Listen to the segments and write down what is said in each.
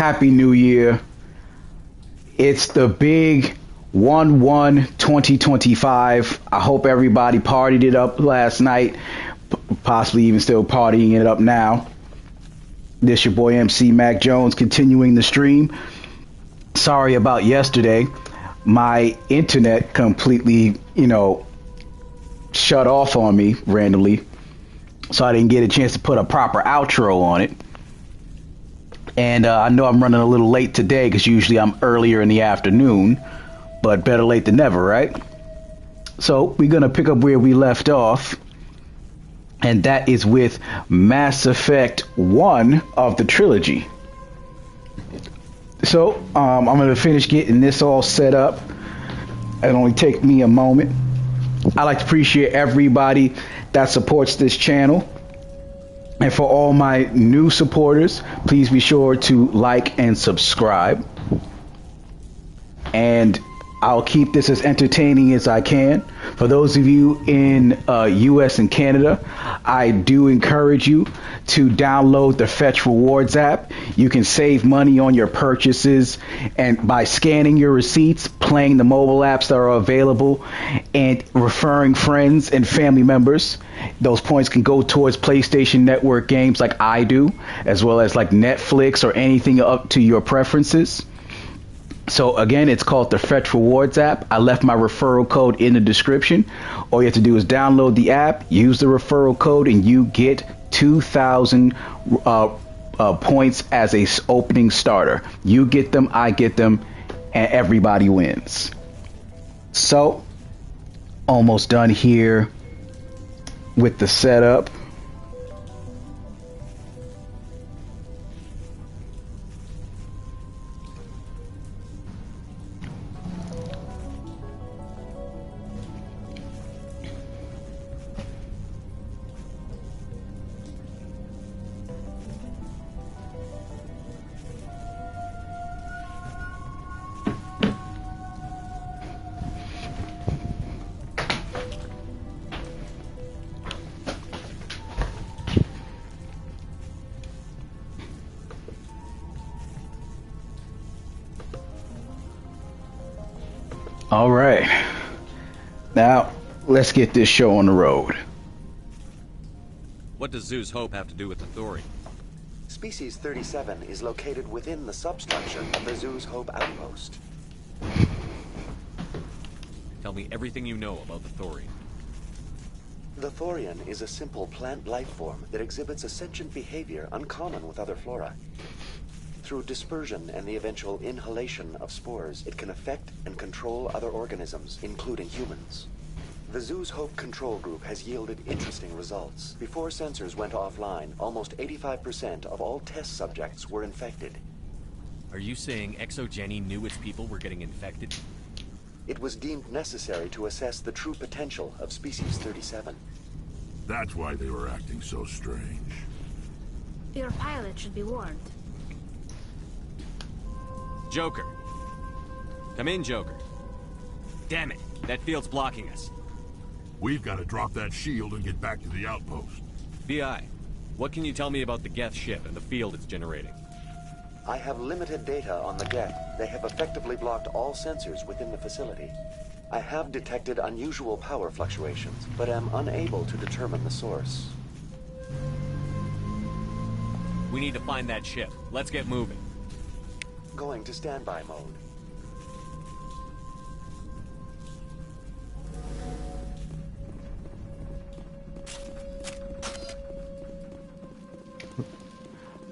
Happy New Year. It's the big 1/1/2025. I hope everybody partied it up last night, possibly even still partying it up now. This your boy MC Mac Jones continuing the stream. Sorry about yesterday. My internet completely, shut off on me randomly, so I didn't get a chance to put a proper outro on it. And I know I'm running a little late today because usually I'm earlier in the afternoon, but better late than never, right? So we're going to pick up where we left off, and that is with Mass Effect 1 of the trilogy. So I'm going to finish getting this all set up. It'll only take me a moment. I'd like to appreciate everybody that supports this channel. And for all my new supporters, please be sure to like and subscribe. And I'll keep this as entertaining as I can. For those of you in US and Canada, I do encourage you to download the Fetch Rewards app. You can save money on your purchases and by scanning your receipts, playing the mobile apps that are available, and referring friends and family members. Those points can go towards PlayStation Network games like I do, as well as like Netflix or anything up to your preferences. So again, it's called the Fetch Rewards app. I left my referral code in the description. All you have to do is download the app, use the referral code, and you get 2,000 points as a opening starter. You get them, I get them, and everybody wins. So, almost done here with the setup. All right, now let's get this show on the road. What does Zoo's Hope have to do with the Thori? Species 37 is located within the substructure of the Zoo's Hope outpost. Tell me everything you know about the Thori. The Thorian is a simple plant life form that exhibits a sentient behavior uncommon with other flora. Through dispersion and the eventual inhalation of spores, it can affect and control other organisms, including humans. The Zoo's Hope control group has yielded interesting results. Before sensors went offline, almost 85% of all test subjects were infected. Are you saying ExoGeni knew its people were getting infected? It was deemed necessary to assess the true potential of Species 37. That's why they were acting so strange. Your pilot should be warned. Joker. Come in, Joker. Damn it, that field's blocking us. We've got to drop that shield and get back to the outpost. BI, what can you tell me about the Geth ship and the field it's generating? I have limited data on the Geth. They have effectively blocked all sensors within the facility. I have detected unusual power fluctuations, but am unable to determine the source. We need to find that ship. Let's get moving. Going to standby mode.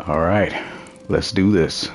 All right, let's do this.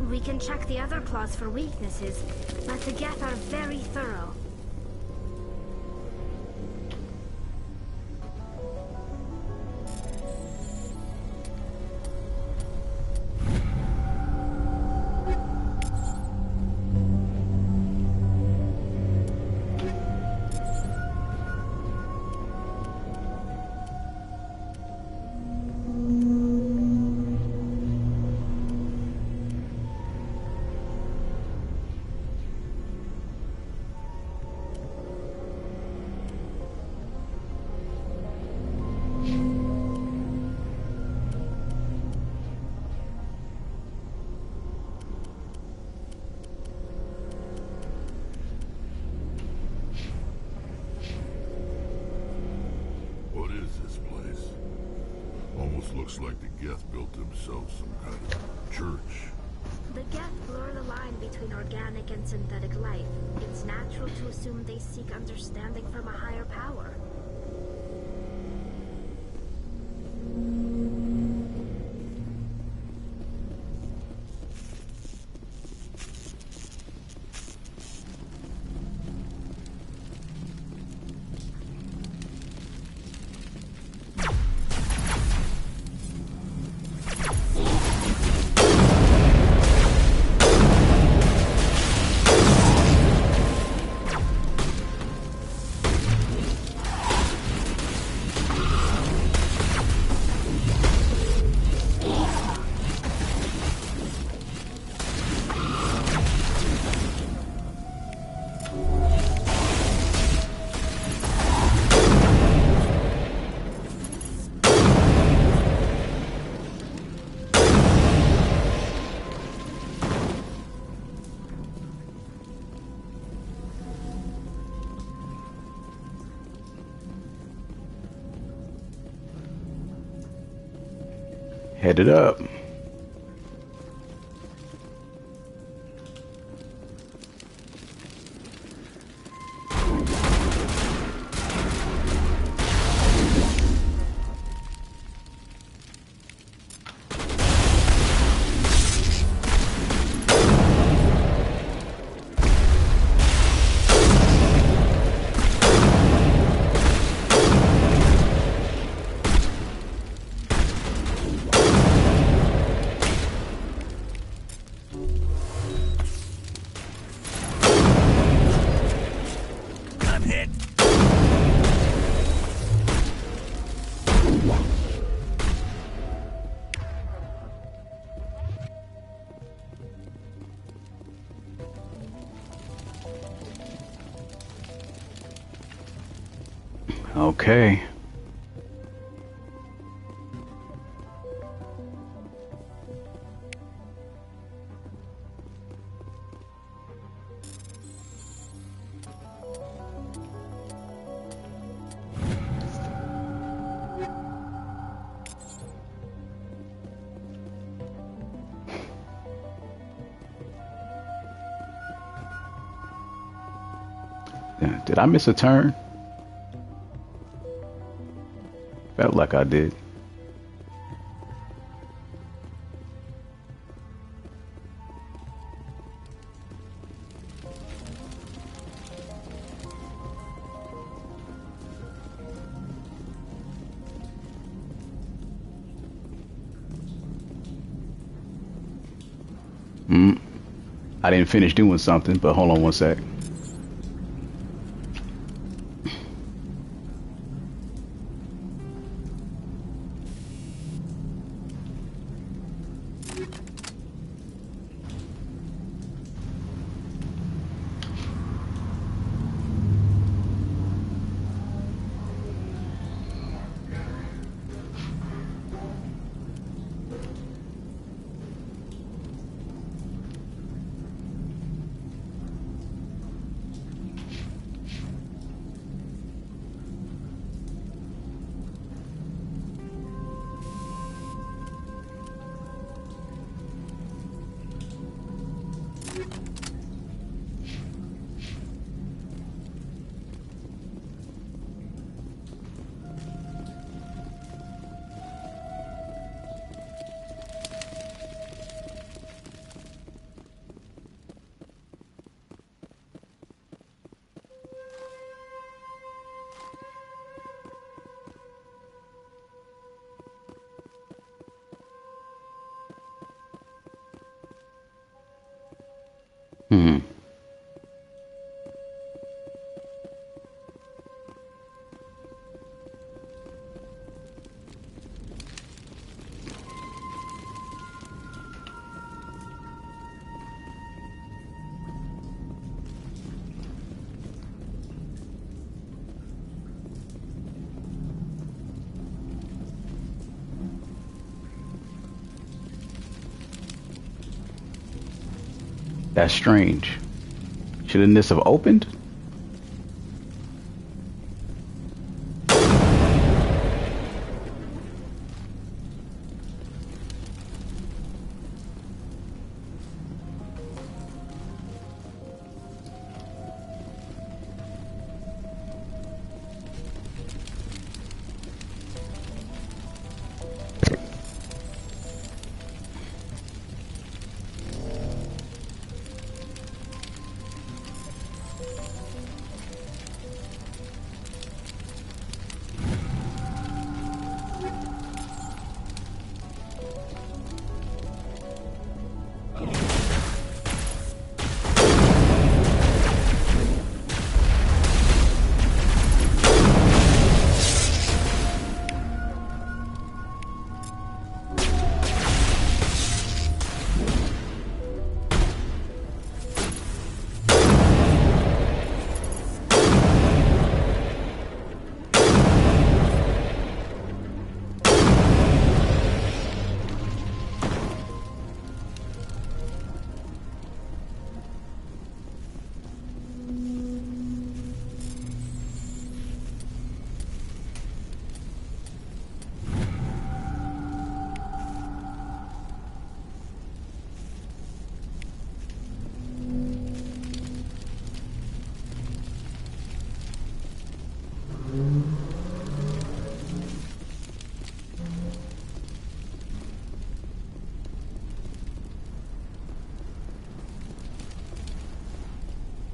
We can check the other claws for weaknesses, but the Geth are very thorough. What is this place? Almost looks like the Geth built themselves some kind of church. The Geth blur the line between organic and synthetic life. It's natural to assume they seek understanding from a higher power. Headed up. Okay. Did I miss a turn? Felt like I did. I didn't finish doing something, but hold on one sec. That's strange. Shouldn't this have opened?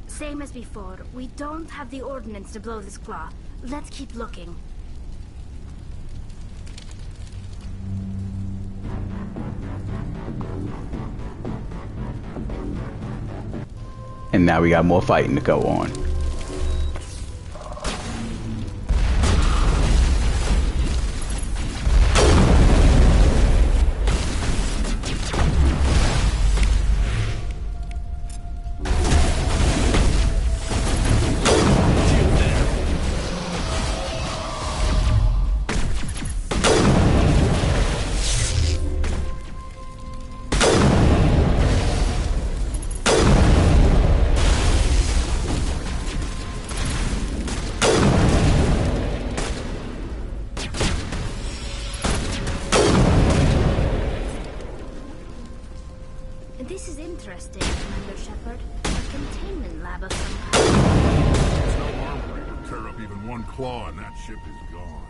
Same as before, we don't have the ordnance to blow this claw. Let's keep looking. And now we got more fighting to go on. This is interesting, Commander Shepard. A containment lab of some kind. There's no armory to tear up even one claw and that ship is gone.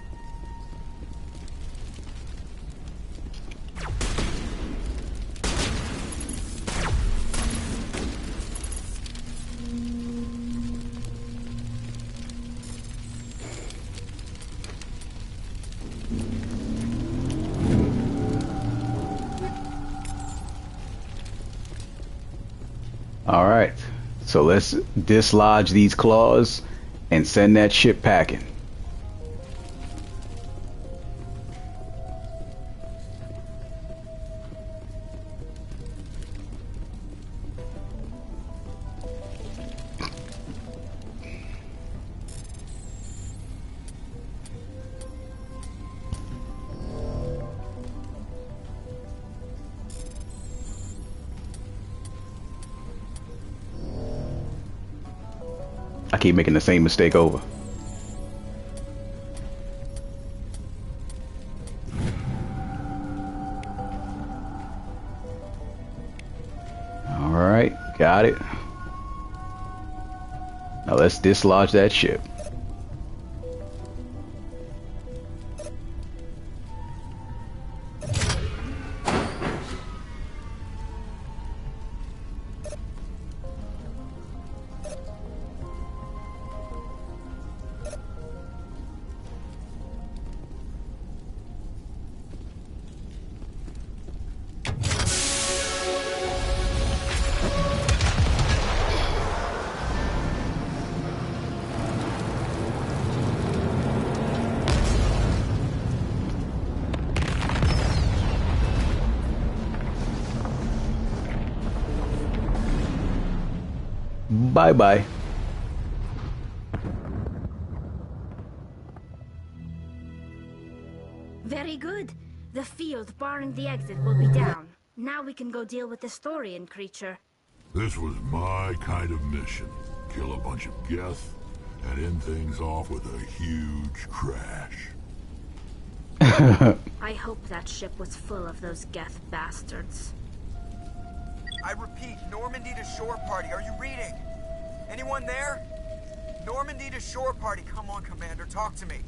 All right, so let's dislodge these claws and send that ship packing. I keep making the same mistake over. All right, got it. Now let's dislodge that ship. Bye-bye. Very good. The field barring the exit will be down. Now we can go deal with the Storian creature. This was my kind of mission. Kill a bunch of Geth and end things off with a huge crash. I hope that ship was full of those Geth bastards. I repeat, Normandy to shore party. Are you reading? Anyone there? Normandy to shore party. Come on, Commander. Talk to me.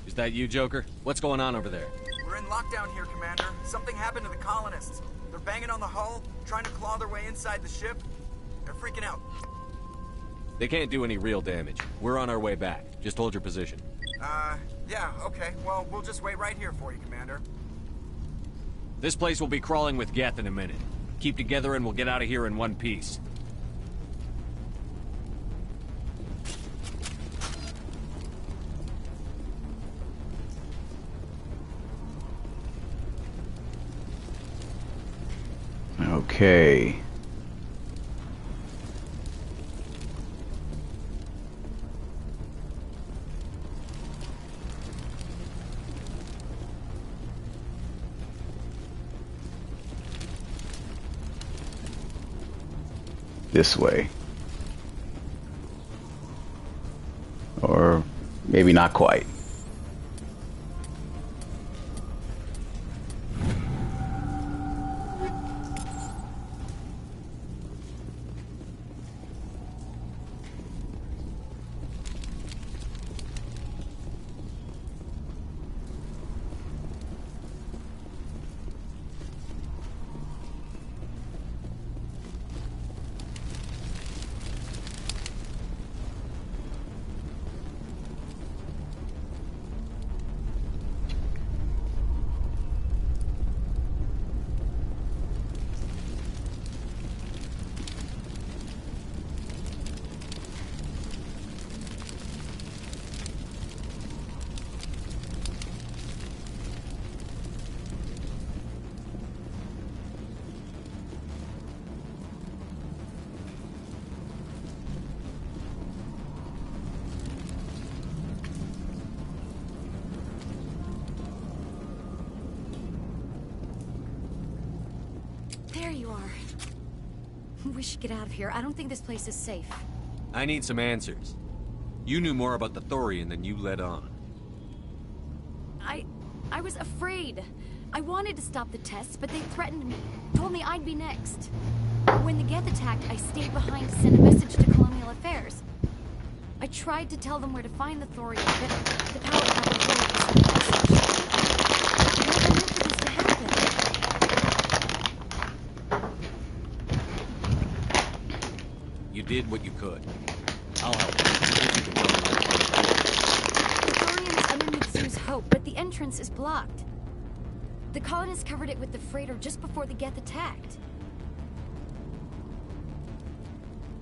Is that you, Joker? What's going on over there? We're in lockdown here, Commander. Something happened to the colonists. They're banging on the hull, trying to claw their way inside the ship. They're freaking out. They can't do any real damage. We're on our way back. Just hold your position. Yeah, okay. Well, we'll just wait right here for you, Commander. This place will be crawling with Geth in a minute. Keep together and we'll get out of here in one piece. Okay. This way. Or maybe not quite. There you are. We should get out of here. I don't think this place is safe. I need some answers. You knew more about the Thorian than you let on. I was afraid. I wanted to stop the tests, but they threatened me. Told me I'd be next. When the Geth attacked, I stayed behind to send a message to Colonial Affairs. I tried to tell them where to find the Thorian, but the power company wouldn't send a message. I never meant for this to happen. You did what you could. I'll help you. If you can tell me where to find The Thorian's underneath Zoo's Hope, but the entrance is blocked. The colonists covered it with the freighter just before the Geth attacked. it.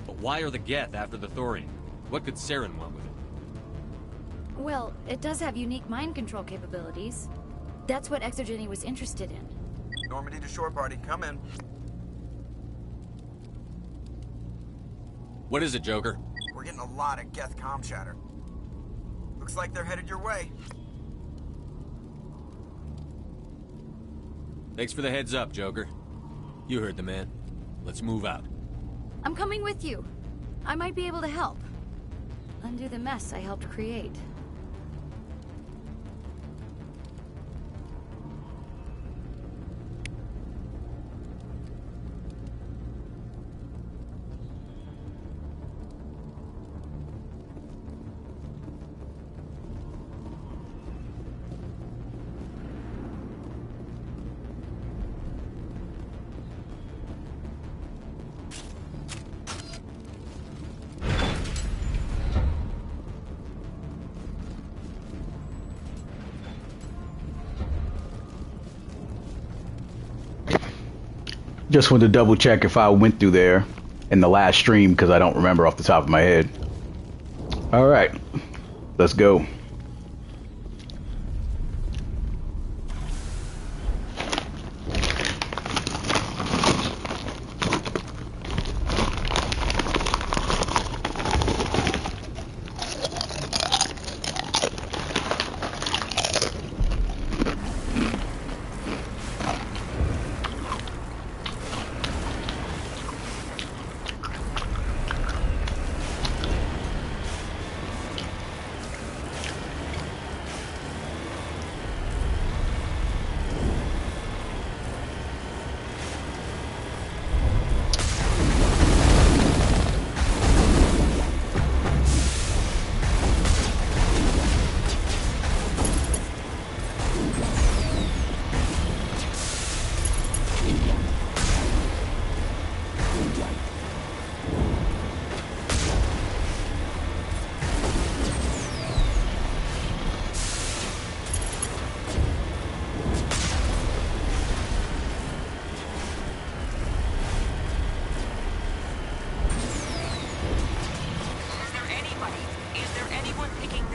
But why are the Geth after the Thorian? What could Saren want with it? Well, it does have unique mind control capabilities. That's what Exogeny was interested in. Normandy to shore party. Come in. What is it, Joker? We're getting a lot of Geth comm chatter. Looks like they're headed your way. Thanks for the heads up, Joker. You heard the man. Let's move out. I'm coming with you. I might be able to help. Undo the mess I helped create. Just wanted to double check if I went through there in the last stream because I don't remember off the top of my head. All right, let's go.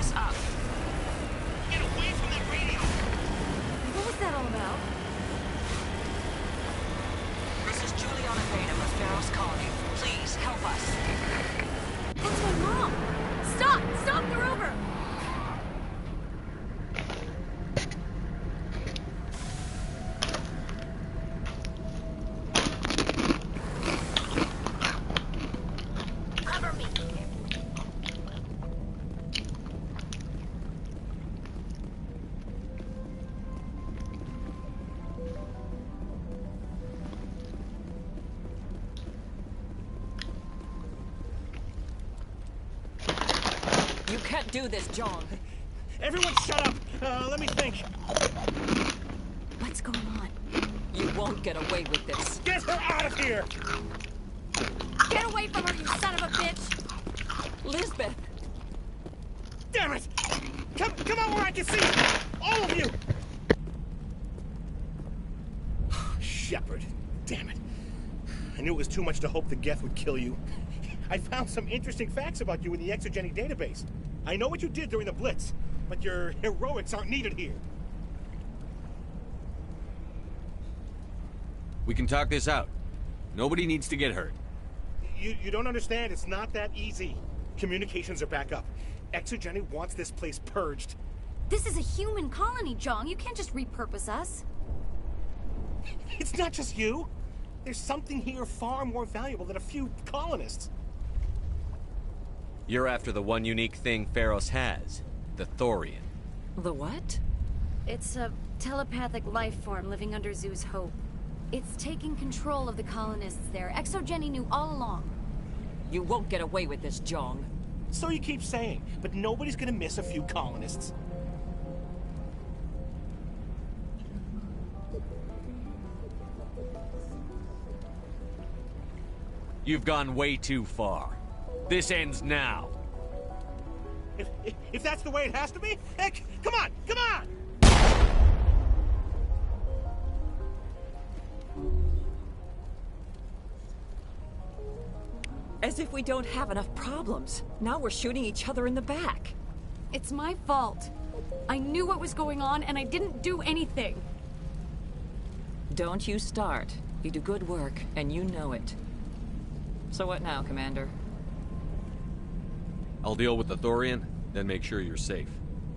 us up. Get away from that radio! What was that all about? This is Juliana Beta with Pharaoh's Colony. Please, help us. That's my mom! Stop! Stop the rover! Cover me. You can't do this, John. Everyone shut up! Let me think. What's going on? You won't get away with this. Get her out of here! Get away from her, you son of a bitch! Lisbeth! Damn it! Come on where I can see you! All of you! Shepard, damn it. I knew it was too much to hope the Geth would kill you. I found some interesting facts about you in the exogenic database. I know what you did during the Blitz, but your heroics aren't needed here. We can talk this out. Nobody needs to get hurt. You don't understand, it's not that easy. Communications are back up. Exogenic wants this place purged. This is a human colony, John. You can't just repurpose us. It's not just you. There's something here far more valuable than a few colonists. You're after the one unique thing Pharos has, the Thorian. The what? It's a telepathic life form living under Zoo's hope. It's taking control of the colonists there. Exogeny knew all along. You won't get away with this, Jong. So you keep saying, but nobody's gonna miss a few colonists. You've gone way too far. This ends now. If that's the way it has to be, heck, come on, come on! As if we don't have enough problems. Now we're shooting each other in the back. It's my fault. I knew what was going on, and I didn't do anything. Don't you start. You do good work, and you know it. So what now, Commander? I'll deal with the Thorian, then make sure you're safe.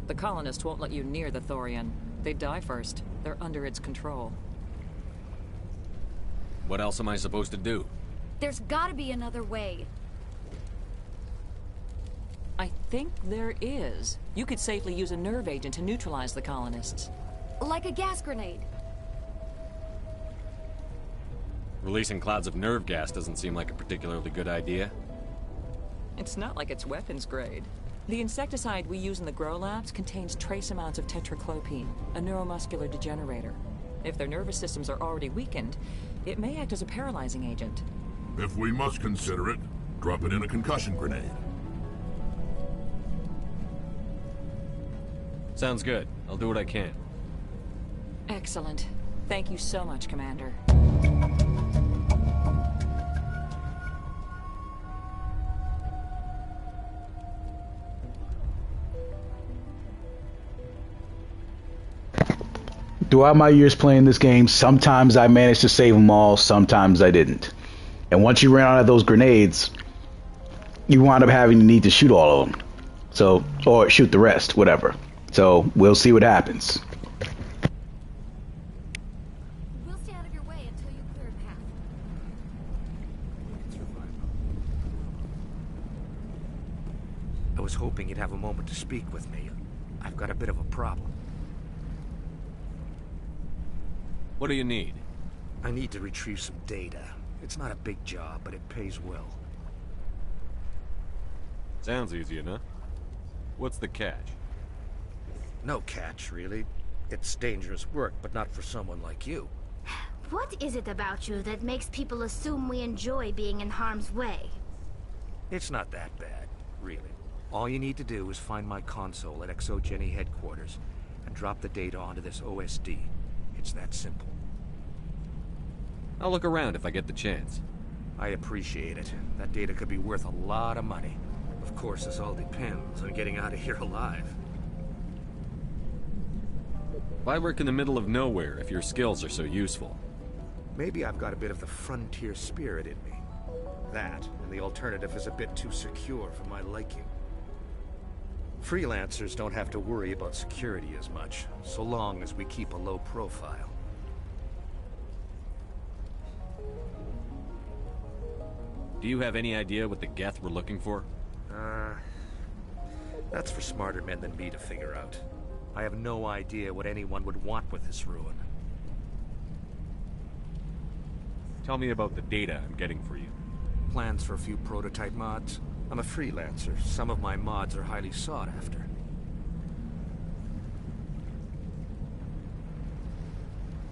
The colonists won't let you near the Thorian. They die first. They're under its control. What else am I supposed to do? There's gotta be another way. I think there is. You could safely use a nerve agent to neutralize the colonists. Like a gas grenade. Releasing clouds of nerve gas doesn't seem like a particularly good idea. It's not like it's weapons grade. The insecticide we use in the grow labs contains trace amounts of tetraclopine, a neuromuscular degenerator. If their nervous systems are already weakened, it may act as a paralyzing agent. If we must consider it, drop it in a concussion grenade. Sounds good. I'll do what I can. Excellent. Thank you so much, Commander. Throughout my years playing this game, sometimes I managed to save them all, sometimes I didn't. And once you ran out of those grenades, you wound up having to need to shoot all of them. So, or shoot the rest, whatever. So, we'll see what happens. We'll stay out of your way until you clear a path. I was hoping you'd have a moment to speak with me. I've got a bit of a problem. What do you need? I need to retrieve some data. It's not a big job, but it pays well. Sounds easy enough. What's the catch? No catch, really. It's dangerous work, but not for someone like you. What is it about you that makes people assume we enjoy being in harm's way? It's not that bad, really. All you need to do is find my console at Exogeny headquarters and drop the data onto this OSD. It's that simple. I'll look around if I get the chance. I appreciate it. That data could be worth a lot of money. Of course, this all depends on getting out of here alive. Why work in the middle of nowhere if your skills are so useful? Maybe I've got a bit of the frontier spirit in me. That, and the alternative is a bit too secure for my liking. Freelancers don't have to worry about security as much, so long as we keep a low profile. Do you have any idea what the Geth were looking for? That's for smarter men than me to figure out. I have no idea what anyone would want with this ruin. Tell me about the data I'm getting for you. Plans for a few prototype mods. I'm a freelancer. Some of my mods are highly sought after.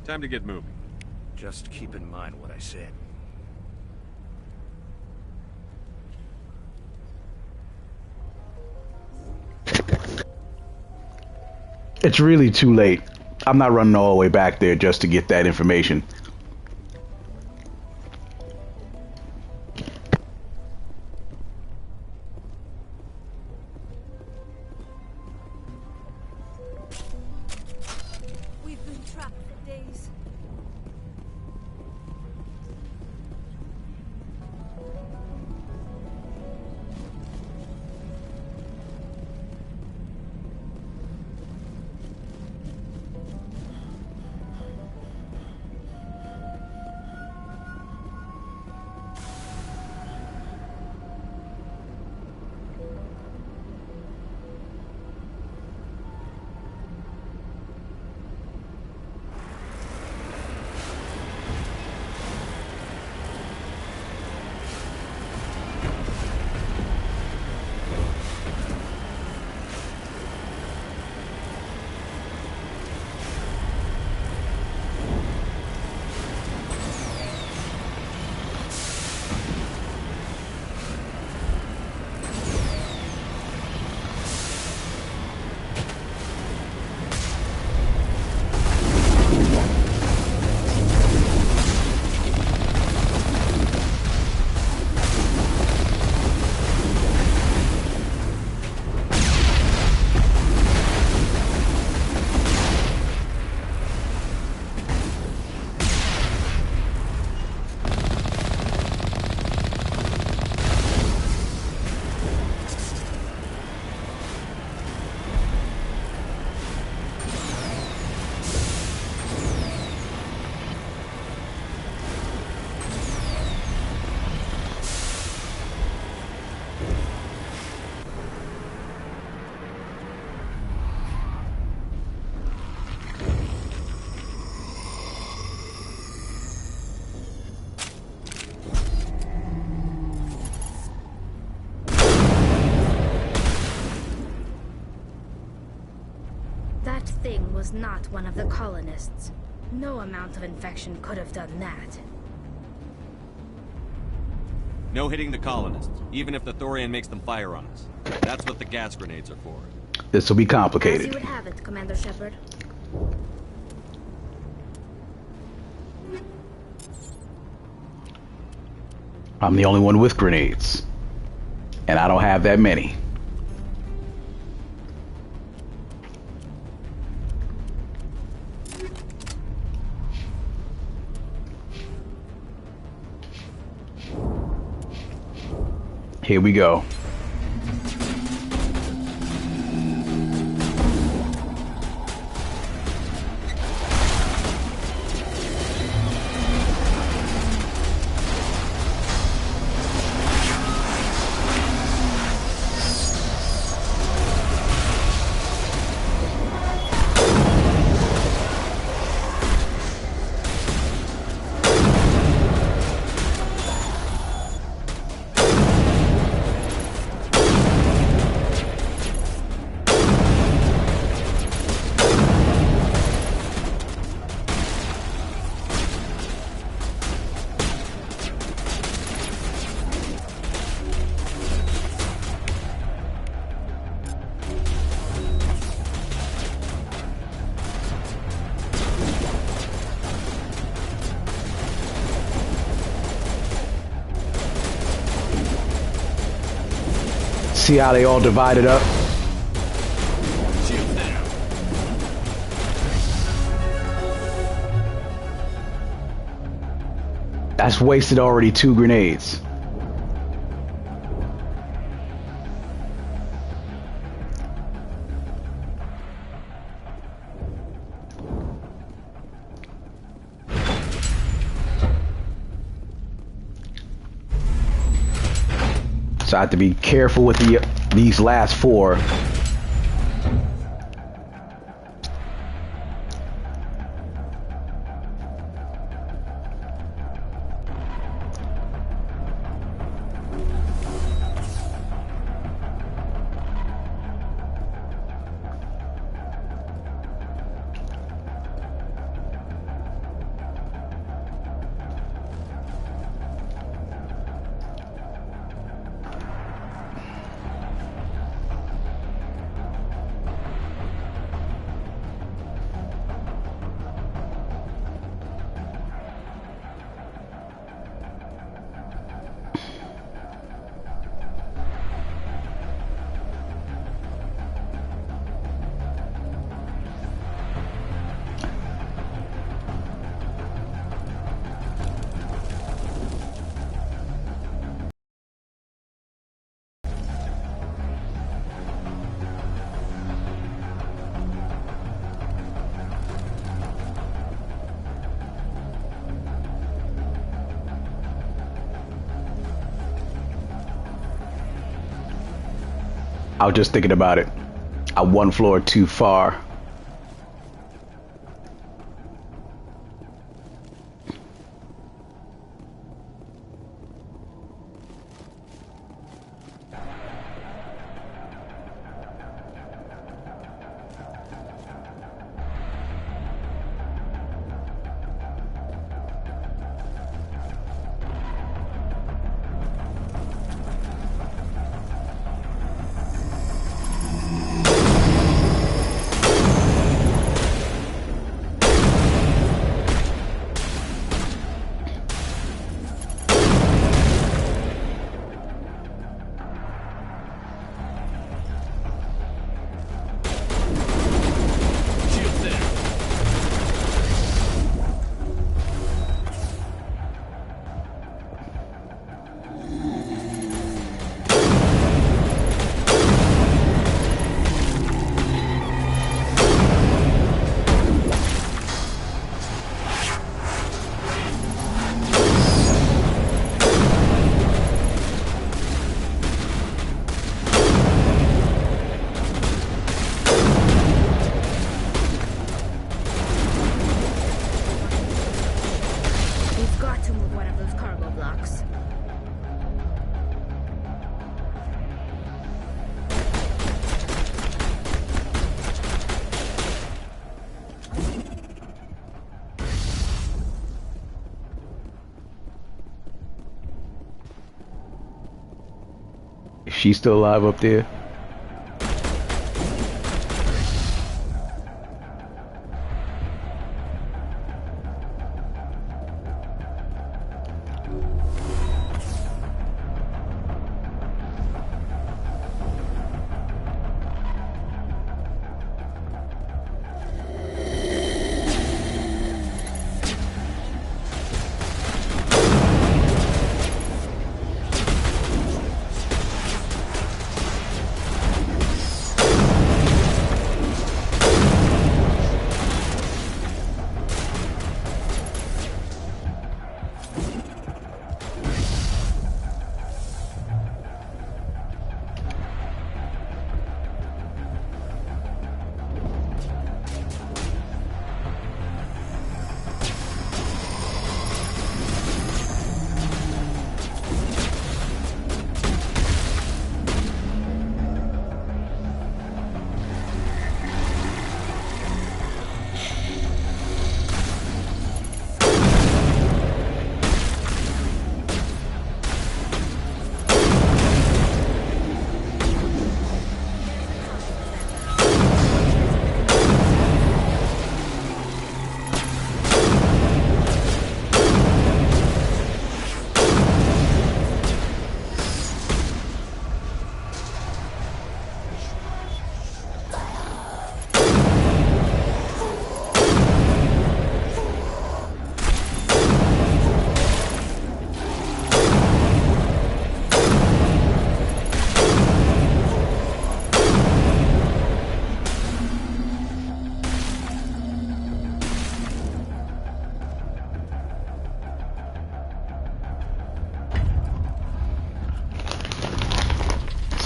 Time to get moving. Just keep in mind what I said. It's really too late. I'm not running all the way back there just to get that information. We've been trapped for days. That thing was not one of the colonists. No amount of infection could have done that. No hitting the colonists, even if the Thorian makes them fire on us. That's what the gas grenades are for. This will be As complicated. you would have it, Commander Shepard. I'm the only one with grenades. And I don't have that many. Here we go. See how they all divided up? That's wasted already 2 grenades. So I have to be careful with these last 4. I was just thinking about it. I'm 1 floor too far. Is she still alive up there?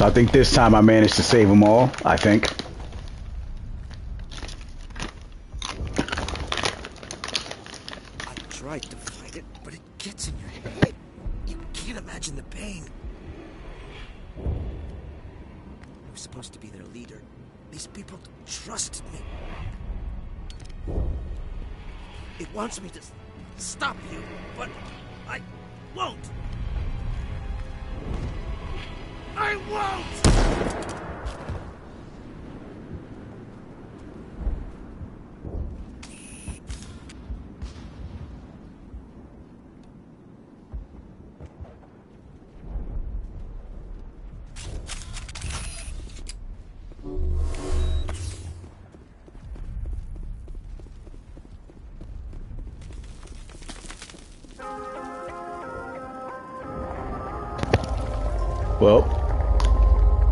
So I think this time I managed to save them all, I think. I tried to fight it, but it gets in your head. You can't imagine the pain. I was supposed to be their leader. These people trusted me. It wants me to stop you, but I won't. I won't! Well,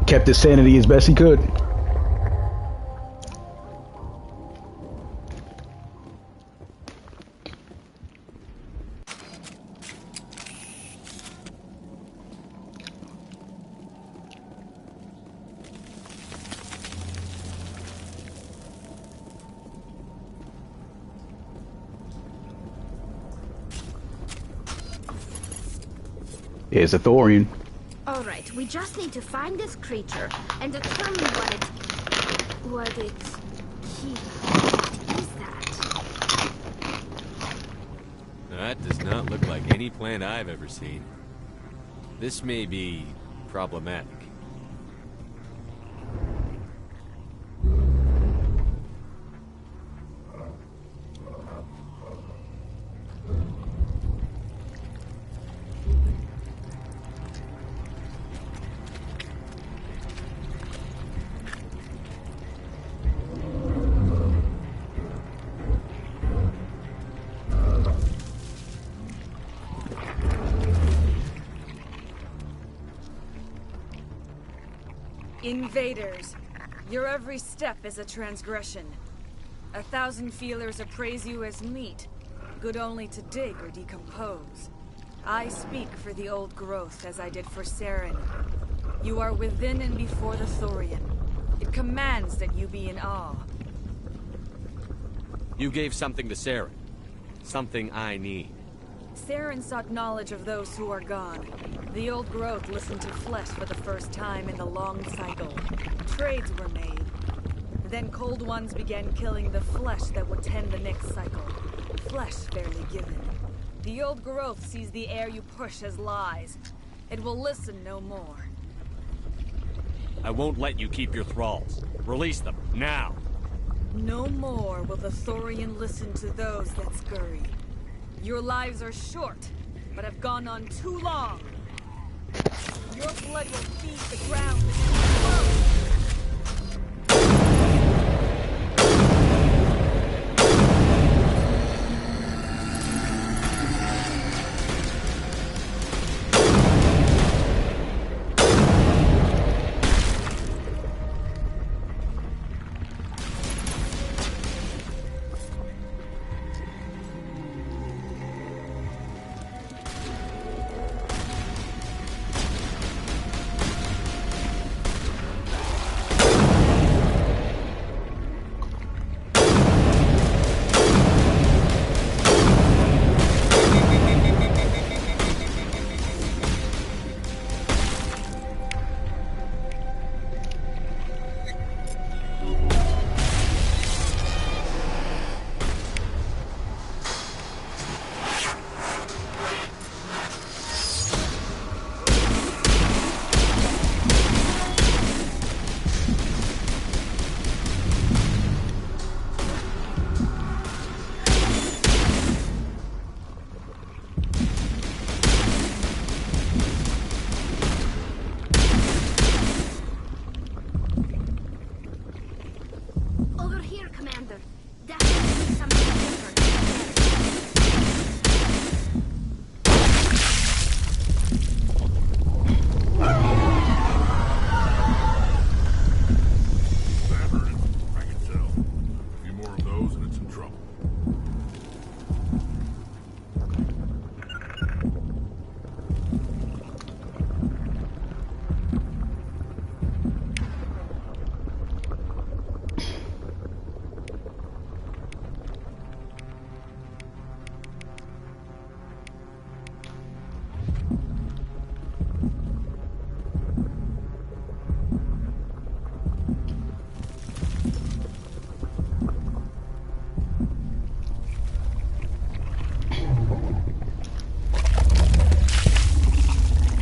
kept his sanity as best he could. Here's a Thorian. Alright, we just need to find this creature and determine what its key is that. That does not look like any plant I've ever seen. This may be problematic. Invaders, your every step is a transgression. 1,000 feelers appraise you as meat, good only to dig or decompose. I speak for the old growth as I did for Saren. You are within and before the Thorian. It commands that you be in awe. You gave something to Saren. Something I need. Saren sought knowledge of those who are gone. The old growth listened to flesh for the first time in the long cycle. Trades were made. Then cold ones began killing the flesh that would tend the next cycle. Flesh fairly given. The old growth sees the air you push as lies. It will listen no more. I won't let you keep your thralls. Release them, now! No more will the Thorian listen to those that scurry. Your lives are short, but have gone on too long. Your blood will feed the ground and explode.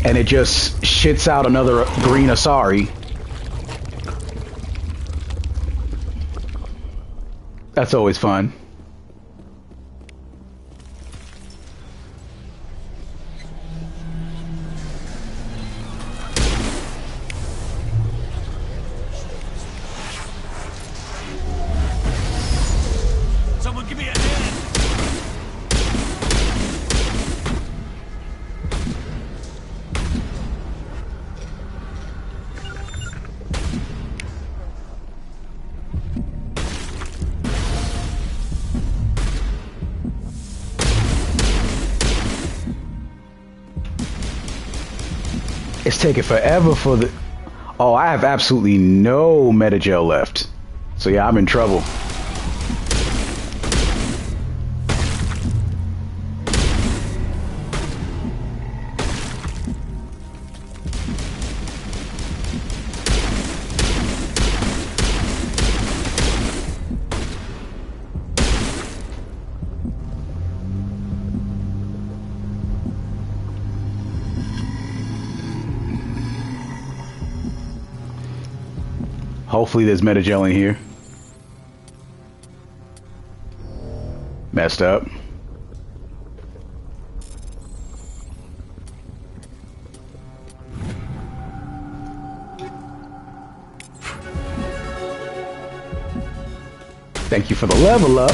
and it just shits out another green Asari. That's always fun. Someone give me a hand! It's taking forever for the... Oh, I have absolutely no metagel left. So yeah, I'm in trouble. Hopefully there's metagel in here. Messed up. Thank you for the level up.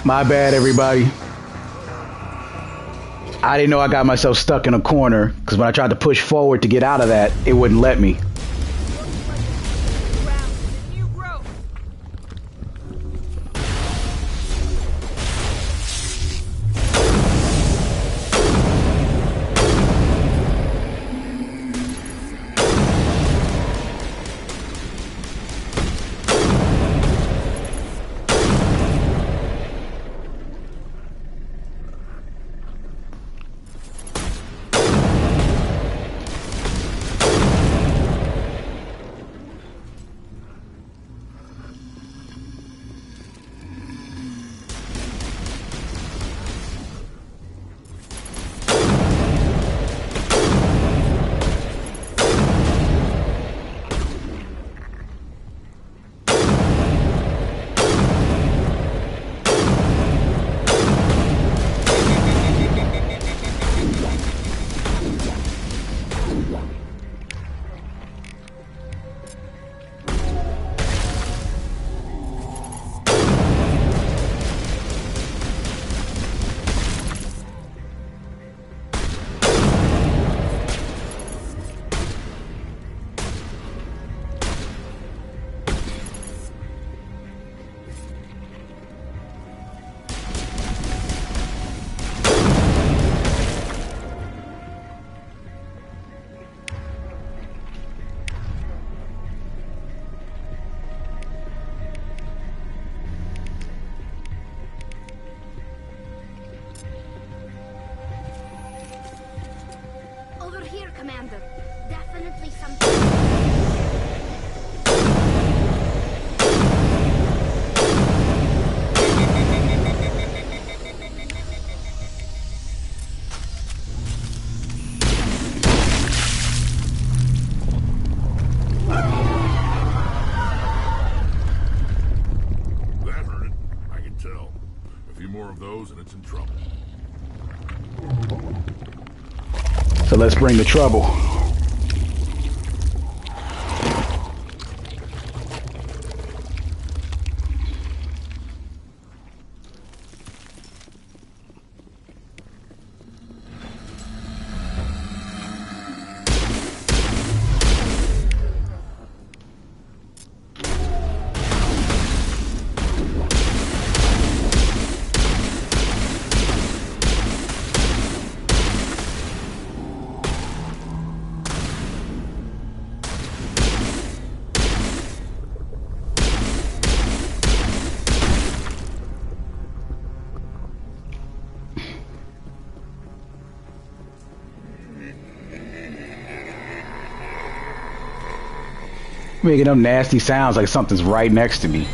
My bad, everybody. I didn't know I got myself stuck in a corner, because when I tried to push forward to get out of that, it wouldn't let me. Commander. Definitely something. That hurt it. I can tell. A few more of those and it's in trouble. So let's bring the trouble. Making them nasty sounds like something's right next to me.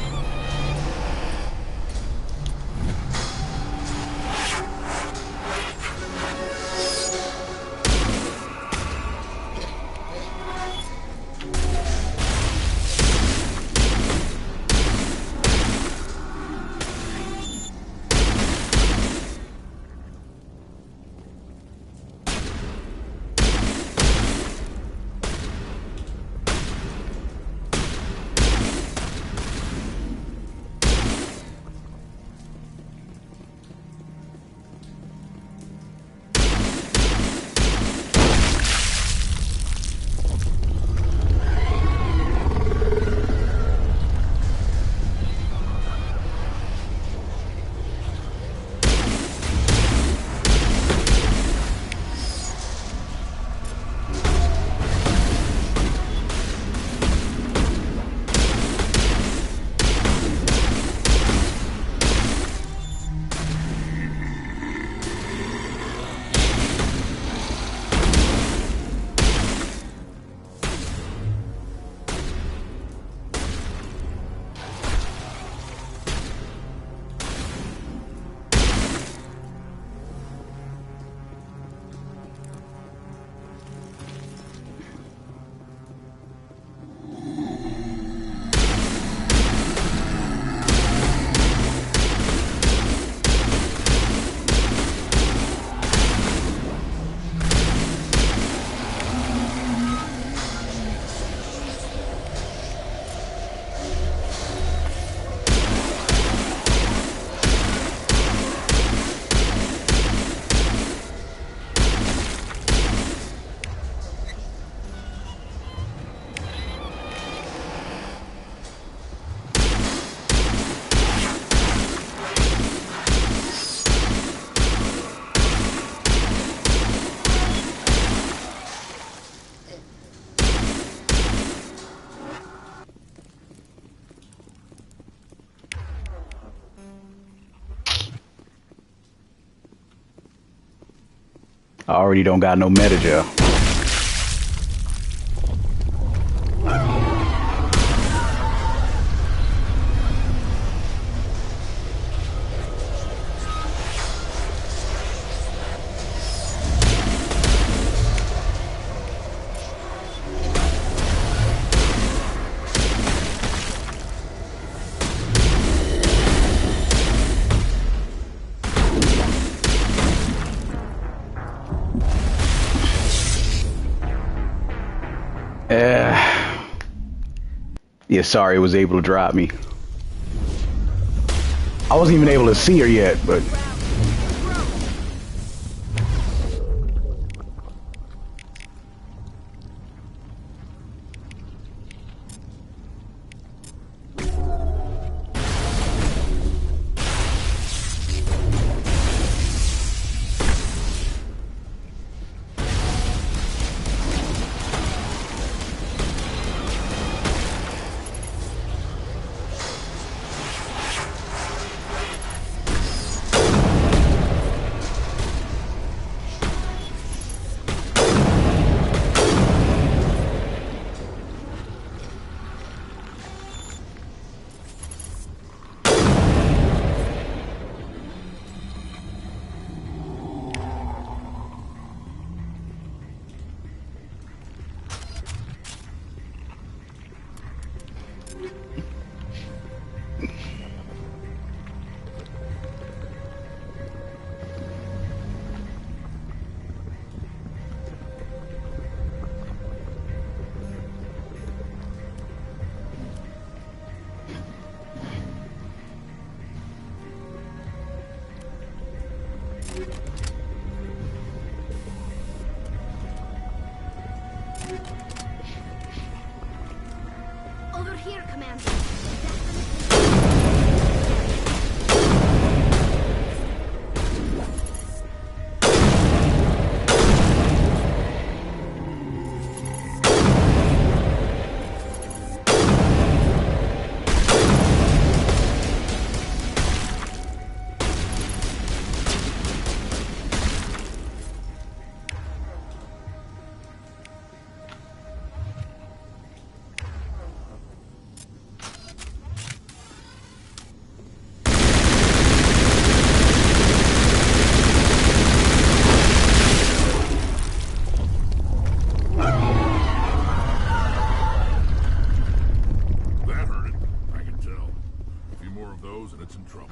I already don't got no meta. Yeah, sorry, was able to drop me. I wasn't even able to see her yet, but... Over here, Commander. That hurt it. I can tell. A few more of those and it's in trouble.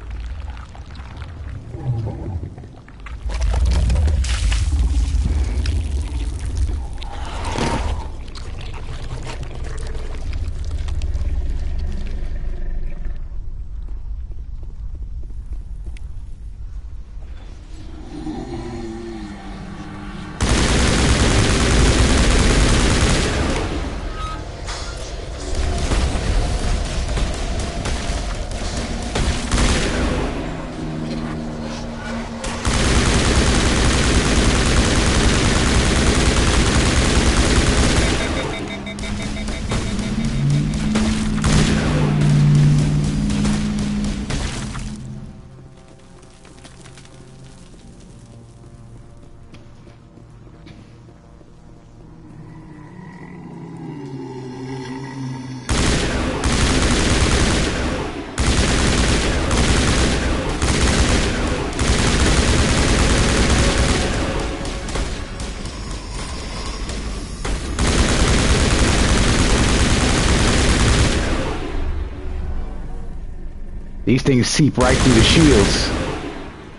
These things seep right through the shields.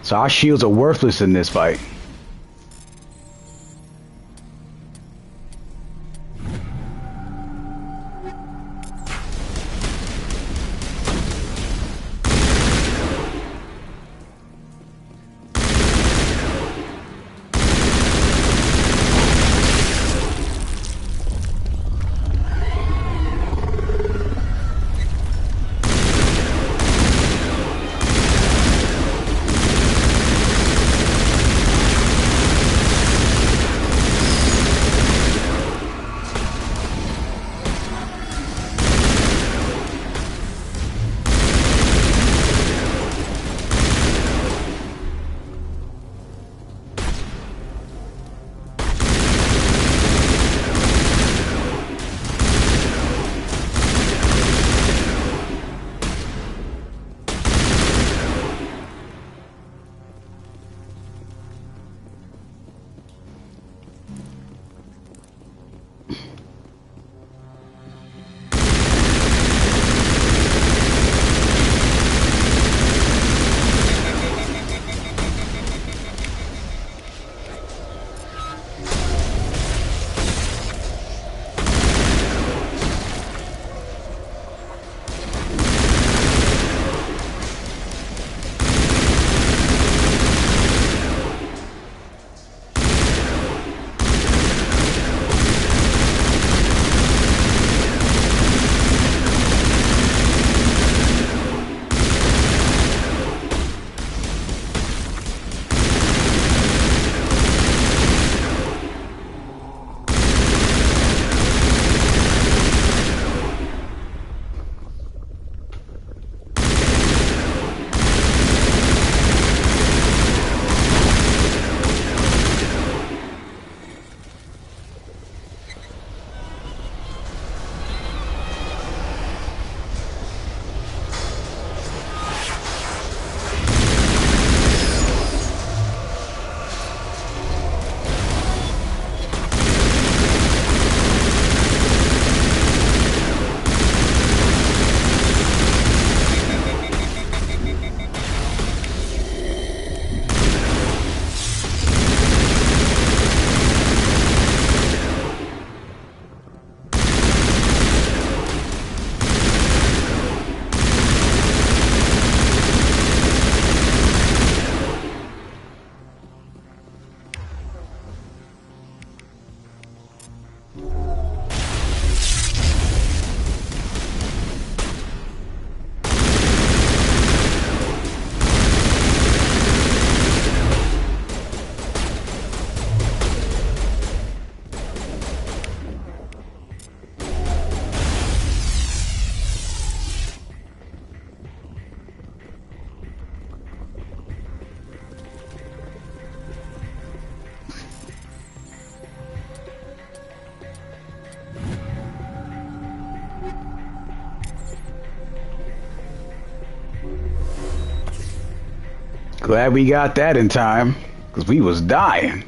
So our shields are worthless in this fight. Glad we got that in time, because we was dying.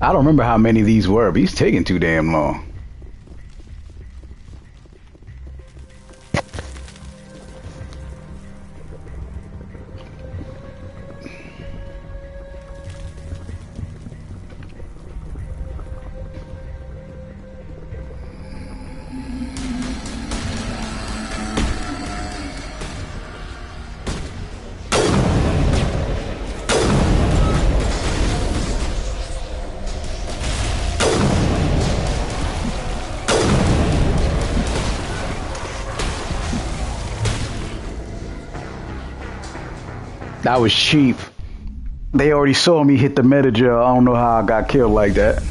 I don't remember how many of these were, but he's taking too damn long. That was cheap. They already saw me hit the metager. I don't know how I got killed like that.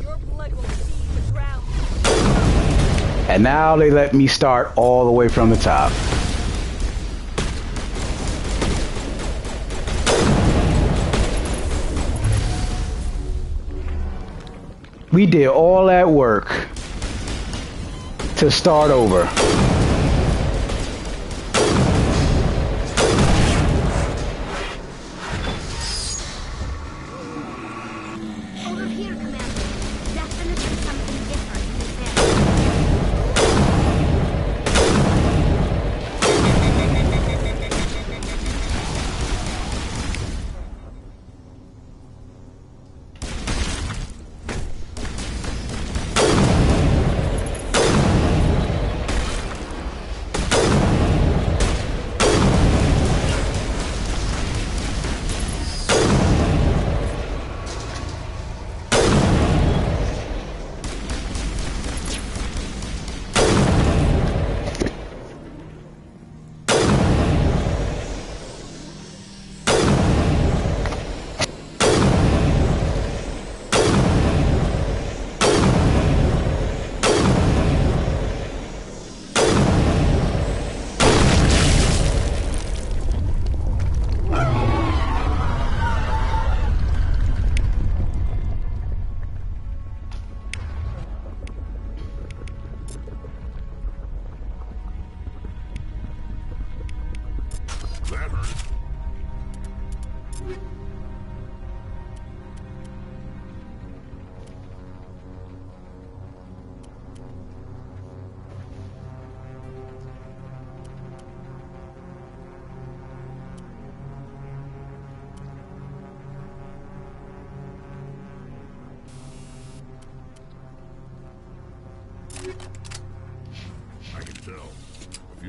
Your blood will seed the ground. And now they let me start all the way from the top. We did all that work to start over.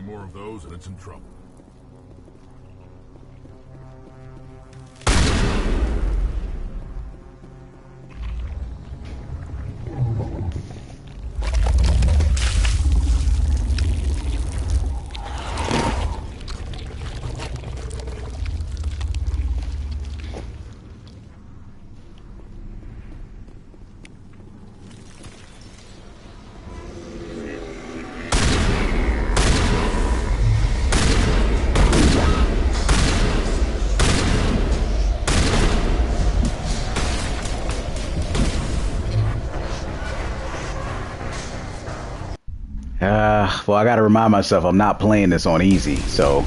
more of those and it's in trouble. Well, I gotta remind myself I'm not playing this on easy, so.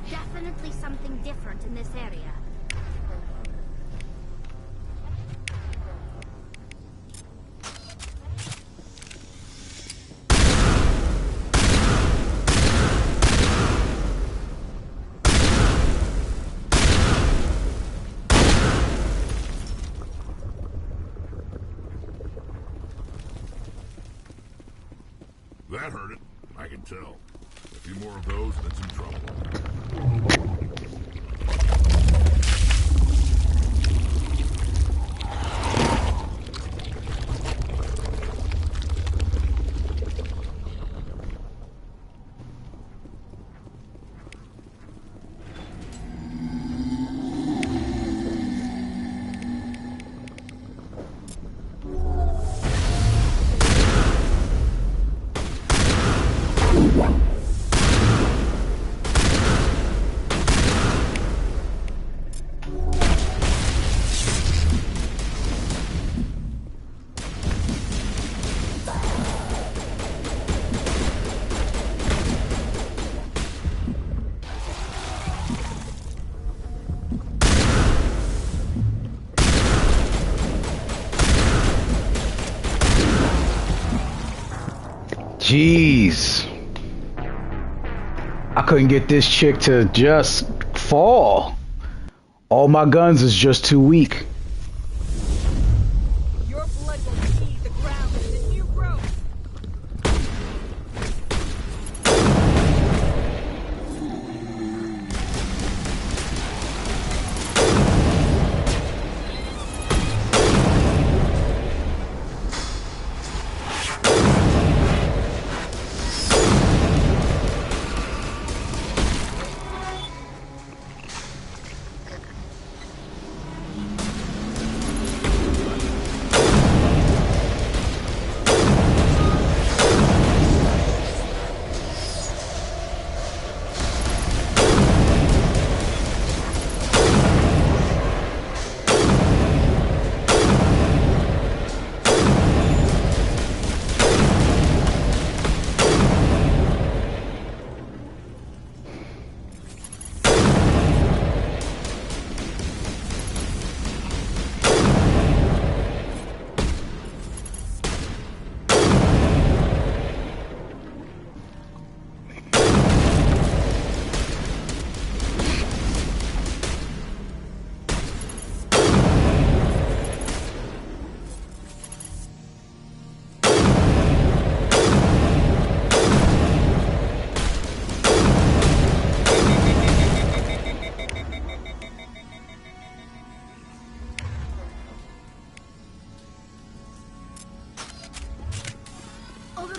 Definitely something different in this area. That hurt it. I can tell. A few more of those and it's in trouble. Jeez. I couldn't get this chick to just fall. All my guns is just too weak. Your blood will feed the ground with the new growth.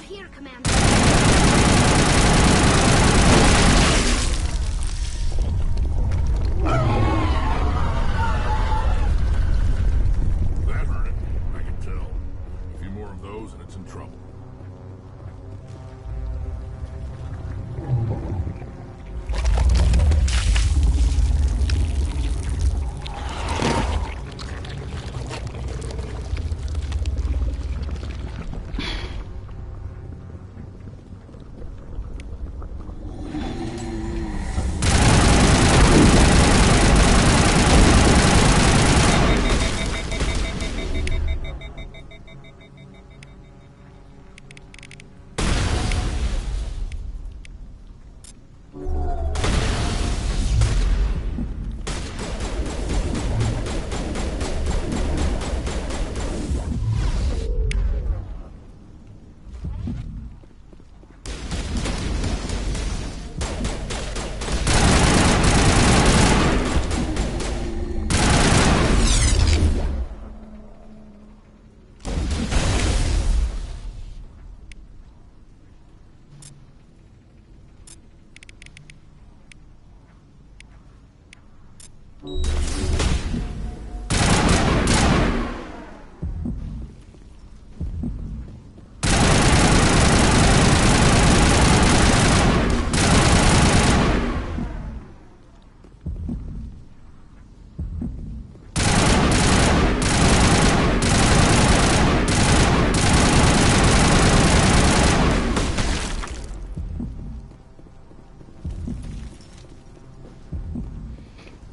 here, Commander. That hurt it. I can tell. A few more of those and it's in trouble.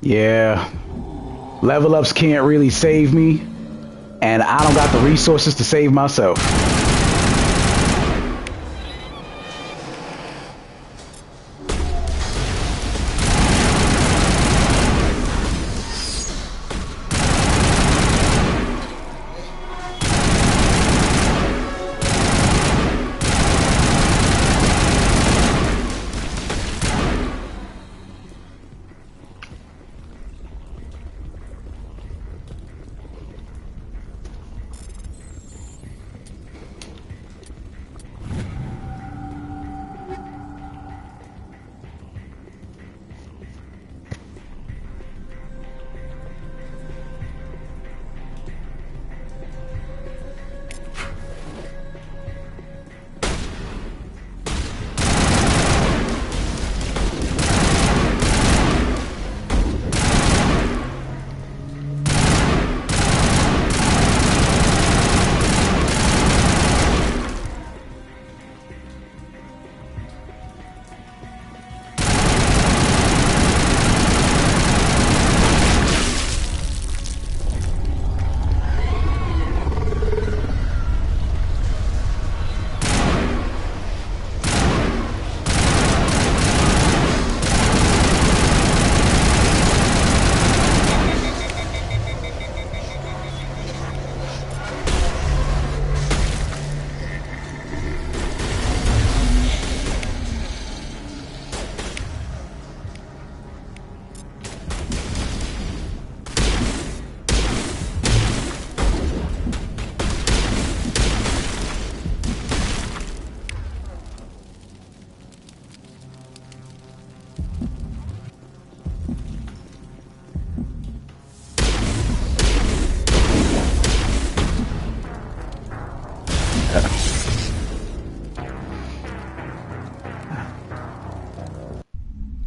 Yeah, level ups can't really save me, and I don't got the resources to save myself.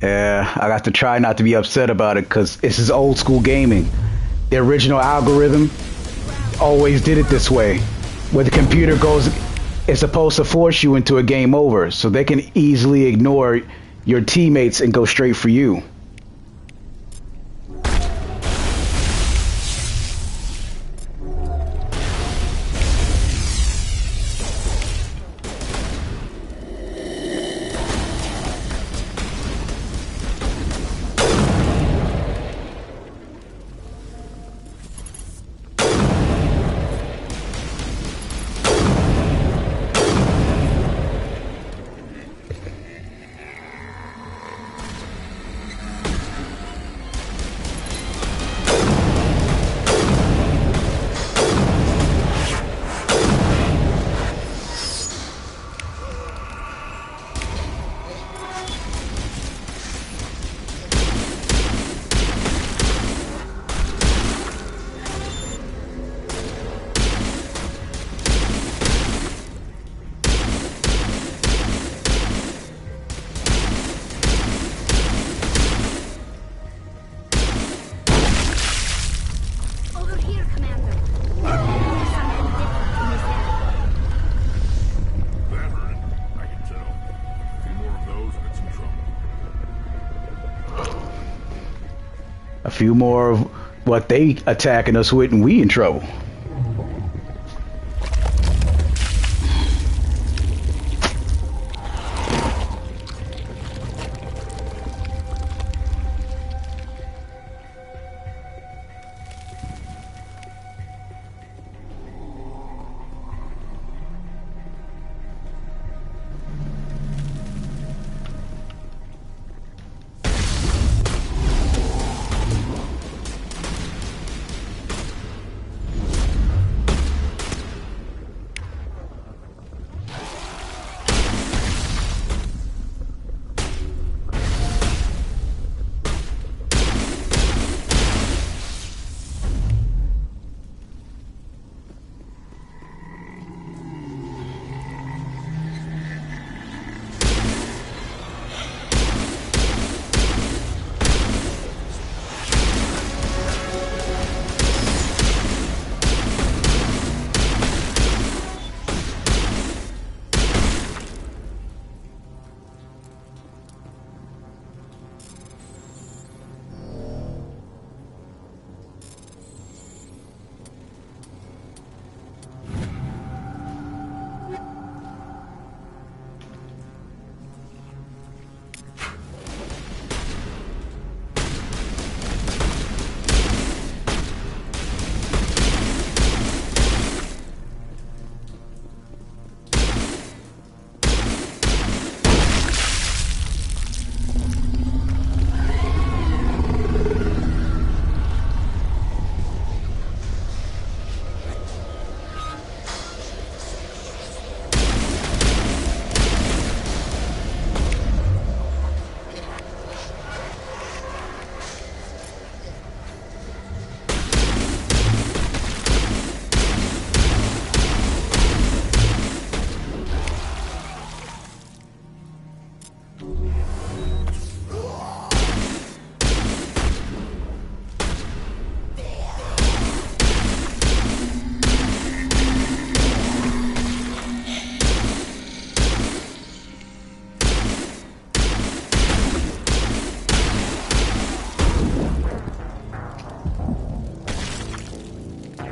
Yeah, I got to try not to be upset about it because this is old school gaming. The original algorithm always did it this way, where the computer goes, it's supposed to force you into a game over, so they can easily ignore your teammates and go straight for you. A few more of what they attacking us with, and we in trouble.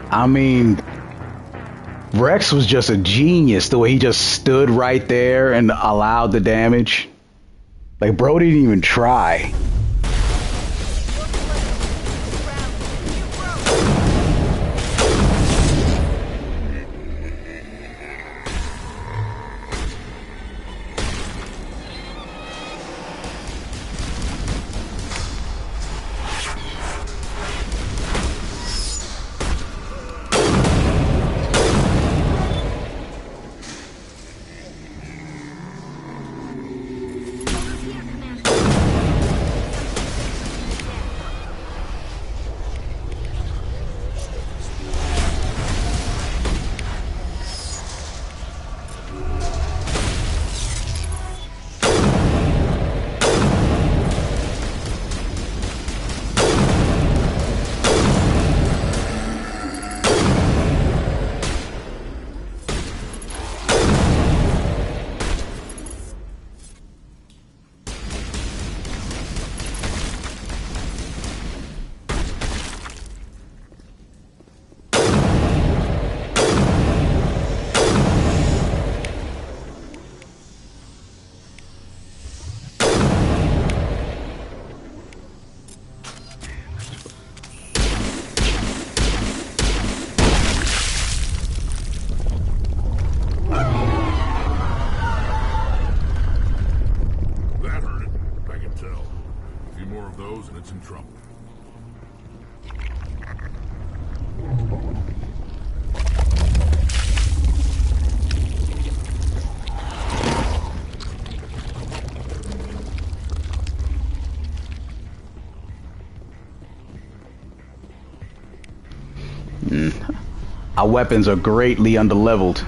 I mean, Rex was just a genius the way he just stood right there and allowed the damage. Like, bro didn't even try. Our weapons are greatly underleveled.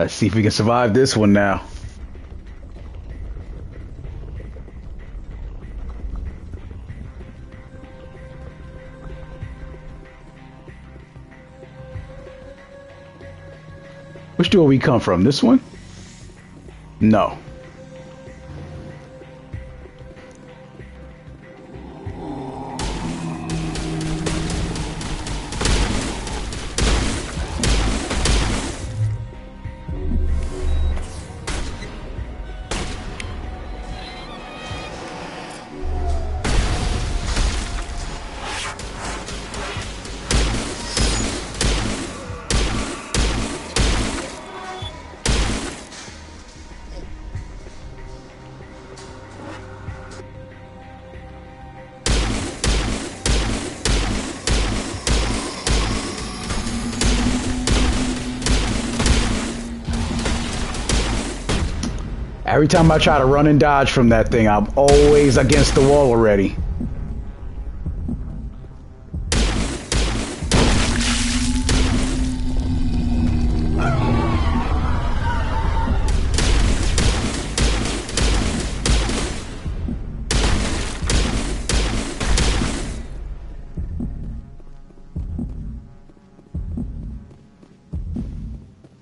Let's see if we can survive this one now. Which door we come from? This one? No. Every time I try to run and dodge from that thing, I'm always against the wall already.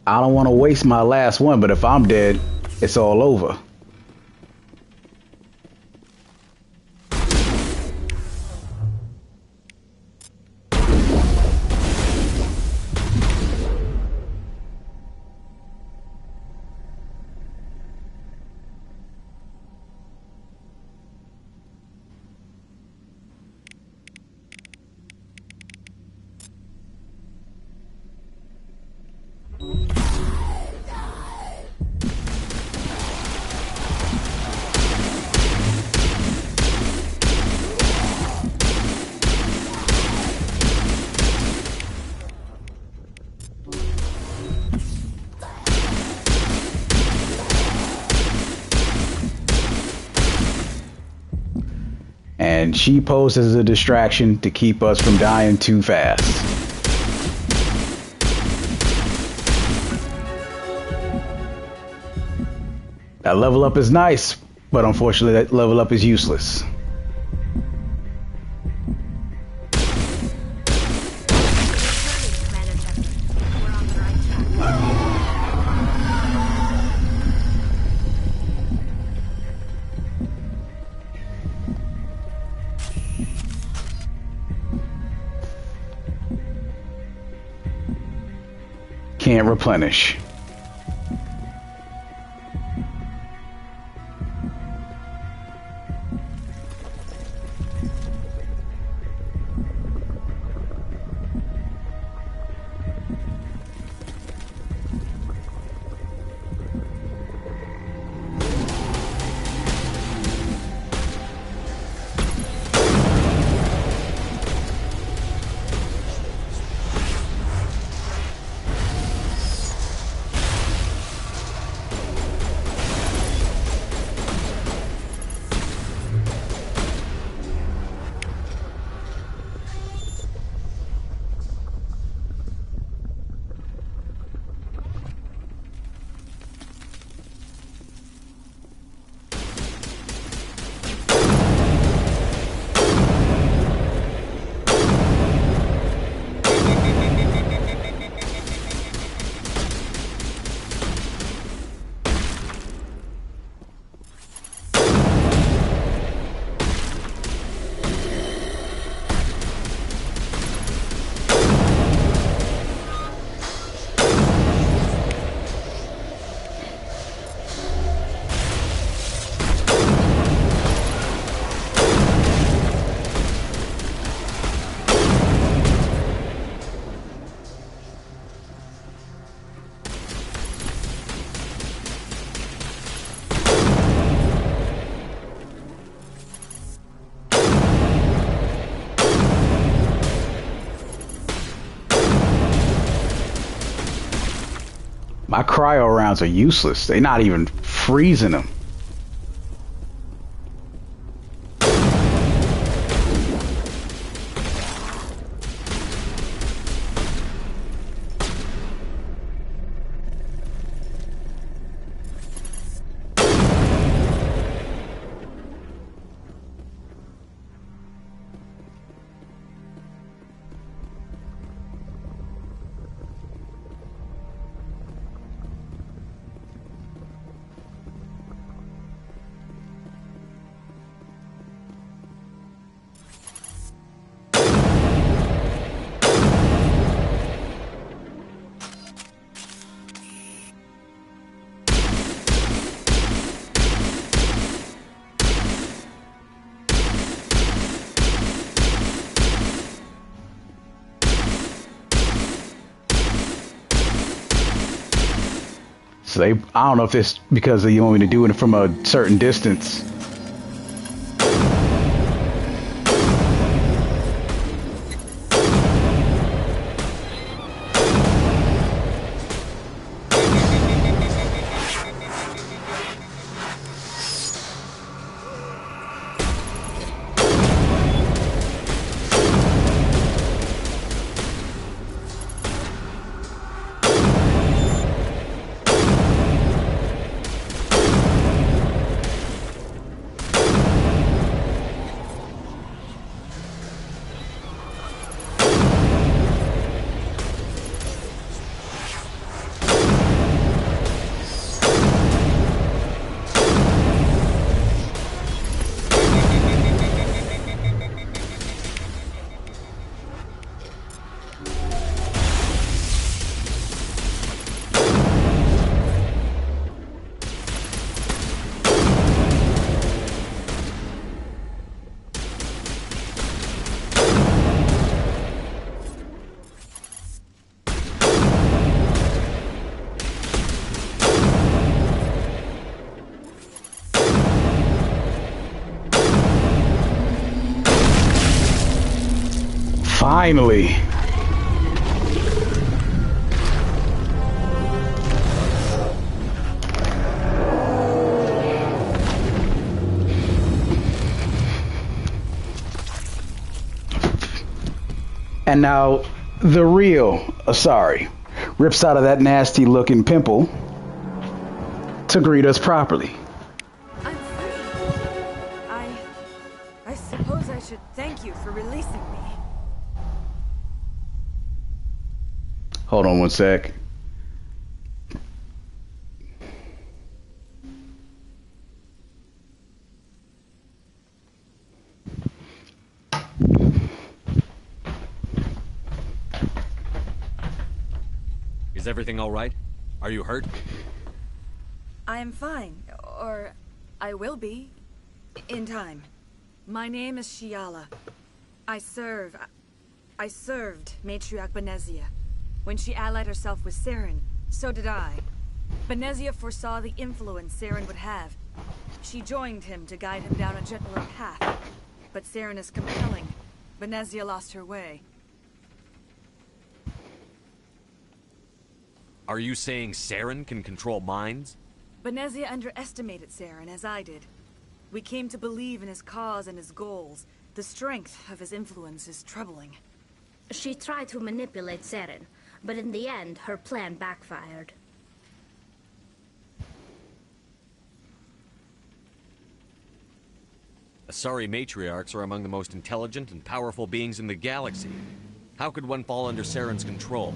I don't want to waste my last one, but if I'm dead, it's all over. And she poses as a distraction to keep us from dying too fast. That level up is nice, but unfortunately that level up is useless. Can't replenish. My cryo rounds are useless. They're not even freezing them. So I don't know if it's because you want me to do it from a certain distance. Finally. And now the real Asari rips out of that nasty looking pimple to greet us properly. I'm free. I suppose I should thank you for releasing me. Hold on one sec. Is everything all right? Are you hurt? I am fine, or I will be, in time. My name is Shiala. I served Matriarch Benezia. When she allied herself with Saren, so did I. Benezia foresaw the influence Saren would have. She joined him to guide him down a gentler path. But Saren is compelling. Benezia lost her way. Are you saying Saren can control minds? Benezia underestimated Saren, as I did. We came to believe in his cause and his goals. The strength of his influence is troubling. She tried to manipulate Saren, but in the end, her plan backfired. Asari matriarchs are among the most intelligent and powerful beings in the galaxy. How could one fall under Saren's control?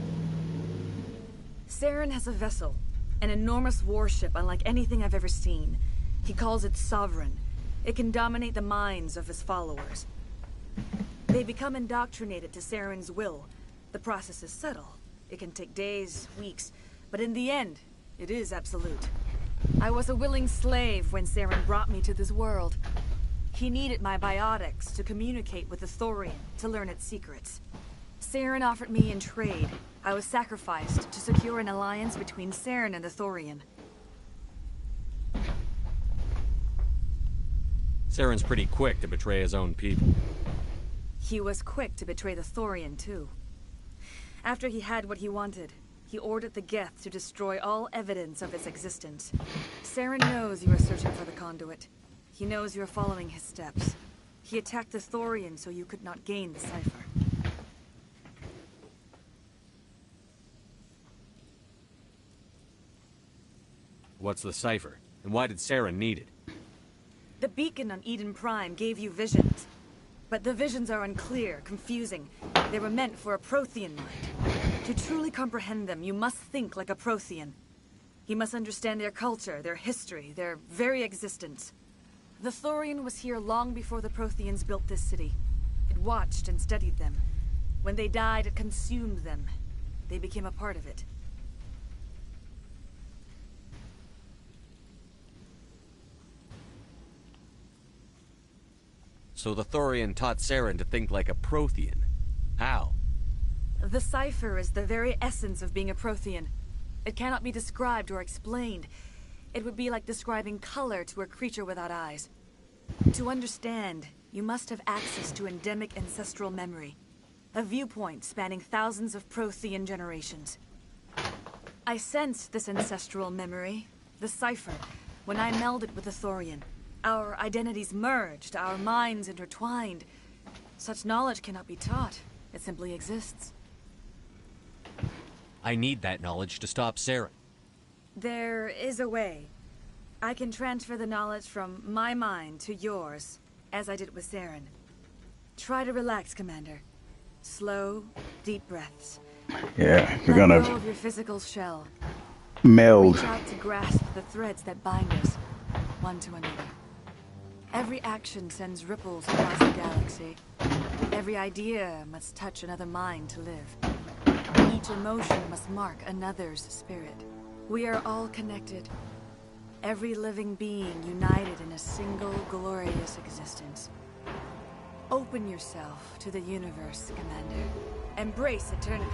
Saren has a vessel, an enormous warship unlike anything I've ever seen. He calls it Sovereign. It can dominate the minds of his followers. They become indoctrinated to Saren's will. The process is subtle. It can take days, weeks, but in the end, it is absolute. I was a willing slave when Saren brought me to this world. He needed my biotics to communicate with the Thorian, to learn its secrets. Saren offered me in trade. I was sacrificed to secure an alliance between Saren and the Thorian. Saren's pretty quick to betray his own people. He was quick to betray the Thorian, too. After he had what he wanted, he ordered the Geth to destroy all evidence of its existence. Saren knows you are searching for the conduit. He knows you are following his steps. He attacked the Thorian so you could not gain the cipher. What's the cipher? And why did Saren need it? The beacon on Eden Prime gave you visions. But the visions are unclear, confusing. They were meant for a Prothean mind. To truly comprehend them, you must think like a Prothean. You must understand their culture, their history, their very existence. The Thorian was here long before the Protheans built this city. It watched and studied them. When they died, it consumed them. They became a part of it. So the Thorian taught Saren to think like a Prothean. How? The cipher is the very essence of being a Prothean. It cannot be described or explained. It would be like describing color to a creature without eyes. To understand, you must have access to endemic ancestral memory. A viewpoint spanning thousands of Prothean generations. I sensed this ancestral memory, the cipher, when I melded with the Thorian. Our identities merged, our minds intertwined. Such knowledge cannot be taught. It simply exists. I need that knowledge to stop Saren. There is a way. I can transfer the knowledge from my mind to yours, as I did with Saren. Try to relax, Commander. Slow, deep breaths. Yeah, we're Let gonna go of your physical shell. meld. Reach out to grasp the threads that bind us, one to another. Every action sends ripples across the galaxy. Every idea must touch another mind to live. Each emotion must mark another's spirit. We are all connected. Every living being united in a single glorious existence. Open yourself to the universe, Commander. Embrace eternity.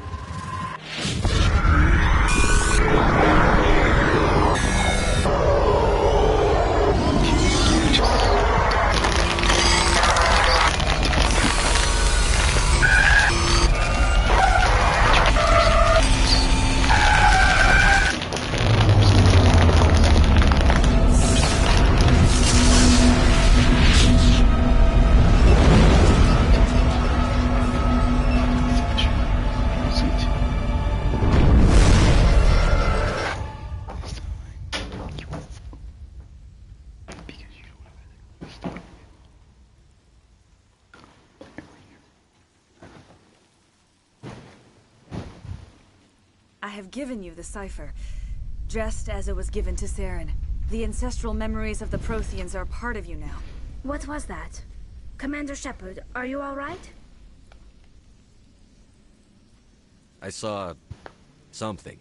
I have given you the cipher, just as it was given to Saren. The ancestral memories of the Protheans are part of you now. What was that? Commander Shepard, are you all right? I saw something.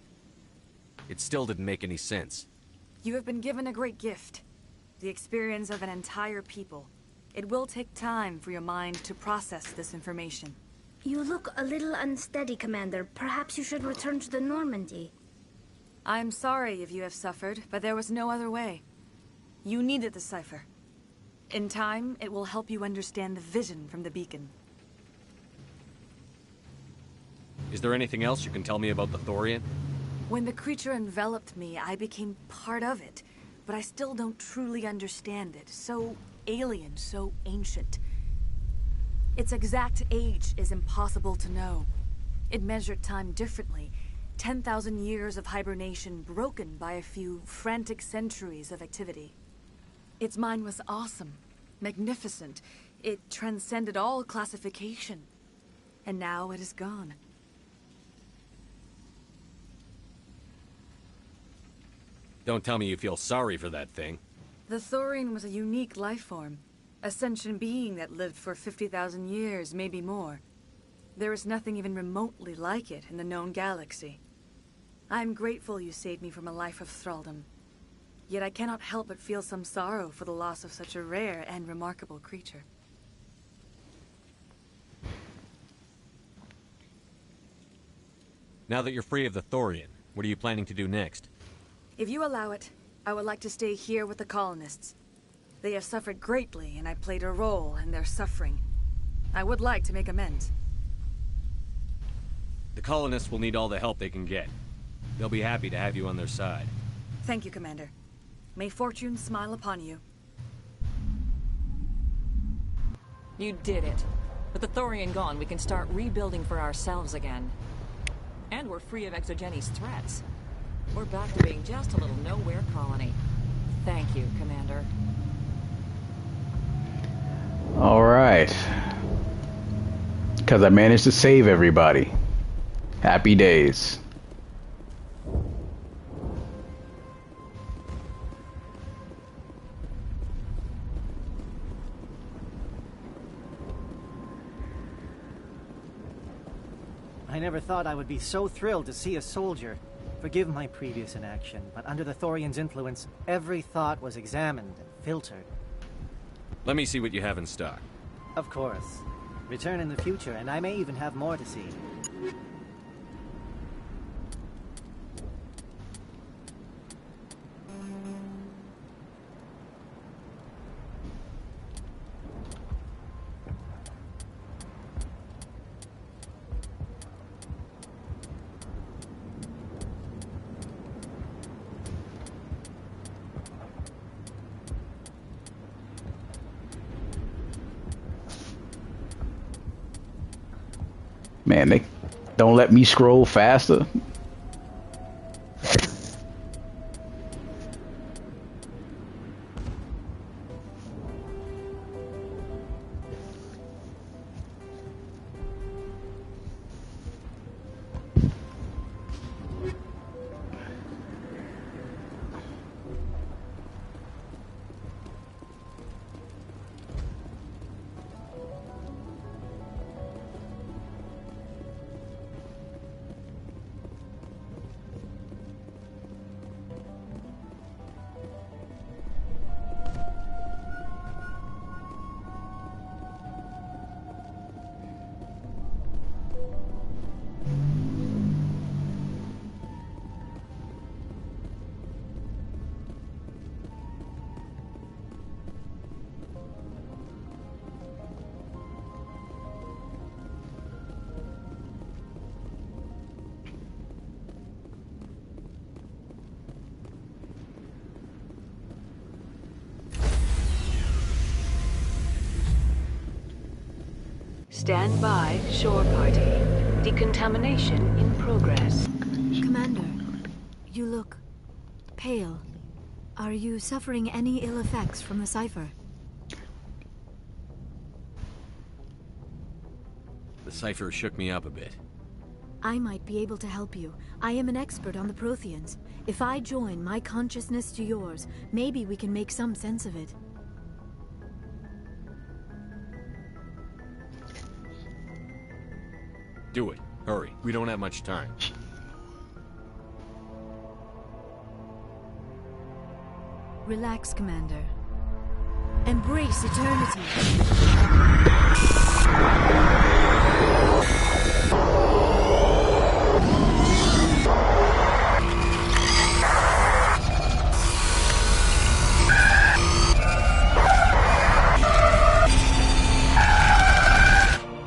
It still didn't make any sense. You have been given a great gift. The experience of an entire people. It will take time for your mind to process this information. You look a little unsteady, Commander. Perhaps you should return to the Normandy. I'm sorry if you have suffered, but there was no other way. You needed the cipher. In time, it will help you understand the vision from the beacon. Is there anything else you can tell me about the Thorian? When the creature enveloped me, I became part of it, but I still don't truly understand it. So alien, so ancient. Its exact age is impossible to know. It measured time differently. 10,000 years of hibernation broken by a few frantic centuries of activity. Its mind was awesome, magnificent. It transcended all classification. And now it is gone. Don't tell me you feel sorry for that thing. The Thorian was a unique life form. A sentient being that lived for 50,000 years, maybe more. There is nothing even remotely like it in the known galaxy. I am grateful you saved me from a life of thraldom. Yet I cannot help but feel some sorrow for the loss of such a rare and remarkable creature. Now that you're free of the Thorian, what are you planning to do next? If you allow it, I would like to stay here with the colonists. They have suffered greatly, and I played a role in their suffering. I would like to make amends. The colonists will need all the help they can get. They'll be happy to have you on their side. Thank you, Commander. May fortune smile upon you. You did it. With the Thorian gone, we can start rebuilding for ourselves again. And we're free of Exogeni's threats. We're back to being just a little nowhere colony. Thank you, Commander. All right. Because I managed to save everybody. Happy days. I never thought I would be so thrilled to see a soldier. Forgive my previous inaction, but under the Thorian's influence, every thought was examined and filtered. Let me see what you have in stock. Of course. Return in the future, and I may even have more to see. Man, they don't let me scroll faster. Stand by, shore party. Decontamination in progress. Commander, you look pale. Are you suffering any ill effects from the cipher? The cipher shook me up a bit. I might be able to help you. I am an expert on the Protheans. If I join my consciousness to yours, maybe we can make some sense of it. Do it. Hurry. We don't have much time. Relax, Commander. Embrace eternity.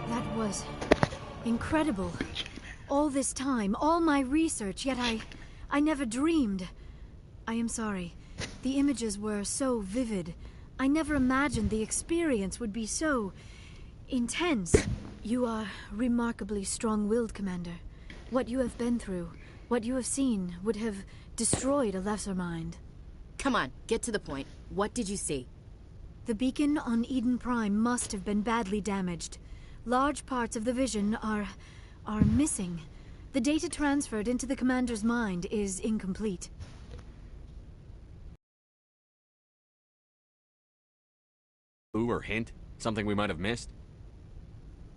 That was incredible. All this time, all my research, yet I never dreamed. I am sorry. The images were so vivid. I never imagined the experience would be so intense. You are remarkably strong-willed, Commander. What you have been through, what you have seen, would have destroyed a lesser mind. Come on, get to the point. What did you see? The beacon on Eden Prime must have been badly damaged. Large parts of the vision are missing. The data transferred into the Commander's mind is incomplete. Clue or hint? Something we might have missed?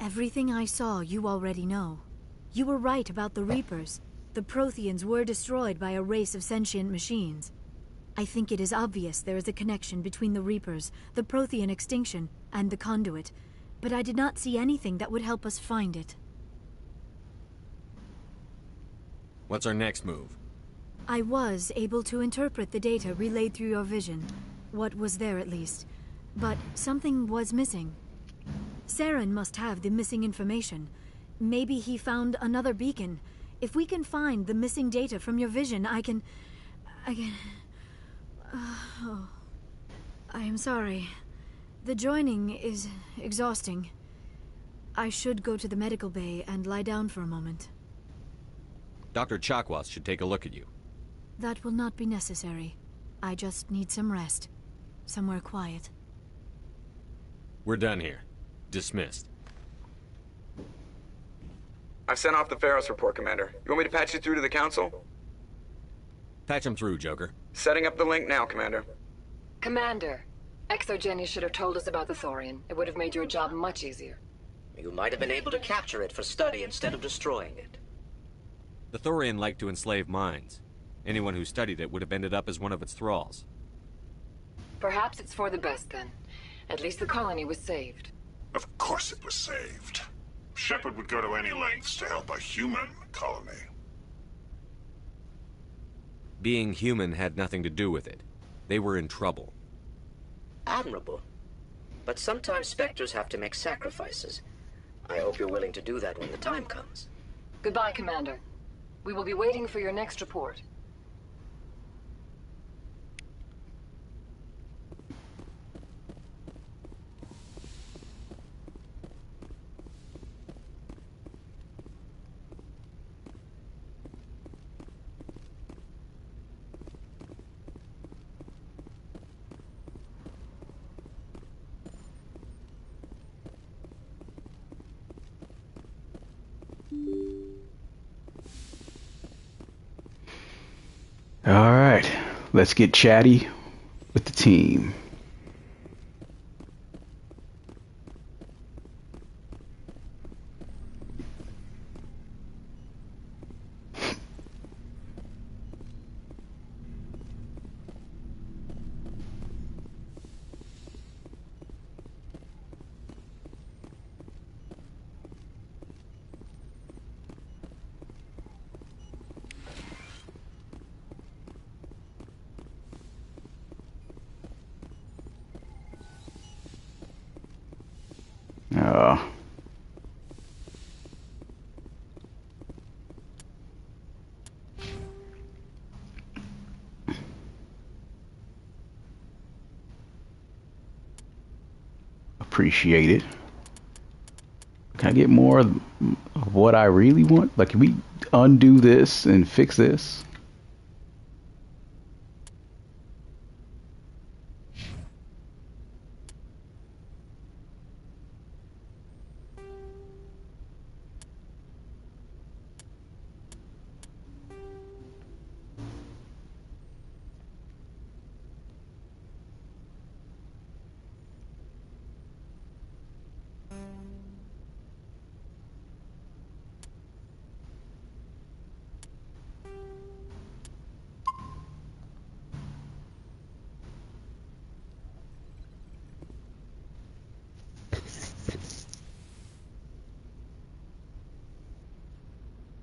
Everything I saw, you already know. You were right about the Reapers. The Protheans were destroyed by a race of sentient machines. I think it is obvious there is a connection between the Reapers, the Prothean extinction, and the Conduit, but I did not see anything that would help us find it. What's our next move? I was able to interpret the data relayed through your vision. What was there, at least. But something was missing. Saren must have the missing information. Maybe he found another beacon. If we can find the missing data from your vision, I can... Oh. I am sorry. The joining is exhausting. I should go to the medical bay and lie down for a moment. Dr. Chakwas should take a look at you. That will not be necessary. I just need some rest. Somewhere quiet. We're done here. Dismissed. I've sent off the Pharos report, Commander. You want me to patch you through to the Council? Patch him through, Joker. Setting up the link now, Commander. Commander, Exogeny should have told us about the Thorian. It would have made your job much easier. You might have been able to capture it for study instead of destroying it. The Thorian liked to enslave minds. Anyone who studied it would have ended up as one of its thralls. Perhaps it's for the best, then. At least the colony was saved. Of course it was saved. Shepard would go to any lengths to help a human colony. Being human had nothing to do with it. They were in trouble. Admirable. But sometimes Spectres have to make sacrifices. I hope you're willing to do that when the time comes. Goodbye, Commander. We will be waiting for your next report. All right, let's get chatty with the team. Appreciate it. Can I get more of what I really want? Like, can we undo this and fix this?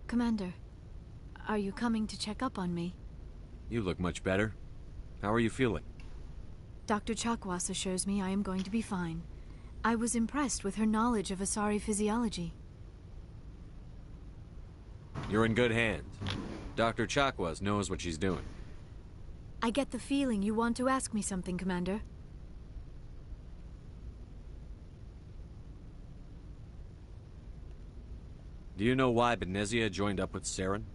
Commander, are you coming to check up on me? You look much better. How are you feeling? Dr. Chakwas assures me I am going to be fine. I was impressed with her knowledge of Asari physiology. You're in good hands. Dr. Chakwas knows what she's doing. I get the feeling you want to ask me something, Commander. Do you know why Benezia joined up with Saren?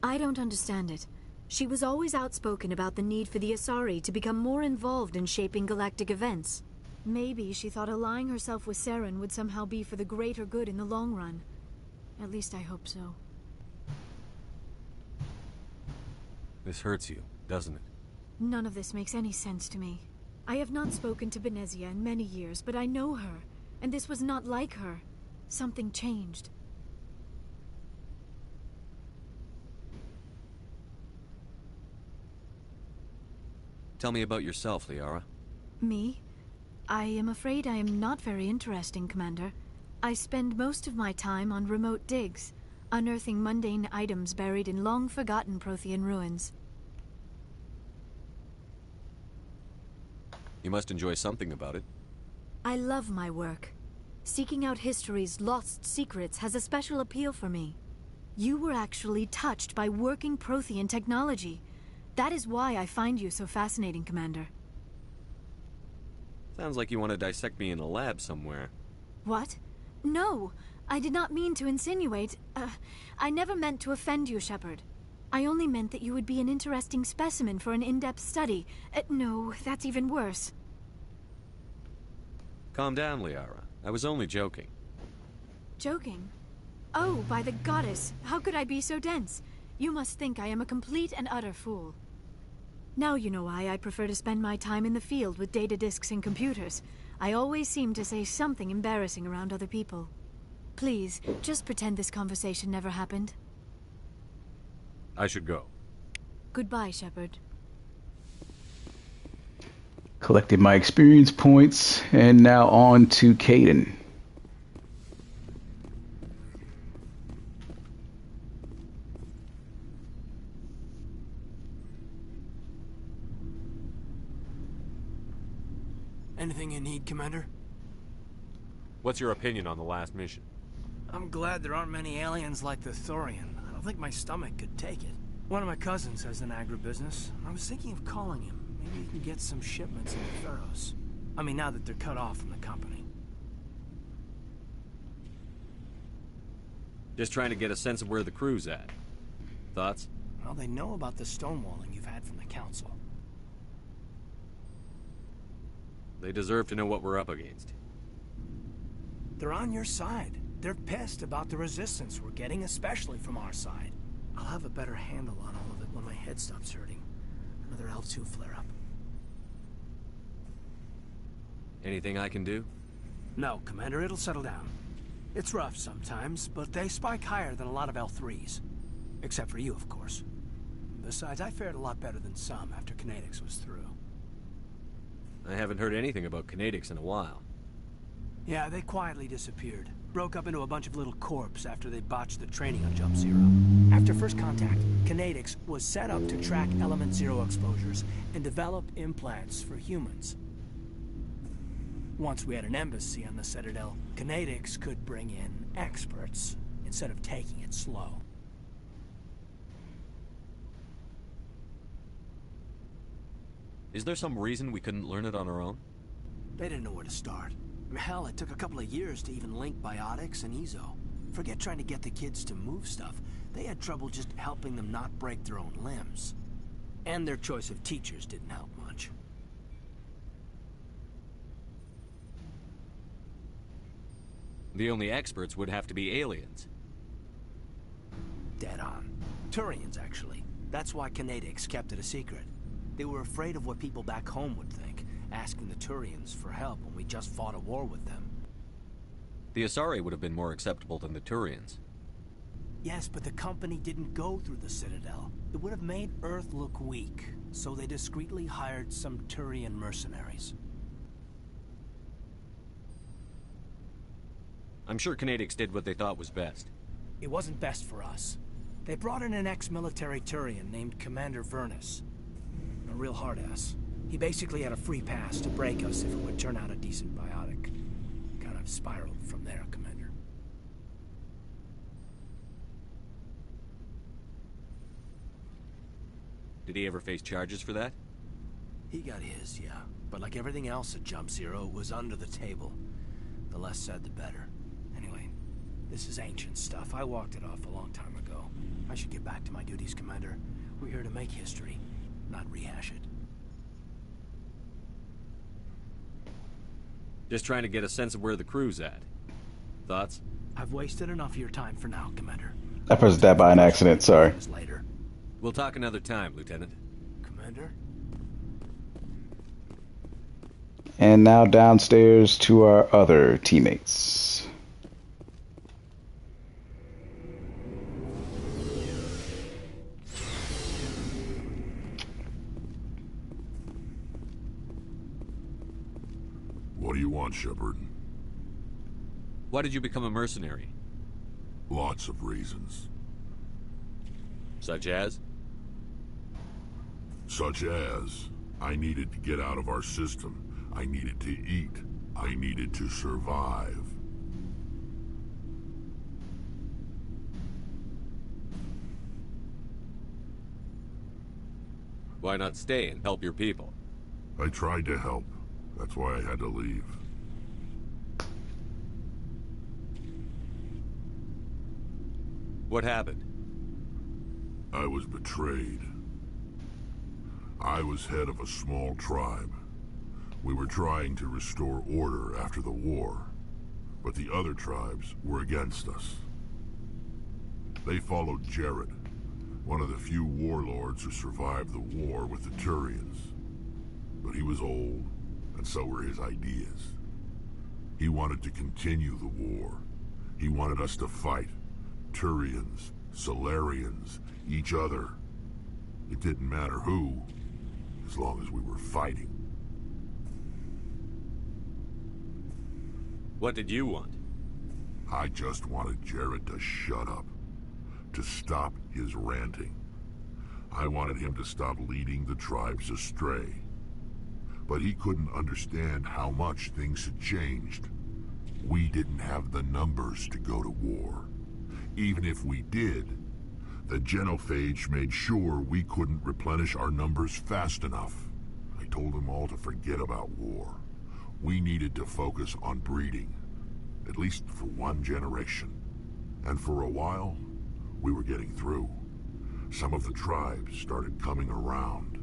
I don't understand it. She was always outspoken about the need for the Asari to become more involved in shaping galactic events. Maybe she thought allying herself with Saren would somehow be for the greater good in the long run. At least I hope so. This hurts you, doesn't it? None of this makes any sense to me. I have not spoken to Benezia in many years, but I know her, and this was not like her. Something changed. Tell me about yourself, Liara. Me? I am afraid I am not very interesting, Commander. I spend most of my time on remote digs, unearthing mundane items buried in long-forgotten Prothean ruins. You must enjoy something about it. I love my work. Seeking out history's lost secrets has a special appeal for me. You were actually touched by working Prothean technology. That is why I find you so fascinating, Commander. Sounds like you want to dissect me in a lab somewhere. What? No, I did not mean to insinuate. I never meant to offend you, Shepard. I only meant that you would be an interesting specimen for an in-depth study. No, that's even worse. Calm down, Liara. I was only joking. Joking? Oh, by the goddess, how could I be so dense? You must think I am a complete and utter fool. Now you know why I prefer to spend my time in the field with data disks and computers. I always seem to say something embarrassing around other people. Please, just pretend this conversation never happened. I should go. Goodbye, Shepard. Collected my experience points, and now on to Caden. Anything you need, Commander? What's your opinion on the last mission? I'm glad there aren't many aliens like the Thorian. I don't think my stomach could take it. One of my cousins has an agribusiness. I was thinking of calling him. Maybe he can get some shipments into Pharaohs. I mean, now that they're cut off from the company. Just trying to get a sense of where the crew's at. Thoughts? Well, they know about the stonewalling you've had from the Council. They deserve to know what we're up against. They're on your side. They're pissed about the resistance we're getting, especially from our side. I'll have a better handle on all of it when my head stops hurting. Another L2 flare-up. Anything I can do? No, Commander, it'll settle down. It's rough sometimes, but they spike higher than a lot of L3s. Except for you, of course. Besides, I fared a lot better than some after Kinetics was through. I haven't heard anything about Kinetics in a while. Yeah, they quietly disappeared. Broke up into a bunch of little corps after they botched the training on Jump Zero. After first contact, Kinetics was set up to track Element Zero exposures and develop implants for humans. Once we had an embassy on the Citadel, Kinetics could bring in experts instead of taking it slow. Is there some reason we couldn't learn it on our own? They didn't know where to start. Hell, it took a couple of years to even link biotics and Ezo. Forget trying to get the kids to move stuff. They had trouble just helping them not break their own limbs. And their choice of teachers didn't help much. The only experts would have to be aliens. Dead on. Turians, actually. That's why Kinetics kept it a secret. They were afraid of what people back home would think, asking the Turians for help when we just fought a war with them. The Asari would have been more acceptable than the Turians. Yes, but the company didn't go through the Citadel. It would have made Earth look weak, so they discreetly hired some Turian mercenaries. I'm sure Kinetics did what they thought was best. It wasn't best for us. They brought in an ex-military Turian named Commander Vernus. A real hard-ass. He basically had a free pass to break us if it would turn out a decent biotic. Kind of spiraled from there, Commander. Did he ever face charges for that? He got his, yeah. But like everything else at Jump Zero, it was under the table. The less said, the better. Anyway, this is ancient stuff. I walked it off a long time ago. I should get back to my duties, Commander. We're here to make history, not rehash it. Just trying to get a sense of where the crew's at. Thoughts? I've wasted enough of your time for now, Commander. I pressed that by an accident, sorry. Later. We'll talk another time, Lieutenant. Commander? And now downstairs to our other teammates. What do you want, Shepard? Why did you become a mercenary? Lots of reasons. Such as? Such as, I needed to get out of our system. I needed to eat. I needed to survive. Why not stay and help your people? I tried to help. That's why I had to leave. What happened? I was betrayed. I was head of a small tribe. We were trying to restore order after the war, but the other tribes were against us. They followed Jared, one of the few warlords who survived the war with the Turians. But he was old, and so were his ideas. He wanted to continue the war. He wanted us to fight. Turians, Solarians, each other. It didn't matter who, as long as we were fighting. What did you want? I just wanted Jared to shut up, to stop his ranting. I wanted him to stop leading the tribes astray. But he couldn't understand how much things had changed. We didn't have the numbers to go to war. Even if we did, the genophage made sure we couldn't replenish our numbers fast enough. I told them all to forget about war. We needed to focus on breeding, at least for one generation. And for a while, we were getting through. Some of the tribes started coming around.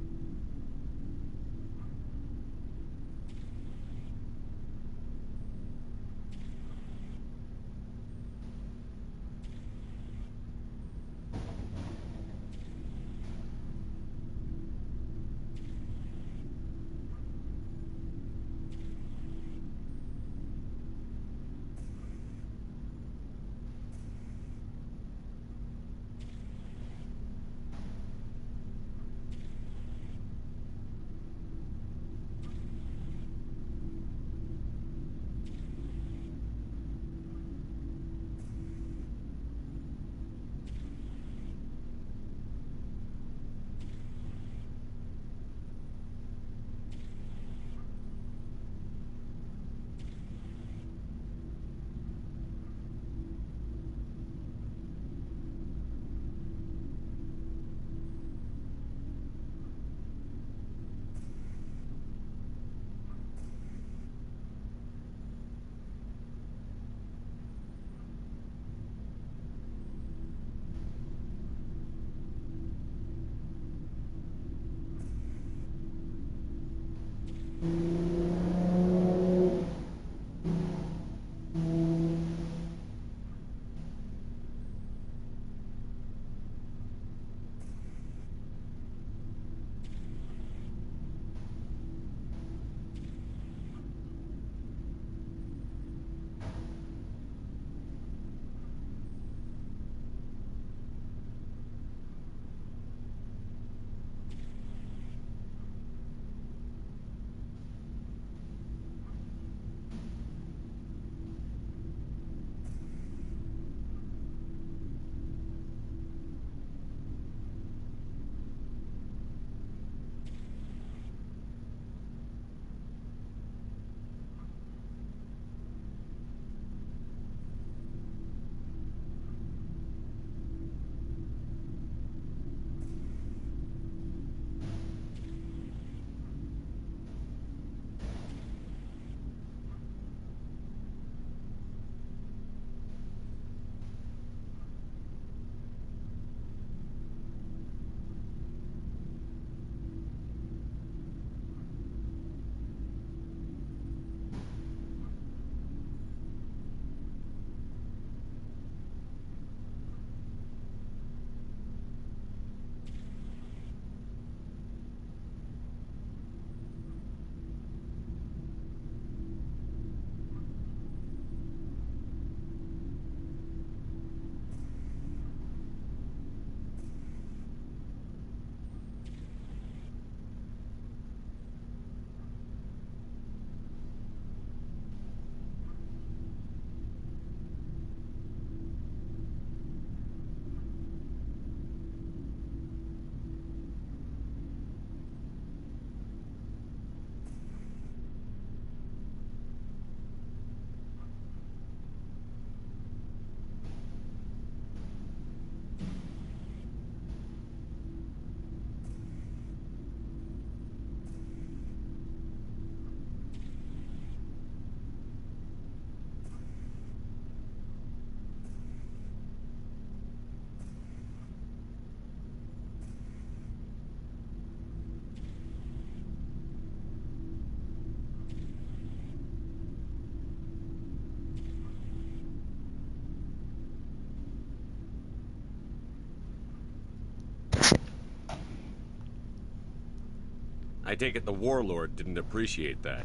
I take it the warlord didn't appreciate that.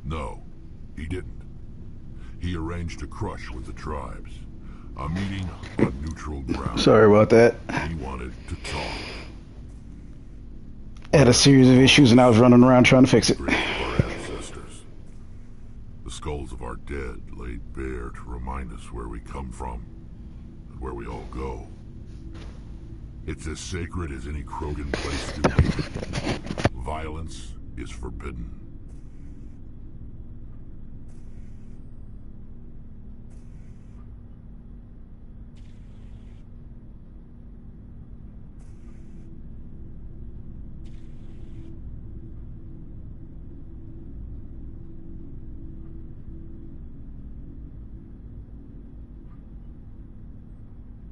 No, he didn't. He arranged a crush with the tribes. A meeting on neutral ground. Sorry about that. He wanted to talk. I had a series of issues and I was running around trying to fix it. Our ancestors. The skulls of our dead laid bare to remind us where we come from and where we all go. It's as sacred as any Krogan place to be. Violence is forbidden.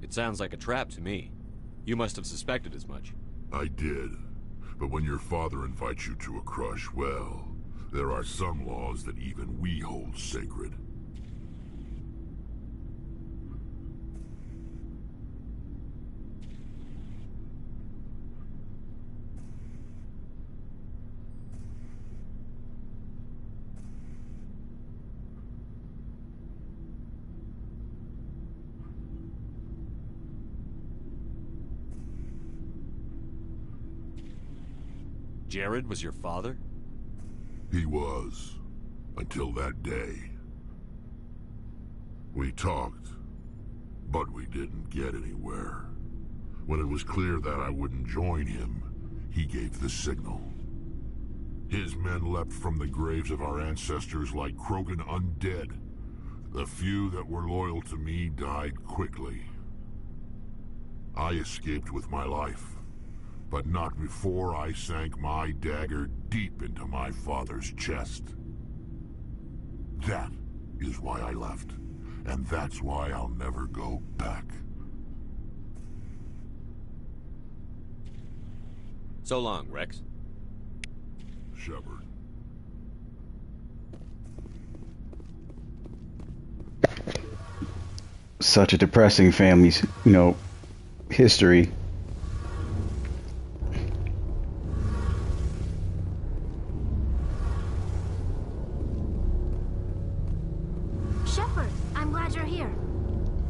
It sounds like a trap to me. You must have suspected as much. I did. But when your father invites you to a crush, well, there are some laws that even we hold sacred. Jared was your father? He was. Until that day. We talked, but we didn't get anywhere. When it was clear that I wouldn't join him, he gave the signal. His men leapt from the graves of our ancestors like Krogan undead. The few that were loyal to me died quickly. I escaped with my life. But not before I sank my dagger deep into my father's chest. That is why I left, and that's why I'll never go back. So long, Rex. Shepard. Such a depressing family's, history.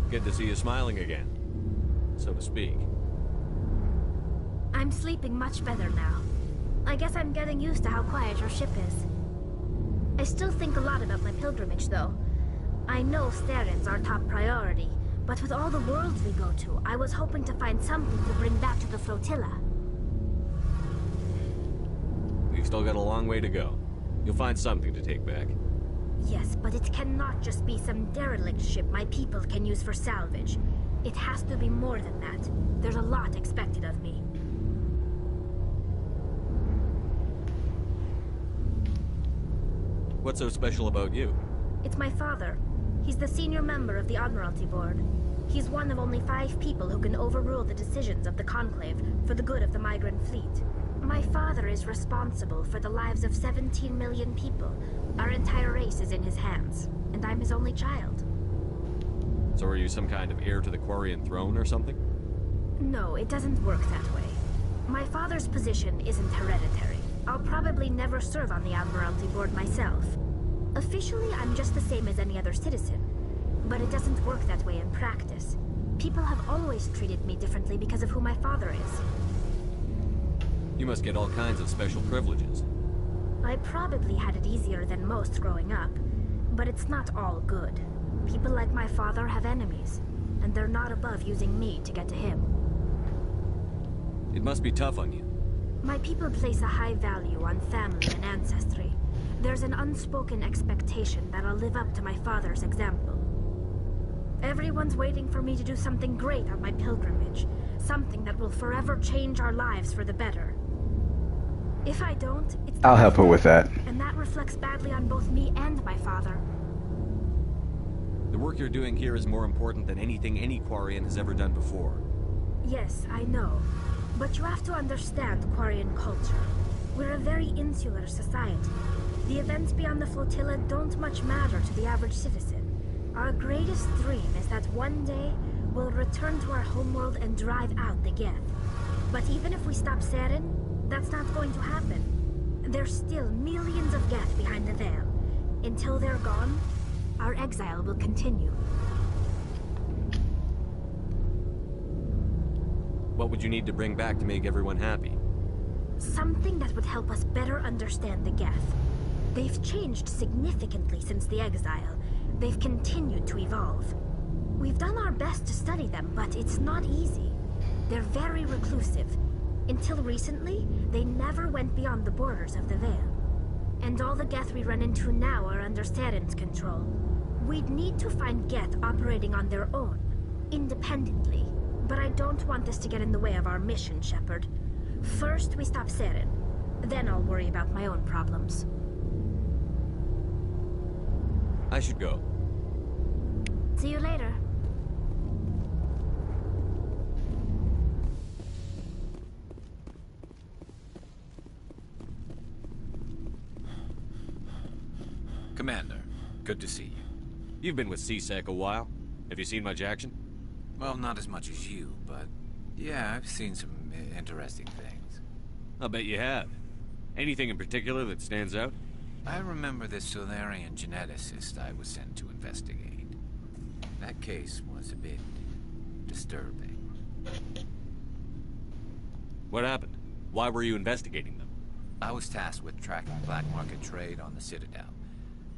Good to see you smiling again, so to speak. I'm sleeping much better now. I guess I'm getting used to how quiet your ship is. I still think a lot about my pilgrimage, though. I know Steren's our top priority, but with all the worlds we go to, I was hoping to find something to bring back to the flotilla. We've still got a long way to go. You'll find something to take back. Yes, but it cannot just be some derelict ship my people can use for salvage. It has to be more than that. There's a lot expected of me. What's so special about you? It's my father. He's the senior member of the Admiralty Board. He's one of only 5 people who can overrule the decisions of the Conclave for the good of the migrant fleet. My father is responsible for the lives of 17 million people. Our entire race is in his hands, and I'm his only child. So are you some kind of heir to the Quarian throne or something? No, it doesn't work that way. My father's position isn't hereditary. I'll probably never serve on the Admiralty Board myself. Officially, I'm just the same as any other citizen. But it doesn't work that way in practice. People have always treated me differently because of who my father is. You must get all kinds of special privileges. I probably had it easier than most growing up, but it's not all good. People like my father have enemies, and they're not above using me to get to him. It must be tough on you. My people place a high value on family and ancestry. There's an unspoken expectation that I'll live up to my father's example. Everyone's waiting for me to do something great on my pilgrimage, something that will forever change our lives for the better. If I don't, I'll help her with that. And that reflects badly on both me and my father. The work you're doing here is more important than anything any Quarian has ever done before. Yes, I know. But you have to understand Quarian culture. We're a very insular society. The events beyond the flotilla don't much matter to the average citizen. Our greatest dream is that one day we'll return to our homeworld and drive out the Geth. But even if we stop Saren, that's not going to happen. There's still millions of Geth behind the veil. Until they're gone, our exile will continue. What would you need to bring back to make everyone happy? Something that would help us better understand the Geth. They've changed significantly since the exile. They've continued to evolve. We've done our best to study them, but it's not easy. They're very reclusive. Until recently, they never went beyond the borders of the Veil. And all the Geth we run into now are under Saren's control. We'd need to find Geth operating on their own, independently. But I don't want this to get in the way of our mission, Shepard. First, we stop Saren. Then I'll worry about my own problems. I should go. See you later. Commander, good to see you. You've been with CSEC a while. Have you seen much action? Well, not as much as you, but yeah, I've seen some interesting things. I'll bet you have. Anything in particular that stands out? I remember this Solarian geneticist I was sent to investigate. That case was a bit disturbing. What happened? Why were you investigating them? I was tasked with tracking black market trade on the Citadel.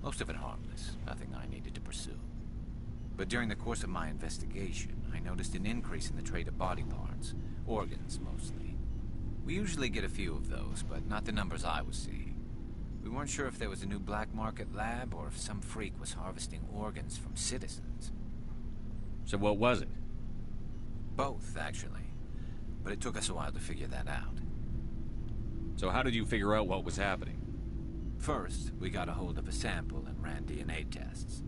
Most of it harmless, nothing I needed to pursue. But during the course of my investigation, I noticed an increase in the trade of body parts, organs mostly. We usually get a few of those, but not the numbers I was seeing. We weren't sure if there was a new black market lab or if some freak was harvesting organs from citizens. So what was it? Both, actually. But it took us a while to figure that out. So how did you figure out what was happening? First, we got a hold of a sample and ran DNA tests.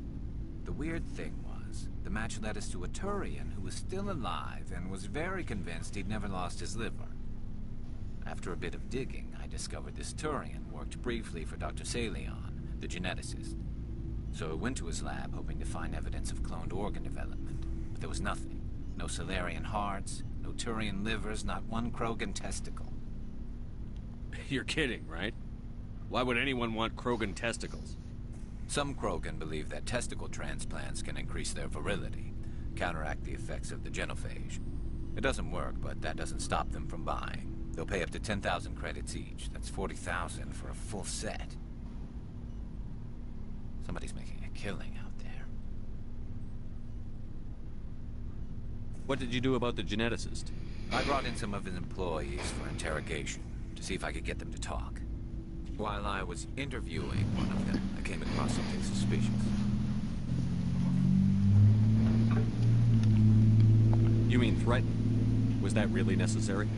The weird thing was, the match led us to a Turian who was still alive and was very convinced he'd never lost his liver. After a bit of digging, I discovered this Turian worked briefly for Dr. Salion, the geneticist. So I went to his lab hoping to find evidence of cloned organ development, but there was nothing. No Solarian hearts, no Turian livers, not one Krogan testicle. You're kidding, right? Why would anyone want Krogan testicles? Some Krogan believe that testicle transplants can increase their virility, counteract the effects of the genophage. It doesn't work, but that doesn't stop them from buying. They'll pay up to 10,000 credits each. That's 40,000 for a full set. Somebody's making a killing out there. What did you do about the geneticist? I brought in some of his employees for interrogation, to see if I could get them to talk. While I was interviewing one of them, I came across something suspicious. You mean threatened? Was that really necessary?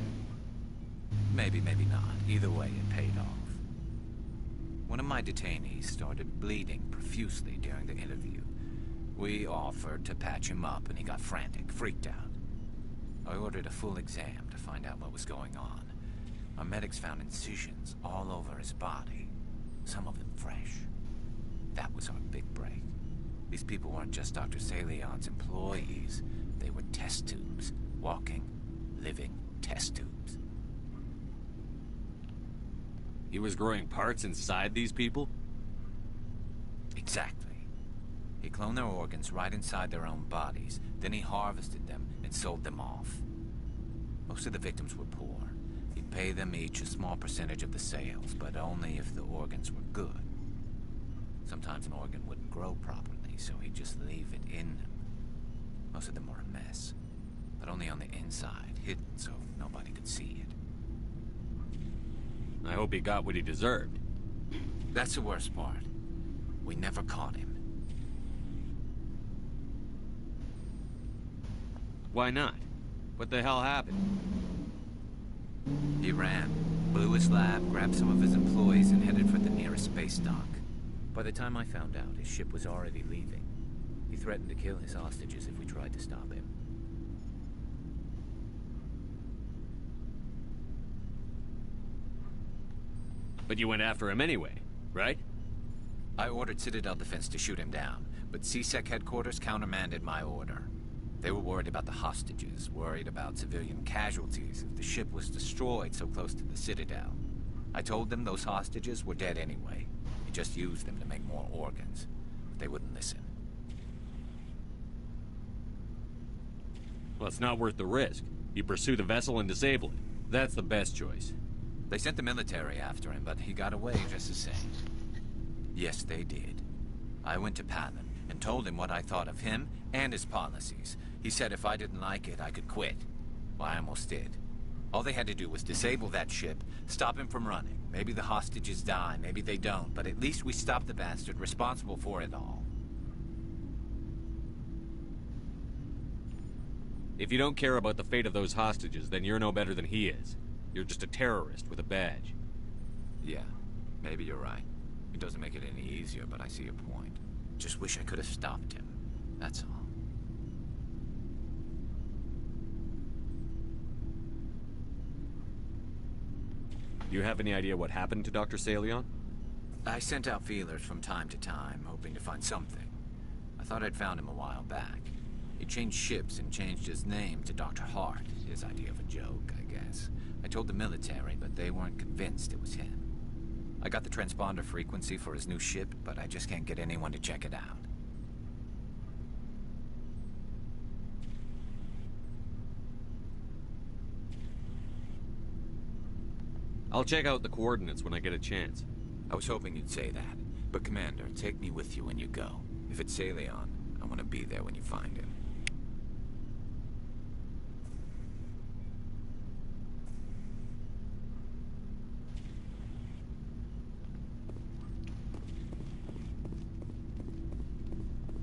Maybe, maybe not. Either way, it paid off. One of my detainees started bleeding profusely during the interview. We offered to patch him up, and he got frantic, freaked out. I ordered a full exam to find out what was going on. Our medics found incisions all over his body, some of them fresh. That was our big break. These people weren't just Dr. Salion's employees. They were test tubes. Walking, living test tubes. He was growing parts inside these people? Exactly. He cloned their organs right inside their own bodies. Then he harvested them and sold them off. Most of the victims were poor. He'd pay them each a small percentage of the sales, but only if the organs were good. Sometimes an organ wouldn't grow properly, so he'd just leave it in them. Most of them were a mess, but only on the inside, hidden so nobody could see it. I hope he got what he deserved. That's the worst part. We never caught him. Why not? What the hell happened? He ran, blew his lab, grabbed some of his employees, and headed for the nearest space dock. By the time I found out, his ship was already leaving. He threatened to kill his hostages if we tried to stop him. But you went after him anyway, right? I ordered Citadel Defense to shoot him down, but CSEC headquarters countermanded my order. They were worried about the hostages, worried about civilian casualties if the ship was destroyed so close to the Citadel. I told them those hostages were dead anyway. He just used them to make more organs. But they wouldn't listen. Well, it's not worth the risk. You pursue the vessel and disable it. That's the best choice. They sent the military after him, but he got away just the same. Yes, they did. I went to Patton and told him what I thought of him and his policies. He said if I didn't like it, I could quit. Well, I almost did. All they had to do was disable that ship, stop him from running. Maybe the hostages die, maybe they don't, but at least we stopped the bastard responsible for it all. If you don't care about the fate of those hostages, then you're no better than he is. You're just a terrorist with a badge. Yeah, maybe you're right. It doesn't make it any easier, but I see your point. Just wish I could have stopped him. That's all. Do you have any idea what happened to Dr. Salion? I sent out feelers from time to time, hoping to find something. I thought I'd found him a while back. He changed ships and changed his name to Dr. Hart. His idea of a joke, I guess. I told the military, but they weren't convinced it was him. I got the transponder frequency for his new ship, but I just can't get anyone to check it out. I'll check out the coordinates when I get a chance. I was hoping you'd say that. But Commander, take me with you when you go. If it's Salion, I want to be there when you find him.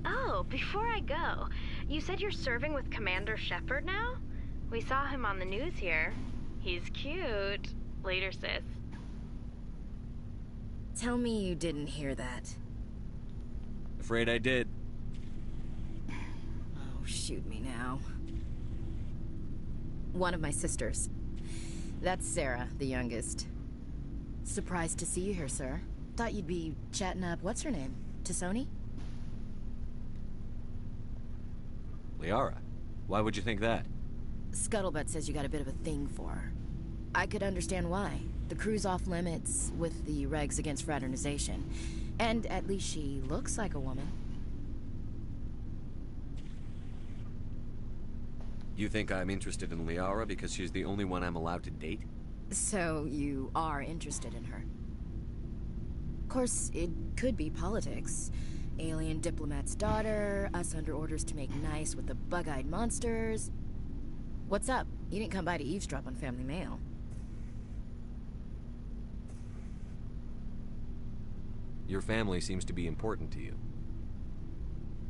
Oh, before I go, you said you're serving with Commander Shepard now? We saw him on the news here. He's cute. Later, sis. Tell me you didn't hear that. Afraid I did. Oh, shoot me now. One of my sisters. That's Sarah, the youngest. Surprised to see you here, sir. Thought you'd be chatting up, what's her name? Tassoni? Liara, why would you think that? Scuttlebutt says you got a bit of a thing for her. I could understand why. The crew's off limits with the regs against fraternization. And at least she looks like a woman. You think I'm interested in Liara because she's the only one I'm allowed to date? So you are interested in her. Of course, it could be politics. Alien diplomat's daughter, us under orders to make nice with the bug-eyed monsters. What's up? You didn't come by to eavesdrop on Family Mail. Your family seems to be important to you.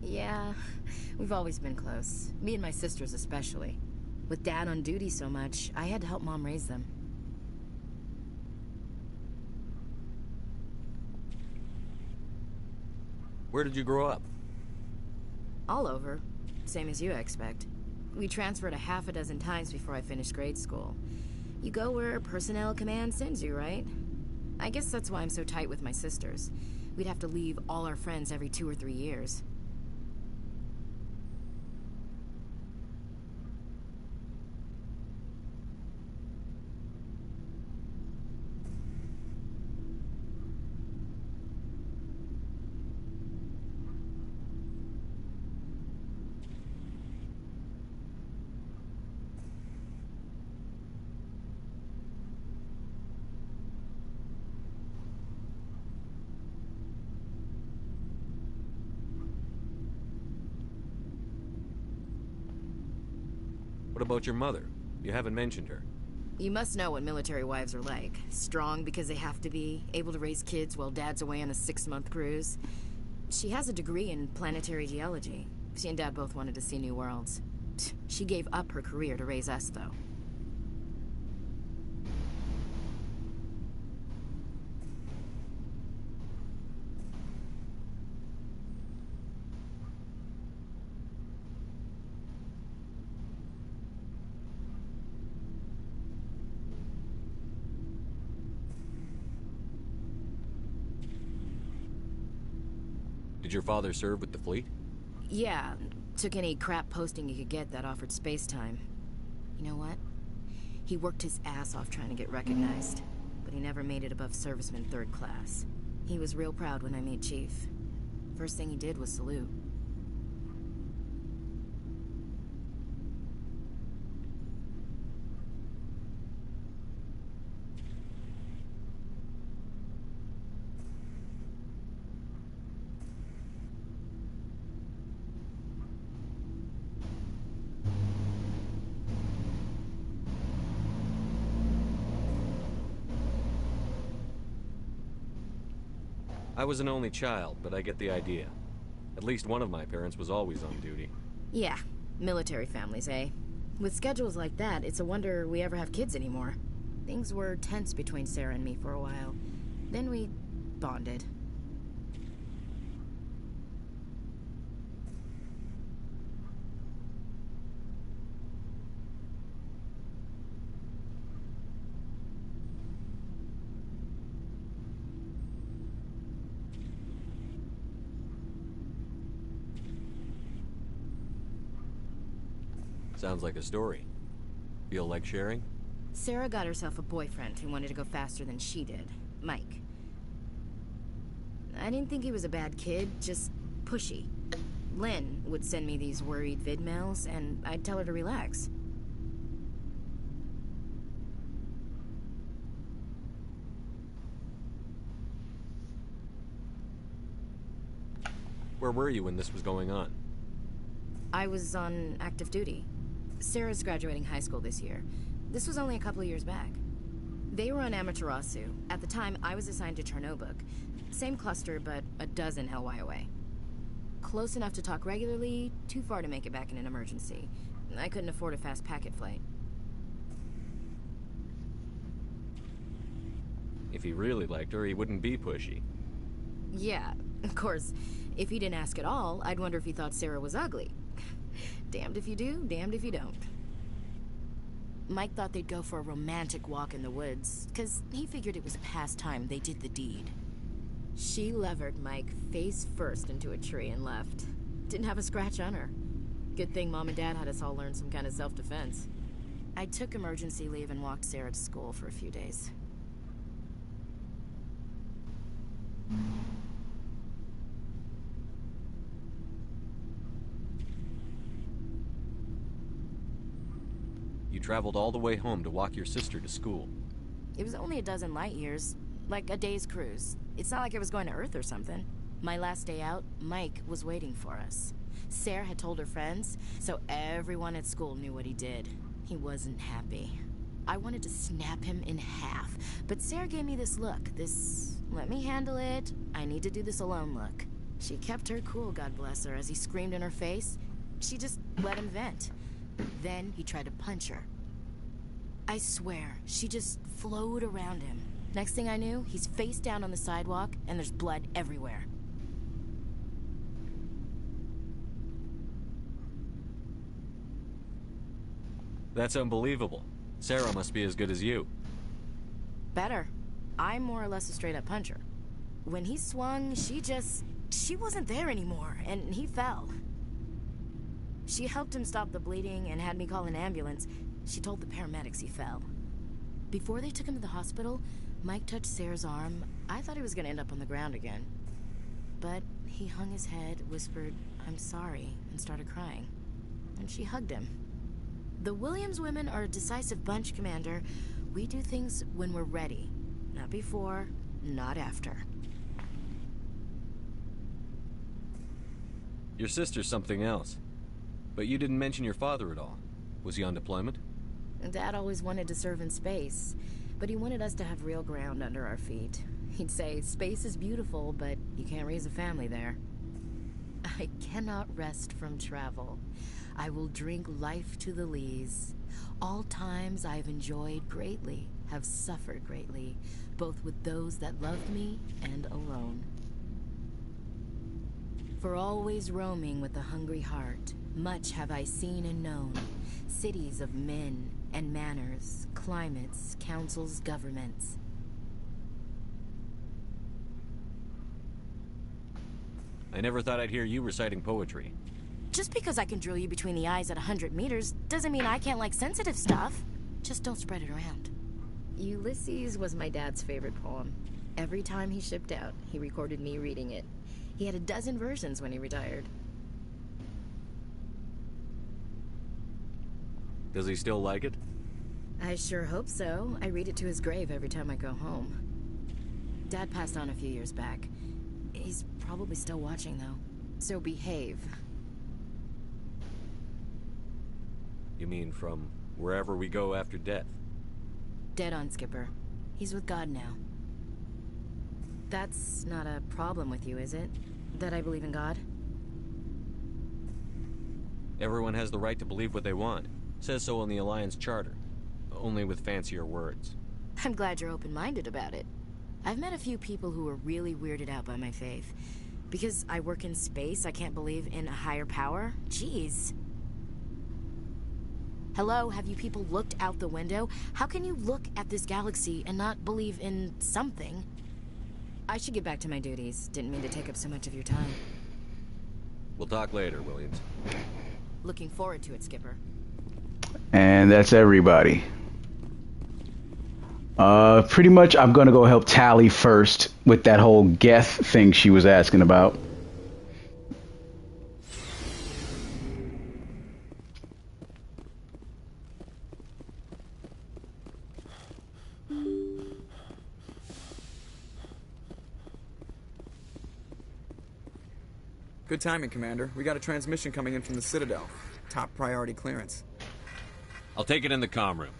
Yeah, we've always been close. Me and my sisters especially. With Dad on duty so much, I had to help Mom raise them. Where did you grow up? All over. Same as you, I expect. We transferred a half a dozen times before I finished grade school. You go where personnel command sends you, right? I guess that's why I'm so tight with my sisters. We'd have to leave all our friends every 2 or 3 years. What about your mother? You haven't mentioned her. You must know what military wives are like. Strong because they have to be, able to raise kids while Dad's away on a 6-month cruise. She has a degree in planetary geology. She and Dad both wanted to see new worlds. She gave up her career to raise us, though. Did your father serve with the fleet? Yeah, took any crap posting he could get that offered space time. You know what? He worked his ass off trying to get recognized. But he never made it above serviceman 3rd class. He was real proud when I made chief. First thing he did was salute. I was an only child, but I get the idea. At least one of my parents was always on duty. Yeah, military families, eh? With schedules like that, it's a wonder we ever have kids anymore. Things were tense between Sarah and me for a while. Then we bonded. Sounds like a story. Feel like sharing? Sarah got herself a boyfriend who wanted to go faster than she did, Mike. I didn't think he was a bad kid, just pushy. Lynn would send me these worried vid mails, and I'd tell her to relax. Where were you when this was going on? I was on active duty. Sarah's graduating high school this year. This was only a couple of years back. They were on Amaterasu. At the time, I was assigned to Chernobog. Same cluster, but a dozen LY away. Close enough to talk regularly, too far to make it back in an emergency. I couldn't afford a fast packet flight. If he really liked her, he wouldn't be pushy. Yeah, of course. If he didn't ask at all, I'd wonder if he thought Sarah was ugly. Damned if you do, damned if you don't. Mike thought they'd go for a romantic walk in the woods, because he figured it was a pastime they did the deed. She levered Mike face first into a tree and left. Didn't have a scratch on her. Good thing Mom and Dad had us all learn some kind of self-defense. I took emergency leave and walked Sarah to school for a few days. You traveled all the way home to walk your sister to school. It was only a dozen light years, like a day's cruise. It's not like I was going to Earth or something. My last day out, Mike was waiting for us. Sarah had told her friends, so everyone at school knew what he did. He wasn't happy. I wanted to snap him in half, but Sarah gave me this look, this let me handle it, I need to do this alone look. She kept her cool, God bless her, as he screamed in her face. She just let him vent. Then he tried to punch her. I swear, she just flowed around him. Next thing I knew, he's face down on the sidewalk, and there's blood everywhere. That's unbelievable. Sarah must be as good as you. Better. I'm more or less a straight-up puncher. When he swung, she wasn't there anymore, and he fell. She helped him stop the bleeding and had me call an ambulance. She told the paramedics he fell. Before they took him to the hospital, Mike touched Sarah's arm. I thought he was going to end up on the ground again. But he hung his head, whispered, "I'm sorry," and started crying. And she hugged him. The Williams women are a decisive bunch, Commander. We do things when we're ready. Not before, not after. Your sister's something else. But you didn't mention your father at all. Was he on deployment? Dad always wanted to serve in space, but he wanted us to have real ground under our feet. He'd say, space is beautiful, but you can't raise a family there. I cannot rest from travel. I will drink life to the lees. All times I've enjoyed greatly, have suffered greatly, both with those that loved me and alone. For always roaming with a hungry heart, much have I seen and known. Cities of men and manners, climates, councils, governments. I never thought I'd hear you reciting poetry. Just because I can drill you between the eyes at 100 meters doesn't mean I can't like sensitive stuff. Just don't spread it around. Ulysses was my dad's favorite poem. Every time he shipped out, he recorded me reading it. He had a dozen versions when he retired. Does he still like it? I sure hope so. I read it to his grave every time I go home. Dad passed on a few years back. He's probably still watching, though. So behave. You mean from wherever we go after death? Dead on, Skipper. He's with God now. That's not a problem with you, is it? That I believe in God? Everyone has the right to believe what they want. Says so in the Alliance Charter. Only with fancier words. I'm glad you're open-minded about it. I've met a few people who are really weirded out by my faith. Because I work in space, I can't believe in a higher power? Jeez. Hello, have you people looked out the window? How can you look at this galaxy and not believe in something? I should get back to my duties. Didn't mean to take up so much of your time. We'll talk later, Williams. Looking forward to it, Skipper. And that's everybody. Pretty much I'm gonna go help Tally first with that whole Geth thing she was asking about. Good timing, Commander. We got a transmission coming in from the Citadel. Top priority clearance. I'll take it in the comm room.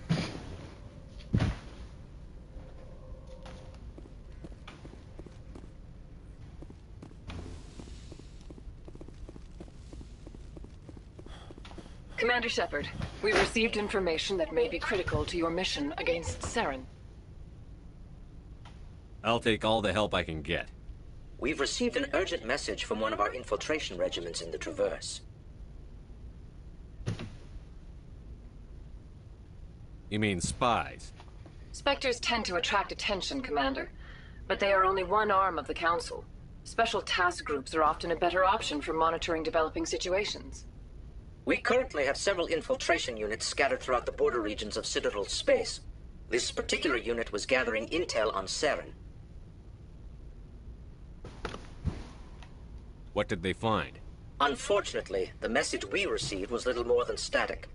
Commander Shepard, we've received information that may be critical to your mission against Saren. I'll take all the help I can get. We've received an urgent message from one of our infiltration regiments in the Traverse. You mean spies? Spectres tend to attract attention, Commander. But they are only one arm of the Council. Special task groups are often a better option for monitoring developing situations. We currently have several infiltration units scattered throughout the border regions of Citadel space. This particular unit was gathering intel on Saren. What did they find? Unfortunately, the message we received was little more than static.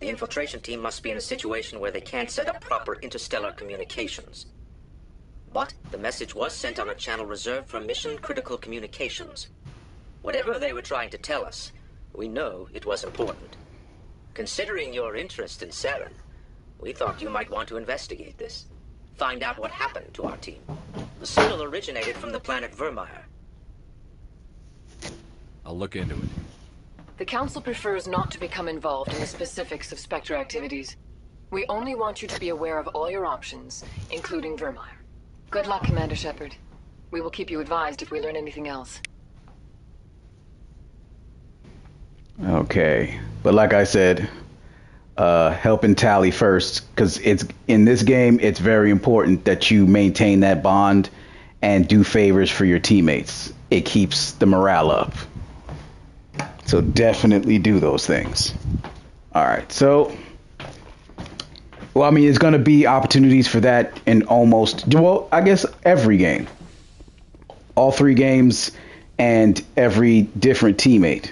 The infiltration team must be in a situation where they can't set up proper interstellar communications. But the message was sent on a channel reserved for mission-critical communications. Whatever they were trying to tell us, we know it was important. Considering your interest in Saren, we thought you might want to investigate this. Find out what happened to our team. The signal originated from the planet Vermeer. I'll look into it. The Council prefers not to become involved in the specifics of Spectre activities. We only want you to be aware of all your options, including Vermeer. Good luck, Commander Shepard. We will keep you advised if we learn anything else. Okay, but like I said, helping Tally first, because it's in this game, it's very important that you maintain that bond and do favors for your teammates. It keeps the morale up. So definitely do those things. All right, so, well, I mean, it's going to be opportunities for that in almost, well, I guess every game. All 3 games and every different teammate.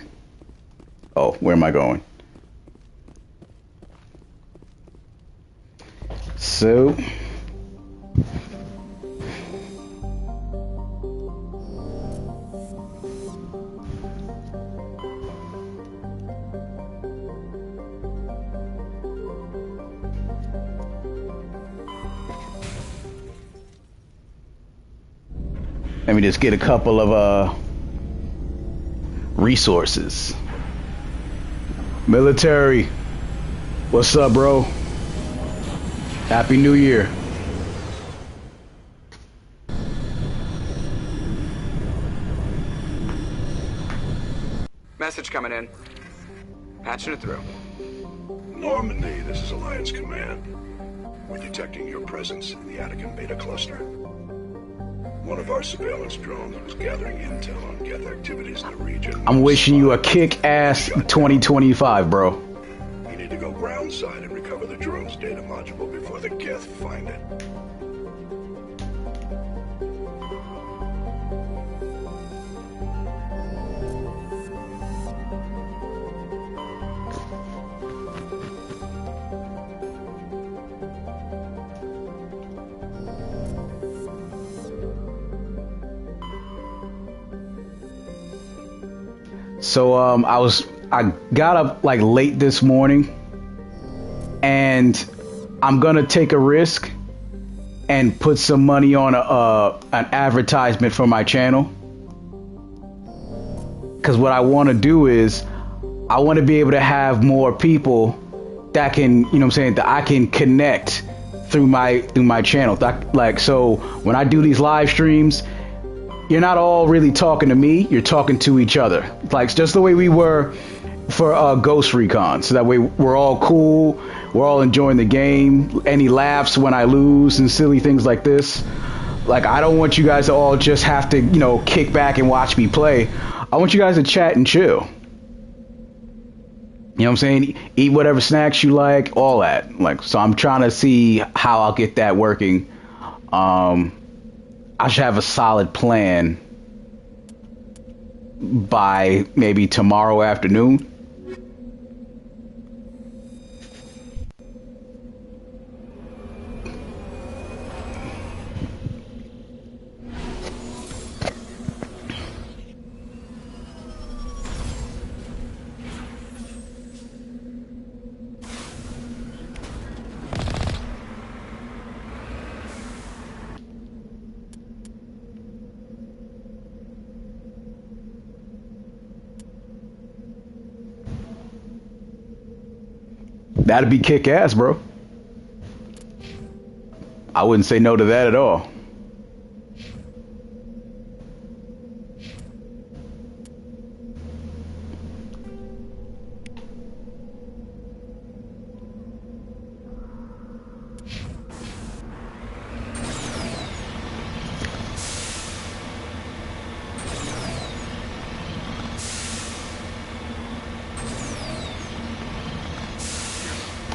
Oh, where am I going? So, let me just get a couple of resources. Military, what's up, bro? Happy New Year. Message coming in. Patching it through. Normandy, this is Alliance Command. We're detecting your presence in the Attican Beta Cluster. One of our surveillance drones was gathering intel on Geth activities in the region. I'm wishing you a kick-ass 2025, bro. You need to go groundside and recover the drone's data module before the Geth find it. So I got up like late this morning, and I'm gonna take a risk and put some money on an advertisement for my channel. Because what I want to do is I want to be able to have more people that can, you know what I'm saying, that I can connect through my channel. Like, so when I do these live streams, you're not all really talking to me, you're talking to each other. Like just the way we were for Ghost Recon. So that way we're all cool, we're all enjoying the game. Any laughs when I lose and silly things like this. Like, I don't want you guys to all just have to, you know, kick back and watch me play. I want you guys to chat and chill. You know what I'm saying? Eat whatever snacks you like, all that. Like, so I'm trying to see how I'll get that working. I should have a solid plan by maybe tomorrow afternoon. That'd be kick-ass, bro. I wouldn't say no to that at all.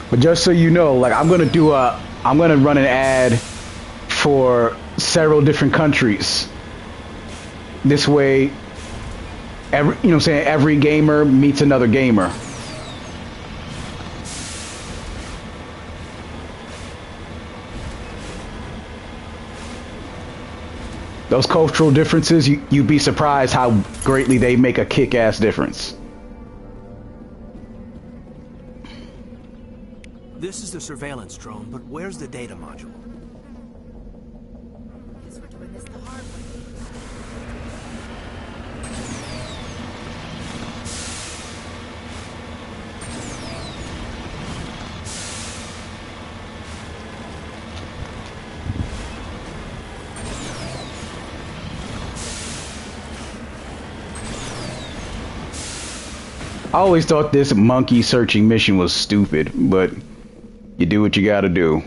But just so you know, like I'm gonna run an ad for several different countries. This way, every gamer meets another gamer. Those cultural differences, you'd be surprised how greatly they make a kick-ass difference. This is the surveillance drone, but where's the data module? Guess we're doing this the hard way. I always thought this monkey searching mission was stupid, but you do what you gotta do.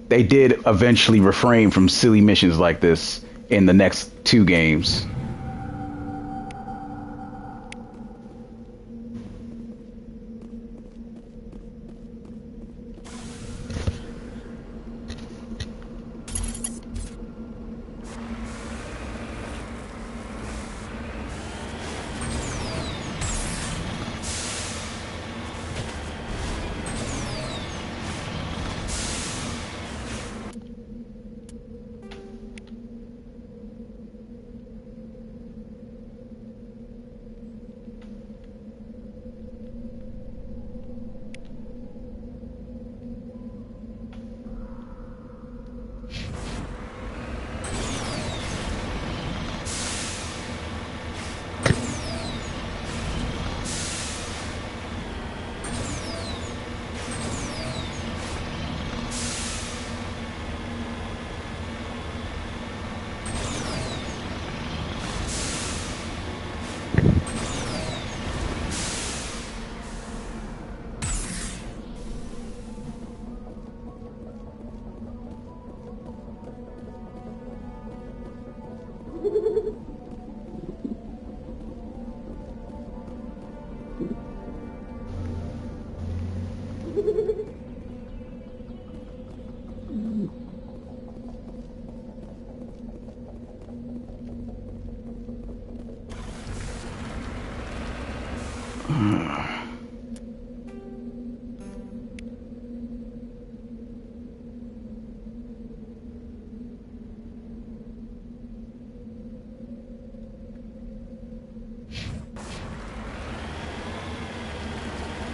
They did eventually refrain from silly missions like this in the next 2 games.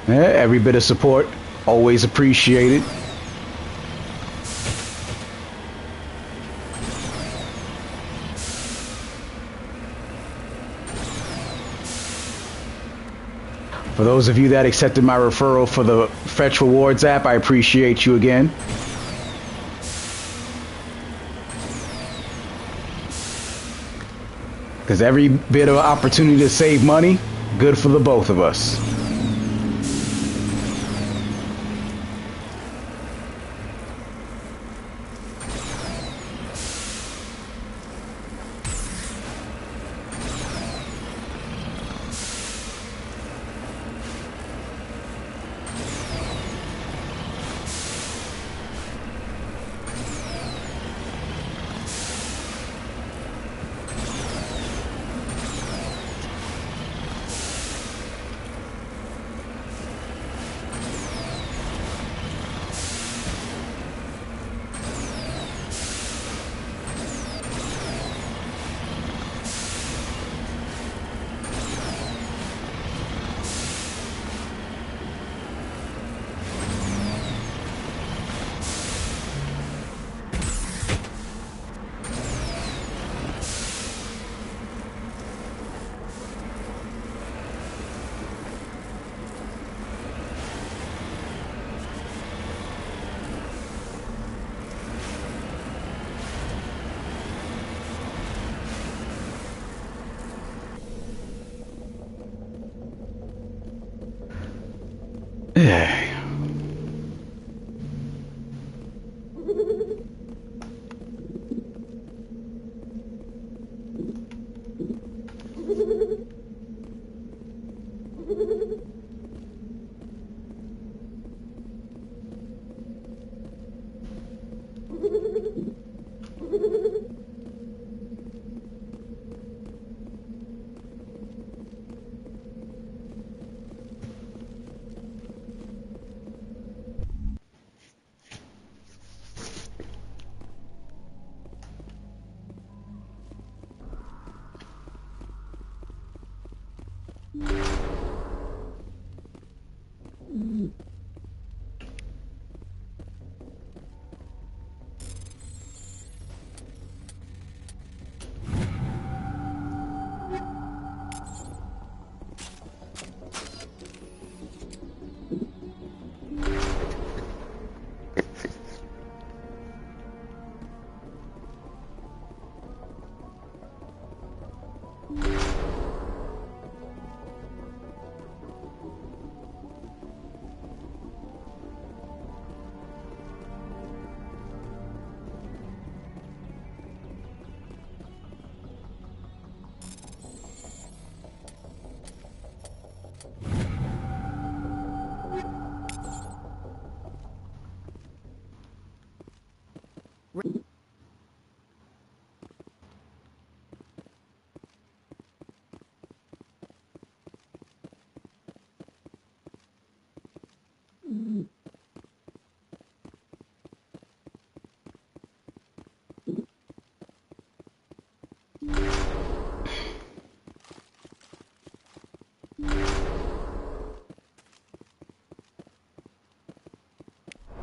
Yeah, every bit of support, always appreciated. For those of you that accepted my referral for the Fetch Rewards app, I appreciate you again. Because every bit of opportunity to save money, good for the both of us.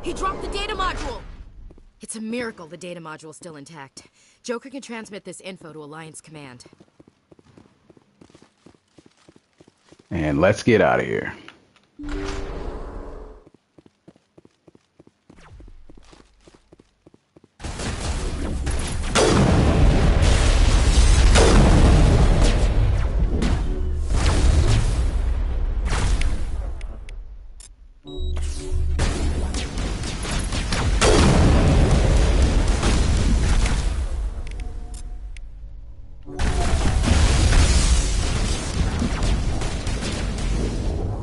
He dropped the data module! It's a miracle the data module's still intact. Joker can transmit this info to Alliance Command. And let's get out of here.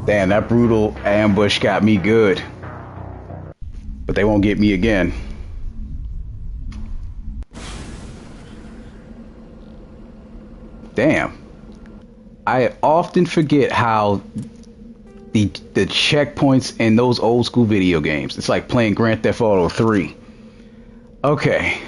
Damn, that brutal ambush got me good. But they won't get me again. Damn. I often forget how the checkpoints in those old school video games. It's like playing Grand Theft Auto 3. Okay.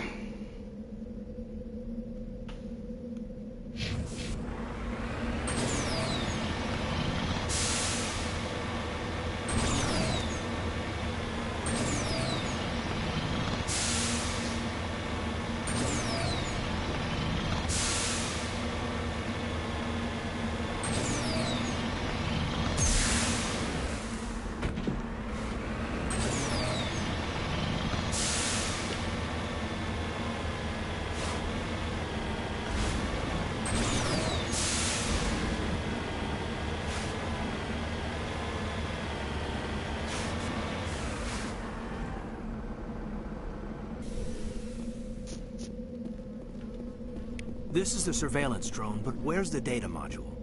This is the surveillance drone, but where's the data module?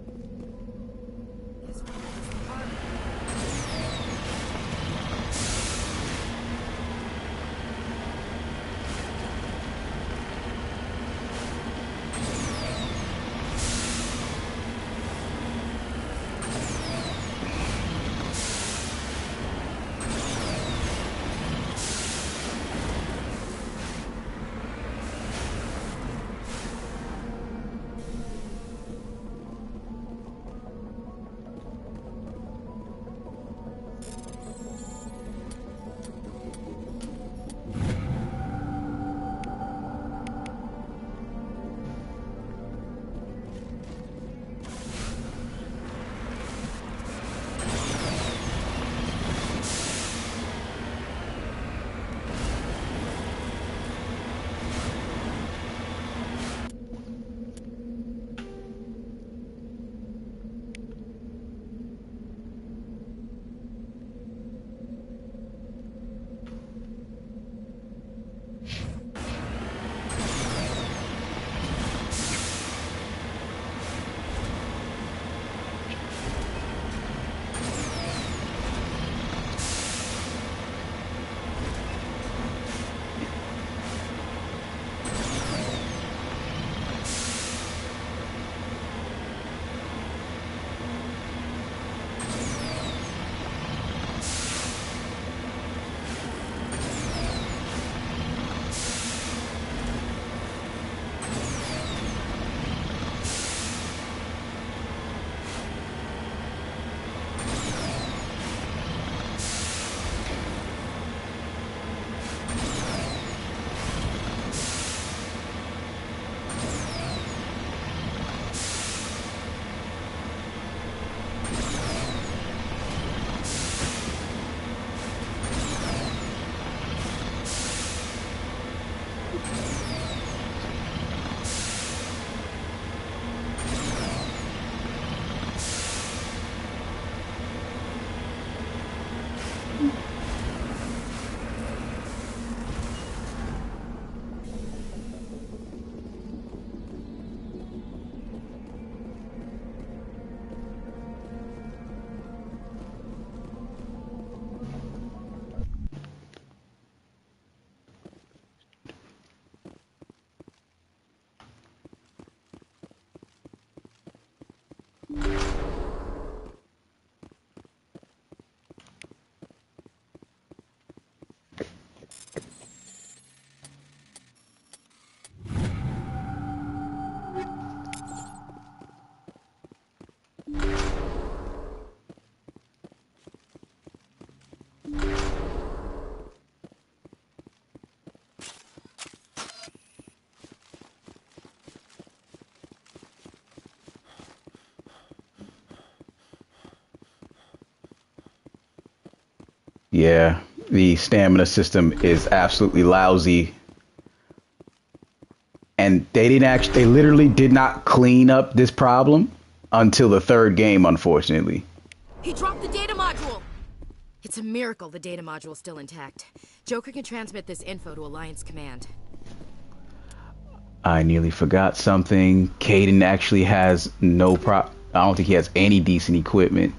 Yeah, the stamina system is absolutely lousy. And they literally did not clean up this problem until the third game, unfortunately. He dropped the data module! It's a miracle the data module's still intact. Joker can transmit this info to Alliance Command. I nearly forgot something. Caden actually has I don't think he has any decent equipment.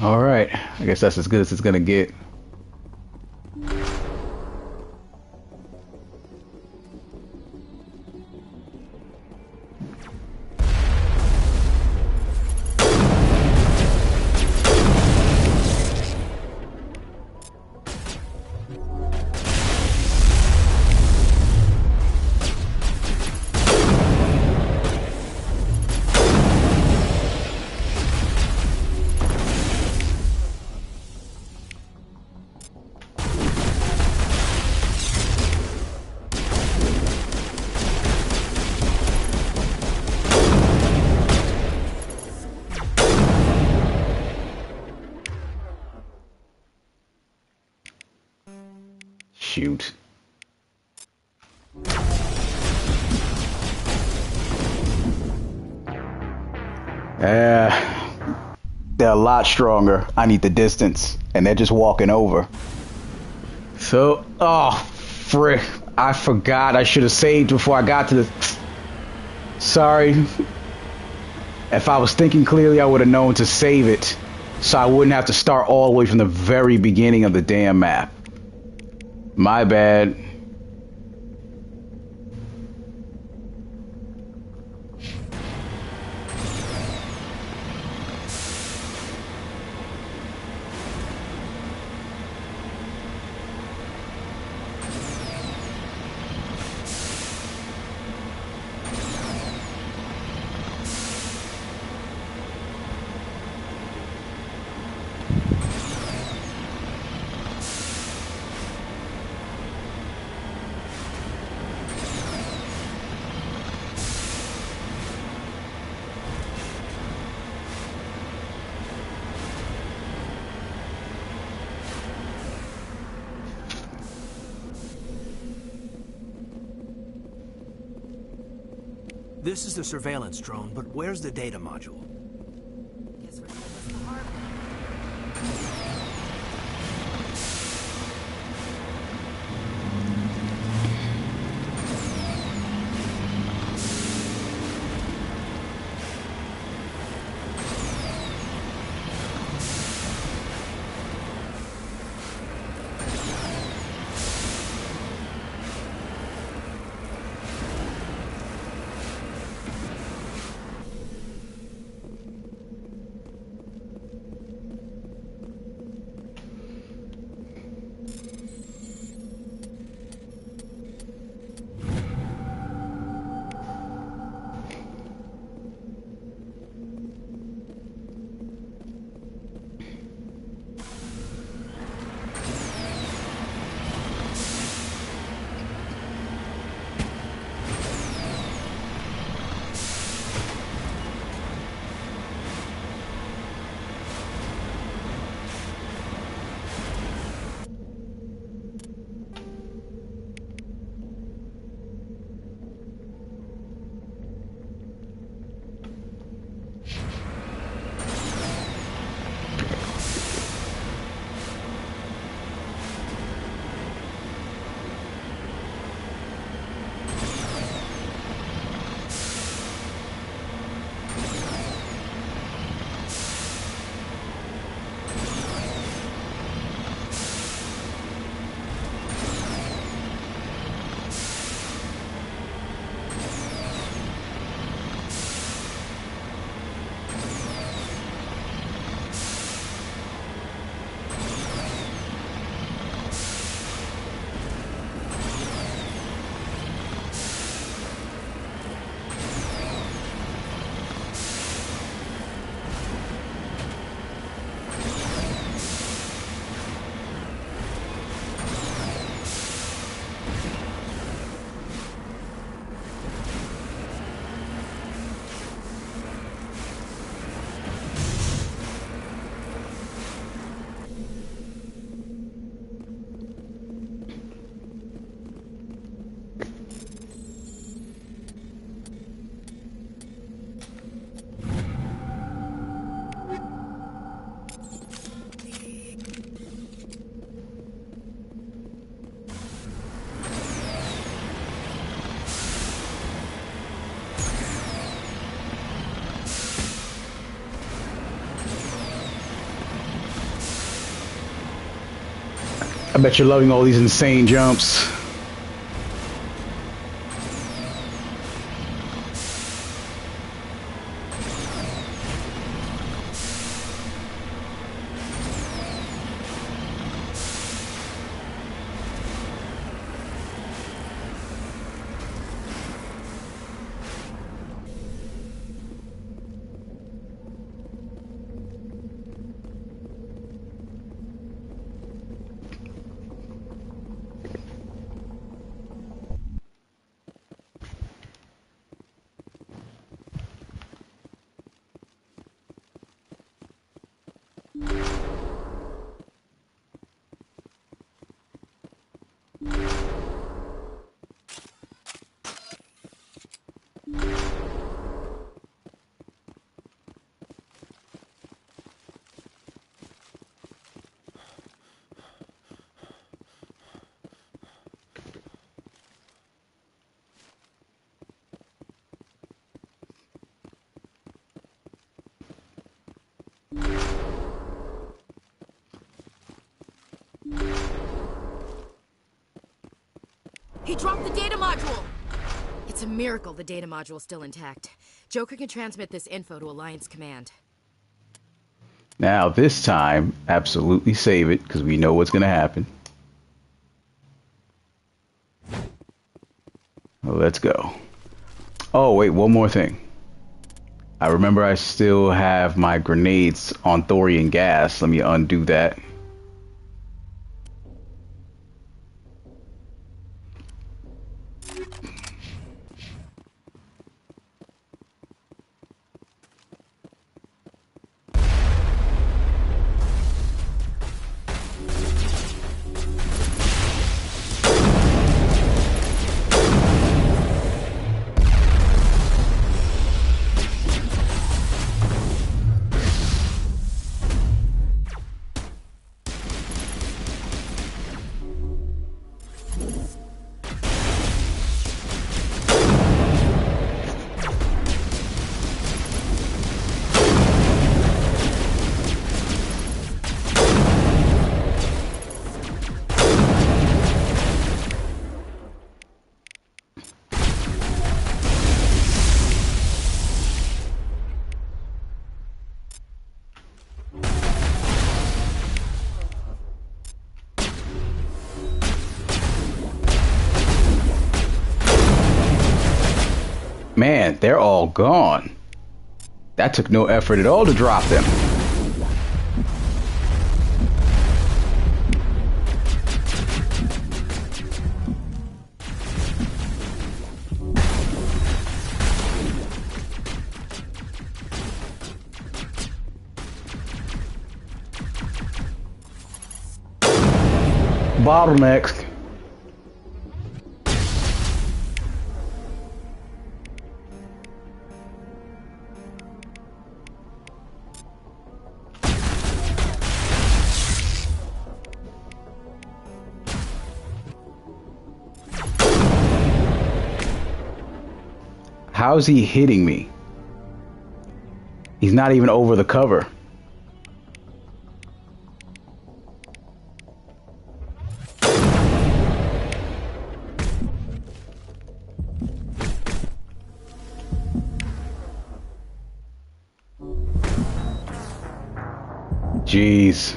All right. I guess that's as good as it's gonna get. Shoot. They're a lot stronger. I need the distance, and they're just walking over. So, oh, frick. I forgot I should have saved before I got to the... Sorry. If I was thinking clearly, I would have known to save it, so I wouldn't have to start all the way from the very beginning of the damn map. My bad. This is the surveillance drone, but where's the data module? I bet you're loving all these insane jumps. He dropped the data module! It's a miracle the data module's still intact. Joker can transmit this info to Alliance Command. Now this time, absolutely save it, because we know what's going to happen. Well, let's go. Oh, wait, one more thing. I remember I still have my grenades on thorium gas. Let me undo that. Man, they're all gone. That took no effort at all to drop them. Bottlenecks. How's he hitting me? He's not even over the cover. Jeez.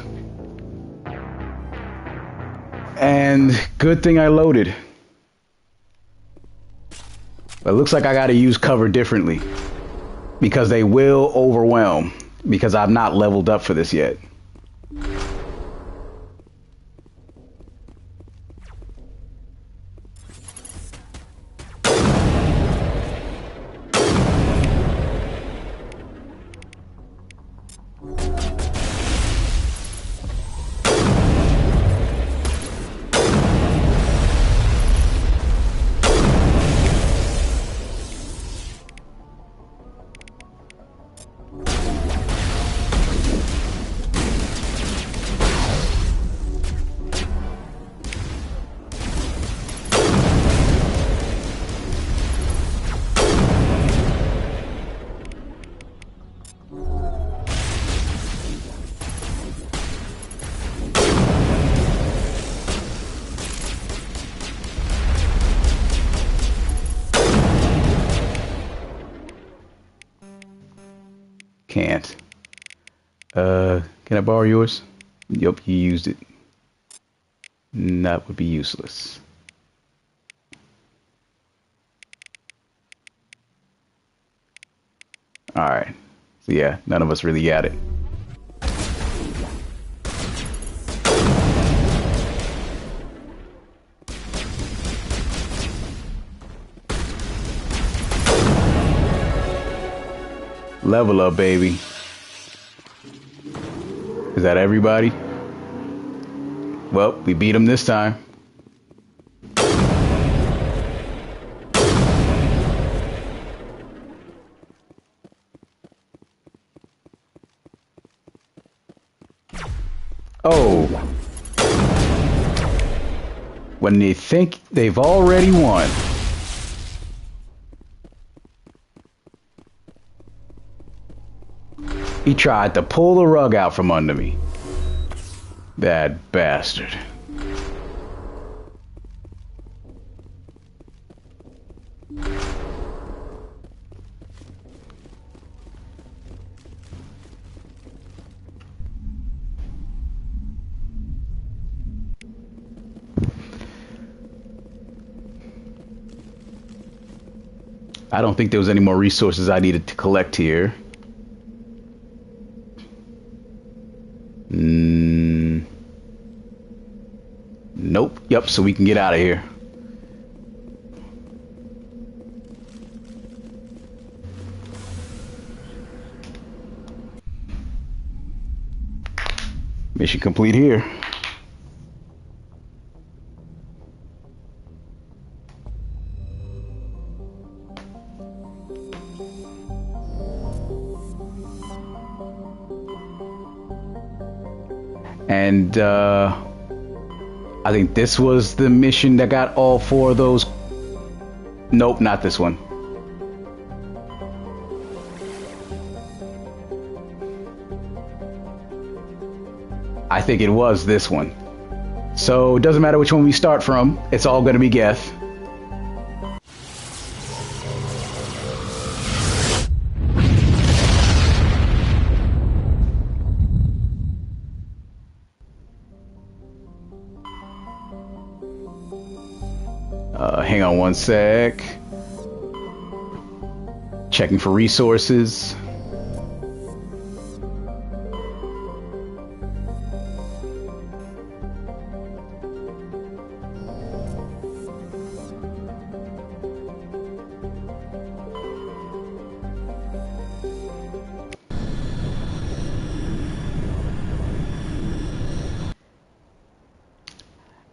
And good thing I loaded. But it looks like I got to use cover differently, because they will overwhelm, because I've not leveled up for this yet. Can't. Can I borrow yours? Yup, you used it. That would be useless. Alright. So yeah, none of us really got it. Level up, baby. Is that everybody? Well, we beat him this time. Oh. When they think they've already won. He tried to pull the rug out from under me. That bastard. I don't think there was any more resources I needed to collect here. Nope. Yep, so we can get out of here. Mission complete here. And I think this was the mission that got all 4 of those. Nope, not this one. I think it was this one. So it doesn't matter which one we start from, it's all gonna be Geth. Hang on one sec. Checking for resources.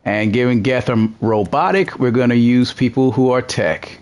And given Geth are robotic, we're going to use people who are tech.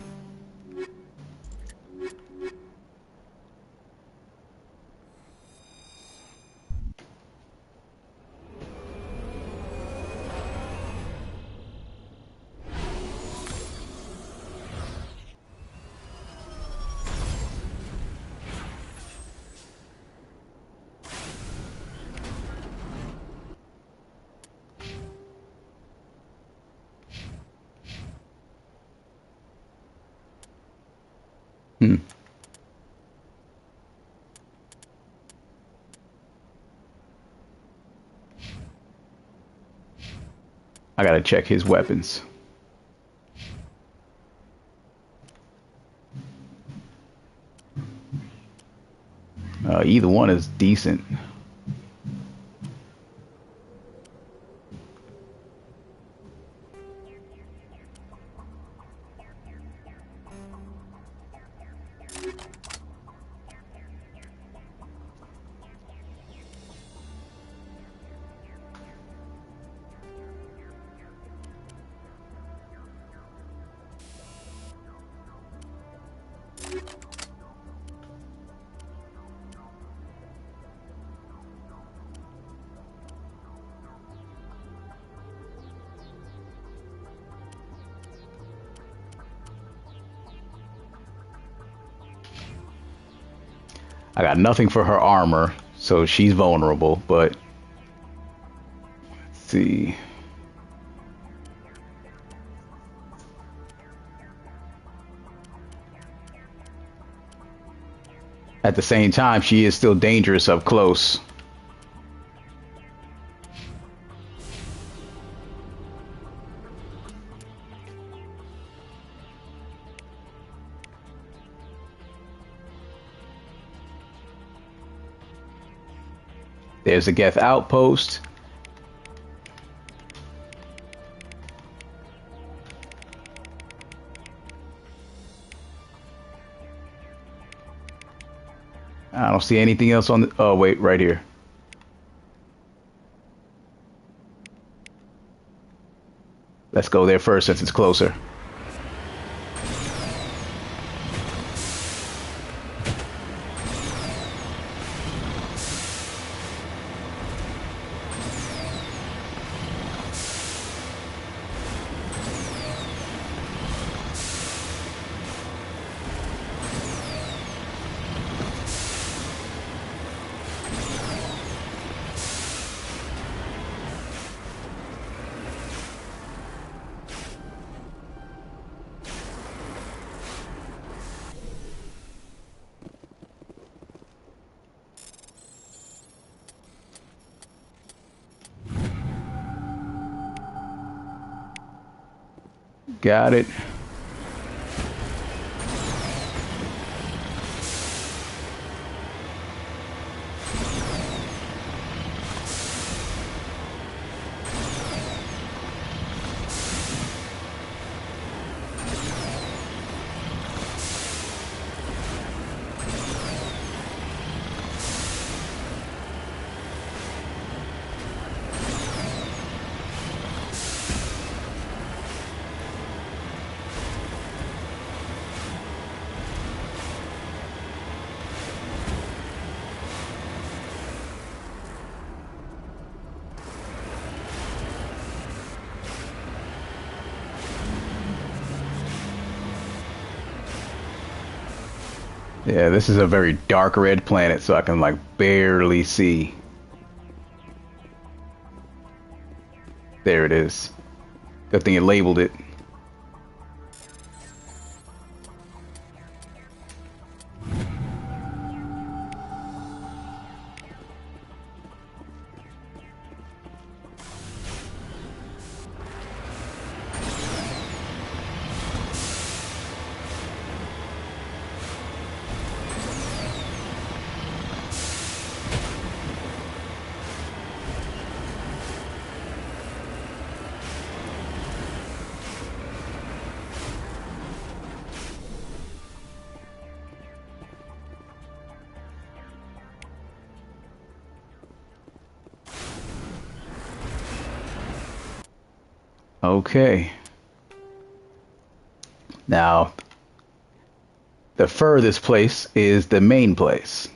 I gotta check his weapons. Either one is decent. I got nothing for her armor, so she's vulnerable, but let's see. At the same time, she is still dangerous up close. There's a Geth outpost. I don't see anything else on the... Oh, wait, right here. Let's go there first since it's closer. Got it. Yeah, this is a very dark red planet, so I can like barely see. There it is. Good thing it labeled it. Okay. Now, the furthest place is the main place.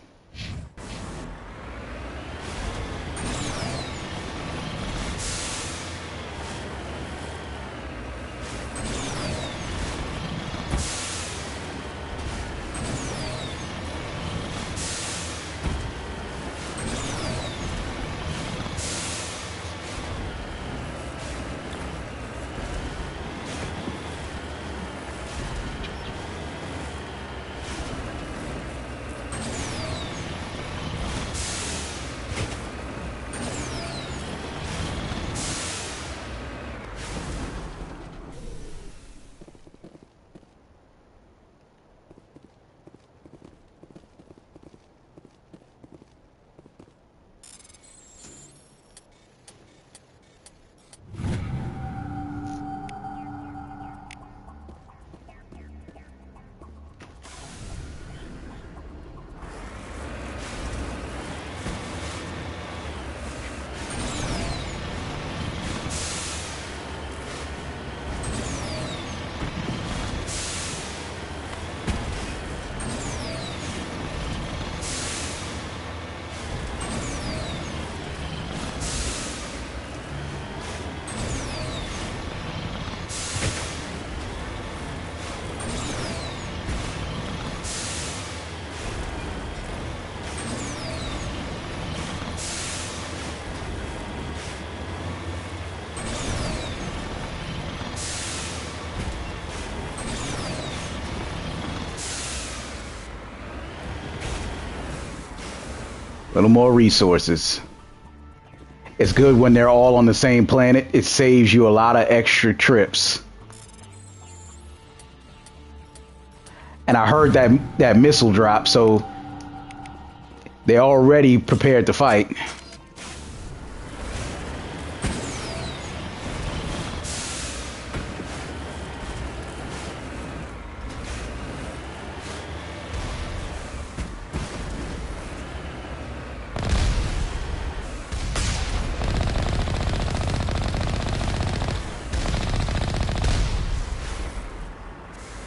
little more resources. It's good when they're all on the same planet. It saves you a lot of extra trips. And I heard that missile drop, so they're already prepared to fight.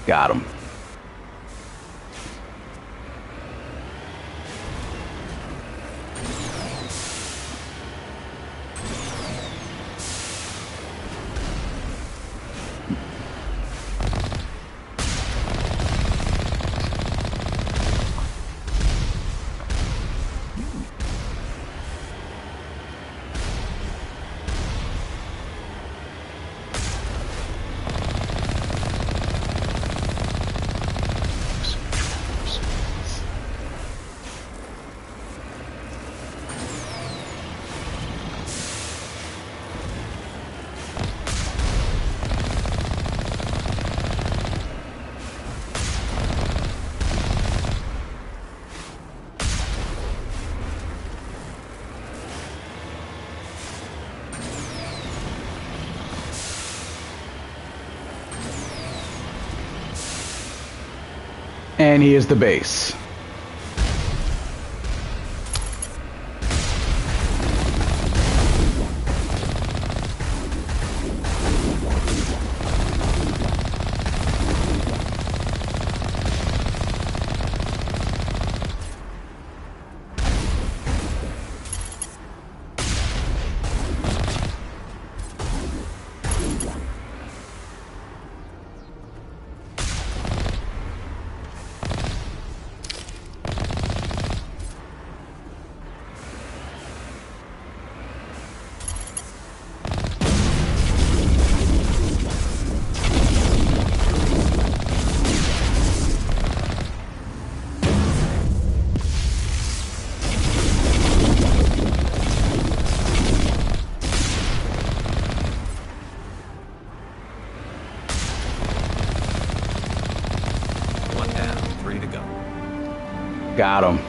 Got him. And here's the base. Got him.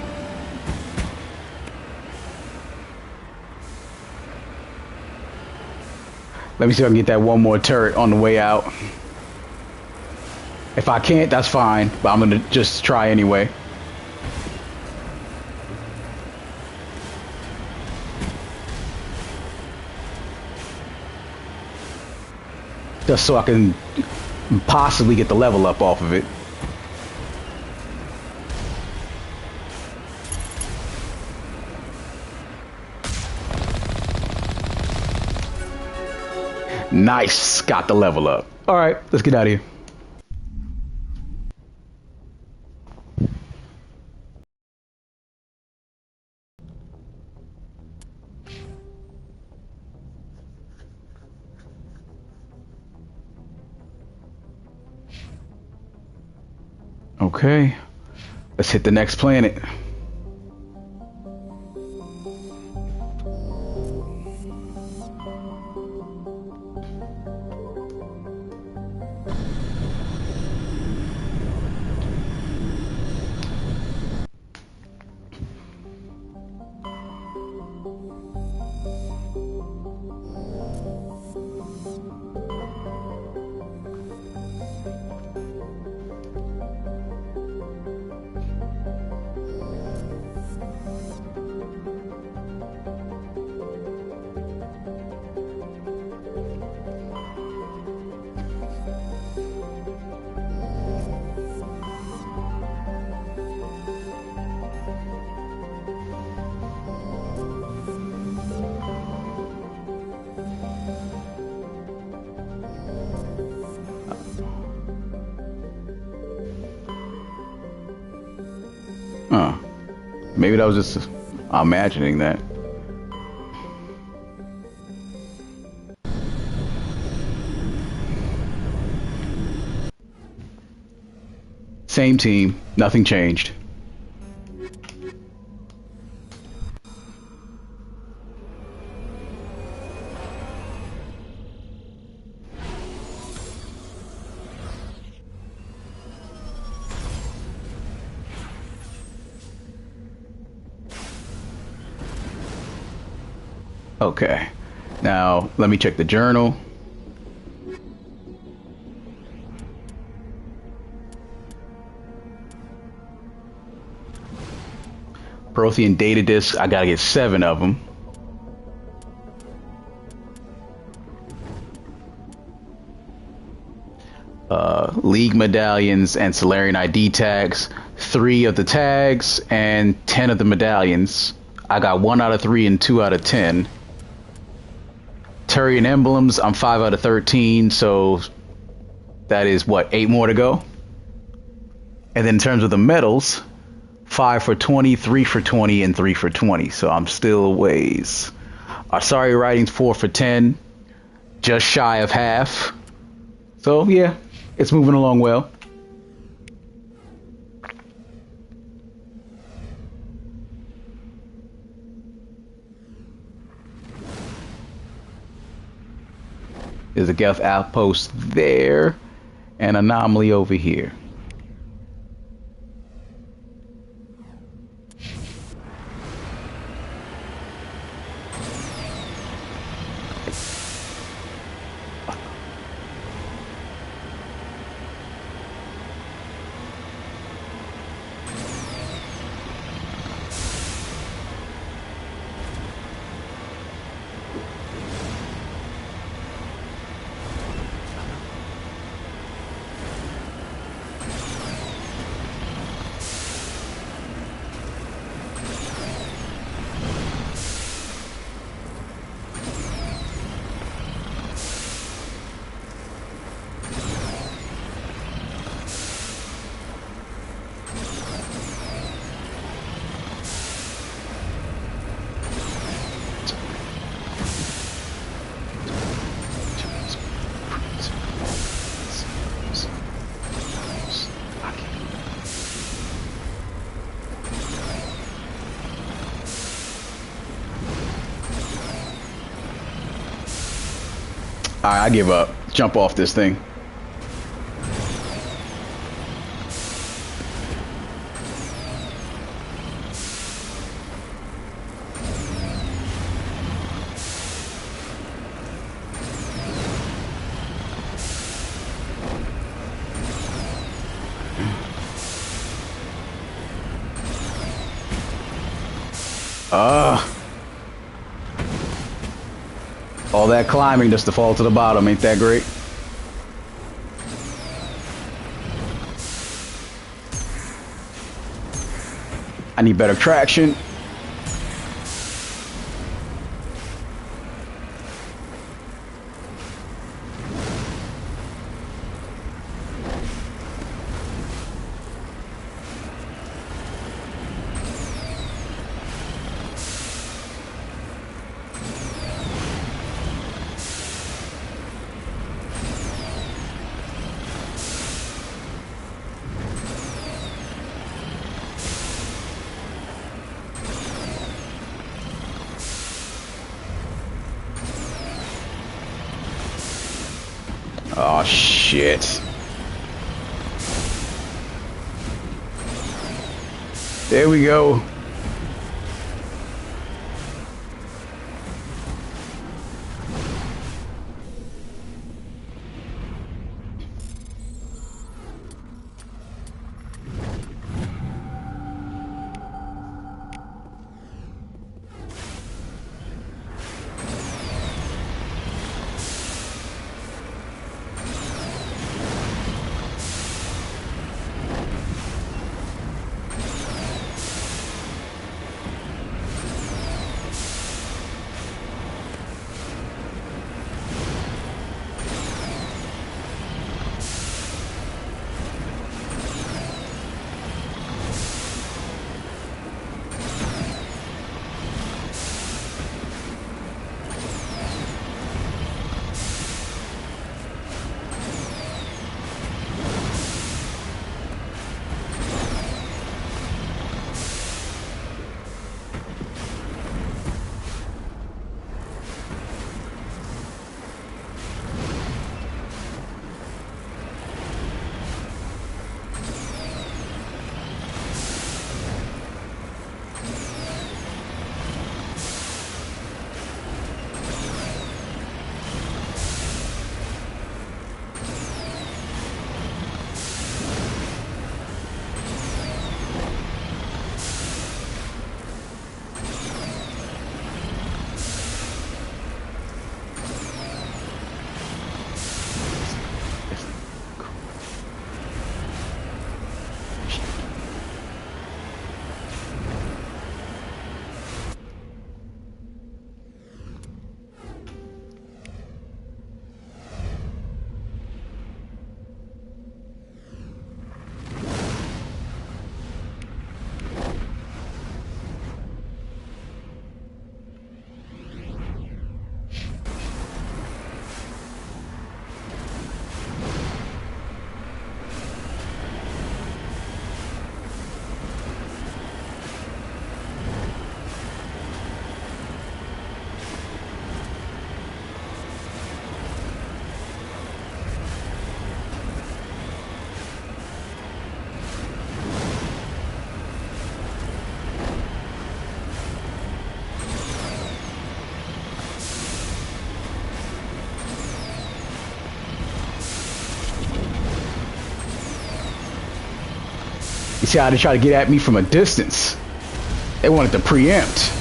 Let me see if I can get that one more turret on the way out. If I can't, that's fine, but I'm gonna just try anyway. Just so I can possibly get the level up off of it. Nice, got the level up. All right, let's get out of here. Okay, let's hit the next planet. Maybe that was just imagining that. Same team, nothing changed. Okay. Now, let me check the journal. Prothean data discs, I gotta get 7 of them. League medallions and Solarian ID tags, 3 of the tags and 10 of the medallions. I got 1 out of 3 and 2 out of 10. Turian emblems, I'm 5 out of 13, so that is what, 8 more to go? And then in terms of the medals, 5 for 20, 3 for 20, and 3 for 20. So I'm still ways. Sorry, writing's 4 for 10, just shy of half. So yeah, it's moving along well. There's a Geth outpost there, and anomaly over here. I give up. Jump off this thing. All that climbing just to fall to the bottom, ain't that great? I need better traction. Oh, shit. There we go. see how they try to get at me from a distance. They wanted to preempt.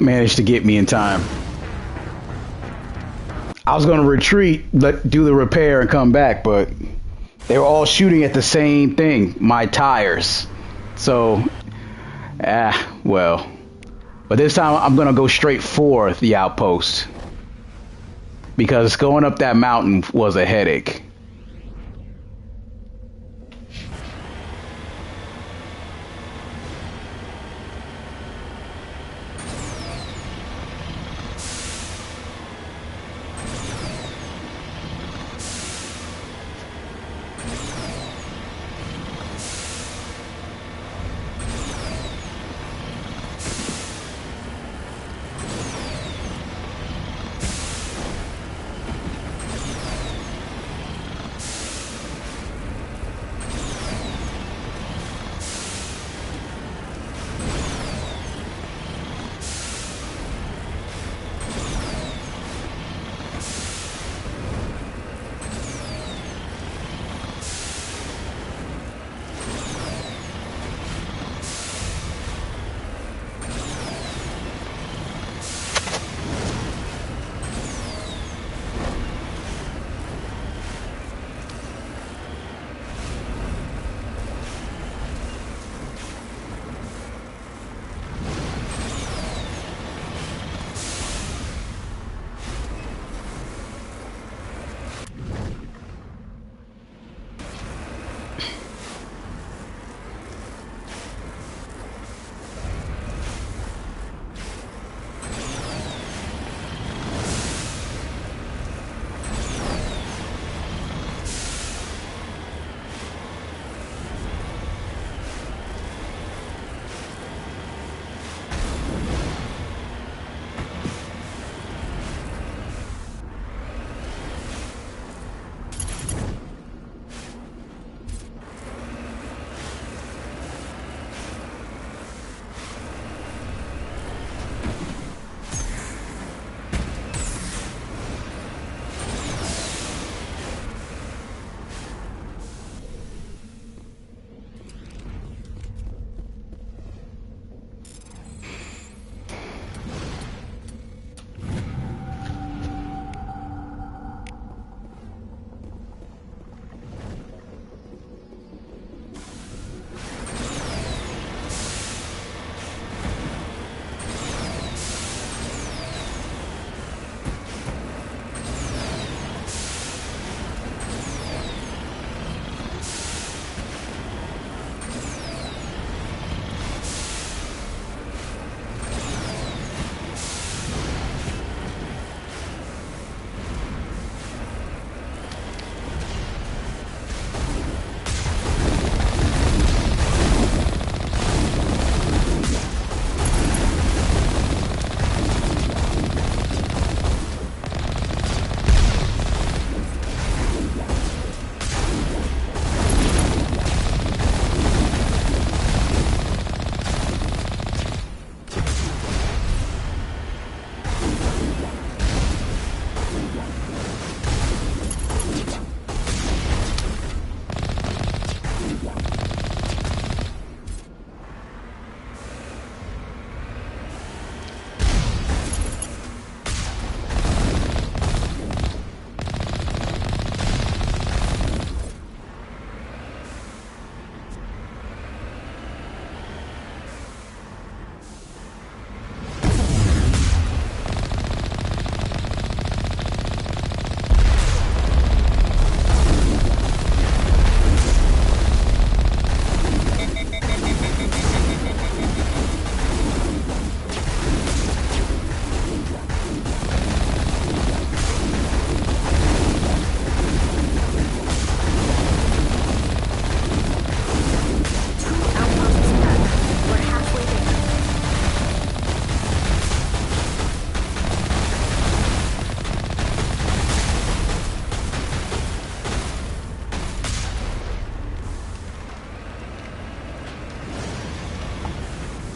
Managed to get me in time. I was going to retreat, do the repair and come back, but they were all shooting at the same thing, my tires. So, well. But this time I'm going to go straight for the outpost, because going up that mountain was a headache.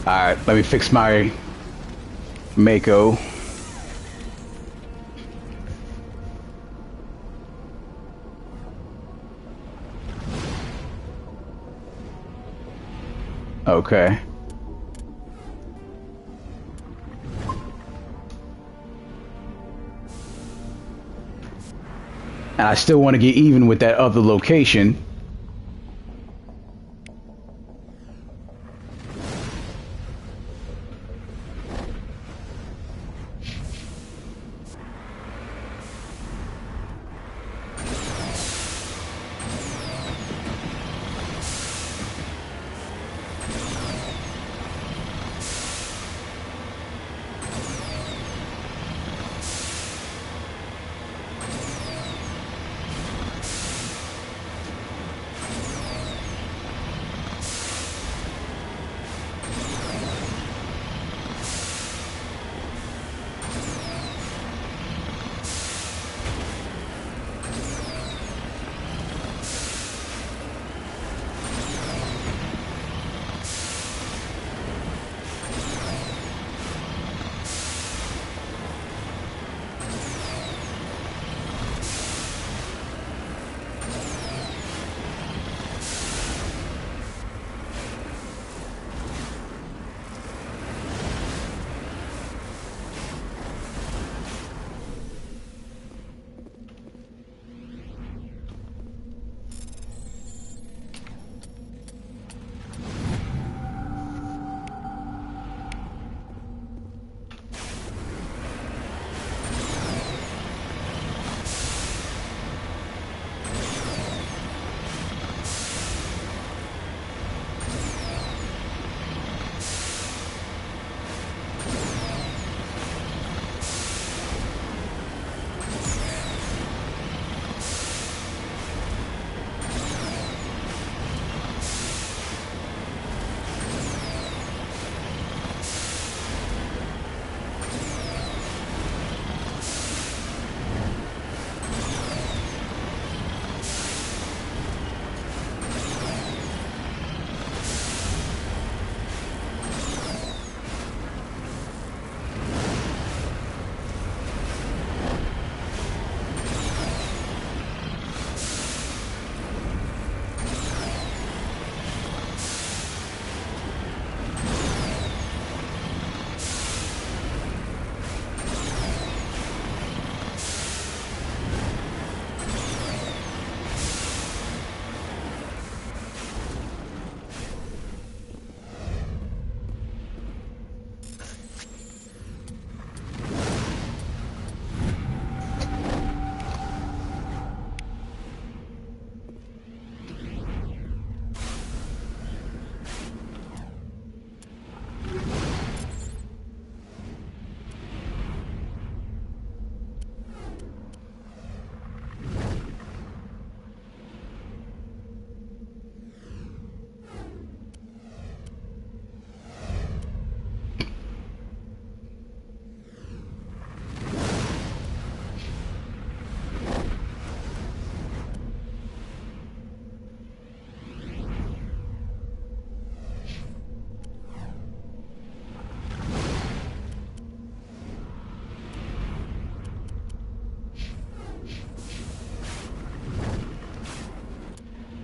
Alright, let me fix my Mako. Okay. And I still want to get even with that other location.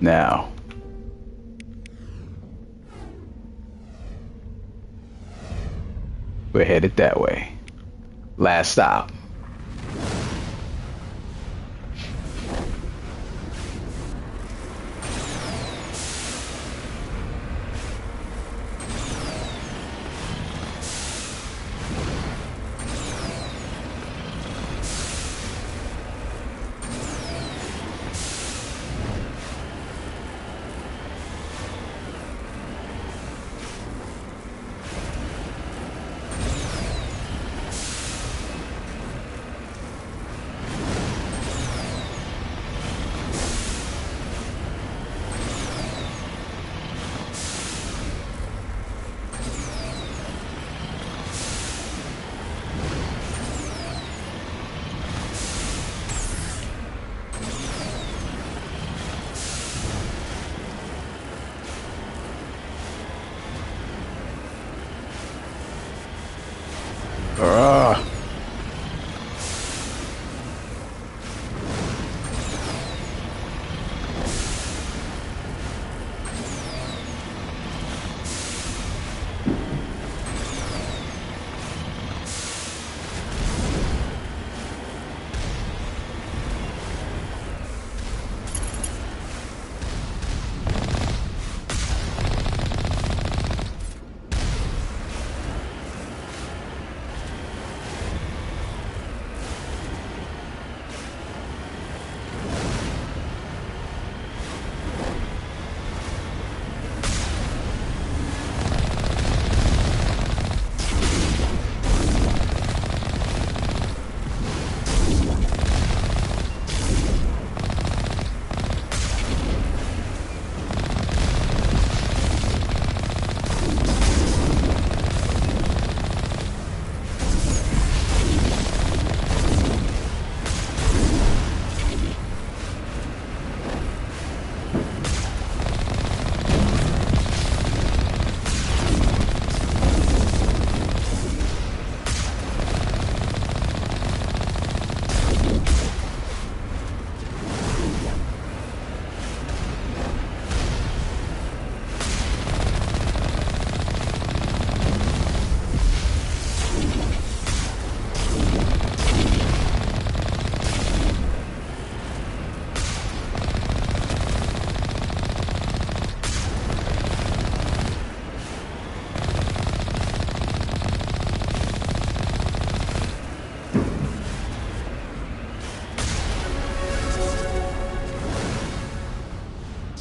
Now, we're headed that way. Last stop.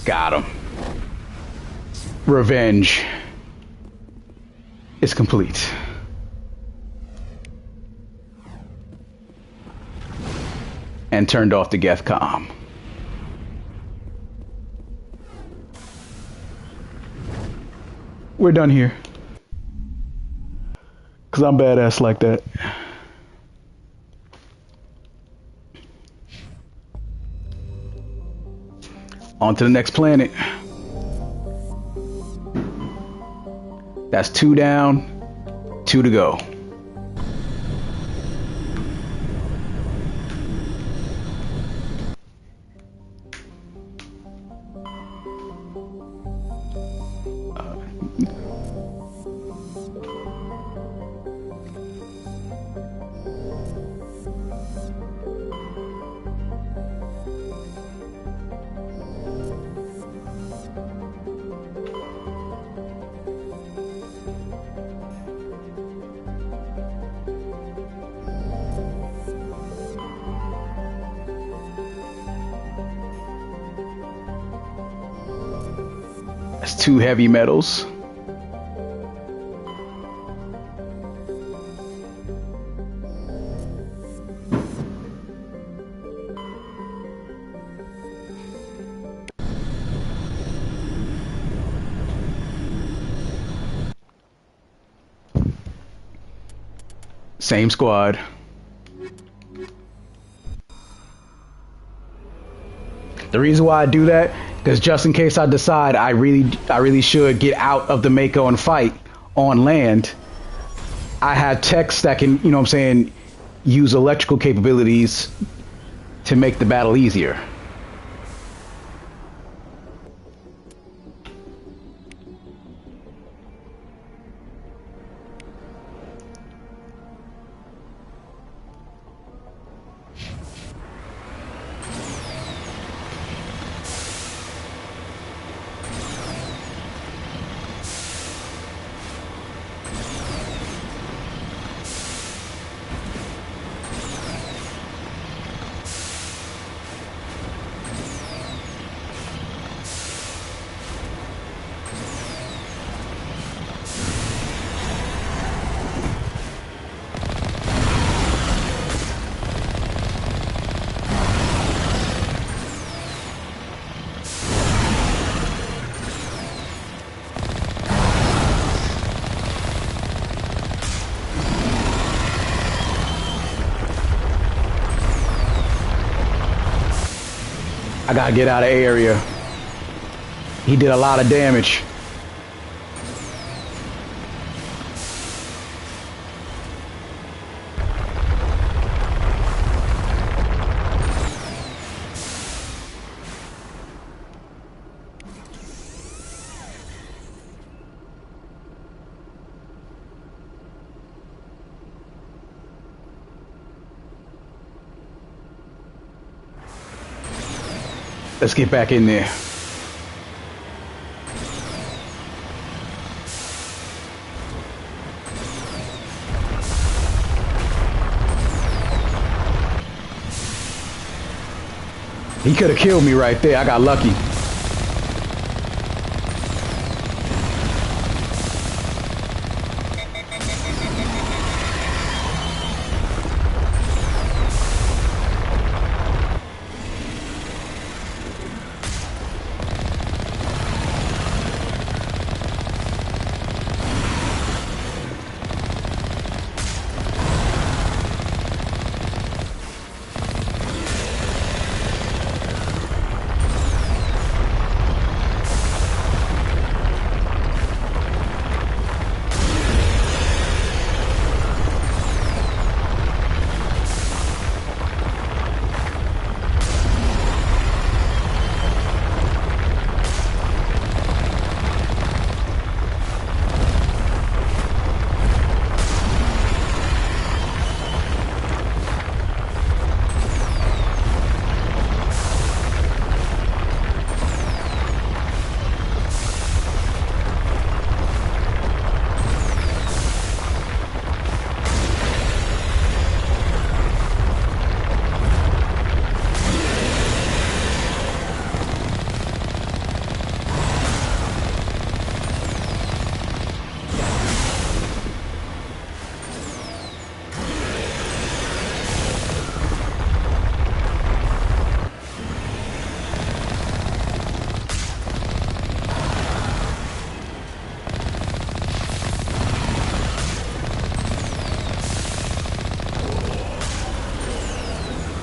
Got him. Revenge is complete. And turned off the Geth comm. We're done here. Cause I'm badass like that. On to the next planet. That's 2 down, 2 to go. That's 2 heavy metals. Same squad. The reason why I do that, because just in case I decide I really should get out of the Mako and fight on land, I have techs that can, you know what I'm saying, use electrical capabilities to make the battle easier. I gotta get out of area. He did a lot of damage. Let's get back in there. He could have killed me right there. I got lucky.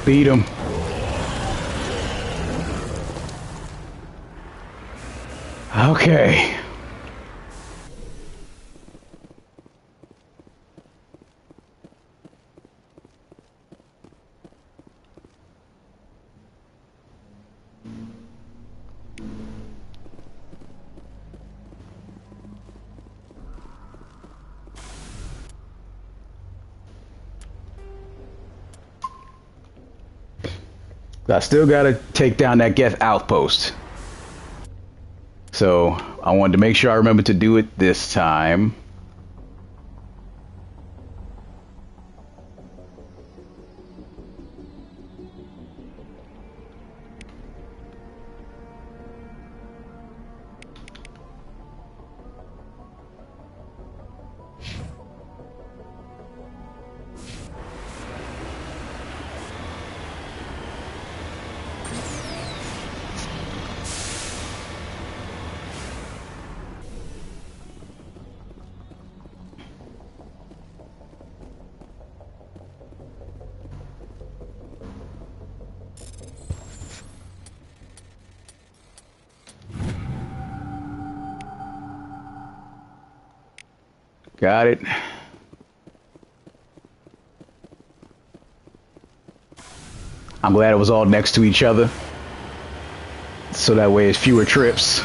Beat him. Okay. I still gotta take down that Geth outpost. So I wanted to make sure I remember to do it this time. Got it. I'm glad it was all next to each other, so that way it's fewer trips.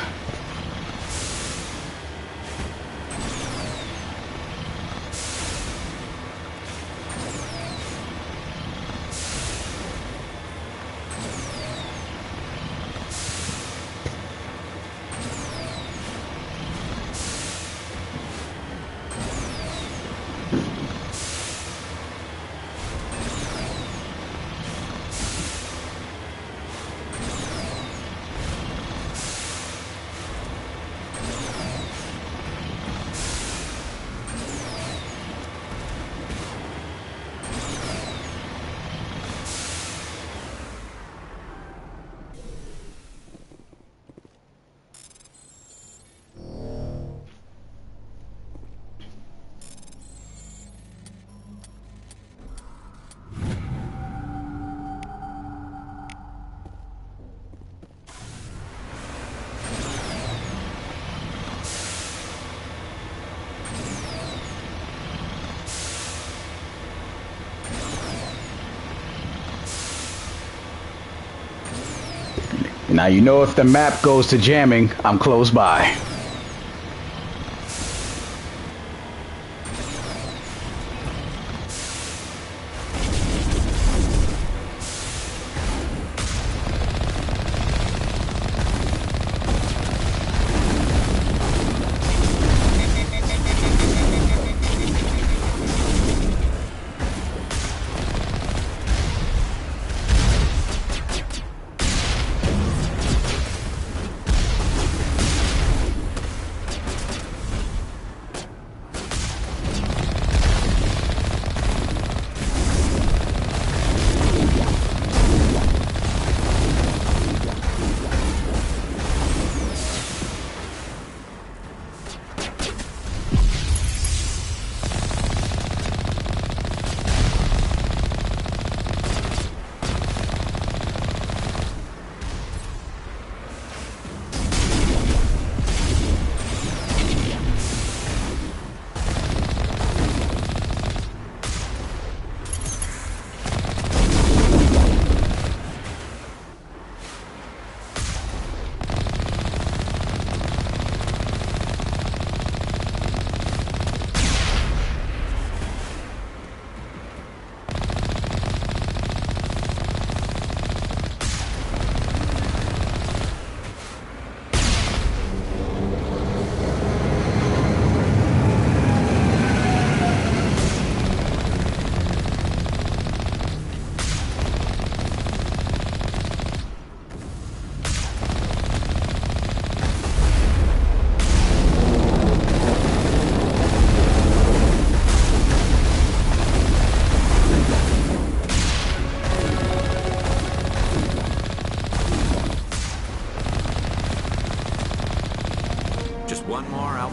Now you know if the map goes to jamming, I'm close by.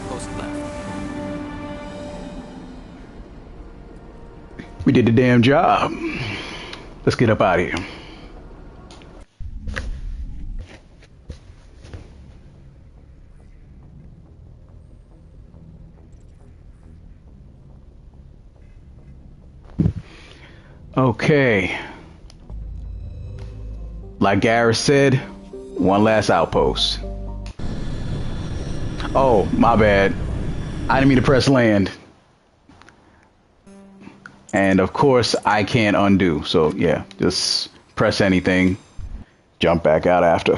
outpost left. We did the damn job. Let's get up out of here. Okay. Like Gareth said, one last outpost. Oh, my bad. I didn't mean to press land. And of course, I can't undo. So yeah, just press anything. Jump back out after.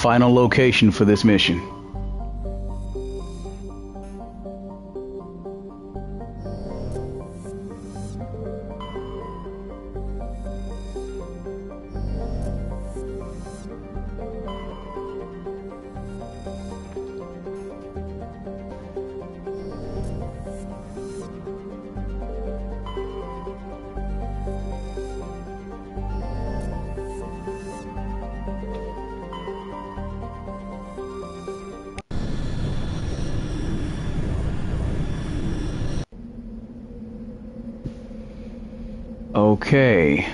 Final location for this mission. Okay.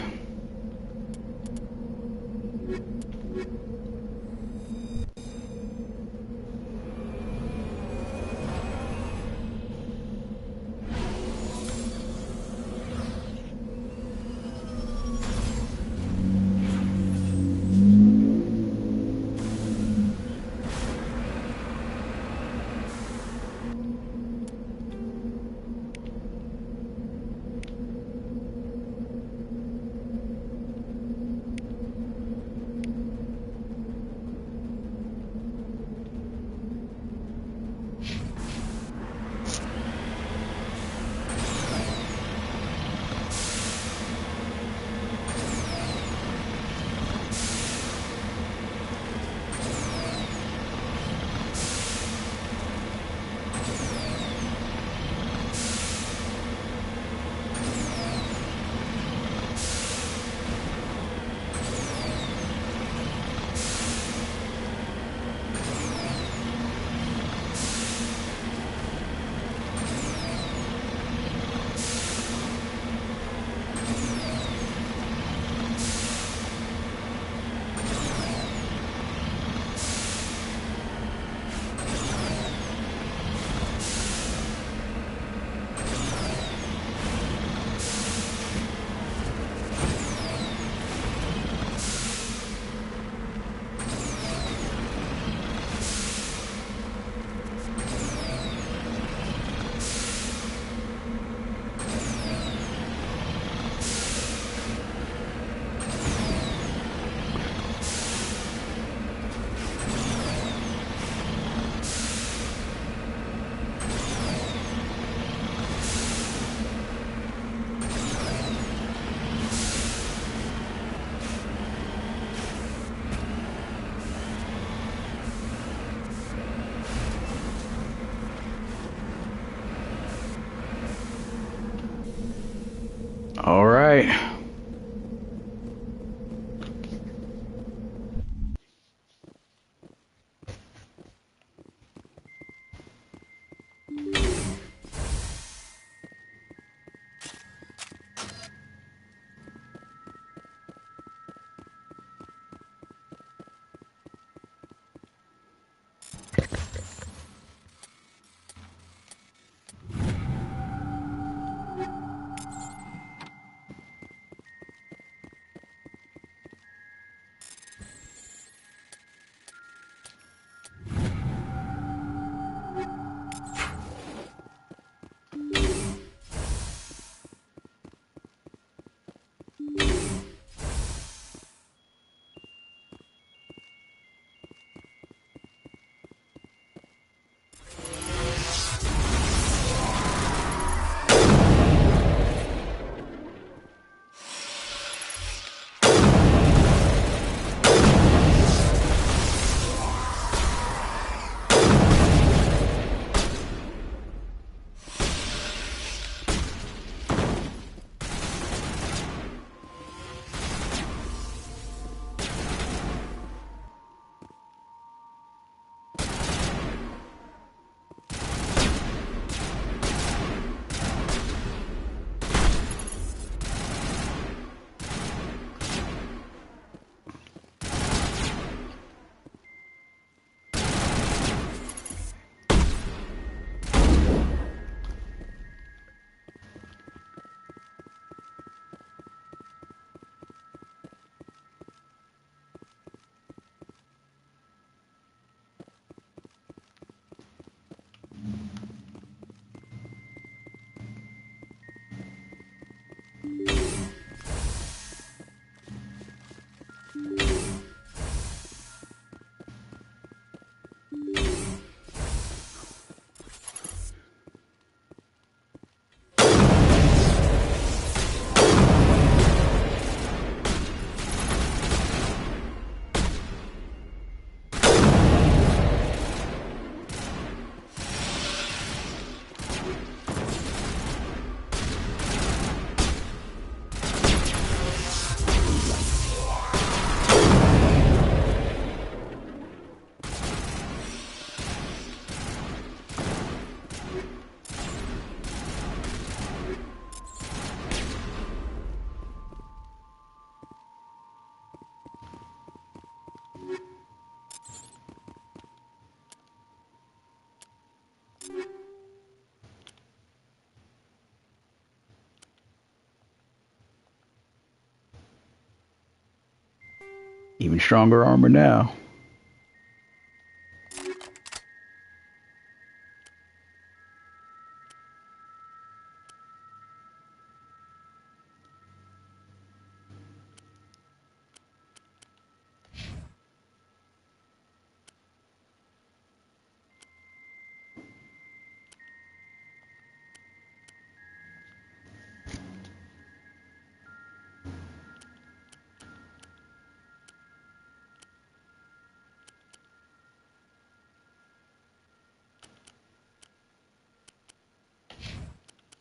Even stronger armor now.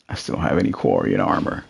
I still don't have any Quarian armor.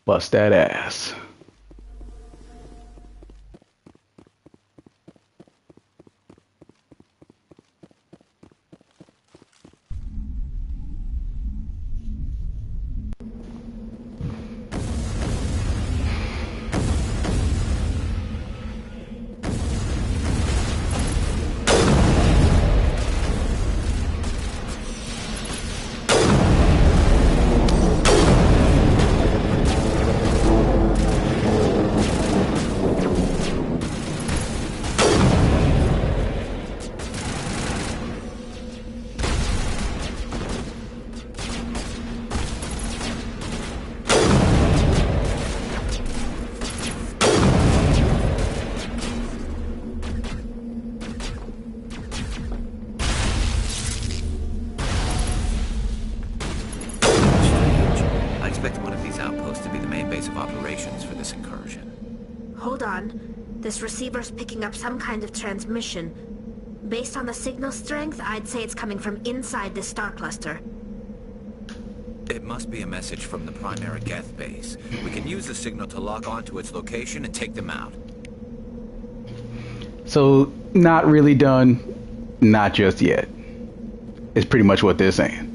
Bust that ass. Hold on. This receiver's picking up some kind of transmission. Based on the signal strength, I'd say it's coming from inside this star cluster. It must be a message from the primary Geth base. We can use the signal to lock onto its location and take them out. So, not really done, not just yet. Is pretty much what they're saying.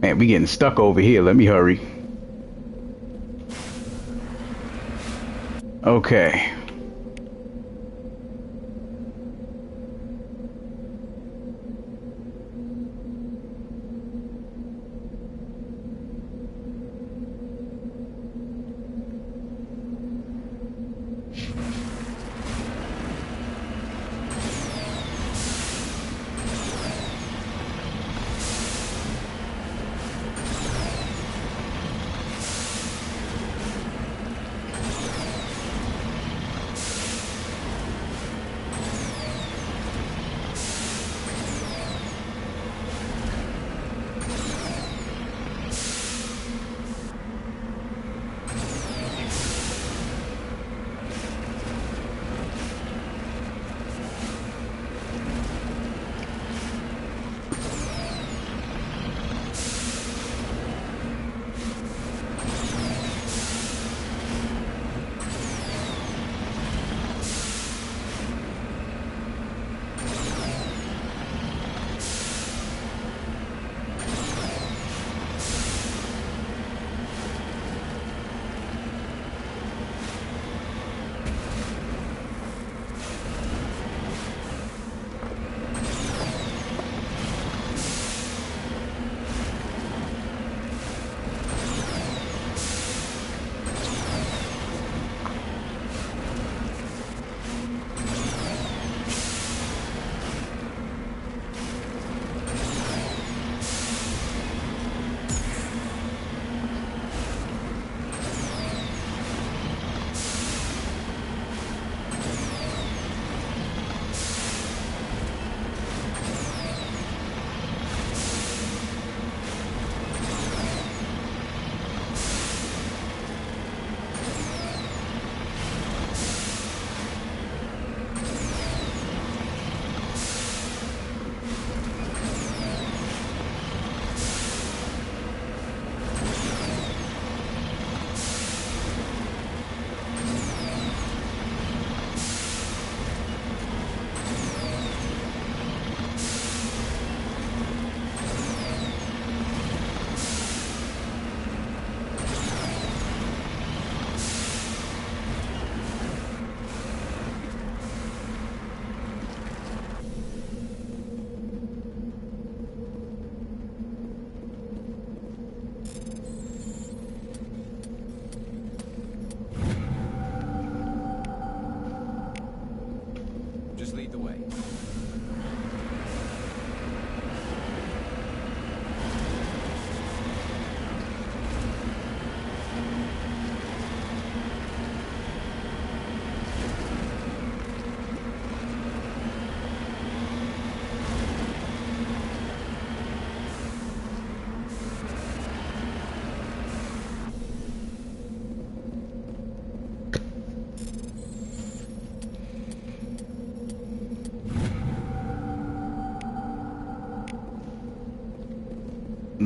Man, we getting stuck over here. Let me hurry. Okay.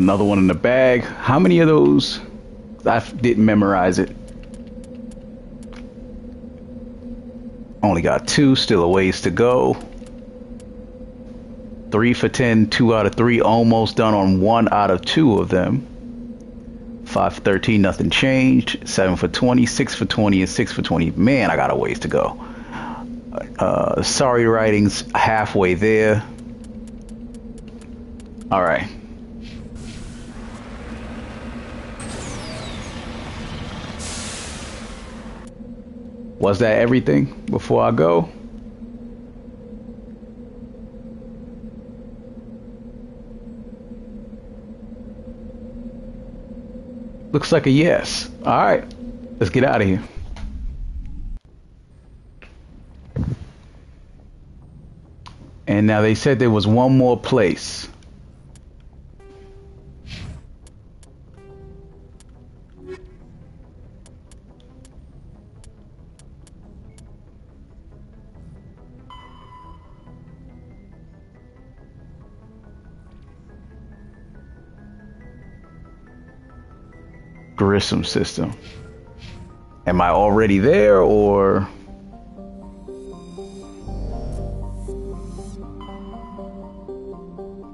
Another one in the bag. How many of those? I didn't memorize it. Only got 2, still a ways to go. 3 for 10, 2 out of 3, almost done on 1 out of 2 of them. 5 for 13, nothing changed. 7 for 20, 6 for 20, and 6 for 20. Man, I got a ways to go. Sorry writings, halfway there. All right. Was that everything before I go? Looks like a yes. All right, let's get out of here. And now they said there was one more place. Grissom system. Am I already there or?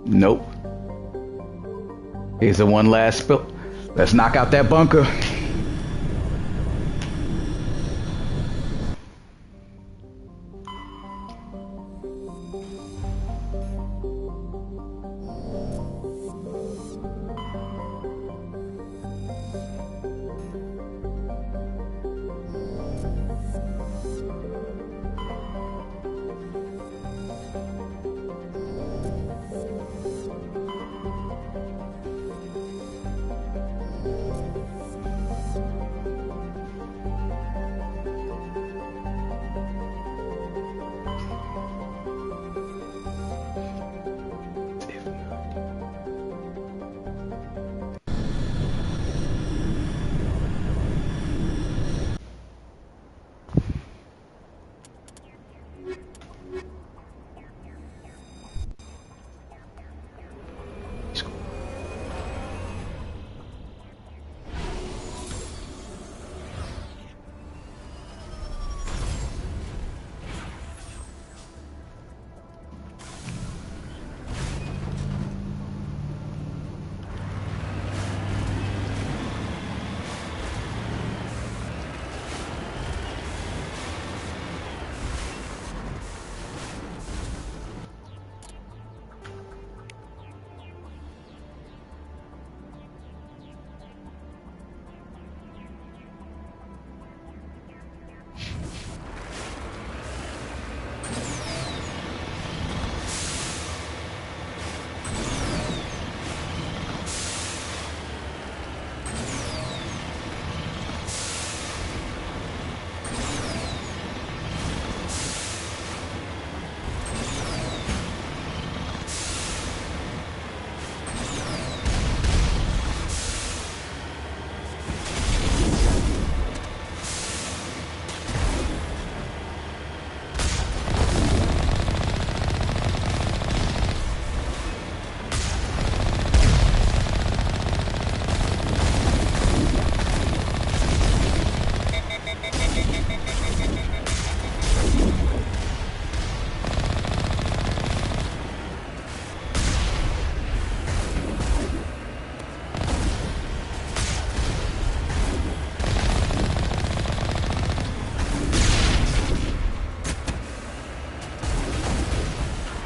Nope. Here's the one last spill. Let's knock out that bunker.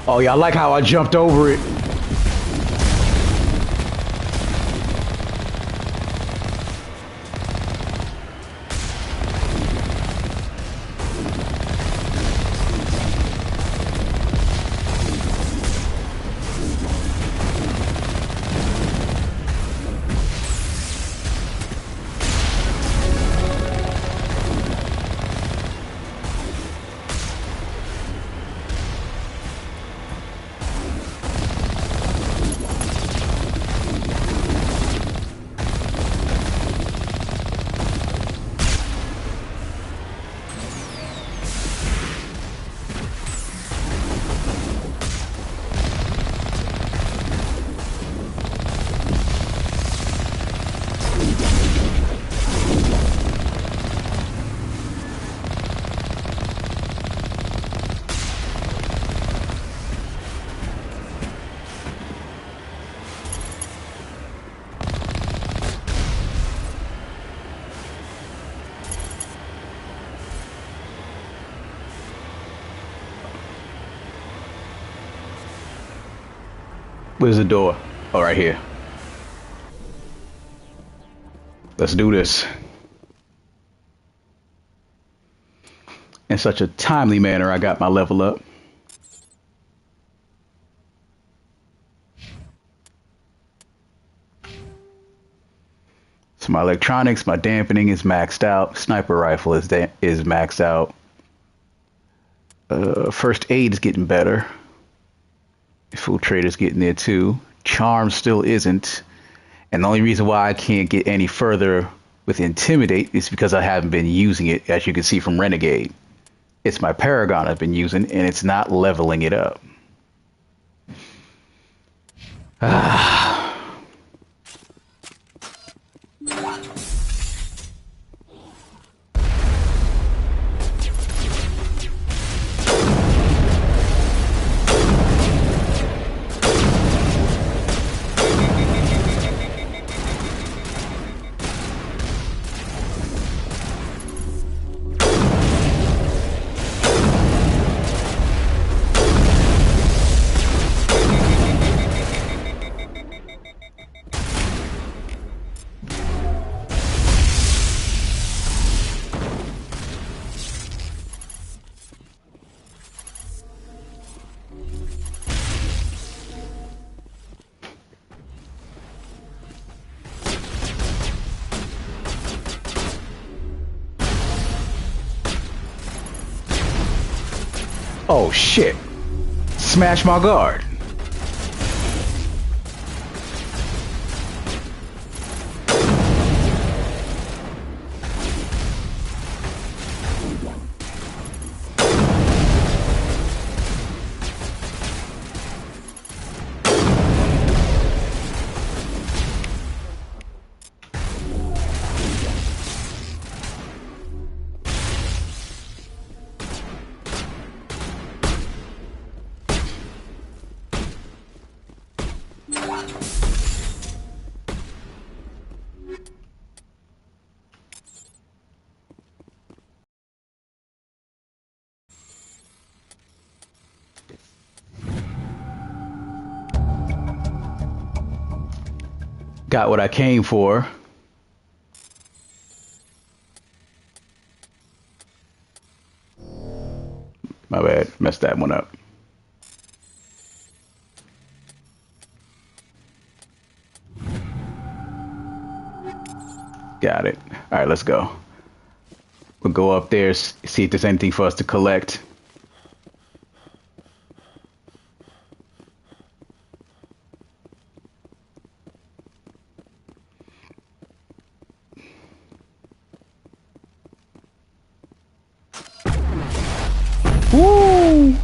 Oh yeah, I like how I jumped over it. Where's the door? Oh, right here. Let's do this. In such a timely manner, I got my level up. So my electronics, my dampening is maxed out. Sniper rifle is maxed out. First aid is getting better. Infiltrator's getting there too. Charm still isn't. And the only reason why I can't get any further with Intimidate is because I haven't been using it, as you can see from Renegade. It's my Paragon I've been using, and it's not leveling it up. Oh shit. Smash my guard. Got what I came for. My bad, messed that one up. Got it. All right, let's go. We'll go up there, see if there's anything for us to collect. Woo!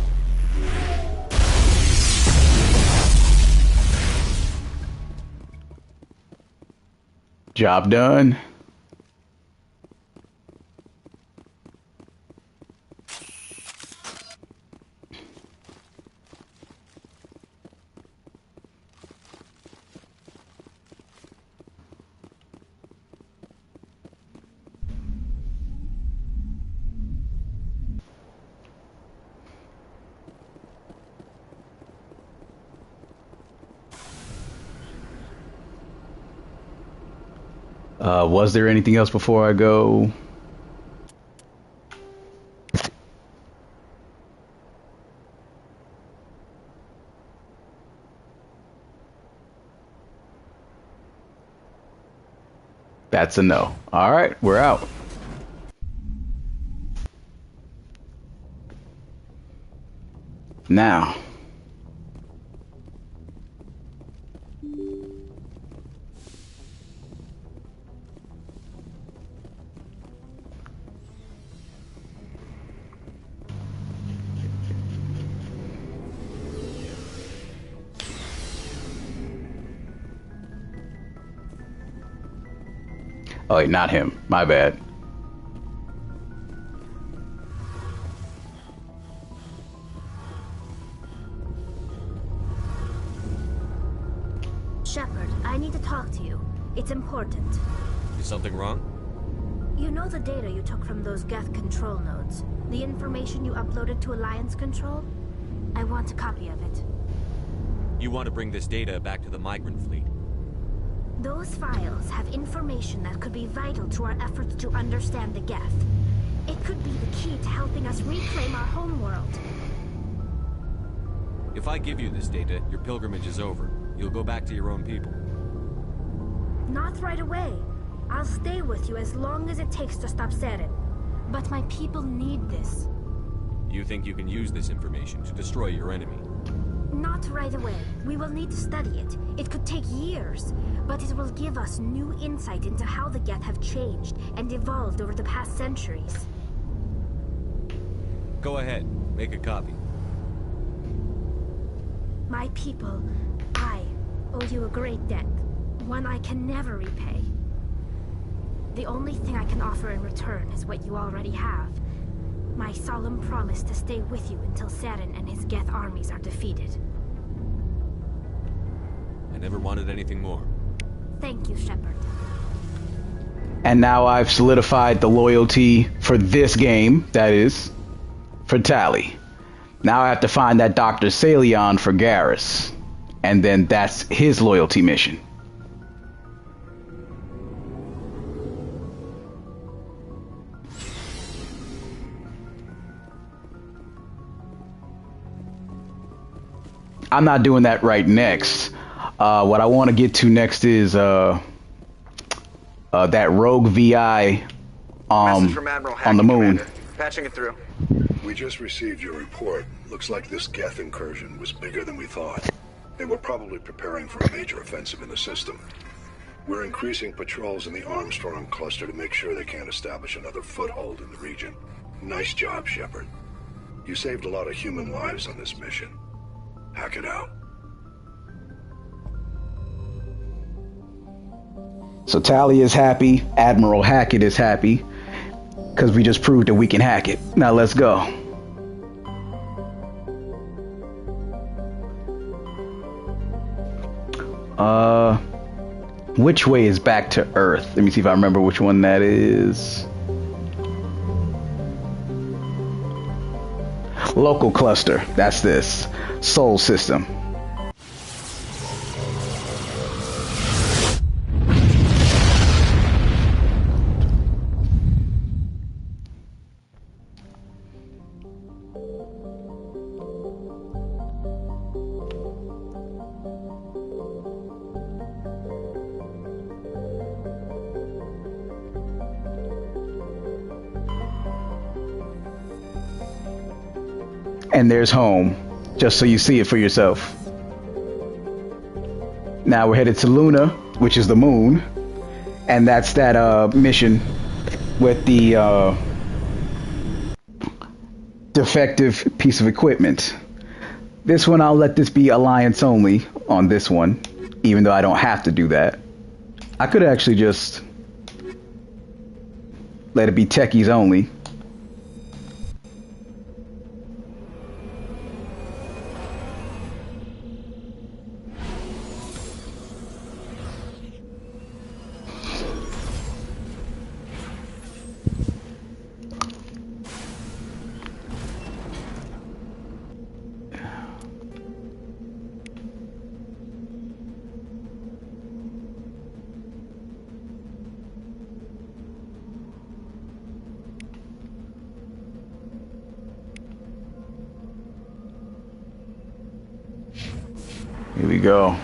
Job done. Was there anything else before I go? That's a no. All right, we're out. Now. Oh, wait, not him. My bad. Shepard, I need to talk to you. It's important. Is something wrong? You know the data you took from those Geth control nodes? The information you uploaded to Alliance Control? I want a copy of it. You want to bring this data back to the migrant fleet. Those files have information that could be vital to our efforts to understand the Geth. It could be the key to helping us reclaim our homeworld. If I give you this data, your pilgrimage is over. You'll go back to your own people. Not right away. I'll stay with you as long as it takes to stop Saren. But my people need this. You think you can use this information to destroy your enemy? Not right away. We will need to study it. It could take years, but it will give us new insight into how the Geth have changed and evolved over the past centuries. Go ahead. Make a copy. My people, I owe you a great debt. One I can never repay. The only thing I can offer in return is what you already have. My solemn promise to stay with you until Saren and his Geth armies are defeated. I never wanted anything more. Thank you, Shepard. And now I've solidified the loyalty for this game, that is, for Tali. Now I have to find that Dr. Salion for Garrus. And then that's his loyalty mission. I'm not doing that right next. What I want to get to next is that rogue VI Message from Admiral on the moon. Commander. Patching it through. We just received your report. Looks like this Geth incursion was bigger than we thought. They were probably preparing for a major offensive in the system. We're increasing patrols in the Armstrong cluster to make sure they can't establish another foothold in the region. Nice job, Shepard. You saved a lot of human lives on this mission. Hack it out. So Tali is happy, Admiral Hackett is happy, because we just proved that we can hack it. Now let's go. Which way is back to Earth? Let me see if I remember which one that is. Local cluster, that's this. Sol system. And there's home, just so you see it for yourself. Now we're headed to Luna, which is the moon, and that's that mission with the defective piece of equipment. This one, I'll let this be Alliance only on this one, even though I don't have to do that. I could actually just let it be techies only. Here we go.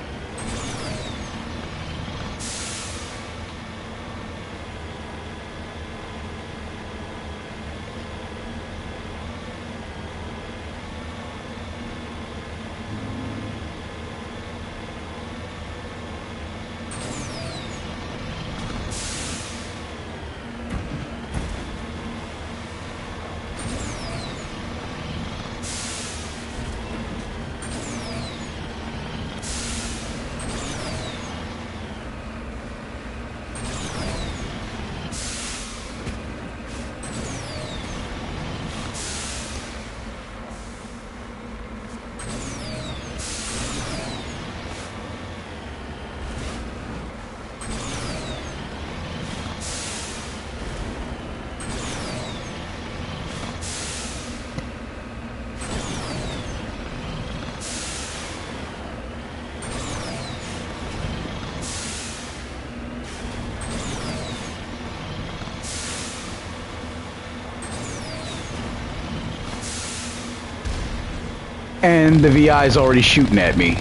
and the VI is already shooting at me.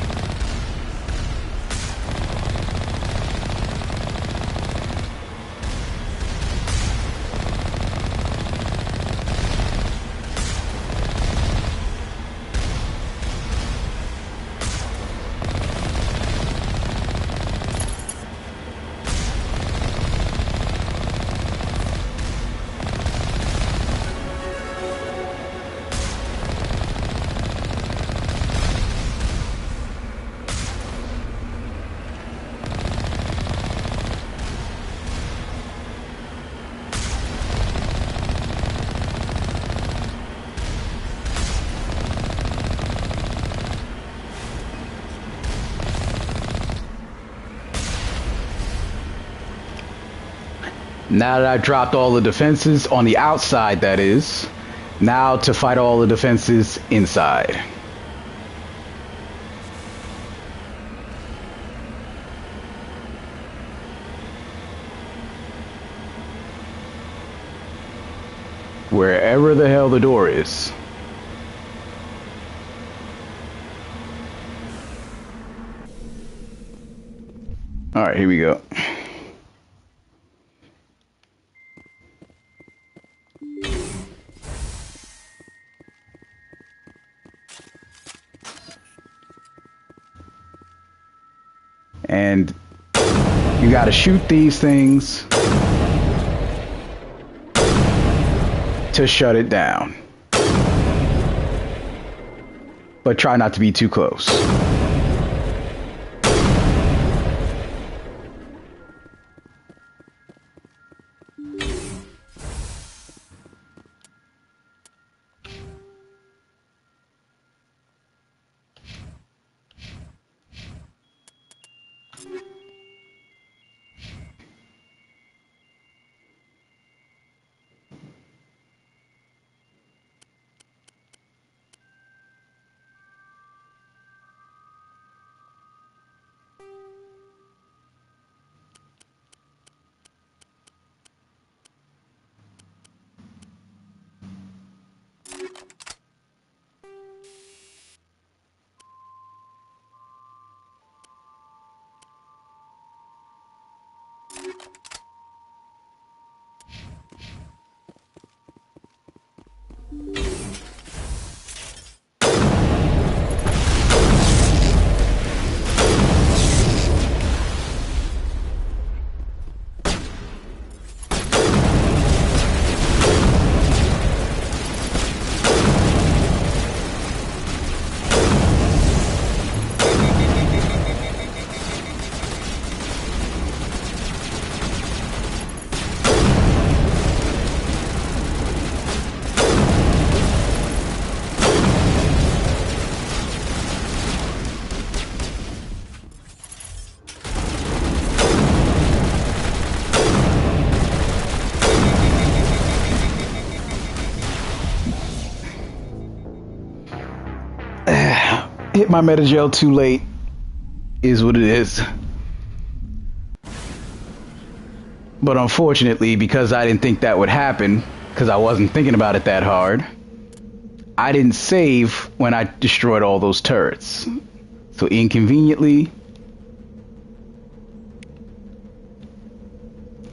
Now that I've dropped all the defenses on the outside, that is, now to fight all the defenses inside. Wherever the hell the door is. Alright, here we go. And you gotta shoot these things to shut it down. But try not to be too close. Hit my metagel too late is what it is. But unfortunately, because I didn't think that would happen, because I wasn't thinking about it that hard, I didn't save when I destroyed all those turrets. So inconveniently,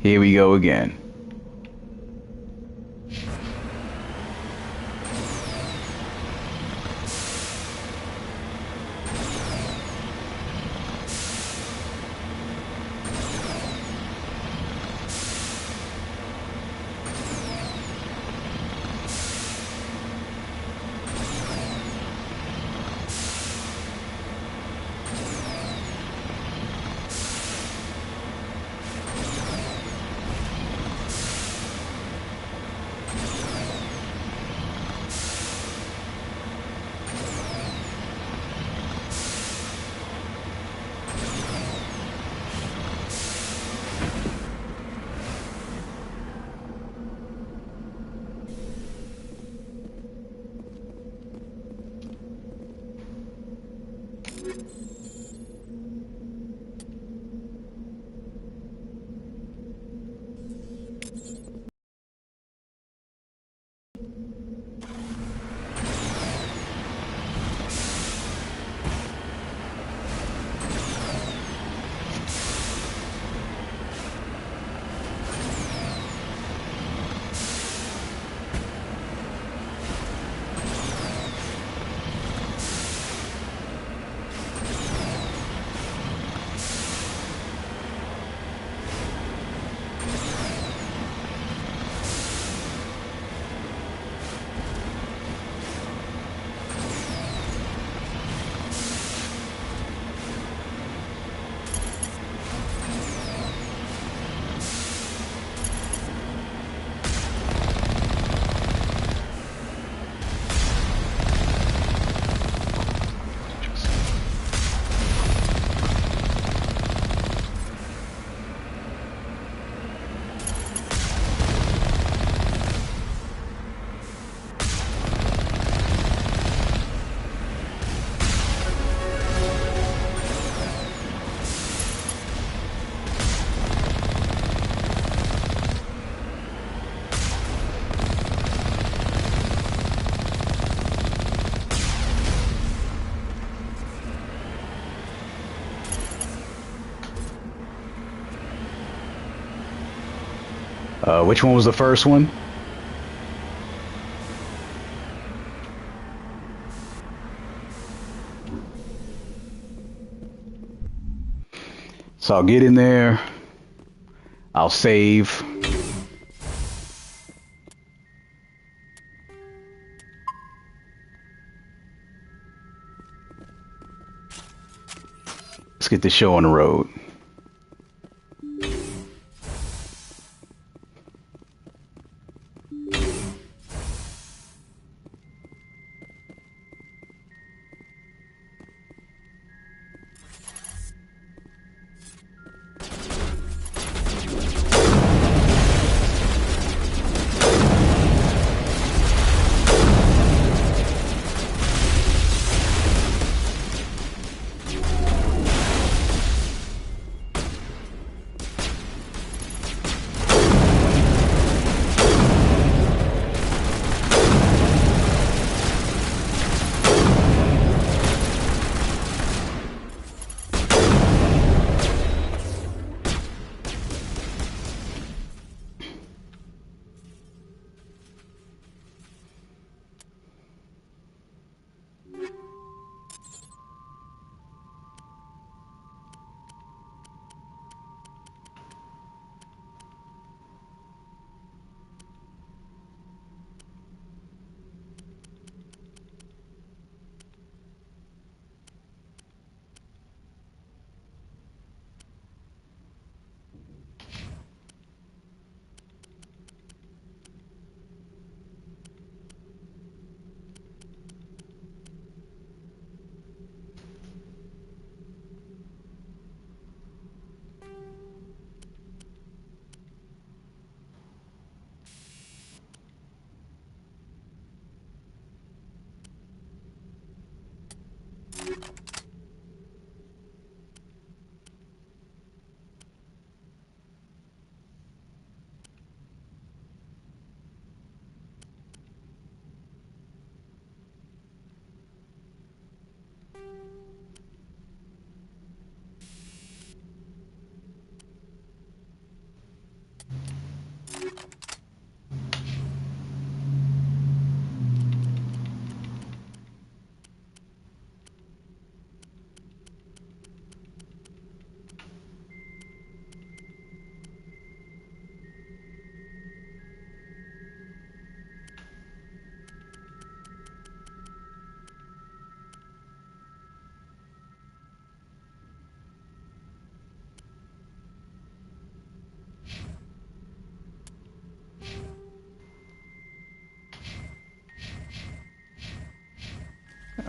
here we go again. Which one was the first one? So I'll get in there. I'll save. Let's get this show on the road.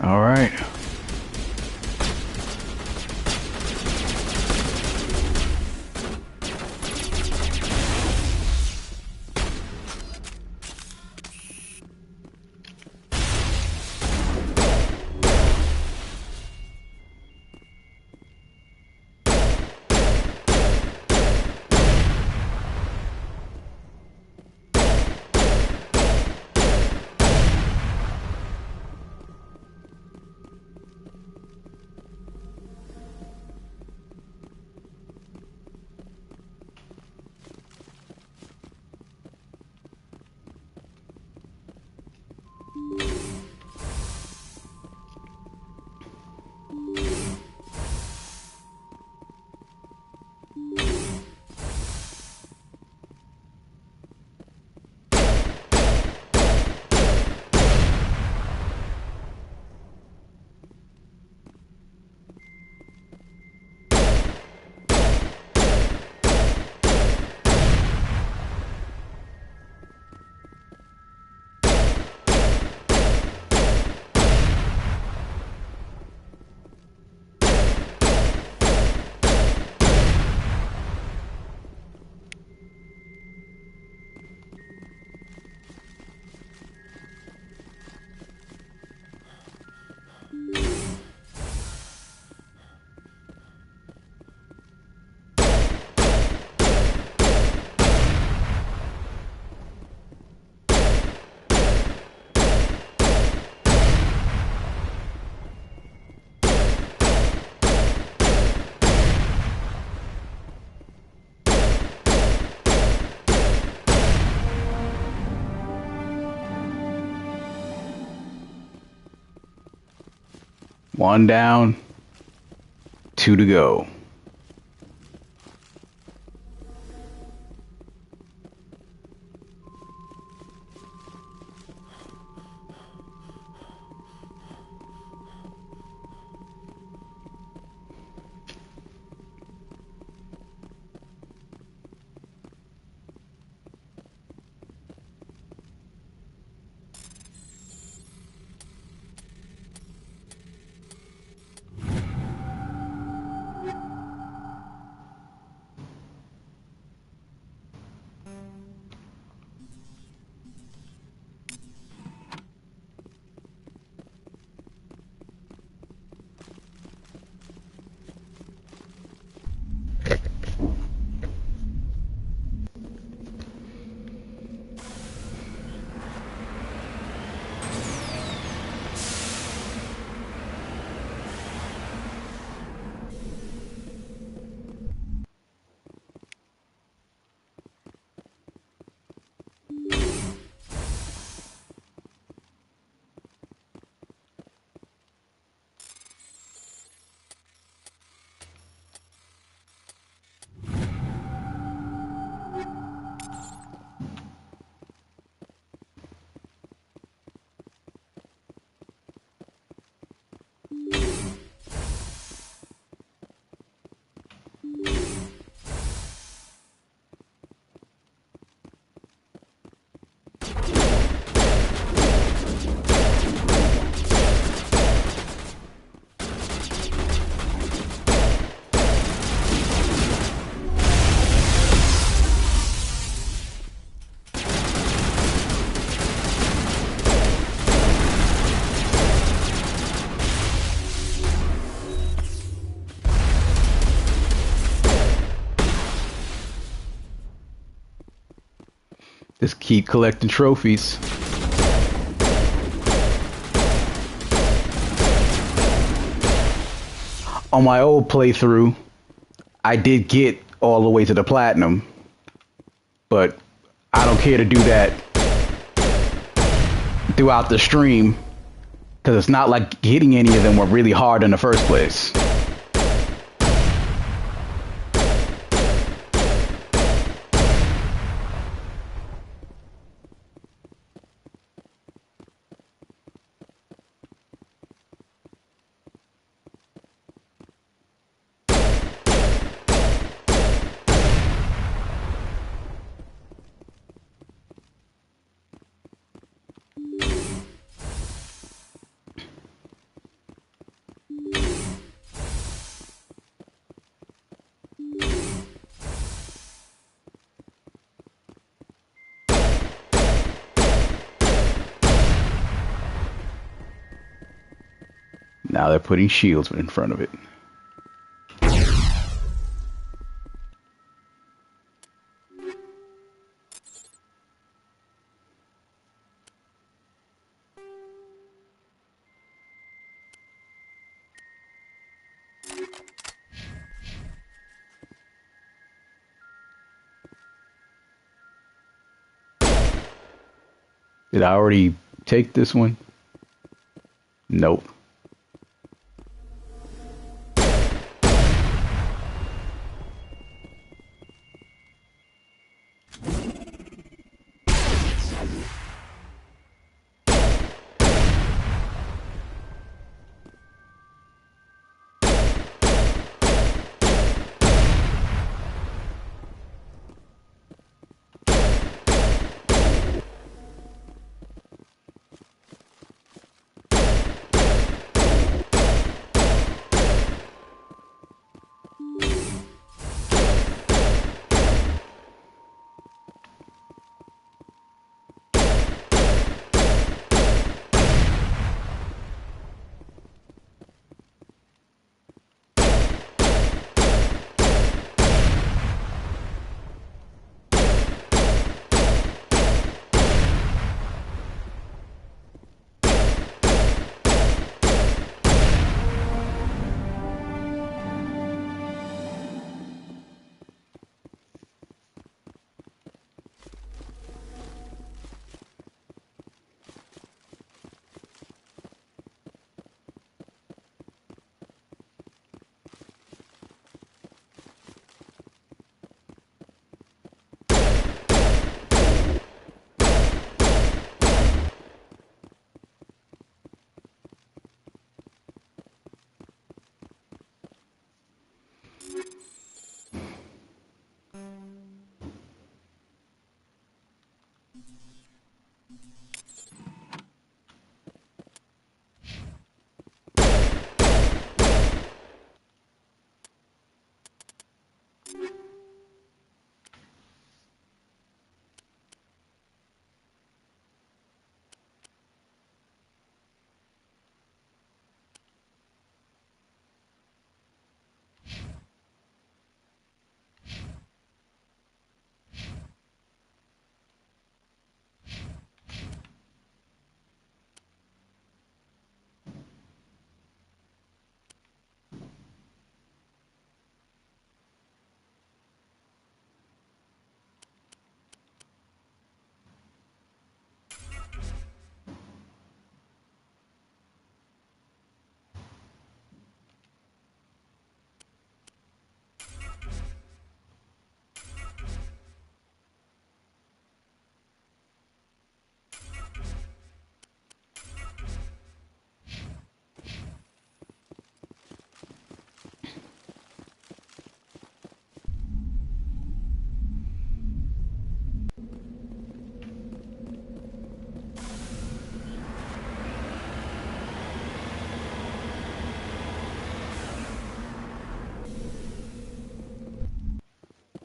All right. One down, two to go. Just keep collecting trophies. On my old playthrough, I did get all the way to the platinum, but I don't care to do that throughout the stream because it's not like hitting any of them were really hard in the first place. Now they're putting shields in front of it. Did I already take this one? Nope.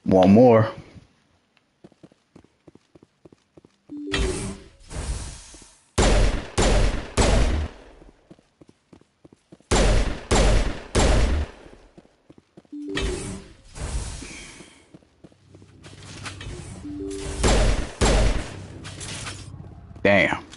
One more. Damn.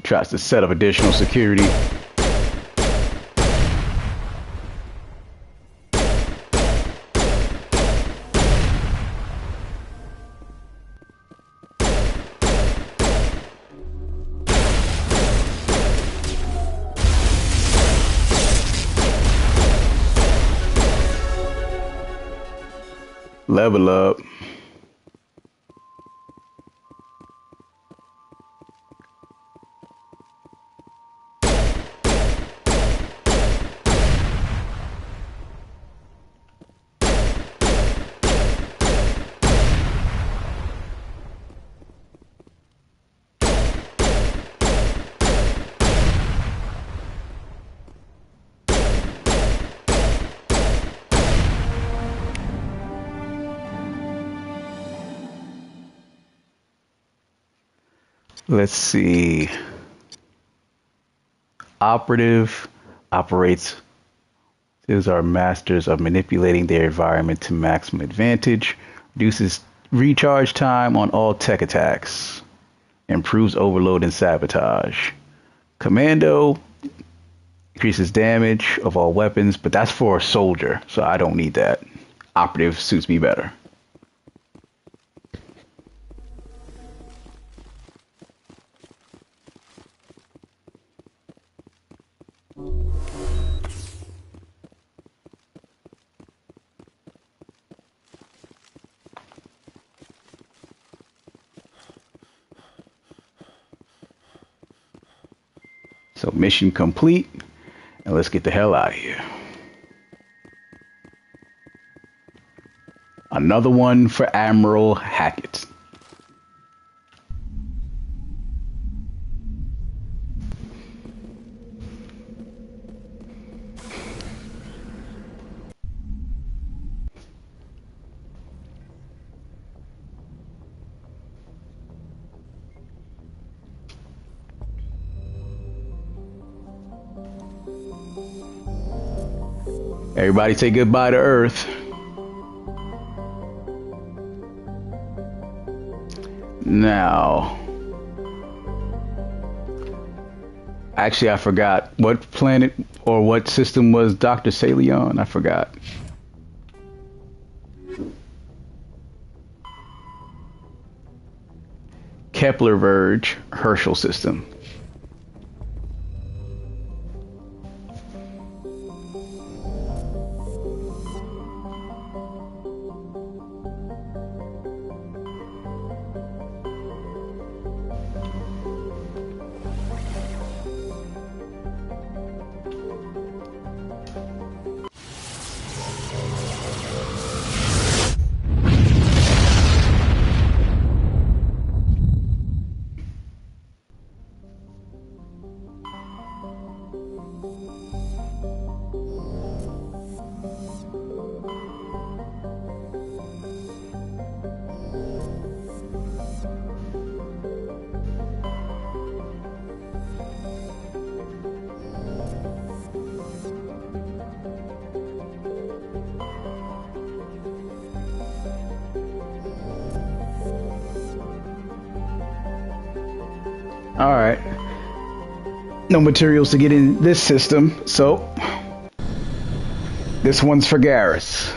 Tries to set up additional security. Level up. Let's see. Operative operates is our masters of manipulating their environment to maximum advantage, reduces recharge time on all tech attacks, improves overload and sabotage. Commando increases damage of all weapons, but that's for a soldier, so I don't need that. Operative suits me better. So mission complete, and let's get the hell out of here. Another one for Admiral Hackett. Everybody say goodbye to Earth. Now, actually, I forgot what planet or what system was Dr. Saley on. I forgot. Kepler Verge Herschel system. All right. No materials to get in this system, so this one's for Garrus.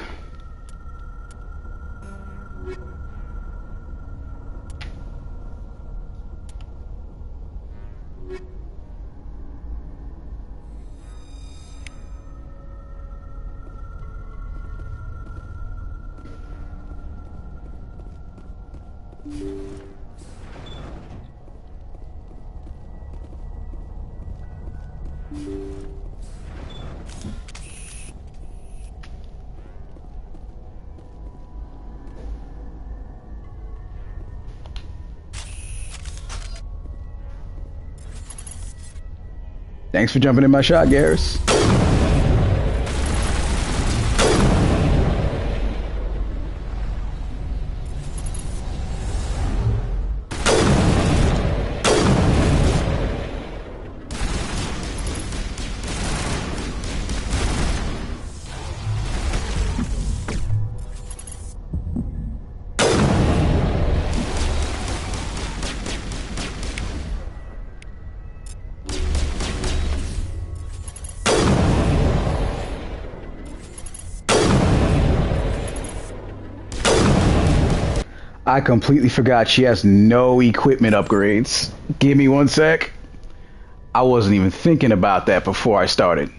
Thanks for jumping in my shot, Garrus. I completely forgot she has no equipment upgrades. Give me one sec. I wasn't even thinking about that before I started.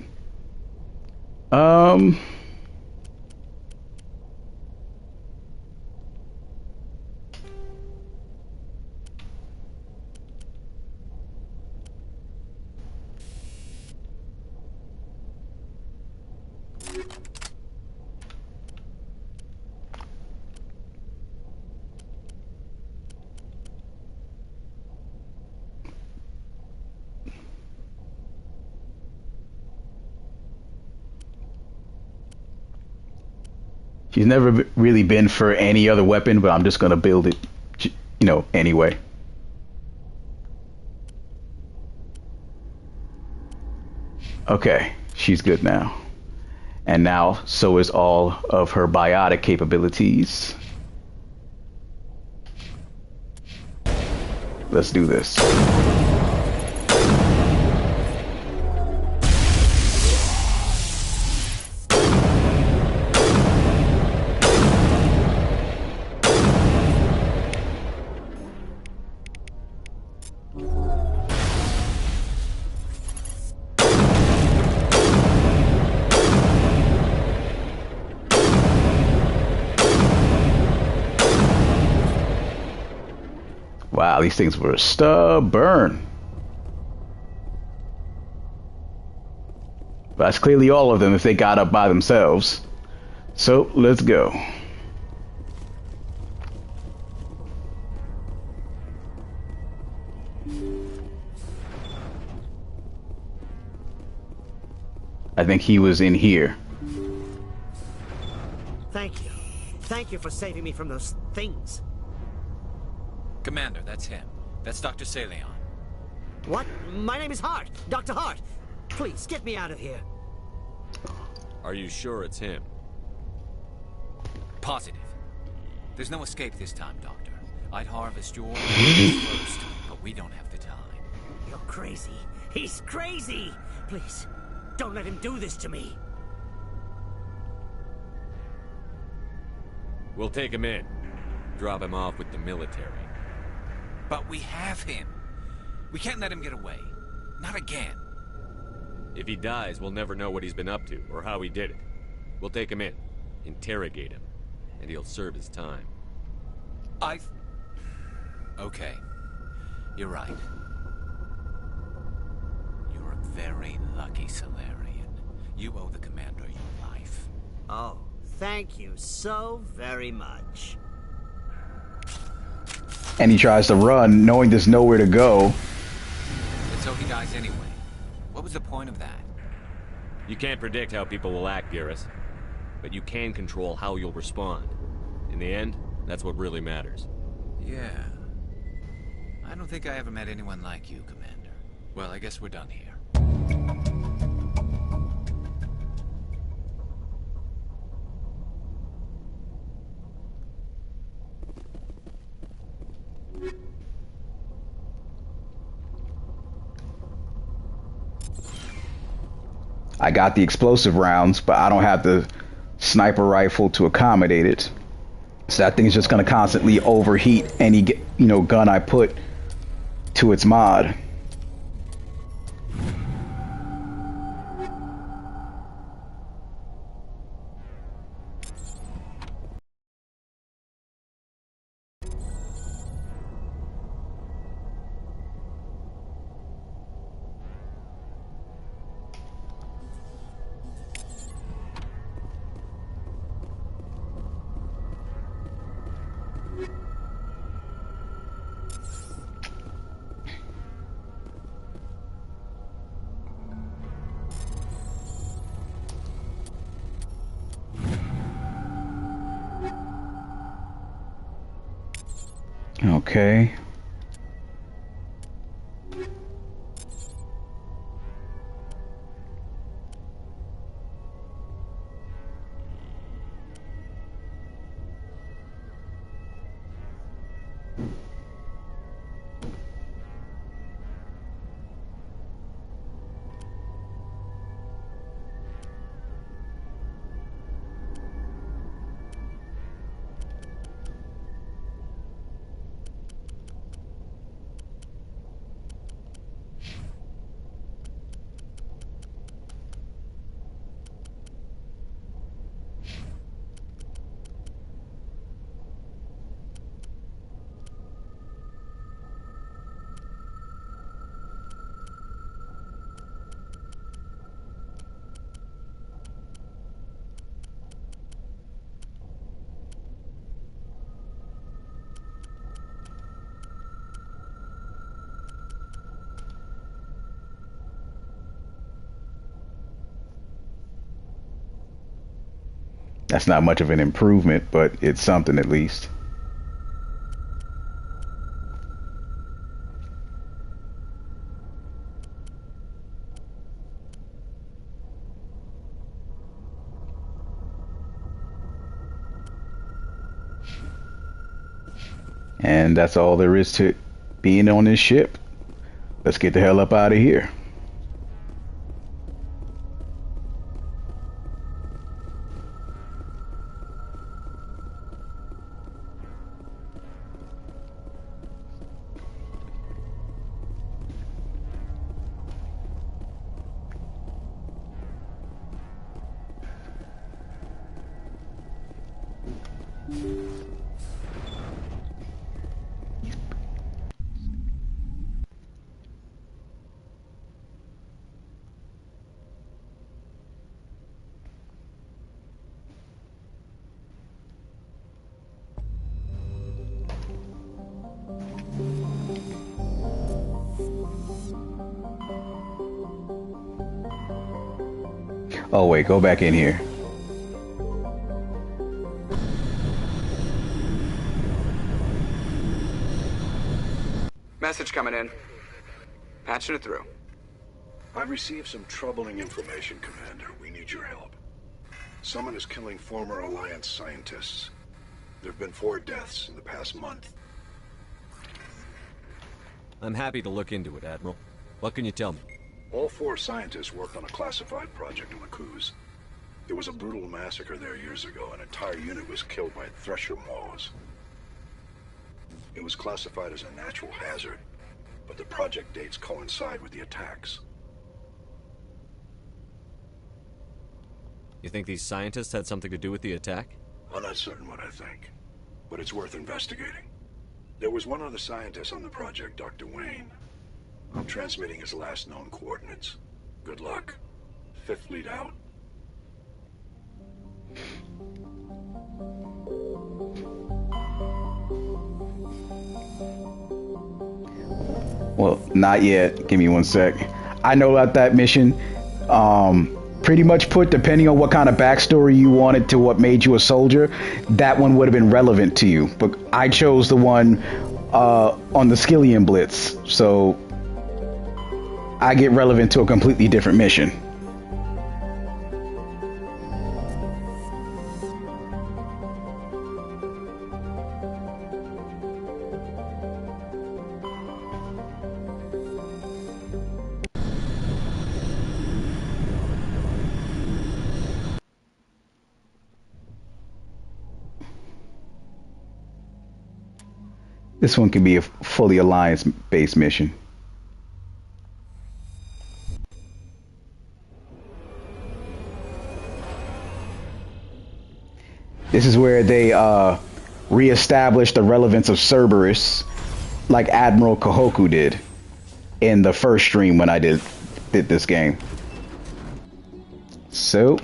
She's never really been for any other weapon, but I'm just gonna build it, anyway. Okay, she's good now. And now, so is all of her biotic capabilities. Let's do this. Wow, these things were stubborn. That's clearly all of them if they got up by themselves. So, let's go. I think he was in here. Thank you. Thank you for saving me from those things. Commander, that's him. That's Dr. Saleon. What? My name is Hart. Dr. Hart. Please, get me out of here. Are you sure it's him? Positive. There's no escape this time, Doctor. I'd harvest your first, but we don't have the time. You're crazy. He's crazy! Please, don't let him do this to me. We'll take him in. Drop him off with the military. But we have him. We can't let him get away. Not again. If he dies, we'll never know what he's been up to, or how he did it. We'll take him in, interrogate him, and he'll serve his time. Okay. You're right. You're a very lucky Solarian. You owe the Commander your life. Oh, thank you so very much. And he tries to run, knowing there's nowhere to go. And so he dies anyway. What was the point of that? You can't predict how people will act, Garrus. But you can control how you'll respond. In the end, that's what really matters. Yeah. I don't think I ever met anyone like you, Commander. Well, I guess we're done here. I got the explosive rounds, but I don't have the sniper rifle to accommodate it. So that thing's just going to constantly overheat any, gun I put to its mod. Okay. That's not much of an improvement, but it's something at least. And that's all there is to being on this ship. Let's get the hell up out of here. Oh wait, go back in here. Message coming in. Patching it through. I've received some troubling information, Commander. We need your help. Someone is killing former Alliance scientists. There have been 4 deaths in the past month. I'm happy to look into it, Admiral. What can you tell me? All 4 scientists worked on a classified project on the Kuz. There was a brutal massacre there years ago. An entire unit was killed by Thresher Moths. It was classified as a natural hazard, but the project dates coincide with the attacks. You think these scientists had something to do with the attack? I'm not certain what I think, but it's worth investigating. There was one other scientist on the project, Dr. Wayne. I'm transmitting his last known coordinates. Good luck. 5th Fleet out. Well, not yet. Give me one sec. I know about that mission. Pretty much put, depending on what kind of backstory you wanted to what made you a soldier, that one would have been relevant to you. But I chose the one on the Skillian Blitz, so I get relevant to a completely different mission. This one can be a fully alliance-based mission. This is where they reestablish the relevance of Cerberus, like Admiral Kahoku did in the first stream when I did this game. So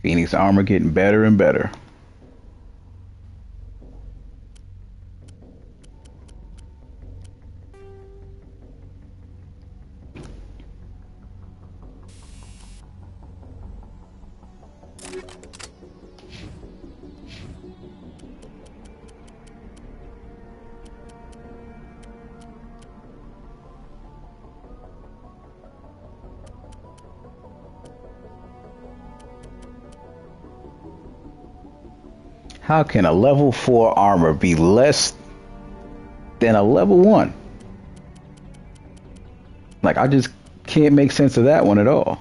Phoenix armor getting better and better. How can a level 4 armor be less than a level 1? Like, I just can't make sense of that one at all.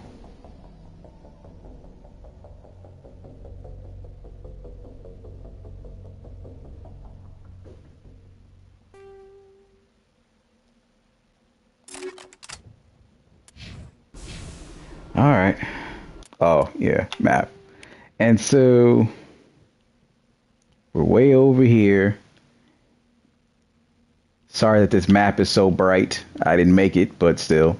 All right. Oh, yeah, map. And so we're way over here. Sorry that this map is so bright. I didn't make it, but still.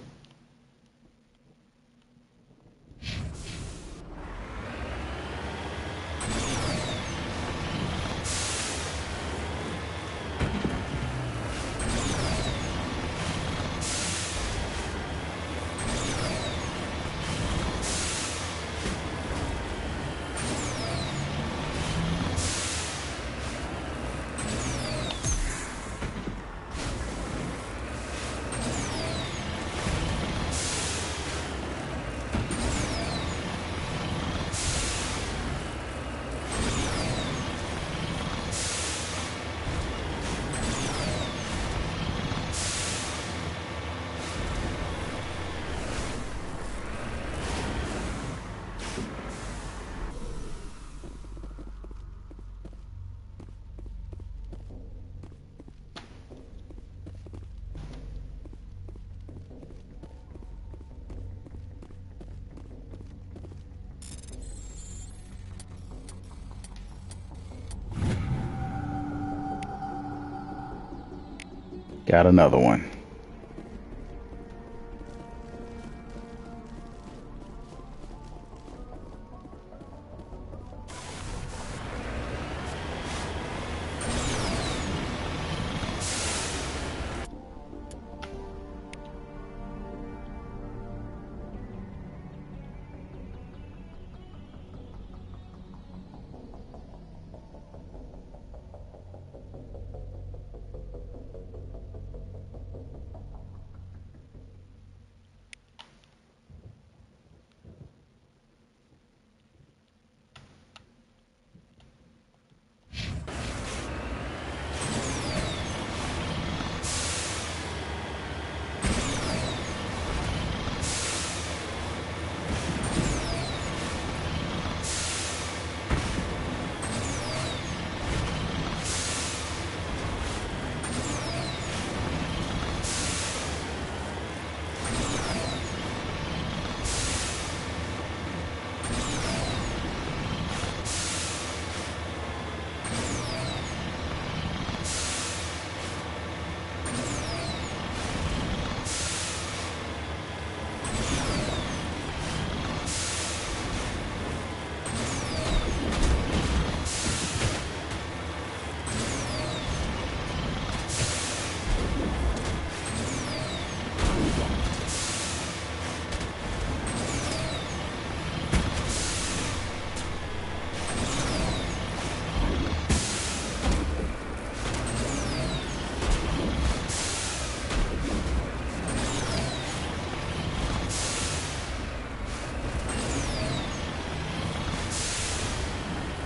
Got another one.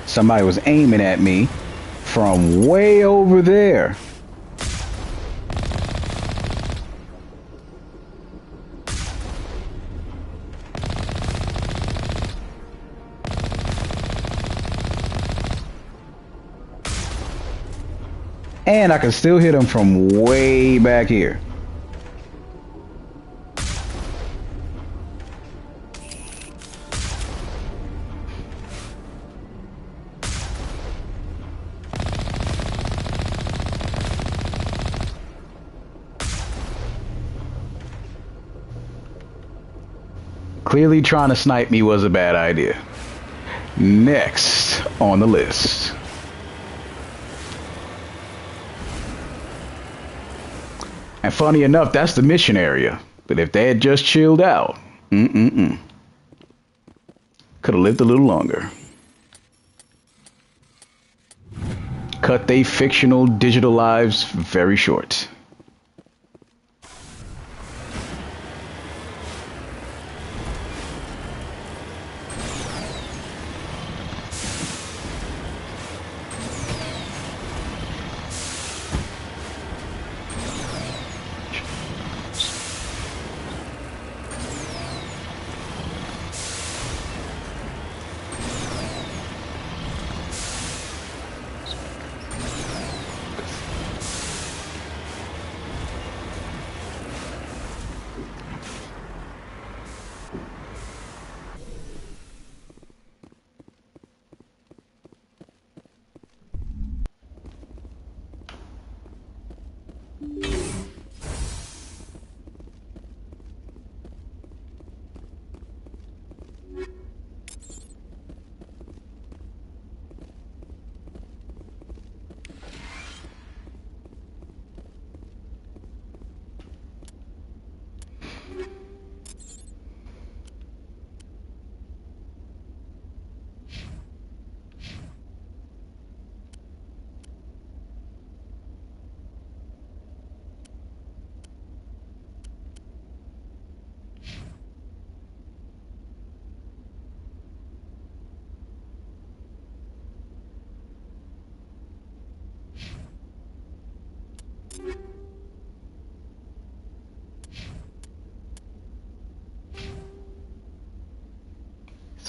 Somebody was aiming at me from way over there. And I can still hit him from way back here. Clearly trying to snipe me was a bad idea. Next on the list. And funny enough, that's the mission area. But if they had just chilled out, could have lived a little longer. Cut they fictional digital lives very short.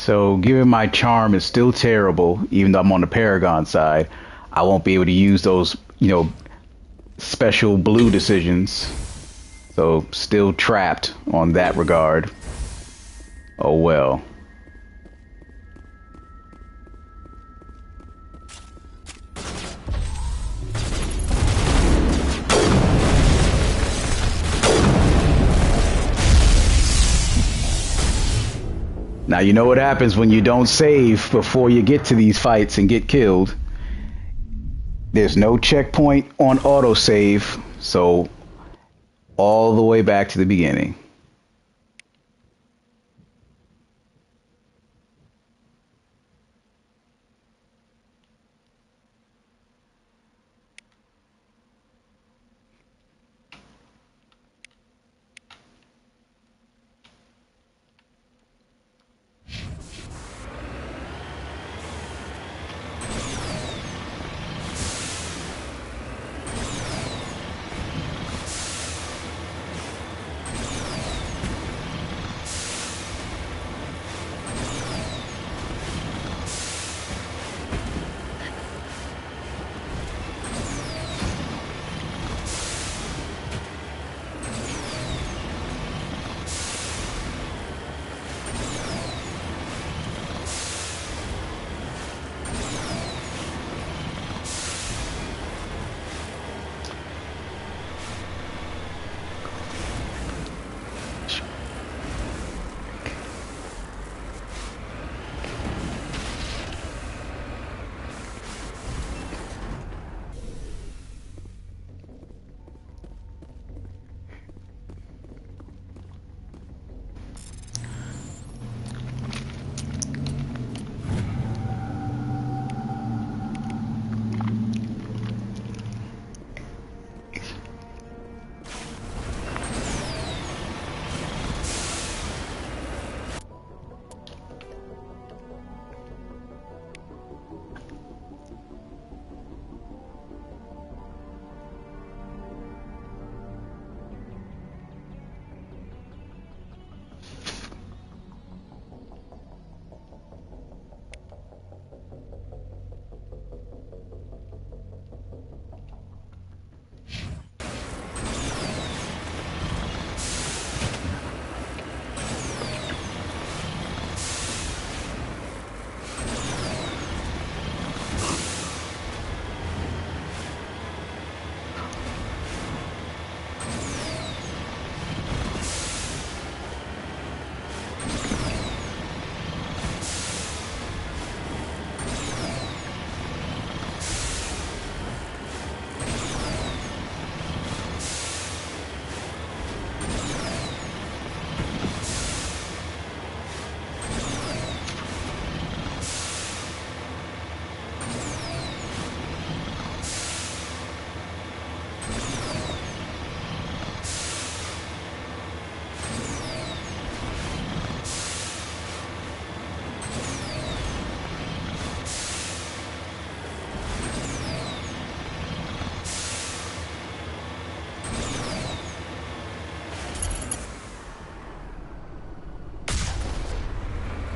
So, given my charm is still terrible, even though I'm on the Paragon side, I won't be able to use those, special blue decisions. So, still trapped on that regard. Oh well. Now you know what happens when you don't save before you get to these fights and get killed. There's no checkpoint on autosave, so all the way back to the beginning.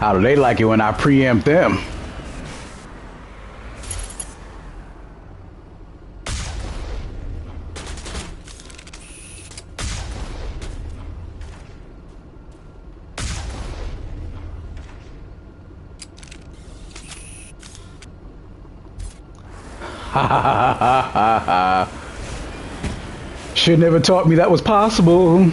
How do they like it when I preempt them? Ha ha ha ha ha ha. Should never taught me that was possible.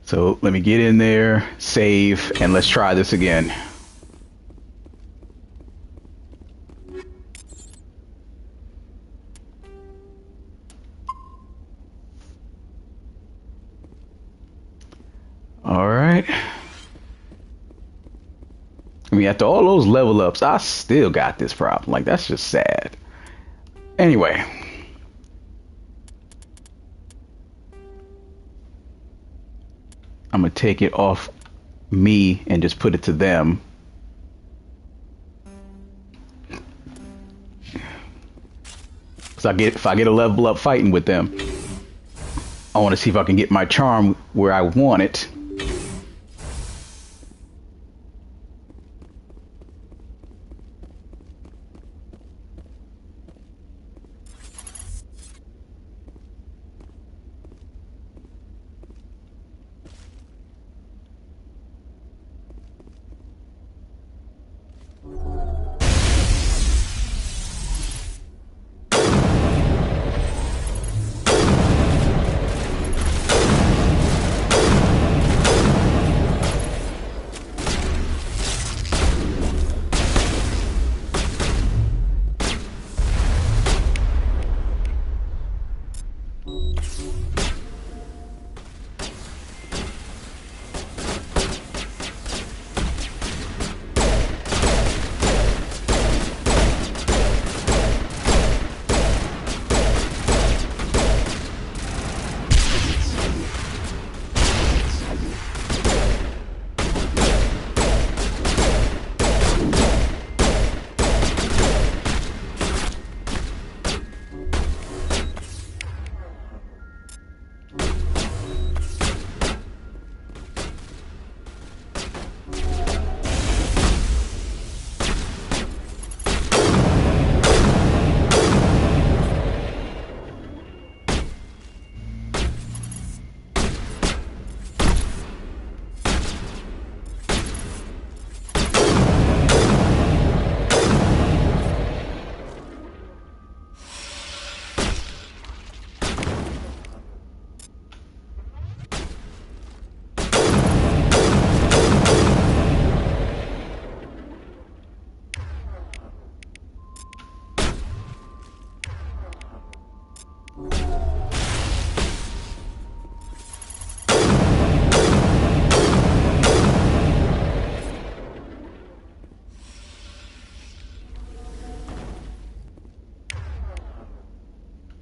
So let me get in there, save, and let's try this again. All right. I mean, after all those level ups, I still got this problem. Like, that's just sad. Anyway. I'm going to take it off me and just put it to them. So if I get a level up fighting with them, I want to see if I can get my charm where I want it.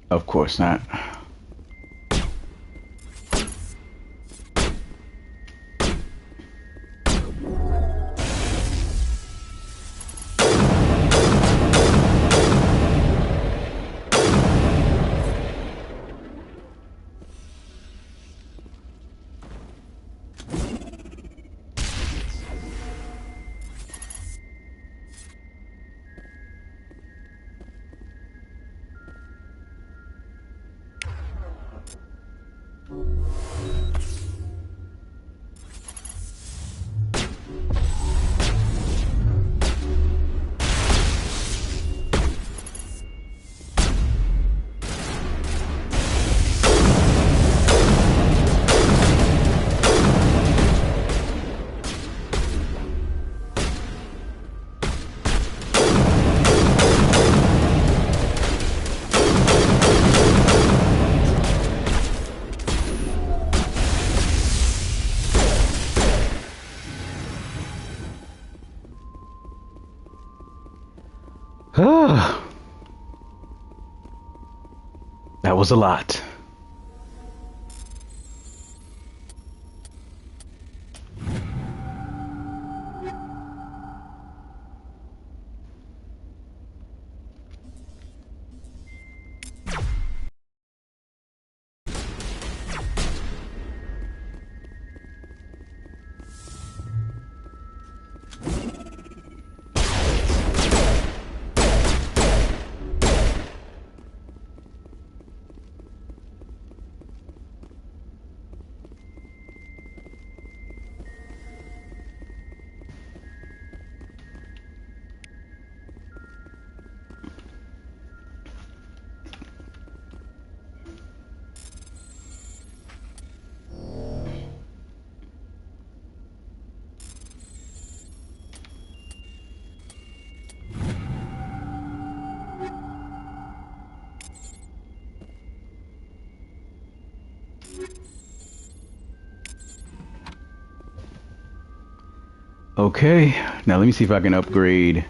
Of course not. That was a lot. Okay, now let me see if I can upgrade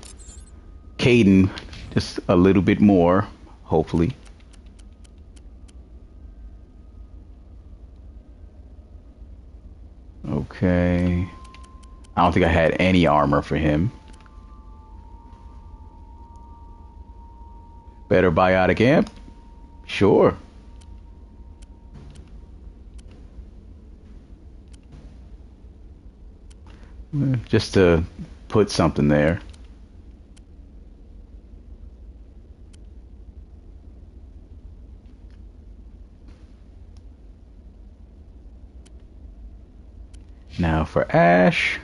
Caden just a little bit more, hopefully. Okay. I don't think I had any armor for him. Better biotic amp? Sure. Just to put something there. Now for Ash.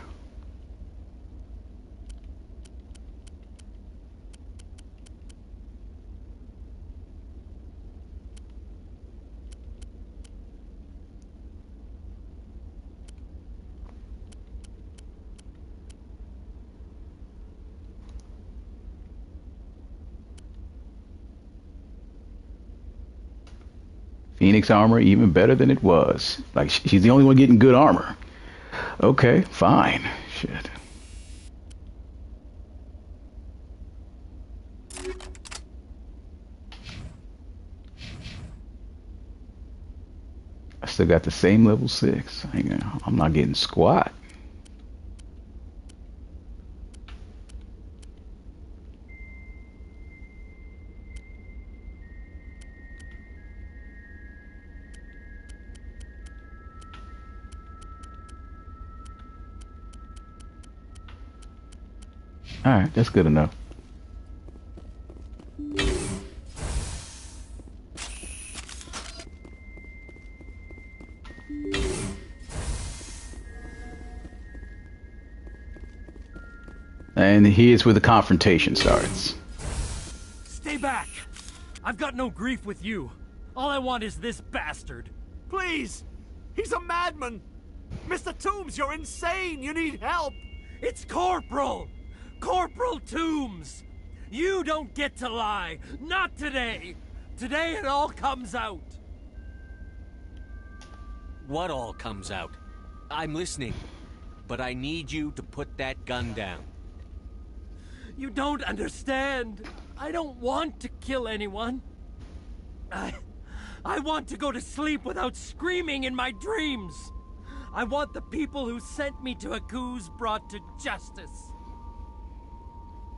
Phoenix armor even better than it was. Like, she's the only one getting good armor. Okay, fine. Shit. I still got the same level 6. I'm not getting squat. Alright, that's good enough. And here's where the confrontation starts. Stay back! I've got no grief with you. All I want is this bastard. Please! He's a madman! Mr. Toombs, you're insane! You need help! It's Corporal! Corporal Toombs! You don't get to lie! Not today! Today it all comes out! What all comes out? I'm listening. But I need you to put that gun down. You don't understand. I don't want to kill anyone. I want to go to sleep without screaming in my dreams. I want the people who sent me to Akuz brought to justice.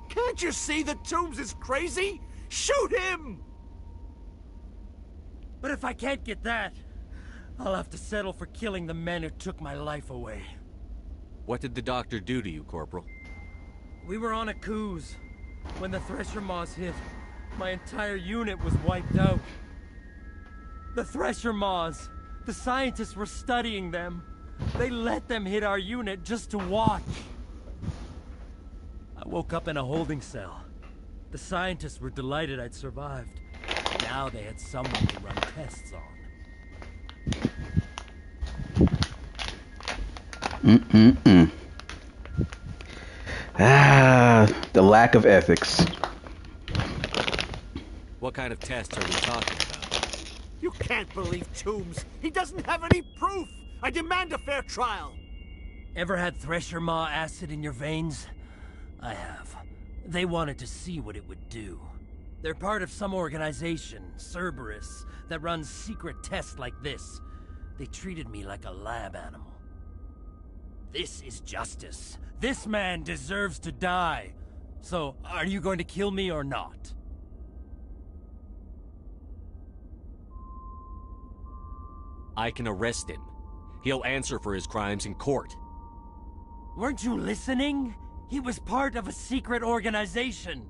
Can't you see that Toombs is crazy? Shoot him! But if I can't get that, I'll have to settle for killing the men who took my life away. What did the doctor do to you, Corporal? We were on Akuz. When the Thresher Maws hit, my entire unit was wiped out. The Thresher Maws, the scientists were studying them. They let them hit our unit just to watch. I woke up in a holding cell. The scientists were delighted I'd survived. Now they had someone to run tests on. The lack of ethics. What kind of tests are we talking about? You can't believe Toombs. He doesn't have any proof. I demand a fair trial. Ever had Thresher Maw acid in your veins? I have. They wanted to see what it would do. They're part of some organization, Cerberus, that runs secret tests like this. They treated me like a lab animal. This is justice. This man deserves to die. So, are you going to kill me or not? I can arrest him. He'll answer for his crimes in court. Weren't you listening? He was part of a secret organization.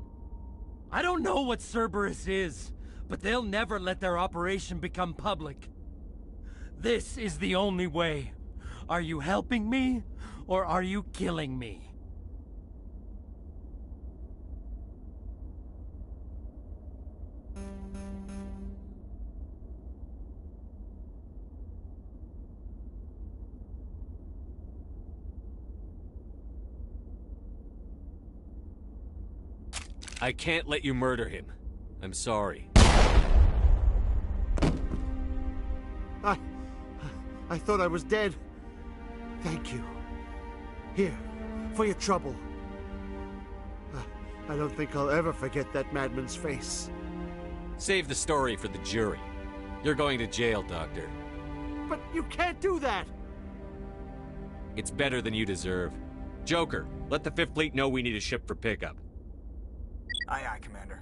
I don't know what Cerberus is, but they'll never let their operation become public. This is the only way. Are you helping me, or are you killing me? I can't let you murder him. I'm sorry. I thought I was dead. Thank you. Here, for your trouble. I don't think I'll ever forget that madman's face. Save the story for the jury. You're going to jail, Doctor. But you can't do that! It's better than you deserve. Joker, let the Fifth Fleet know we need a ship for pickup. Aye, aye, Commander.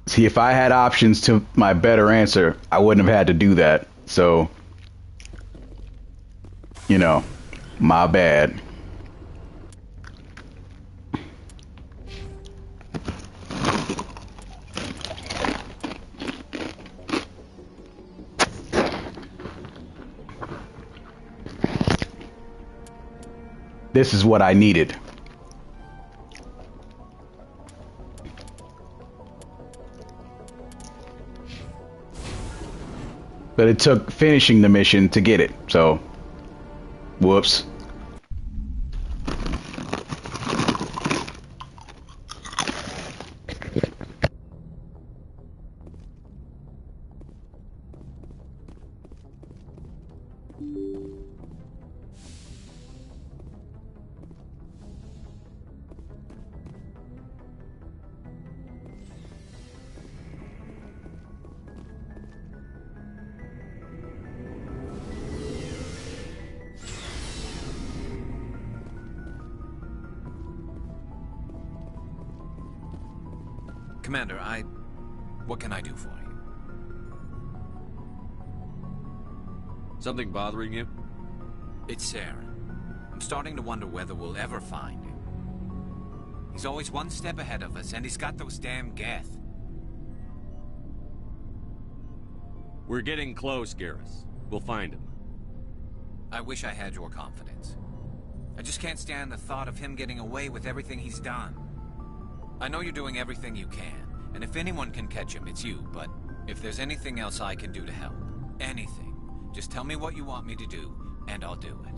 See, if I had options to my better answer, I wouldn't have had to do that. So, you know, my bad. This is what I needed. But it took finishing the mission to get it, so whoops. Commander, what can I do for you? Something bothering you? It's Saren. I'm starting to wonder whether we'll ever find him. He's always one step ahead of us, and he's got those damn Geth. We're getting close, Garrus. We'll find him. I wish I had your confidence. I just can't stand the thought of him getting away with everything he's done. I know you're doing everything you can, and if anyone can catch him, it's you, but if there's anything else I can do to help, anything, just tell me what you want me to do, and I'll do it.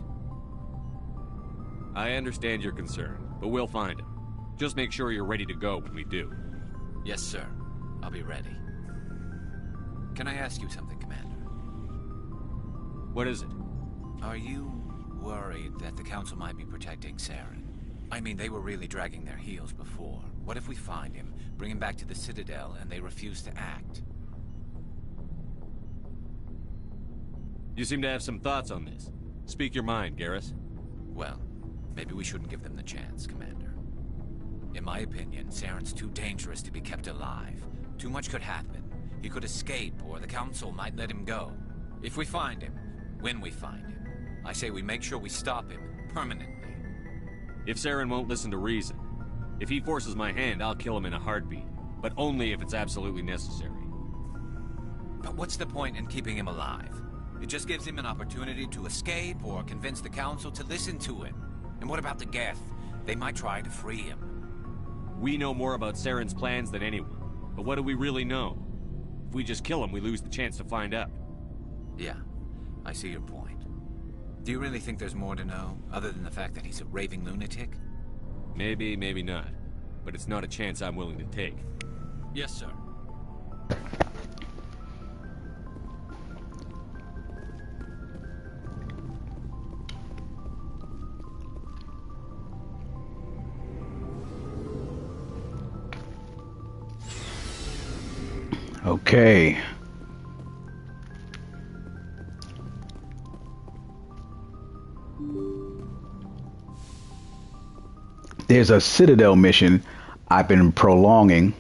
I understand your concern, but we'll find him. Just make sure you're ready to go when we do. Yes, sir. I'll be ready. Can I ask you something, Commander? What is it? Are you worried that the Council might be protecting Saren? I mean, they were really dragging their heels before. What if we find him, bring him back to the Citadel, and they refuse to act? You seem to have some thoughts on this. Speak your mind, Garrus. Well, maybe we shouldn't give them the chance, Commander. In my opinion, Saren's too dangerous to be kept alive. Too much could happen. He could escape, or the Council might let him go. If we find him, when we find him, I say we make sure we stop him, permanently. If Saren won't listen to reason, if he forces my hand, I'll kill him in a heartbeat. But only if it's absolutely necessary. But what's the point in keeping him alive? It just gives him an opportunity to escape or convince the Council to listen to him. And what about the Geth? They might try to free him. We know more about Saren's plans than anyone. But what do we really know? If we just kill him, we lose the chance to find out. Yeah, I see your point. Do you really think there's more to know, other than the fact that he's a raving lunatic? Maybe, maybe not. But it's not a chance I'm willing to take. Yes, sir. Okay. There's a Citadel mission I've been prolonging.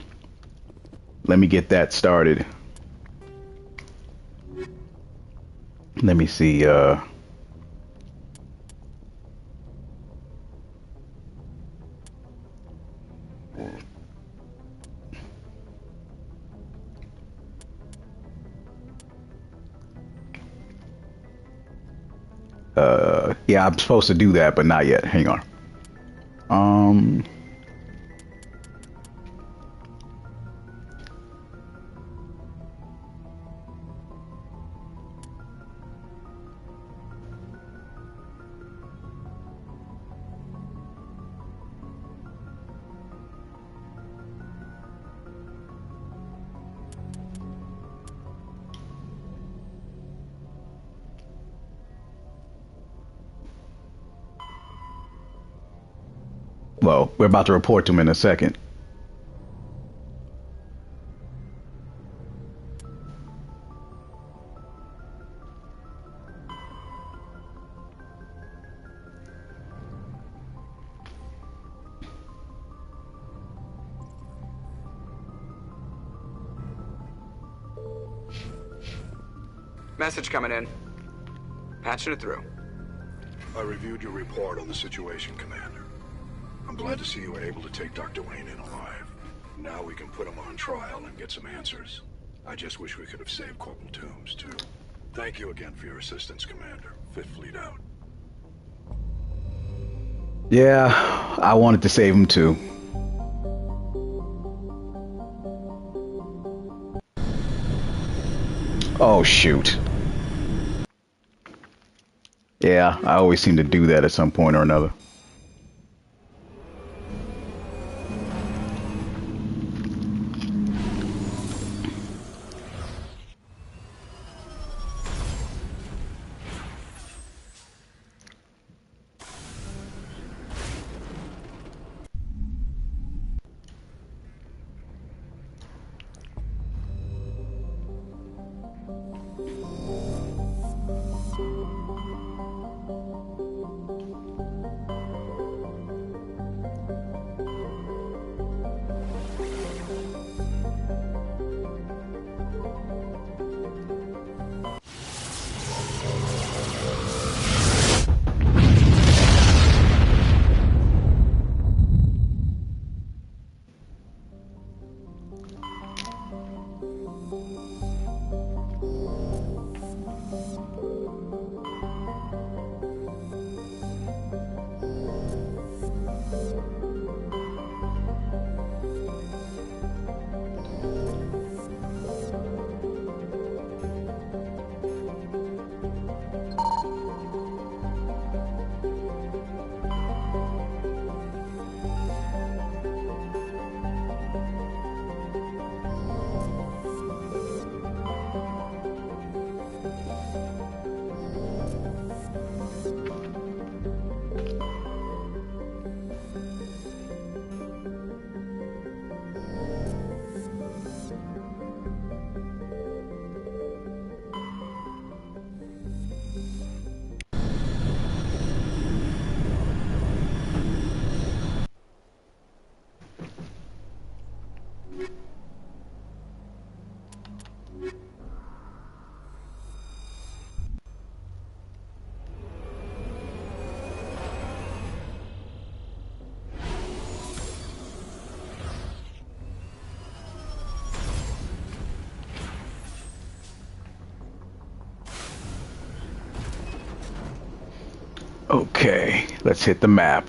Let me get that started. Let me see, yeah, I'm supposed to do that, but not yet. Hang on. Well, we're about to report to him in a second. Message coming in. Patching it through. I reviewed your report on the situation, Commander. I'm glad to see you were able to take Dr. Wayne in alive. Now we can put him on trial and get some answers. I just wish we could have saved Corporal Toombs, too. Thank you again for your assistance, Commander. Fifth Fleet out. Yeah, I wanted to save him too. Oh, shoot. Yeah, I always seem to do that at some point or another. Okay, let's hit the map.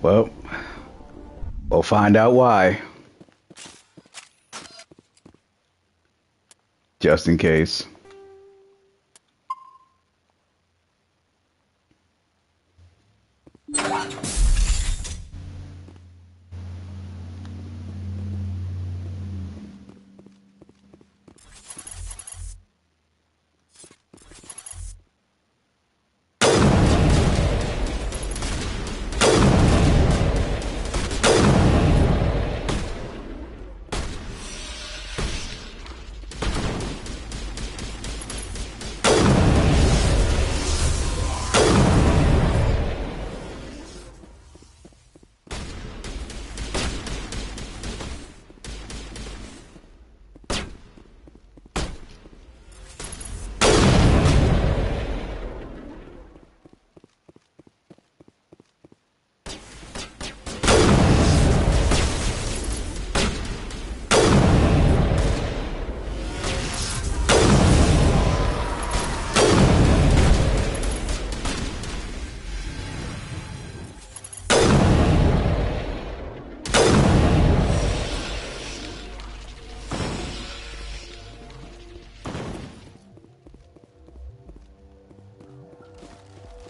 Well, we'll find out why. Just in case.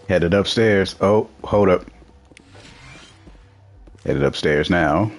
Headed upstairs. Oh, hold up. Headed upstairs now.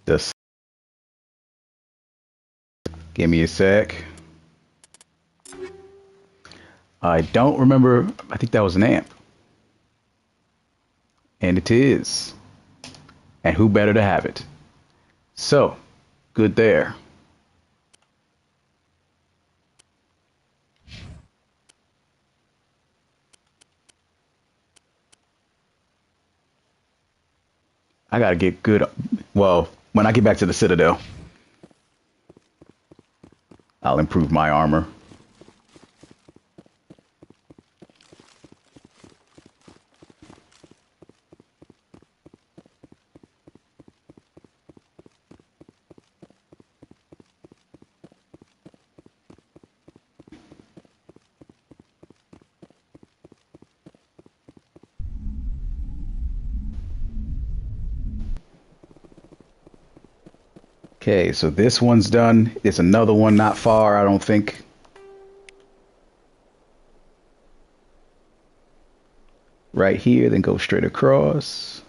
Just give me a sec. I don't remember. I think that was an amp. And it is. And who better to have it? So, good there. I gotta get good. Well, when I get back to the Citadel, I'll improve my armor. Okay, so this one's done. There's another one not far, I don't think. Right here, then go straight across.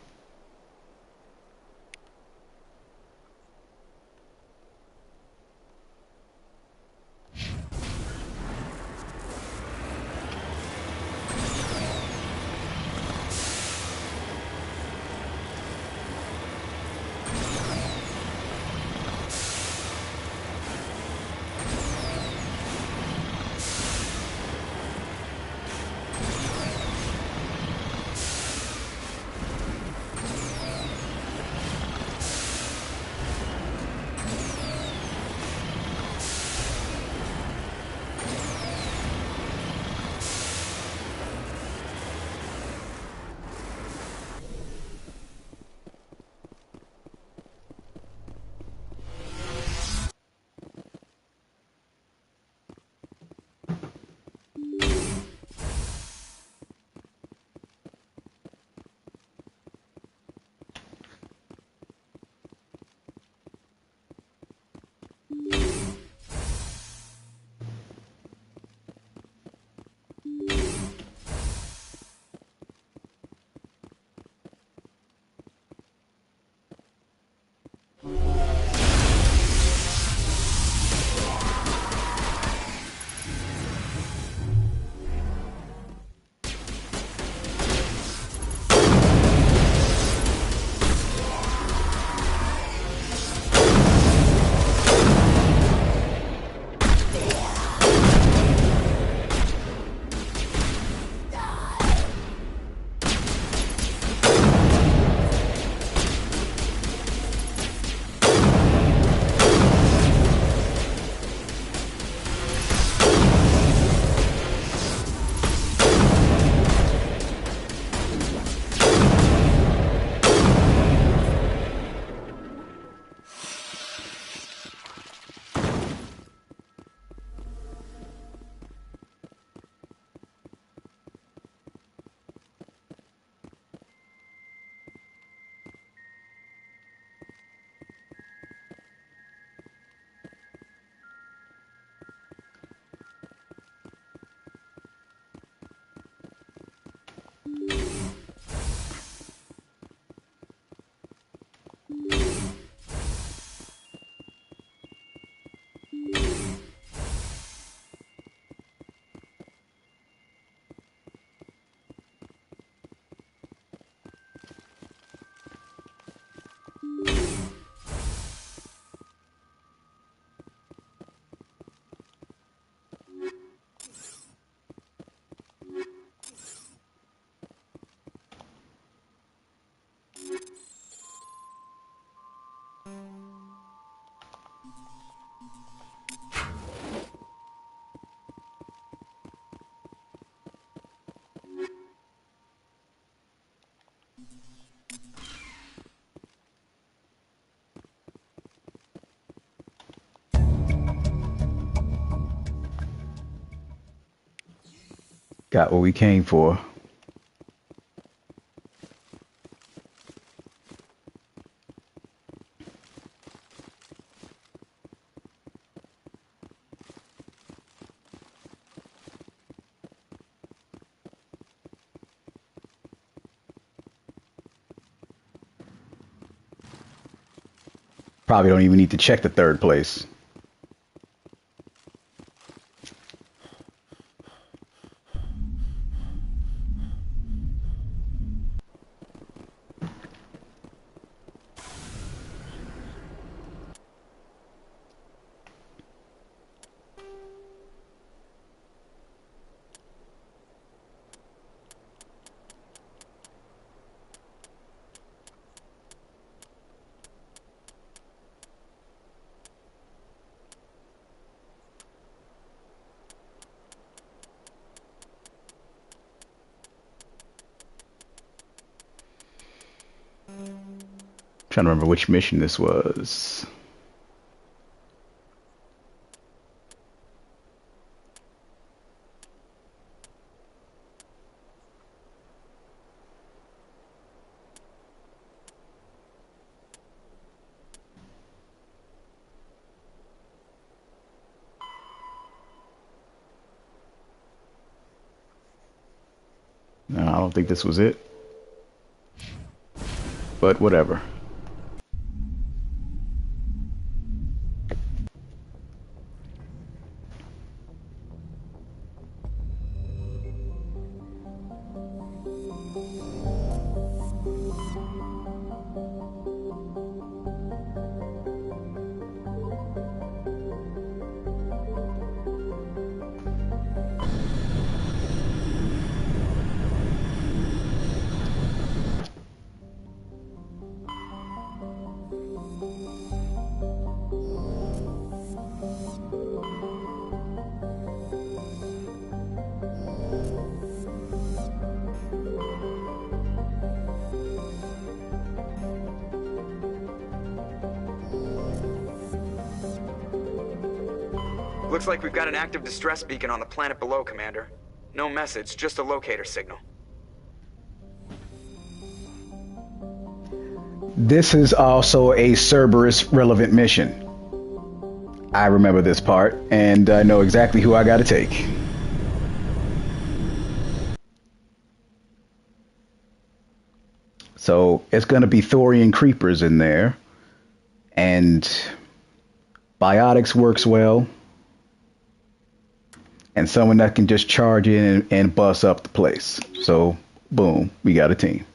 Got what we came for. Probably don't even need to check the third place. Trying to remember which mission this was. No, I don't think this was it. But whatever. Looks like we've got an active distress beacon on the planet below, Commander. No message, just a locator signal. This is also a Cerberus relevant mission. I remember this part, and I know exactly who I gotta take. So it's gonna be Thorian creepers in there, and biotics works well, and someone that can just charge in and bust up the place. So boom, we got a team.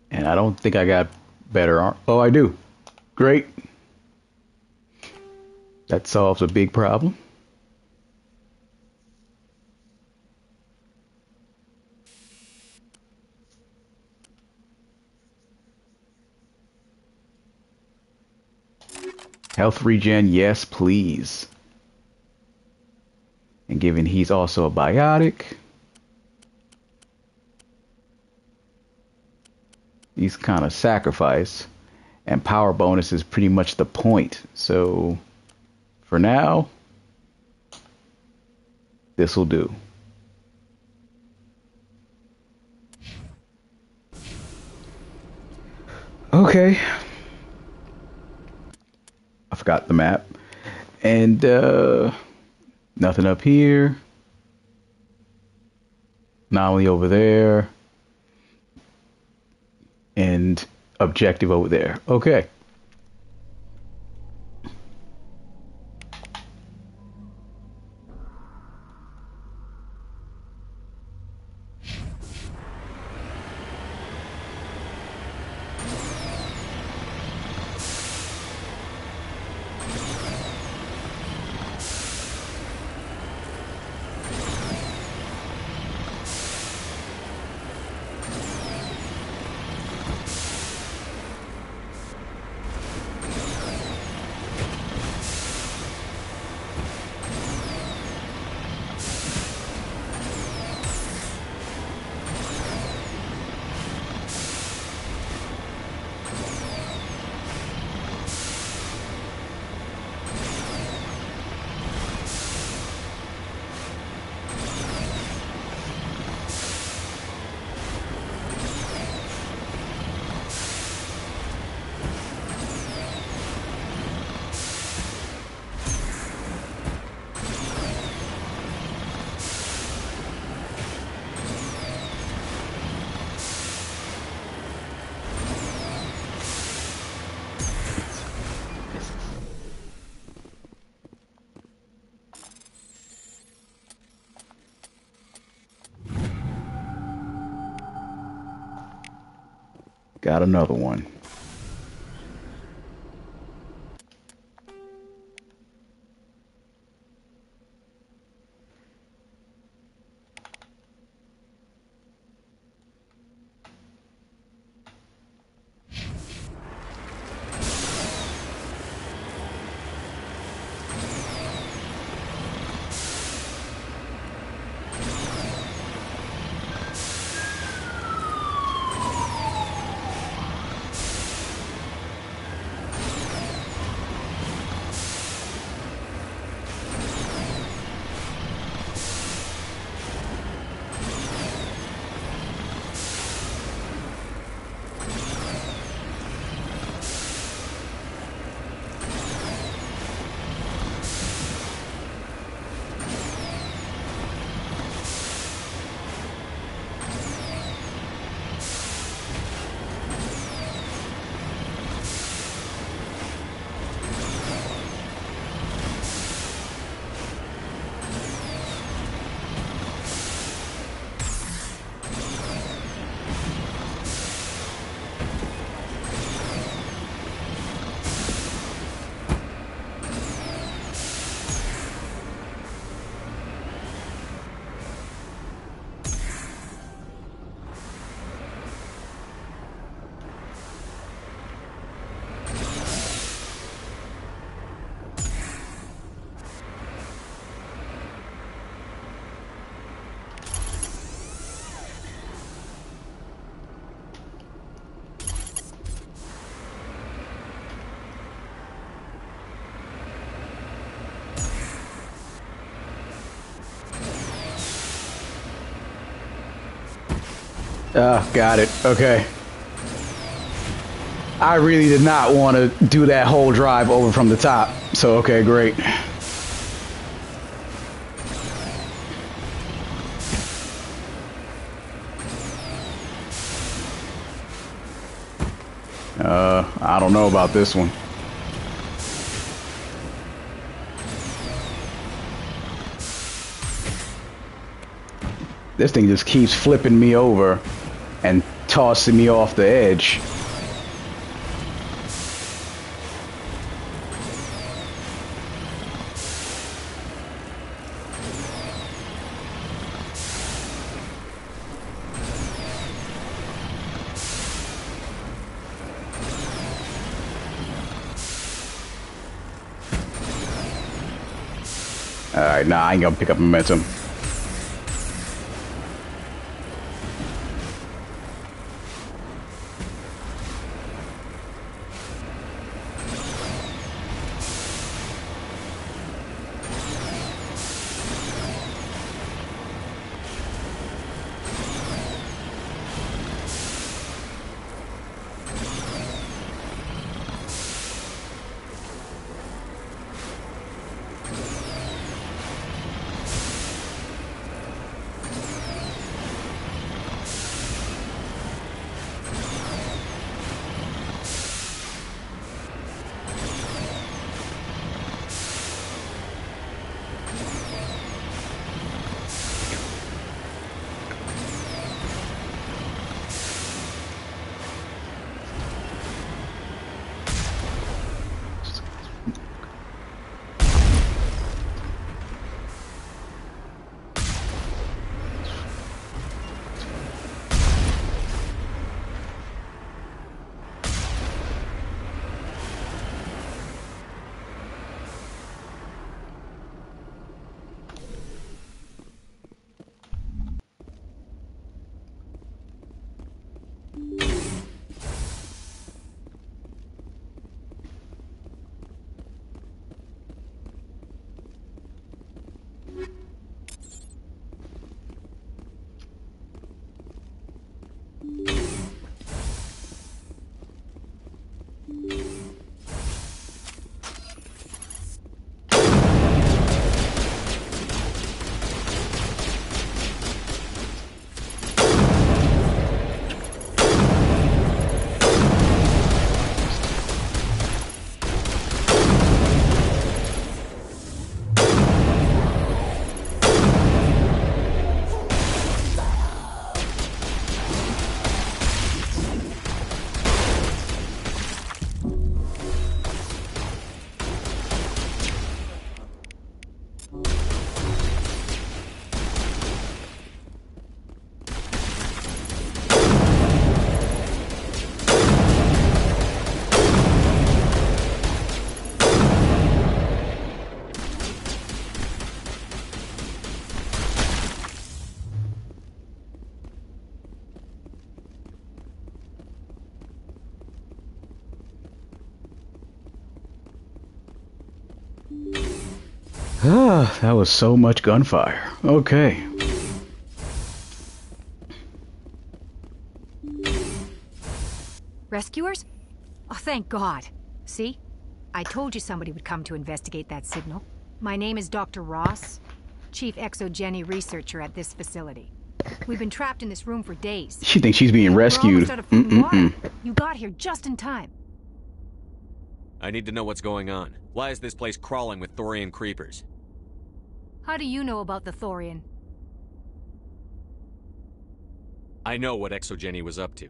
And I don't think I got better arm. Oh, I do. Great. That solves a big problem. Health regen, yes, please. And given he's also a biotic, he's kind of sacrifice. And power bonus is pretty much the point. So for now, this will do. Okay. I forgot the map. And nothing up here. Anomaly over there. And objective over there. Okay. Got another one. Ah, got it. Okay. I really did not want to do that whole drive over from the top. So, okay, great. I don't know about this one. This thing just keeps flipping me over and tossing me off the edge. Alright, nah, I ain't gonna pick up momentum. Ah, that was so much gunfire. Okay. Rescuers? Oh, thank God. See? I told you somebody would come to investigate that signal. My name is Dr. Ross, Chief Exogeny Researcher at this facility. We've been trapped in this room for days. She thinks she's being rescued. We're almost out of food and water. You got here just in time. I need to know what's going on. Why is this place crawling with Thorian creepers? How do you know about the Thorian? I know what Exogeny was up to.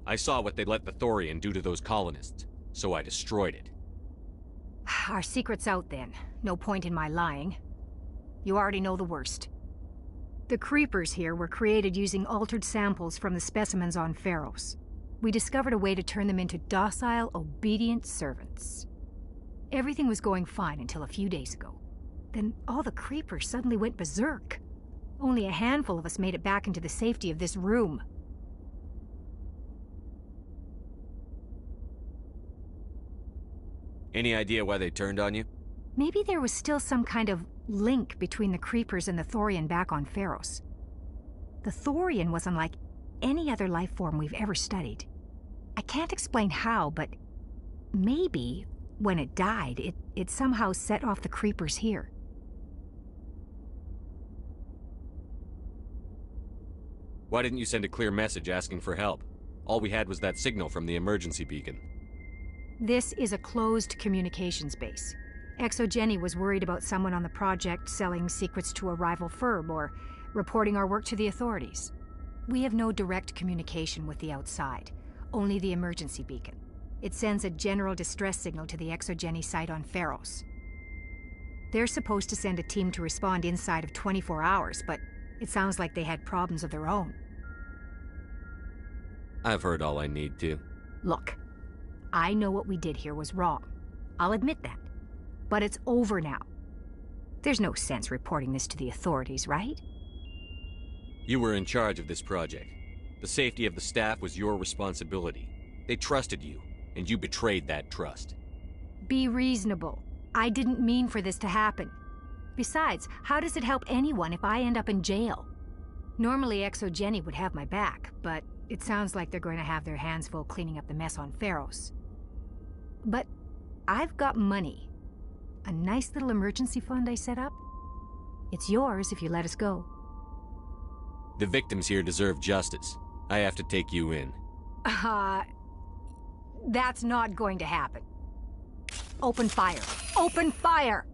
I saw what they let the Thorian do to those colonists, so I destroyed it. Our secret's out then. No point in my lying. You already know the worst. The creepers here were created using altered samples from the specimens on Pharos. We discovered a way to turn them into docile, obedient servants. Everything was going fine until a few days ago. Then all the creepers suddenly went berserk. Only a handful of us made it back into the safety of this room. Any idea why they turned on you? Maybe there was still some kind of link between the creepers and the Thorian back on Pharos. The Thorian was unlike any other life form we've ever studied. I can't explain how, but maybe when it died, it somehow set off the creepers here. Why didn't you send a clear message asking for help? All we had was that signal from the emergency beacon. This is a closed communications base. ExoGeni was worried about someone on the project selling secrets to a rival firm or reporting our work to the authorities. We have no direct communication with the outside, only the emergency beacon. It sends a general distress signal to the ExoGeni site on Pharos. They're supposed to send a team to respond inside of 24 hours, but it sounds like they had problems of their own. I've heard all I need to. Look, I know what we did here was wrong. I'll admit that. But it's over now. There's no sense reporting this to the authorities, right? You were in charge of this project. The safety of the staff was your responsibility. They trusted you, and you betrayed that trust. Be reasonable. I didn't mean for this to happen. Besides, how does it help anyone if I end up in jail? Normally ExoGeni would have my back, but it sounds like they're going to have their hands full cleaning up the mess on Pharos. But I've got money. A nice little emergency fund I set up. It's yours if you let us go. The victims here deserve justice. I have to take you in. That's not going to happen. Open fire. Open fire!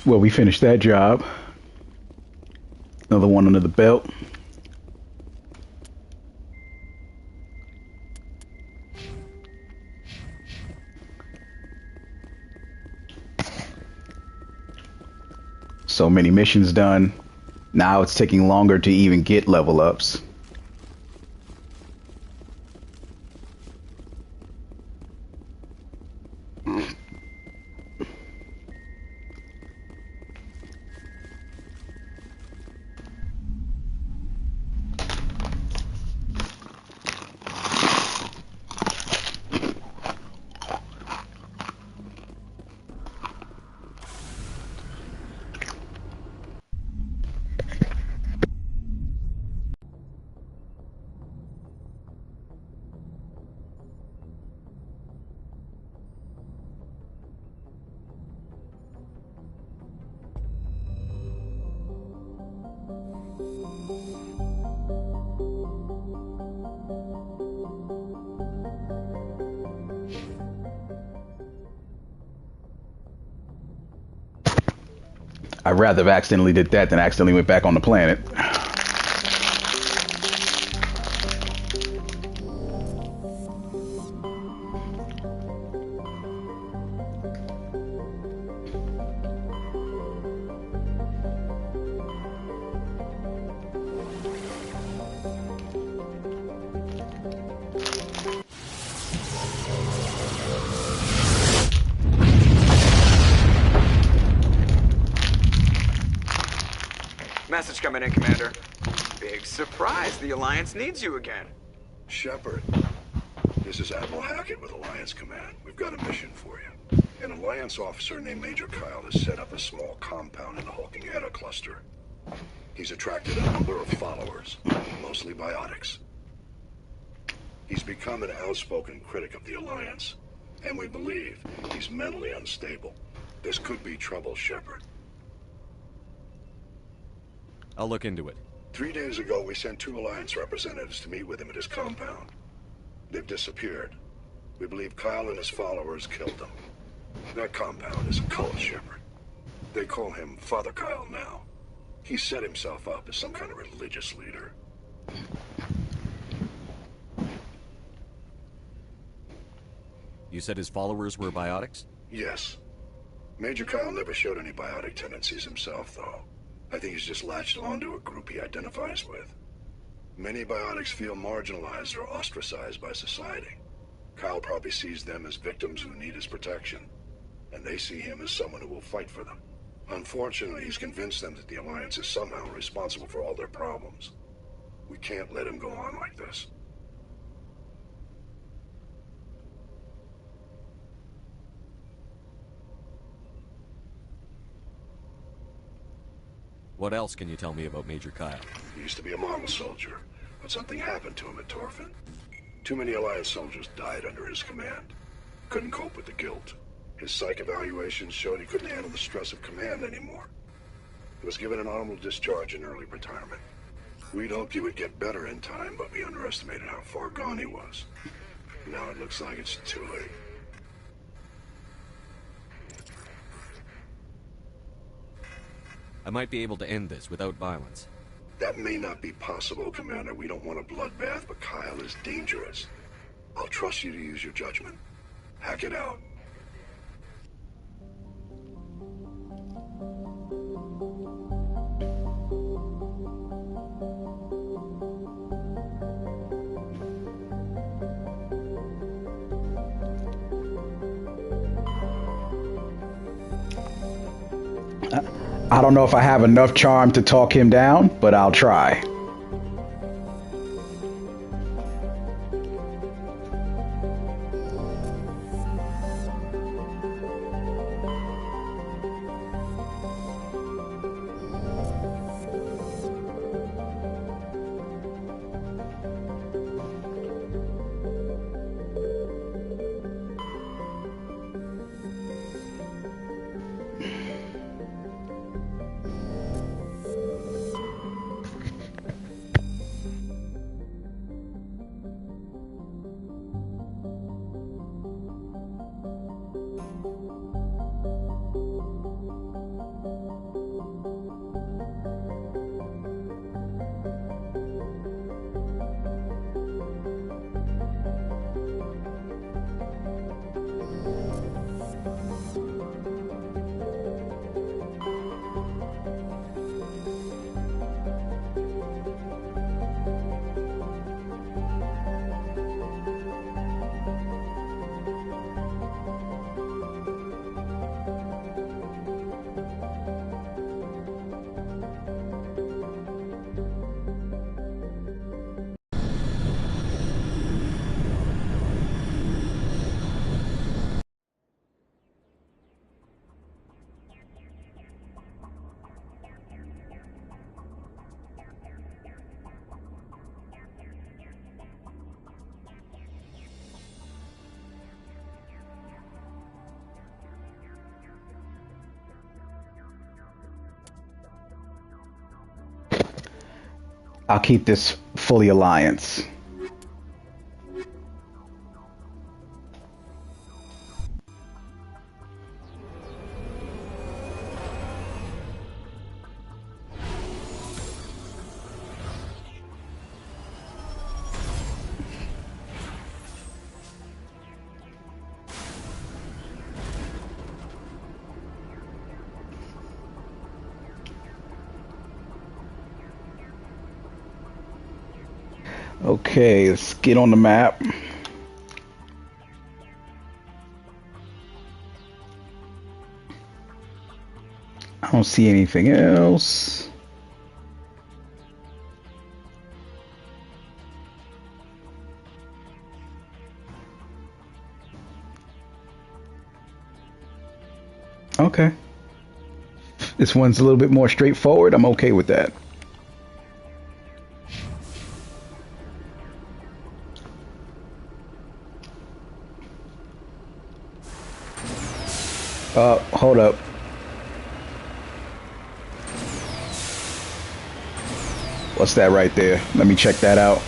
Well, we finished that job. Another one under the belt. So many missions done. Now it's taking longer to even get level ups. I'd rather have accidentally did that than accidentally went back on the planet. Message coming in, Commander. Big surprise, the Alliance needs you again. Shepard, this is Admiral Hackett with Alliance Command. We've got a mission for you. An Alliance officer named Major Kyle has set up a small compound in the Hulking Eta cluster. He's attracted a number of followers, mostly biotics. He's become an outspoken critic of the Alliance, and we believe he's mentally unstable. This could be trouble, Shepard. I'll look into it. 3 days ago, we sent 2 Alliance representatives to meet with him at his compound. They've disappeared. We believe Kyle and his followers killed him. That compound is a cult, Shepard. They call him Father Kyle now. He set himself up as some kind of religious leader. You said his followers were biotics? Yes. Major Kyle never showed any biotic tendencies himself, though. I think he's just latched onto a group he identifies with. Many biotics feel marginalized or ostracized by society. Kyle probably sees them as victims who need his protection, and they see him as someone who will fight for them. Unfortunately, he's convinced them that the Alliance is somehow responsible for all their problems. We can't let him go on like this. What else can you tell me about Major Kyle? He used to be a model soldier, but something happened to him at Torfin. Too many Alliance soldiers died under his command. Couldn't cope with the guilt. His psych evaluations showed he couldn't handle the stress of command anymore. He was given an honorable discharge in early retirement. We'd hoped he would get better in time, but we underestimated how far gone he was. Now it looks like it's too late. I might be able to end this without violence. That may not be possible, Commander. We don't want a bloodbath, but Kyle is dangerous. I'll trust you to use your judgment. Hack it out. I don't know if I have enough charm to talk him down, but I'll try. I'll keep this fully Alliance. Okay, let's get on the map. I don't see anything else. Okay. This one's a little bit more straightforward. I'm okay with that. Hold up. What's that right there? Let me check that out.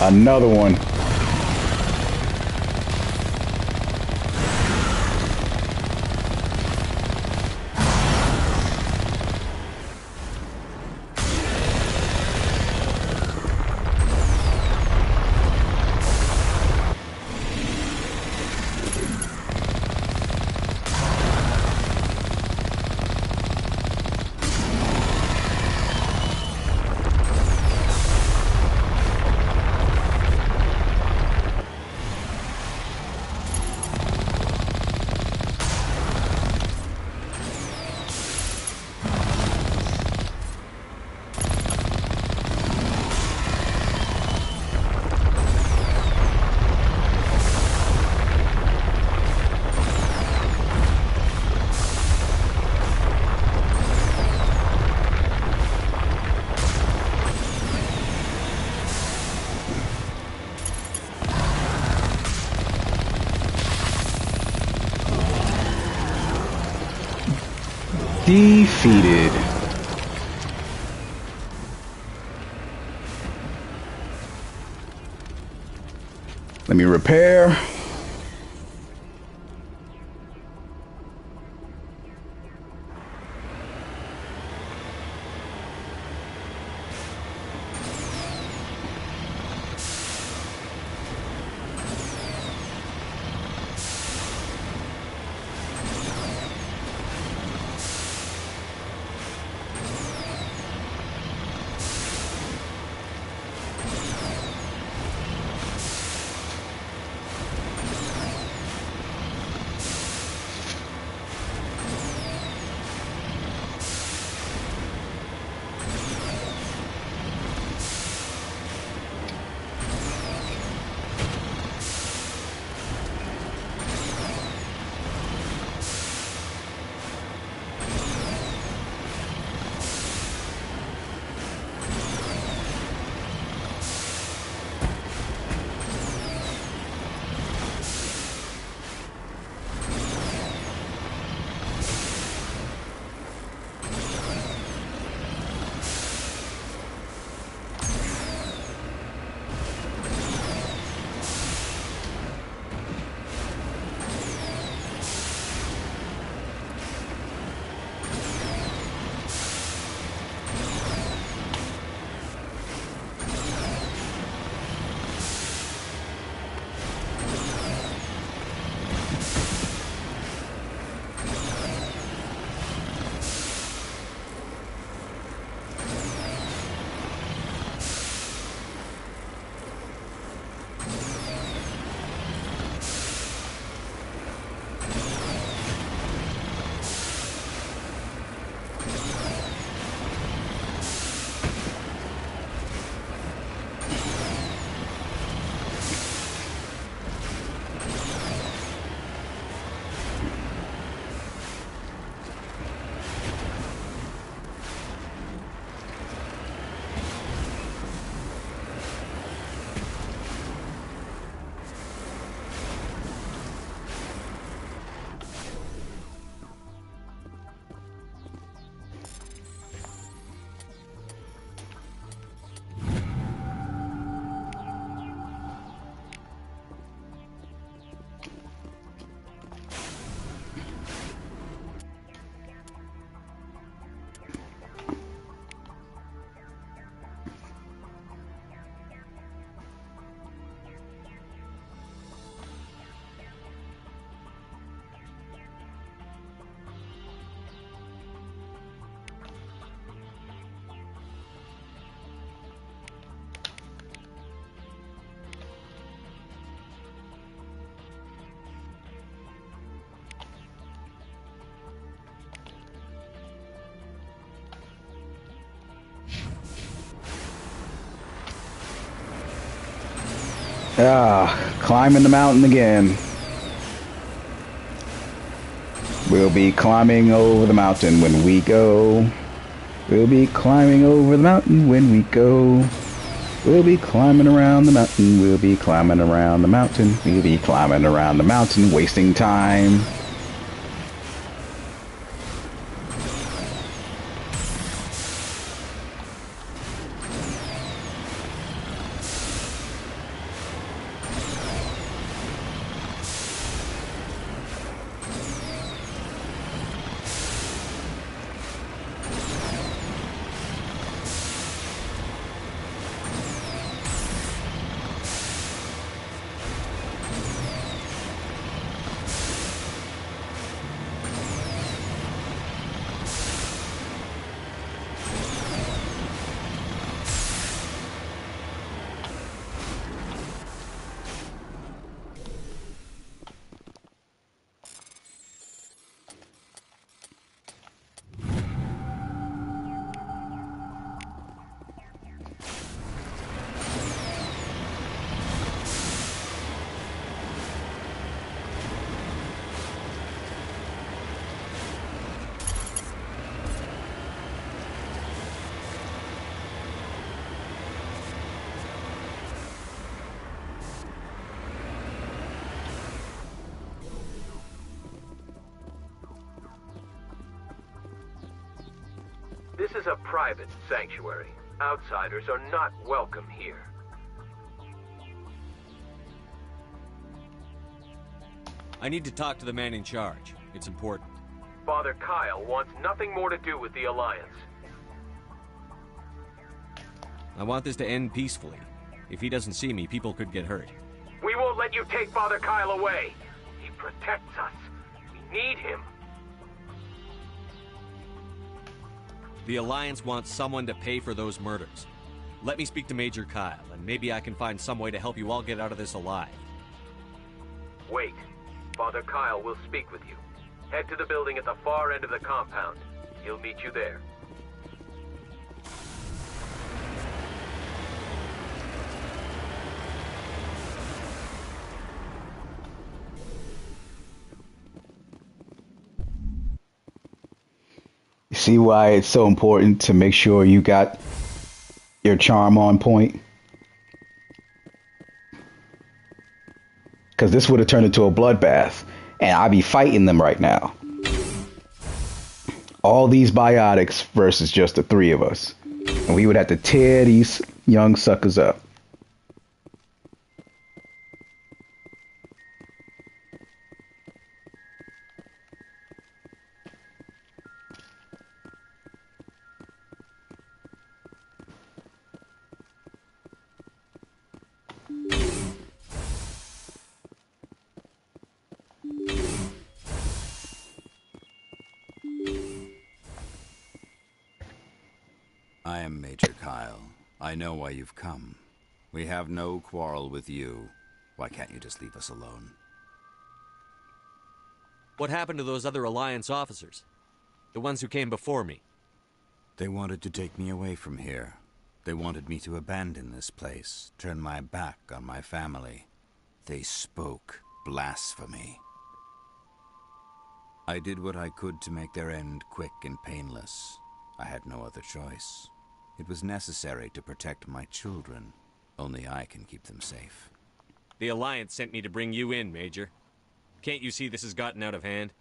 Another one. Defeated. Let me repair. Climbing the mountain again. We'll be climbing over the mountain when we go. We'll be climbing over the mountain when we go. We'll be climbing around the mountain. We'll be climbing around the mountain. We'll be climbing around the mountain, wasting time. This is a private sanctuary. Outsiders are not welcome here. I need to talk to the man in charge. It's important. Father Kyle wants nothing more to do with the Alliance. I want this to end peacefully. If he doesn't see me, people could get hurt. We won't let you take Father Kyle away. He protects us. We need him. The Alliance wants someone to pay for those murders. Let me speak to Major Kyle, and maybe I can find some way to help you all get out of this alive. Wait. Father Kyle will speak with you. Head to the building at the far end of the compound. He'll meet you there. You see why it's so important to make sure you got your charm on point? Because this would have turned into a bloodbath, and I'd be fighting them right now. All these biotics versus just the three of us. And we would have to tear these young suckers up. I am Major Kyle. I know why you've come. We have no quarrel with you. Why can't you just leave us alone? What happened to those other Alliance officers? The ones who came before me? They wanted to take me away from here. They wanted me to abandon this place, turn my back on my family. They spoke blasphemy. I did what I could to make their end quick and painless. I had no other choice. It was necessary to protect my children. Only I can keep them safe. The Alliance sent me to bring you in, Major. Can't you see this has gotten out of hand?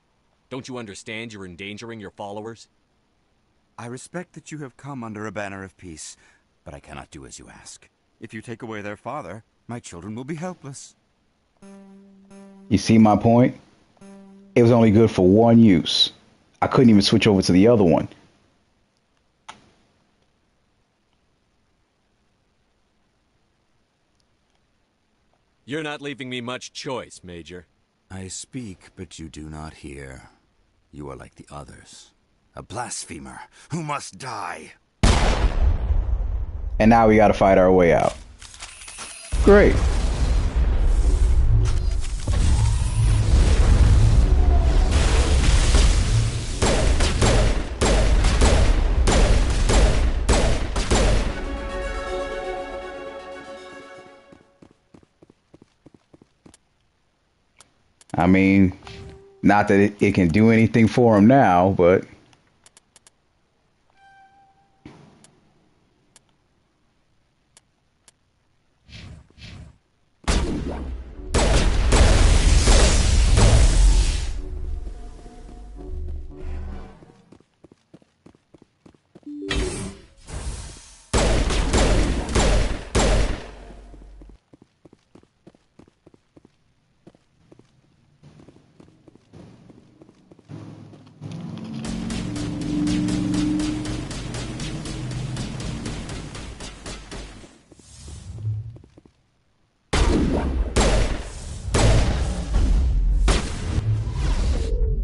Don't you understand you're endangering your followers? I respect that you have come under a banner of peace, but I cannot do as you ask. If you take away their father, my children will be helpless. You see my point? It was only good for one use. I couldn't even switch over to the other one. You're not leaving me much choice, Major. I speak, but you do not hear. You are like the others. A blasphemer who must die. And now we gotta fight our way out. Great. I mean, not that it can do anything for him now, but...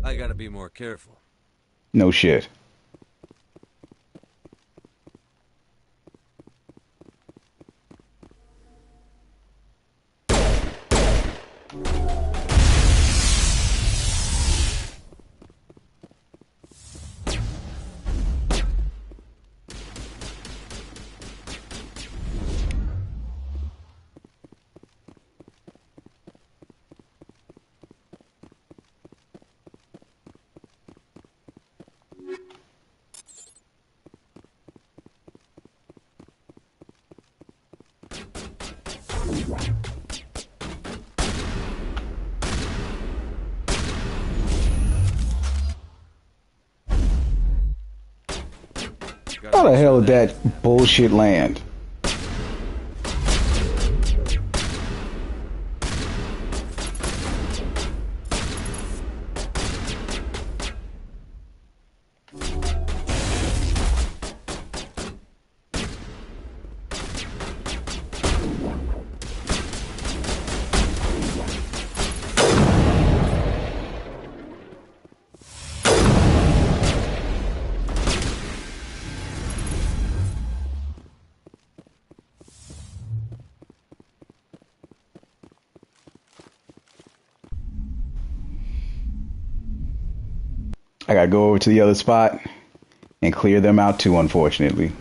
I gotta be more careful. No shit. How the hell did that bullshit land? I gotta go over to the other spot and clear them out too, unfortunately.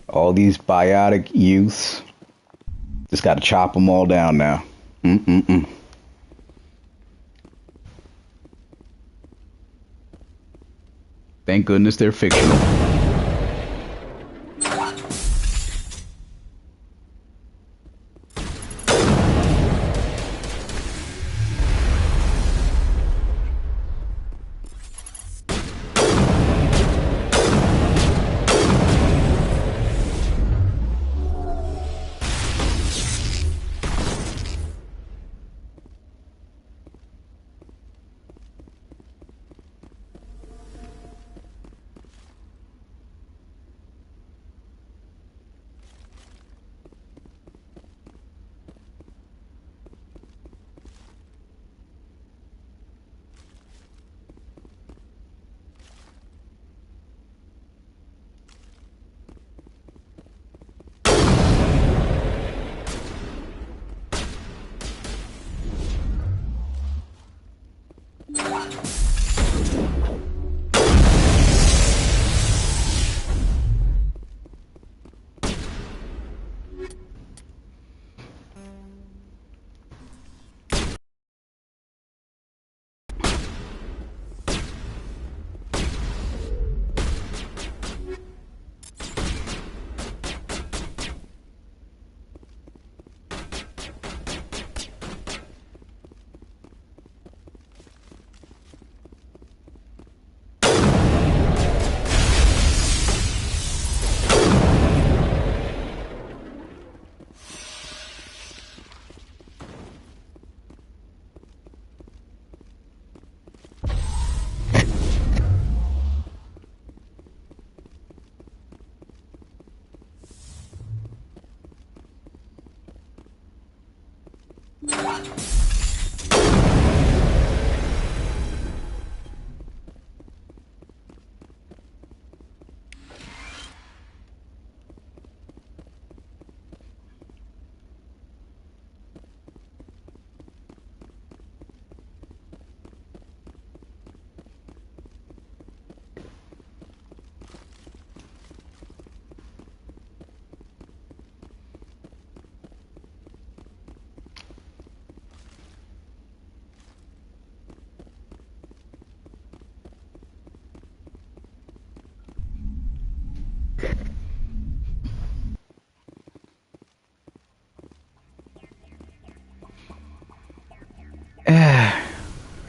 All these biotic youths. Just gotta chop them all down now. Thank goodness they're fictional.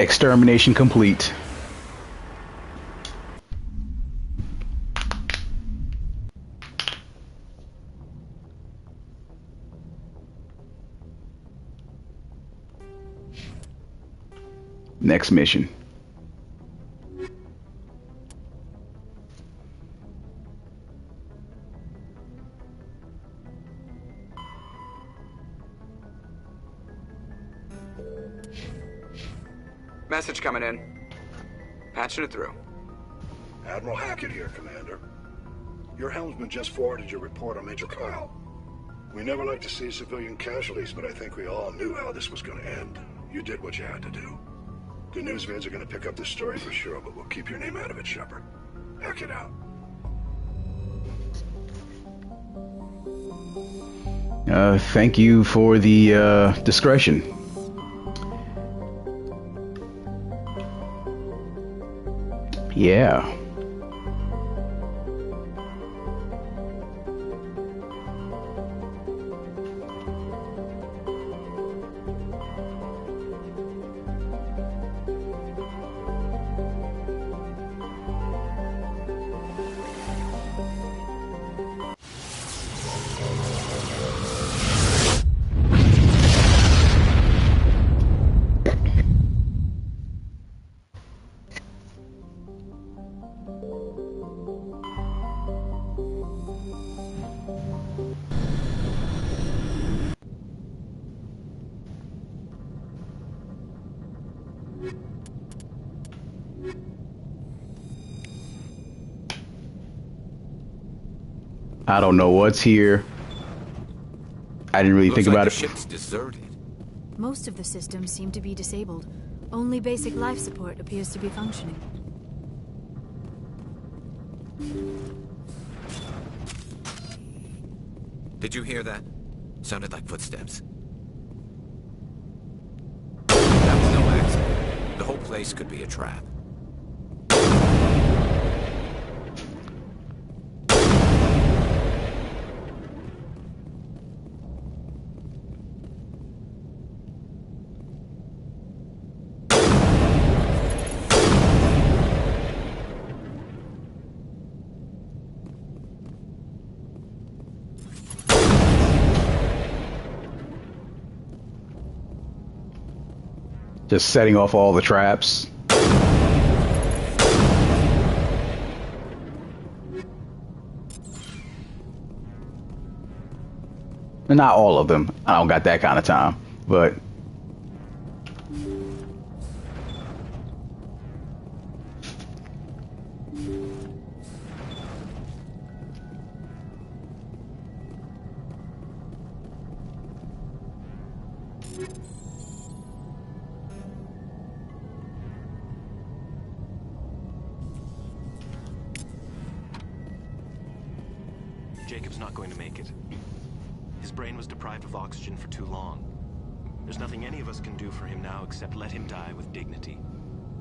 Extermination complete. Next mission. Message coming in. Patching it through. Admiral Hackett here, Commander. Your helmsman just forwarded your report on Major Kyle. We never like to see civilian casualties, but I think we all knew how this was going to end. You did what you had to do. Good news vids are going to pick up this story for sure, but we'll keep your name out of it, Shepard. Hackett out. Thank you for the discretion. Yeah. I don't know what's here. I didn't really think about it. The ship's deserted. Most of the systems seem to be disabled. Only basic life support appears to be functioning. Did you hear that? Sounded like footsteps. That was no accident. The whole place could be a trap. Just setting off all the traps. Not all of them. I don't got that kind of time, but Jacob's not going to make it. His brain was deprived of oxygen for too long. There's nothing any of us can do for him now except let him die with dignity,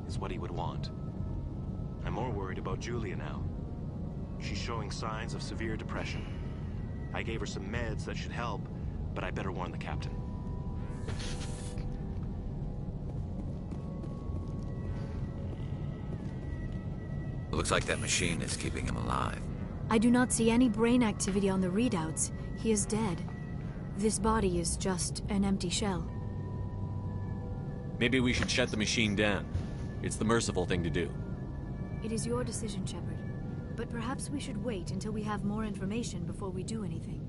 is what he would want. I'm more worried about Julia now. She's showing signs of severe depression. I gave her some meds that should help, but I better warn the captain. Looks like that machine is keeping him alive. I do not see any brain activity on the readouts. He is dead. This body is just an empty shell. Maybe we should shut the machine down. It's the merciful thing to do. It is your decision, Shepard. But perhaps we should wait until we have more information before we do anything.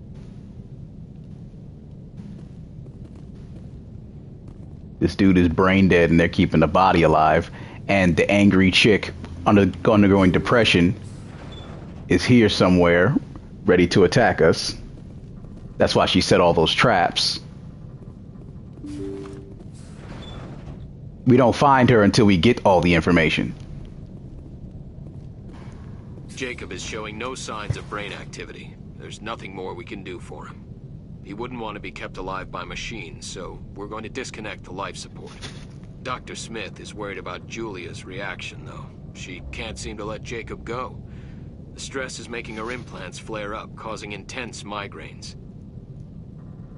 this dude is brain dead and they're keeping the body alive, and the angry chick undergoing depression is here somewhere, ready to attack us. That's why she set all those traps. We don't find her until we get all the information. Jacob is showing no signs of brain activity. There's nothing more we can do for him. He wouldn't want to be kept alive by machines, so we're going to disconnect the life support. Dr. Smith is worried about Julia's reaction, though. She can't seem to let Jacob go. The stress is making her implants flare up, causing intense migraines.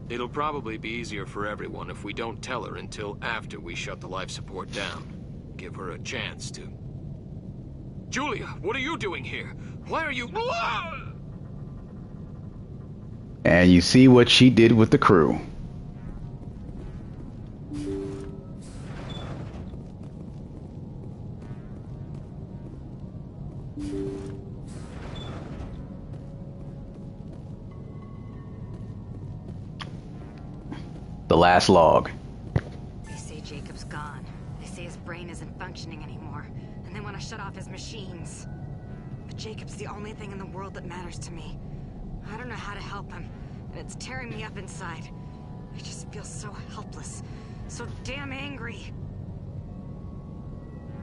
It'll probably be easier for everyone if we don't tell her until after we shut the life support down. Give her a chance to... Julia, what are you doing here? Why are you... And you see what she did with the crew. The last log. They say Jacob's gone. They say his brain isn't functioning anymore, and they want to shut off his machines. But Jacob's the only thing in the world that matters to me. I don't know how to help him, and it's tearing me up inside. I just feel so helpless, so damn angry.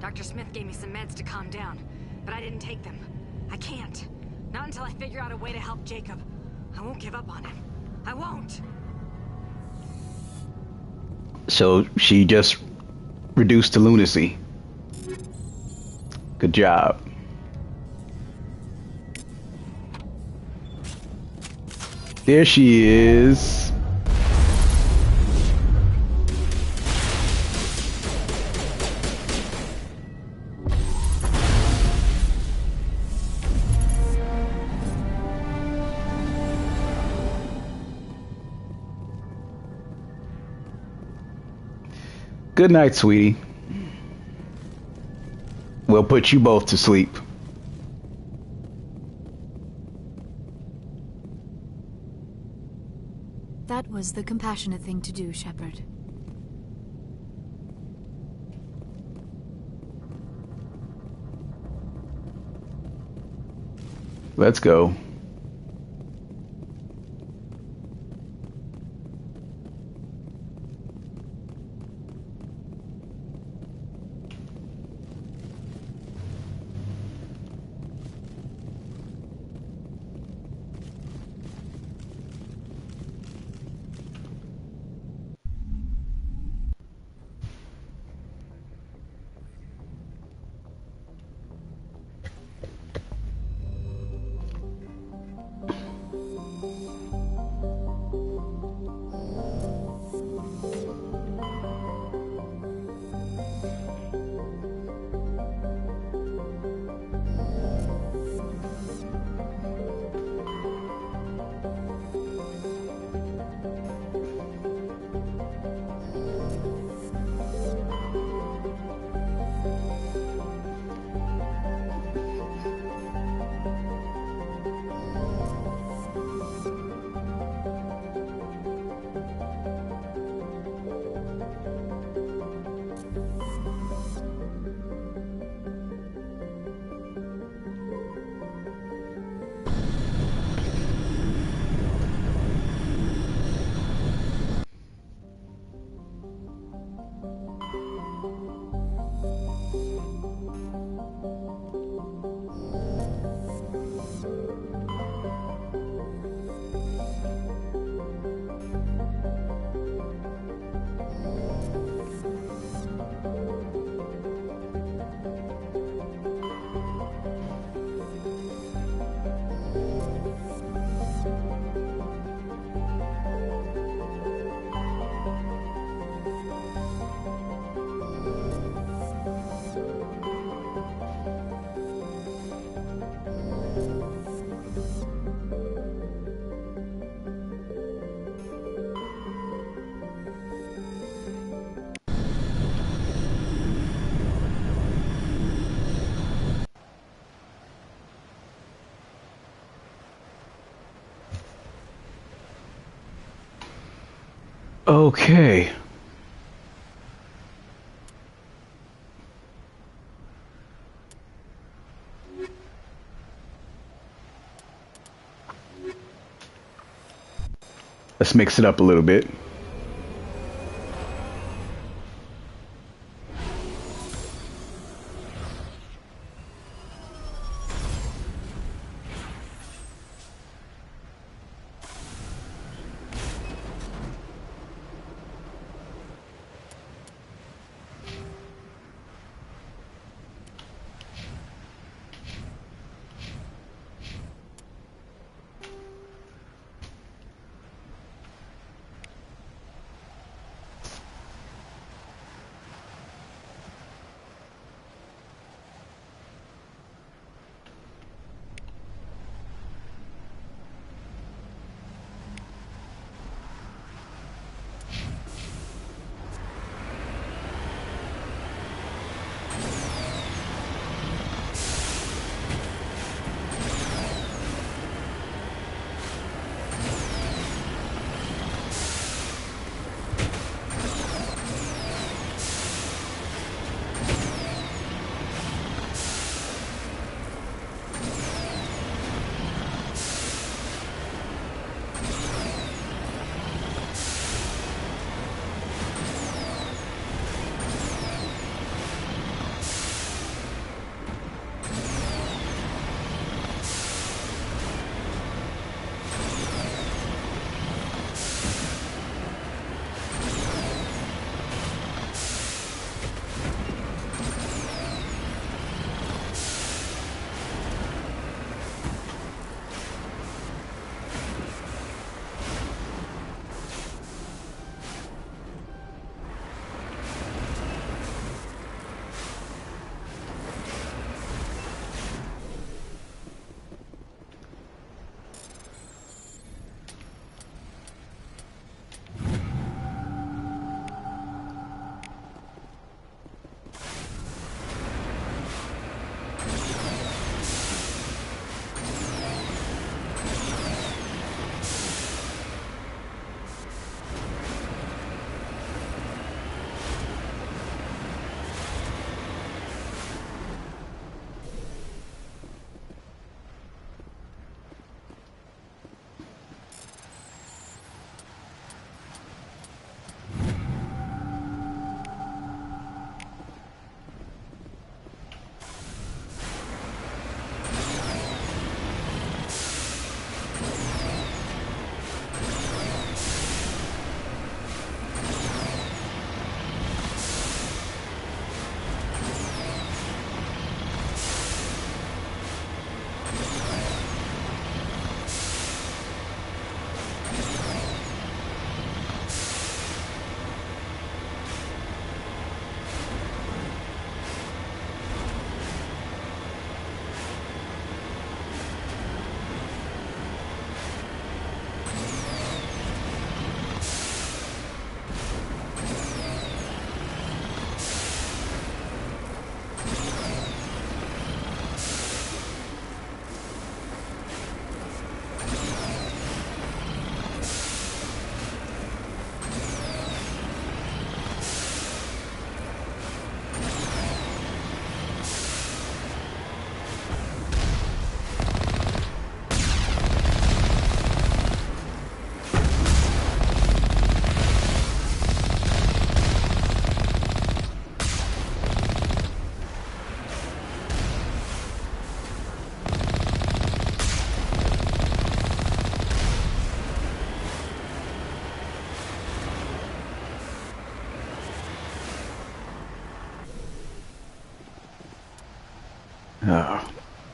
Dr. Smith gave me some meds to calm down, but I didn't take them. I can't. Not until I figure out a way to help Jacob. I won't give up on him. I won't. So she just reduced to lunacy. Good job. There she is. Good night, sweetie. We'll put you both to sleep. That was the compassionate thing to do, Shepard. Let's go. Okay. Let's mix it up a little bit.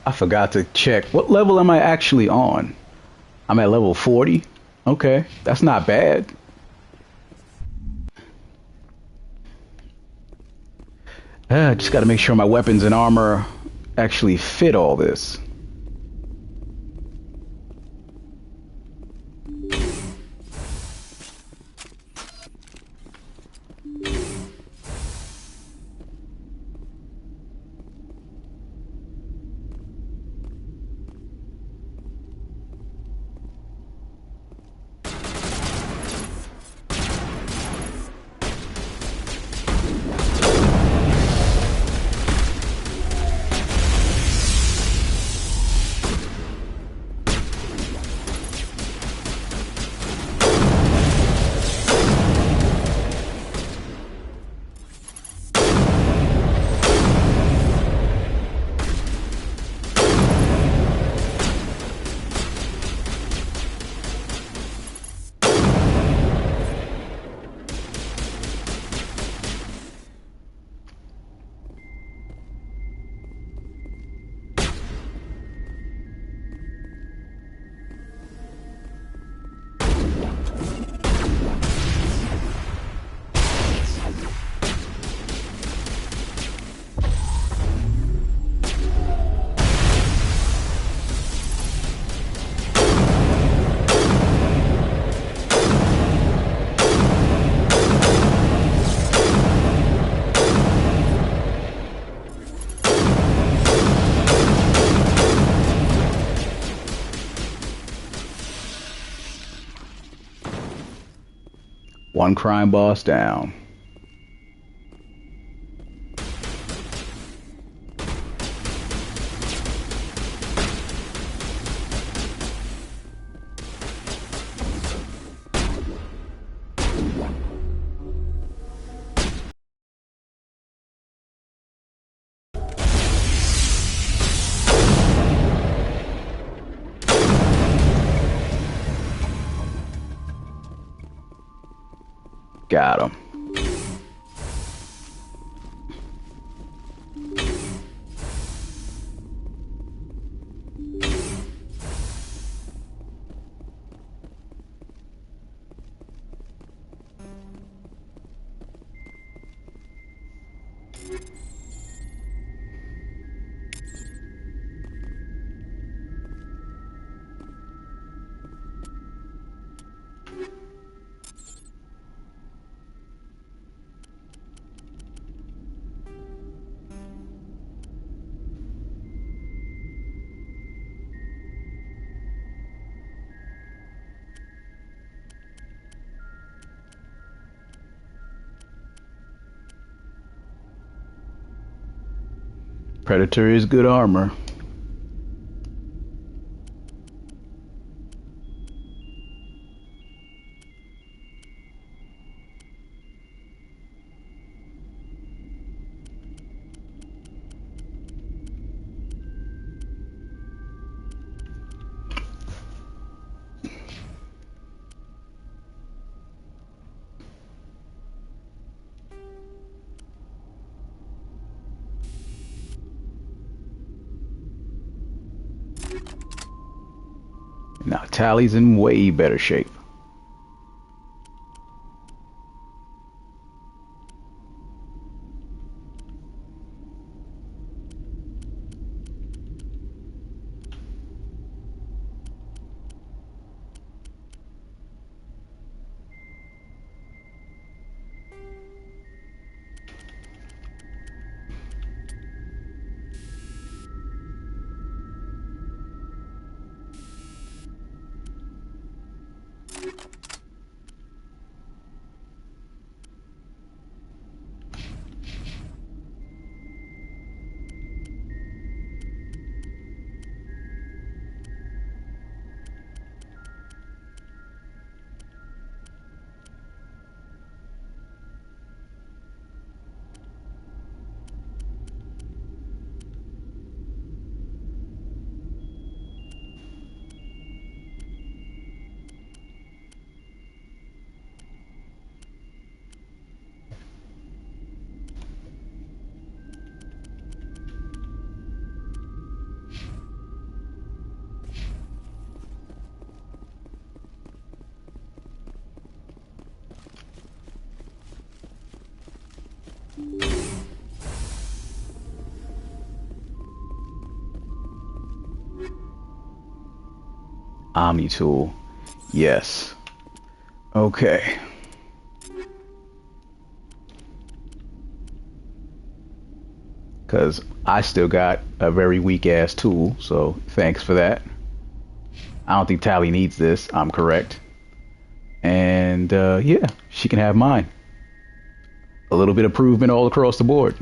I forgot to check. What level am I actually on? I'm at level 40. Okay, that's not bad. Just got to make sure my weapons and armor actually fit all this. One crime boss down. Got him. Predator is good armor. Now Tally's in way better shape. Omni tool. Yes. Okay. Because I still got a very weak ass tool, so thanks for that. I don't think Tally needs this. I'm correct. And yeah, she can have mine. A little bit of improvement all across the board.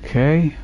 Okay.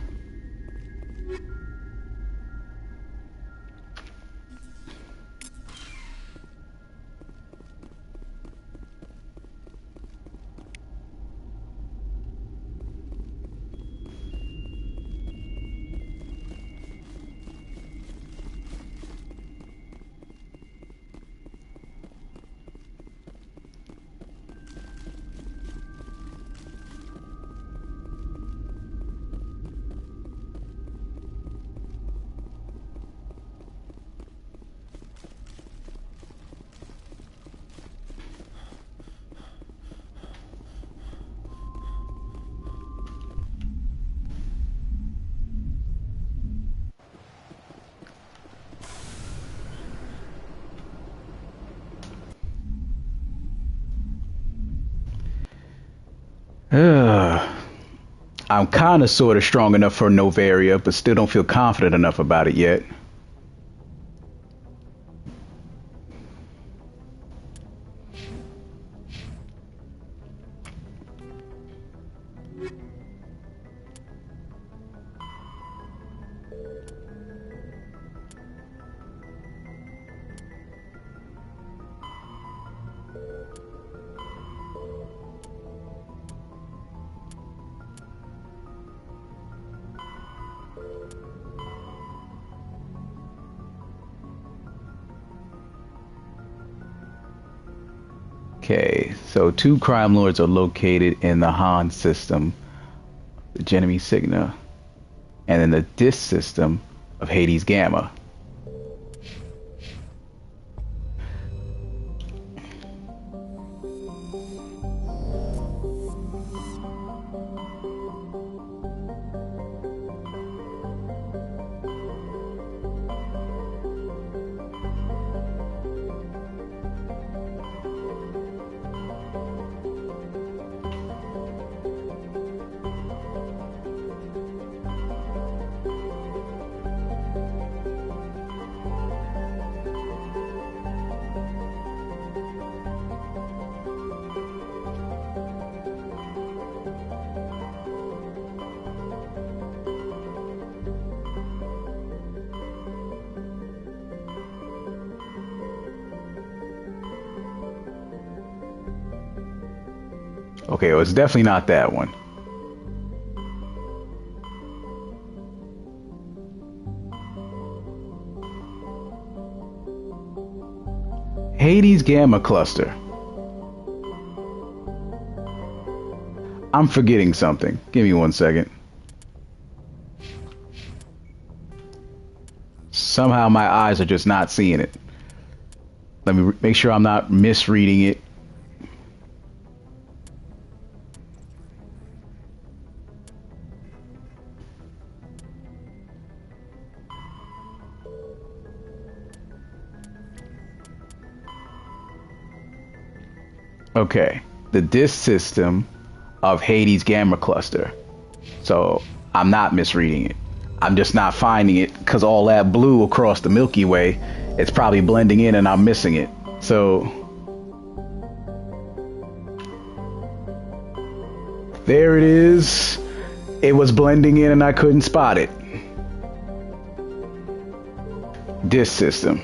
I'm kind of sort of strong enough for Novaria, but still don't feel confident enough about it yet. Okay, so 2 crime lords are located in the Han system, the Genemy Cygna, and in the DIS system of Hades Gamma. Okay, well, it's definitely not that one. Hades Gamma Cluster. I'm forgetting something. Give me 1 second. Somehow my eyes are just not seeing it. Let me make sure I'm not misreading it. Okay, the DIS system of Hades Gamma Cluster. So I'm not misreading it. I'm just not finding it because all that blue across the Milky Way, it's probably blending in and I'm missing it. So there it is. It was blending in and I couldn't spot it. DIS system.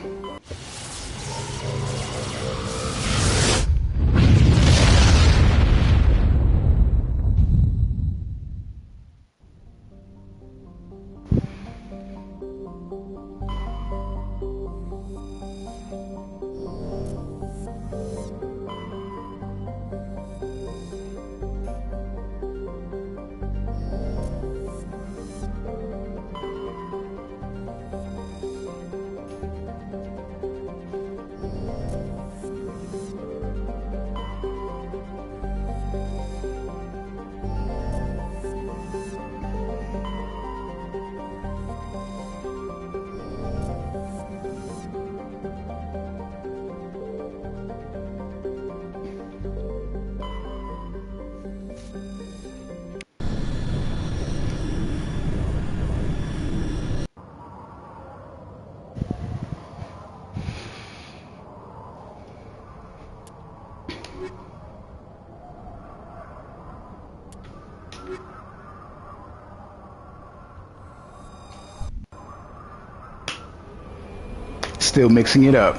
Still mixing it up.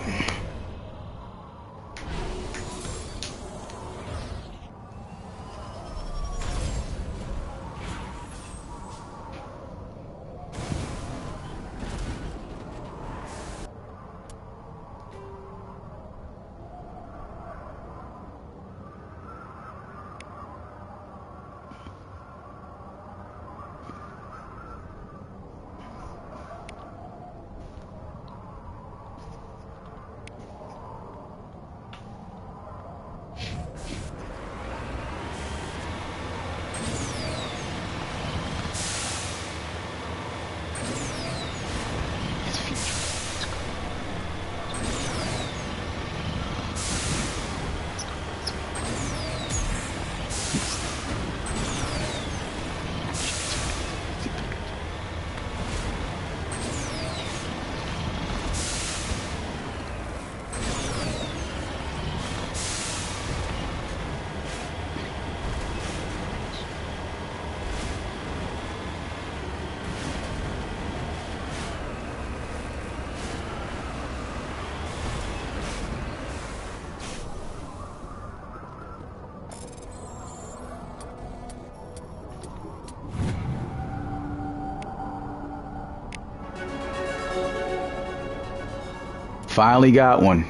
Finally got one.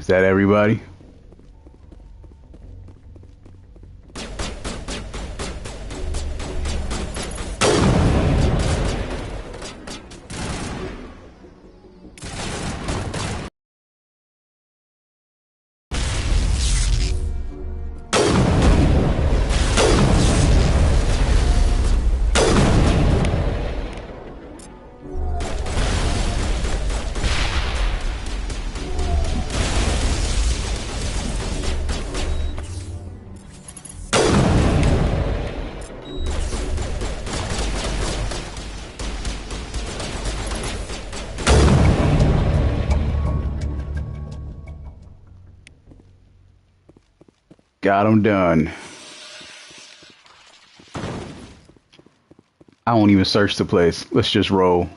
Is that everybody? Got him done. I won't even search the place. Let's just roll.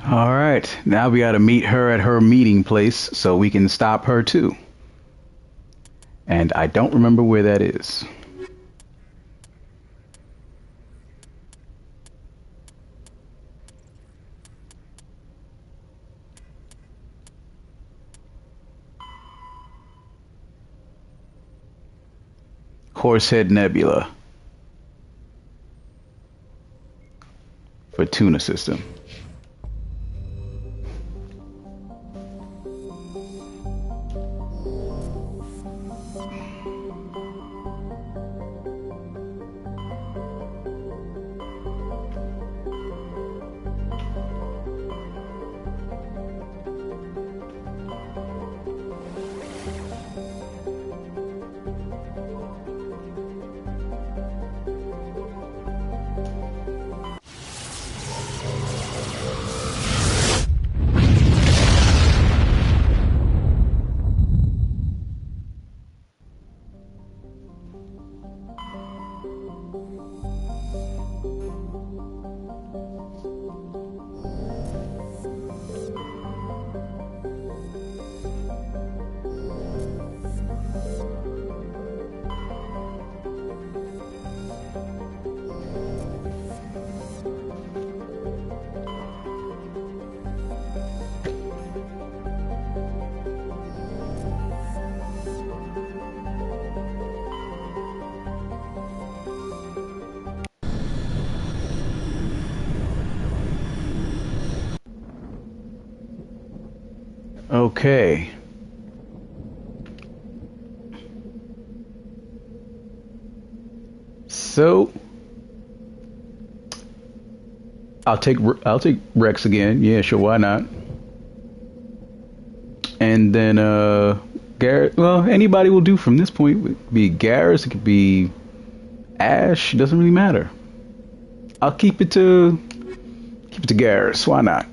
All right, now we got to meet her at her meeting place so we can stop her too. And I don't remember where that is. Horsehead Nebula. Fortuna system. Okay. So I'll take Rex again. Yeah, sure, why not? And then Garrett. Well, anybody will do from this point. It could be Garrus. It could be Ash. It doesn't really matter. I'll keep it to Garrus. Why not?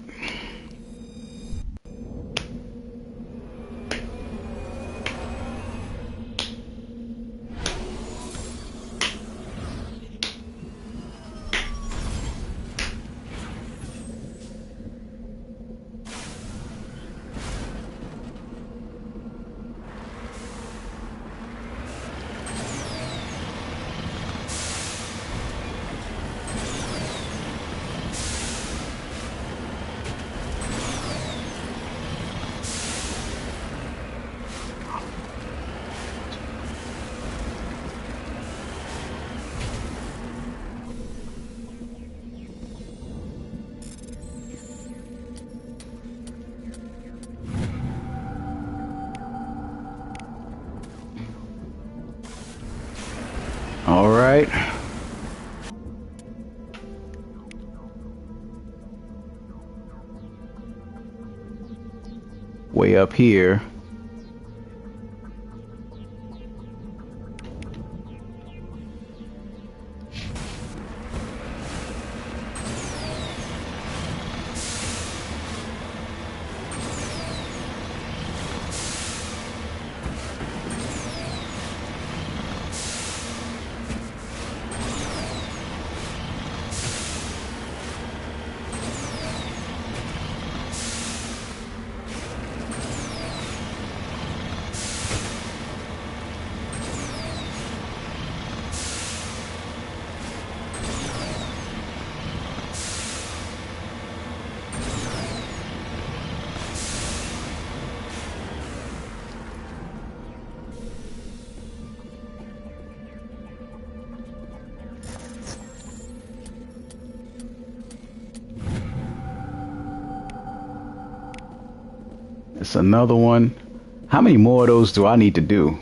All right. Way up here. It's another one. How many more of those do I need to do?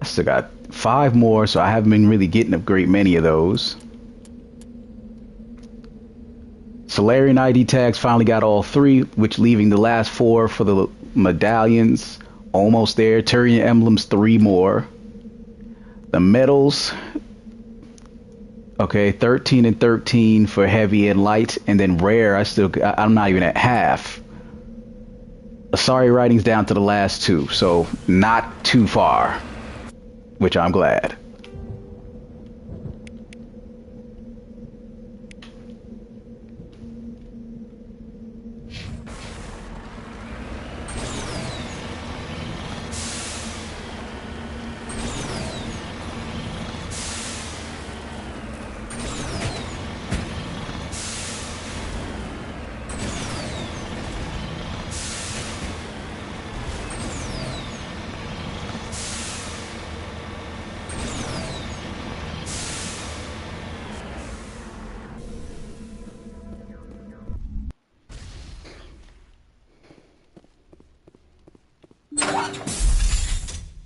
I still got 5 more, so I haven't been really getting a great many of those. Solarian ID tags finally got all 3, which leaving the last 4 for the medallions Almost there. Turian emblems, 3 more. The metals, okay, 13 and 13 for heavy and light, and then rare, I'm not even at half. Sorry, writing's down to the last 2, so not too far, which I'm glad.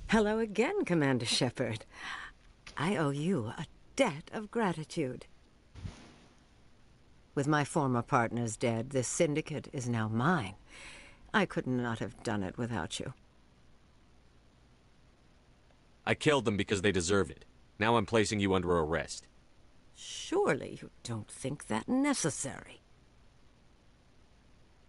Hello again, Commander Shepard. I owe you a debt of gratitude. With my former partners dead, this syndicate is now mine. I could not have done it without you. I killed them because they deserve it. Now I'm placing you under arrest. Surely you don't think that necessary.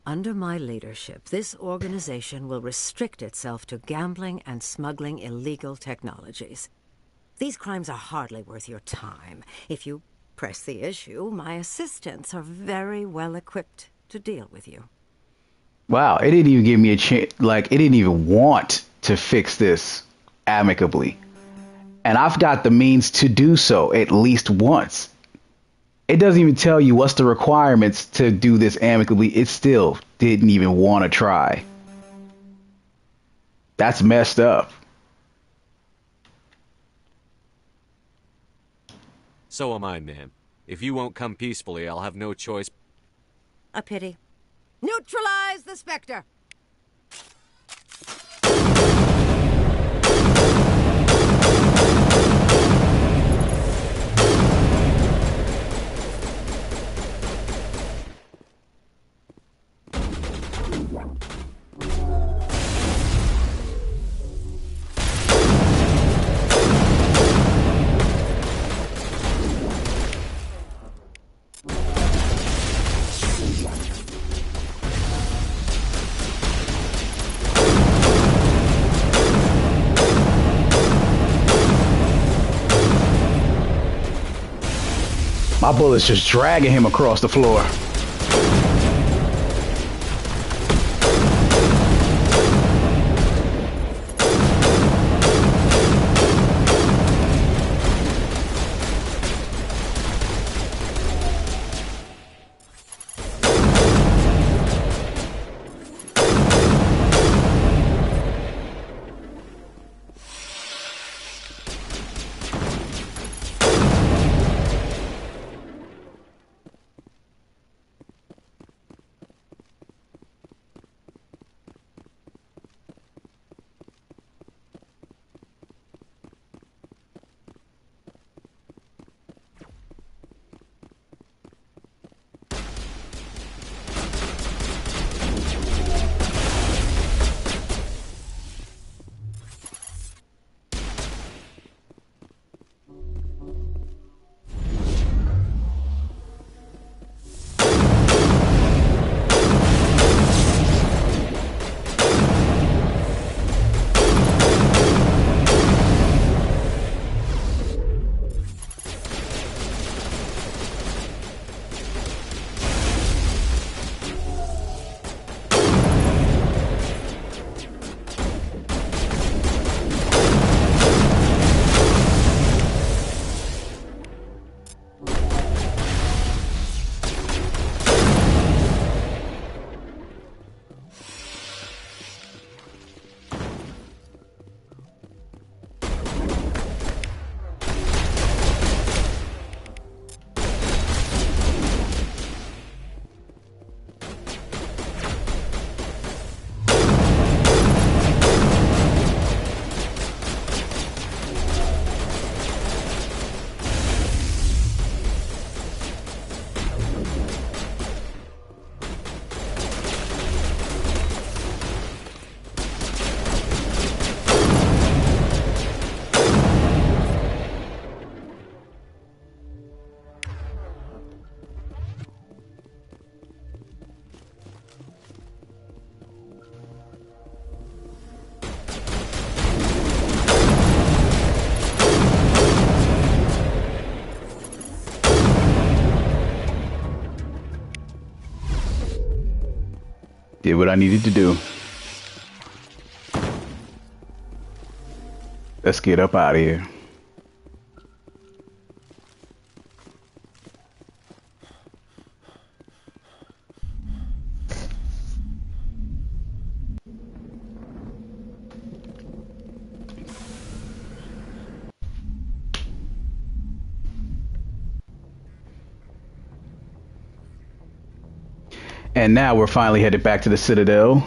Under my leadership, this organization will restrict itself to gambling and smuggling illegal technologies. These crimes are hardly worth your time. If you press the issue, my assistants are very well equipped to deal with you. Wow, it didn't even give me a chance, like, it didn't even want to fix this amicably. And I've got the means to do so at least once. It doesn't even tell you what's the requirements to do this amicably. It still didn't even want to try. That's messed up. So am I, ma'am. If you won't come peacefully, I'll have no choice. A pity. Neutralize the Spectre! My bullet's just dragging him across the floor. Did what I needed to do. Let's get up out of here. And now we're finally headed back to the Citadel.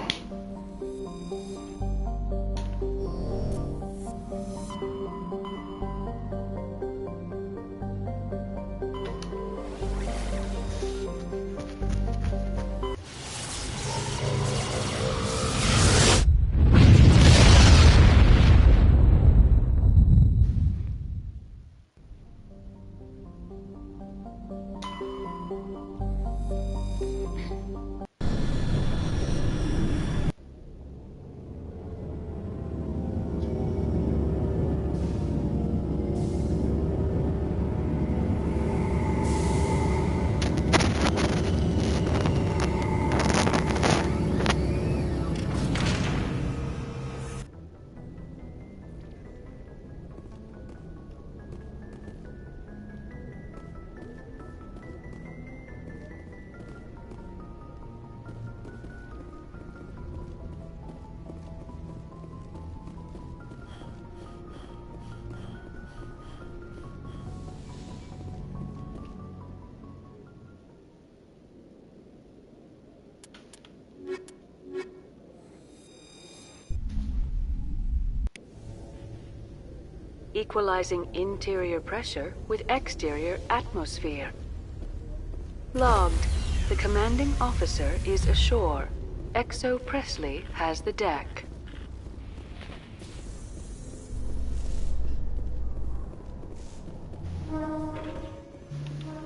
Equalizing interior pressure with exterior atmosphere. Logged. The commanding officer is ashore. Exo Presley has the deck.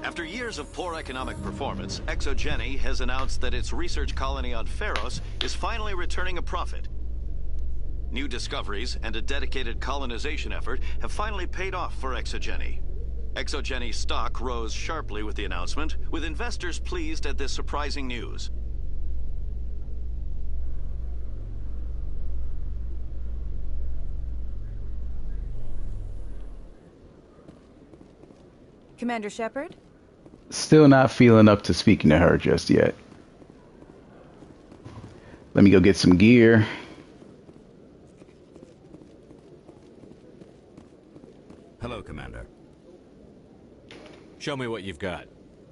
After years of poor economic performance, ExoGeni has announced that its research colony on Pharos is finally returning a profit. New discoveries and a dedicated colonization effort have finally paid off for ExoGeni. ExoGeni stock rose sharply with the announcement, with investors pleased at this surprising news. Commander Shepard? Still not feeling up to speaking to her just yet. Let me go get some gear. Hello, Commander. Show me what you've got.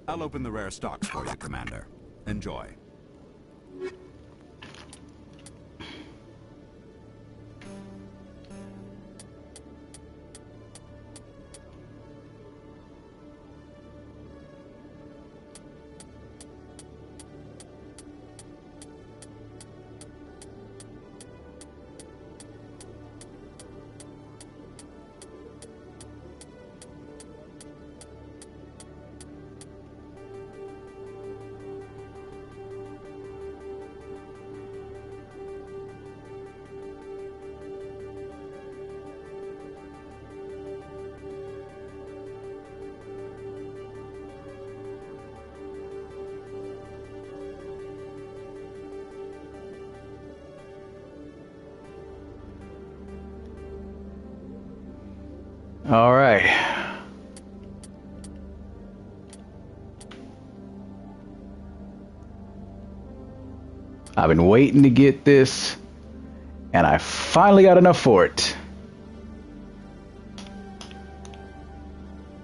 I'll open the rare stocks for you, Commander. Enjoy. All right. I've been waiting to get this, and I finally got enough for it.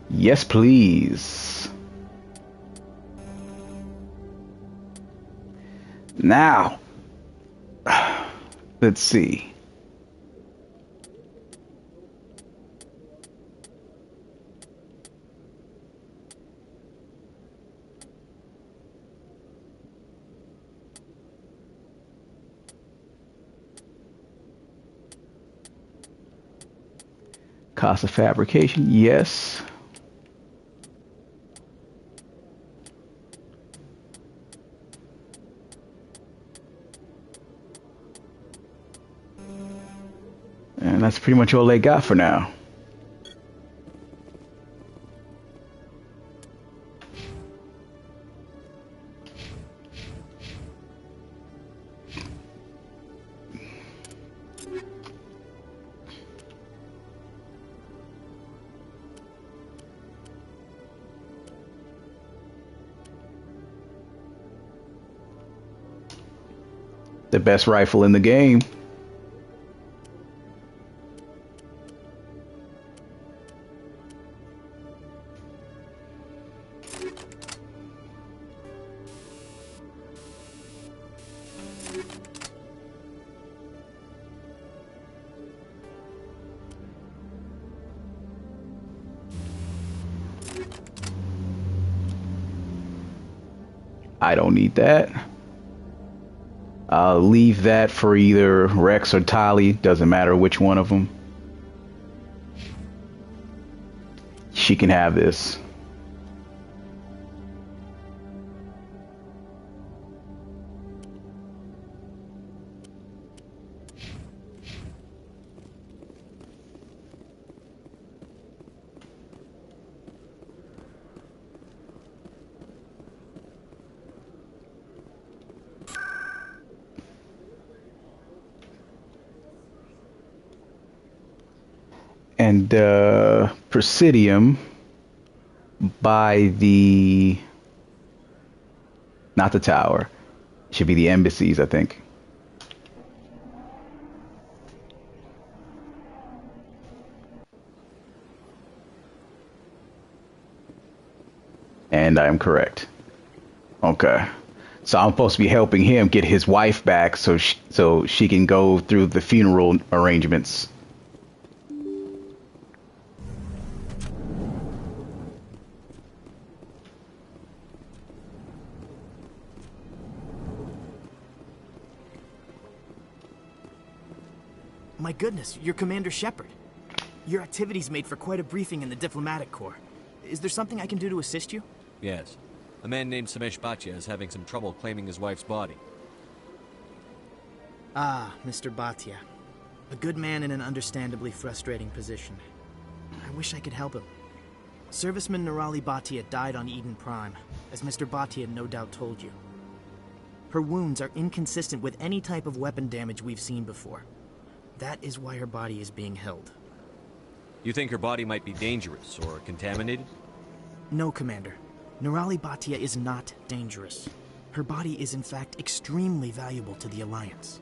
Yes, please. Now, let's see. Cost of fabrication, yes. And that's pretty much all they got for now. The best rifle in the game. I don't need that. I'll leave that for either Rex or Tali. Doesn't matter which one of them. She can have this. And Presidium by the, not the tower, it should be the embassies, I think. And I am correct. Okay. So I'm supposed to be helping him get his wife back so she can go through the funeral arrangements. My goodness, you're Commander Shepard. Your activities made for quite a briefing in the Diplomatic Corps. Is there something I can do to assist you? Yes. A man named Samesh Bhatia is having some trouble claiming his wife's body. Ah, Mr. Bhatia. A good man in an understandably frustrating position. I wish I could help him. Serviceman Nirali Bhatia died on Eden Prime, as Mr. Bhatia no doubt told you. Her wounds are inconsistent with any type of weapon damage we've seen before. That is why her body is being held. You think her body might be dangerous or contaminated? No, Commander. Nirali Bhatia is not dangerous. Her body is in fact extremely valuable to the Alliance.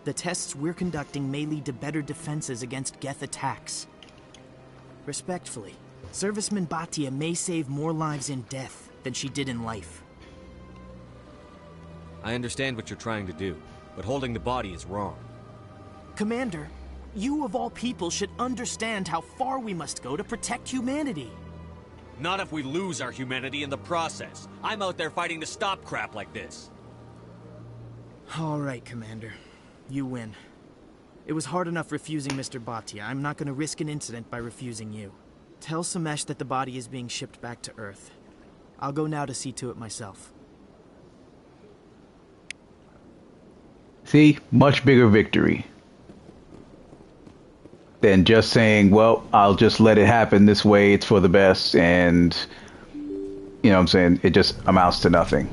The tests we're conducting may lead to better defenses against Geth attacks. Respectfully, Serviceman Bhatia may save more lives in death than she did in life. I understand what you're trying to do, but holding the body is wrong. Commander, you of all people should understand how far we must go to protect humanity. Not if we lose our humanity in the process. I'm out there fighting to stop crap like this. All right, Commander. You win. It was hard enough refusing Mr. Bhatia. I'm not going to risk an incident by refusing you. Tell Samesh that the body is being shipped back to Earth. I'll go now to see to it myself. See? Much bigger victory than just saying, well, I'll just let it happen this way, it's for the best, and, you know what I'm saying, it just amounts to nothing.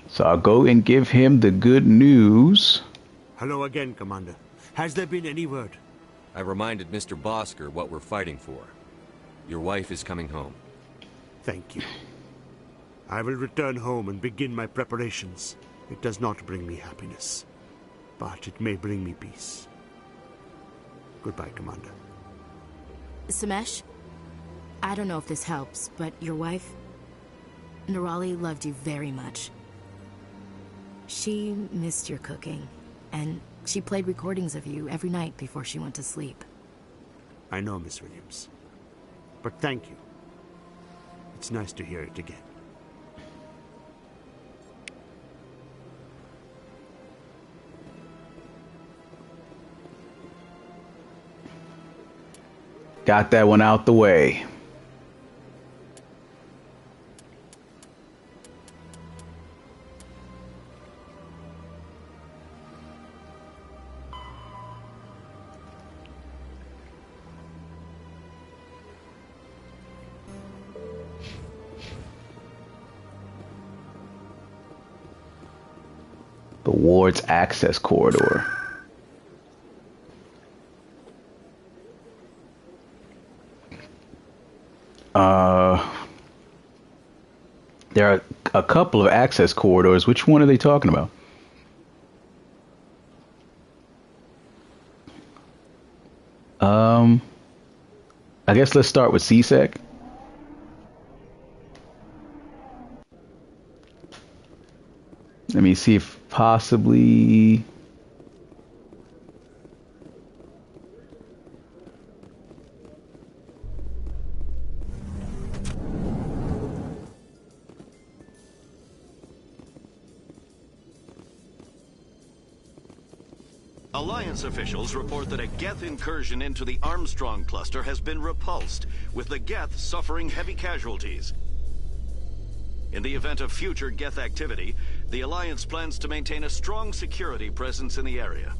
So I'll go and give him the good news. Hello again, Commander. Has there been any word? I reminded Mr. Bosker what we're fighting for. Your wife is coming home. Thank you. I will return home and begin my preparations. It does not bring me happiness, but it may bring me peace. Goodbye, Commander. Samesh, I don't know if this helps, but your wife, Nirali, loved you very much. She missed your cooking, and she played recordings of you every night before she went to sleep. I know, Miss Williams. But thank you. It's nice to hear it again. Got that one out the way. The ward's access corridor. There are a couple of access corridors. Which one are they talking about? I guess let's start with CSEC. Let me see if possibly... Alliance officials report that a Geth incursion into the Armstrong cluster has been repulsed, with the Geth suffering heavy casualties. In the event of future Geth activity, the Alliance plans to maintain a strong security presence in the area.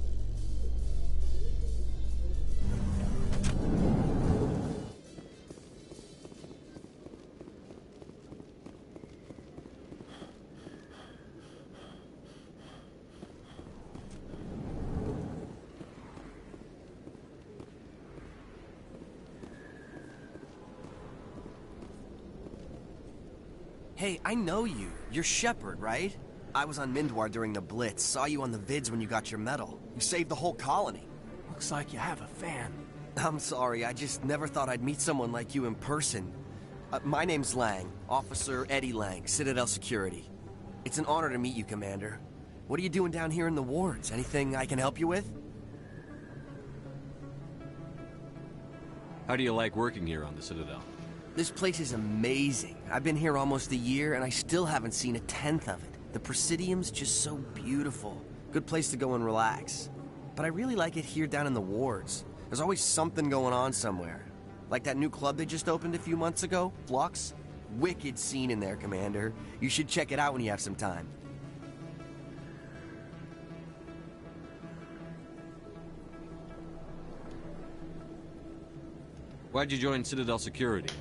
Hey, I know you. You're Shepard, right? I was on Mindwar during the Blitz. Saw you on the vids when you got your medal. You saved the whole colony. Looks like you have a fan. I'm sorry, I just never thought I'd meet someone like you in person. My name's Lang. Officer Eddie Lang, Citadel Security. It's an honor to meet you, Commander. What are you doing down here in the wards? Anything I can help you with? How do you like working here on the Citadel? This place is amazing. I've been here almost a year, and I still haven't seen a tenth of it. The Presidium's just so beautiful. Good place to go and relax. But I really like it here down in the wards. There's always something going on somewhere. Like that new club they just opened a few months ago, Flux. Wicked scene in there, Commander. You should check it out when you have some time. Why'd you join Citadel Security?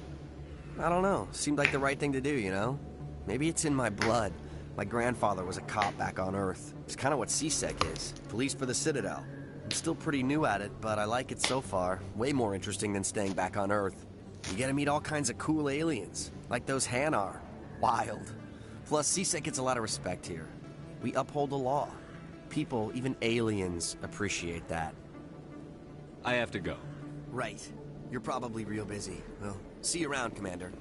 I don't know. Seemed like the right thing to do, you know? Maybe it's in my blood. My grandfather was a cop back on Earth. It's kind of what CSEC is. Police for the Citadel. I'm still pretty new at it, but I like it so far. Way more interesting than staying back on Earth. You get to meet all kinds of cool aliens, like those Hanar. Wild. Plus, CSEC gets a lot of respect here. We uphold the law. People, even aliens, appreciate that. I have to go. Right. You're probably real busy. Well, see you around, Commander.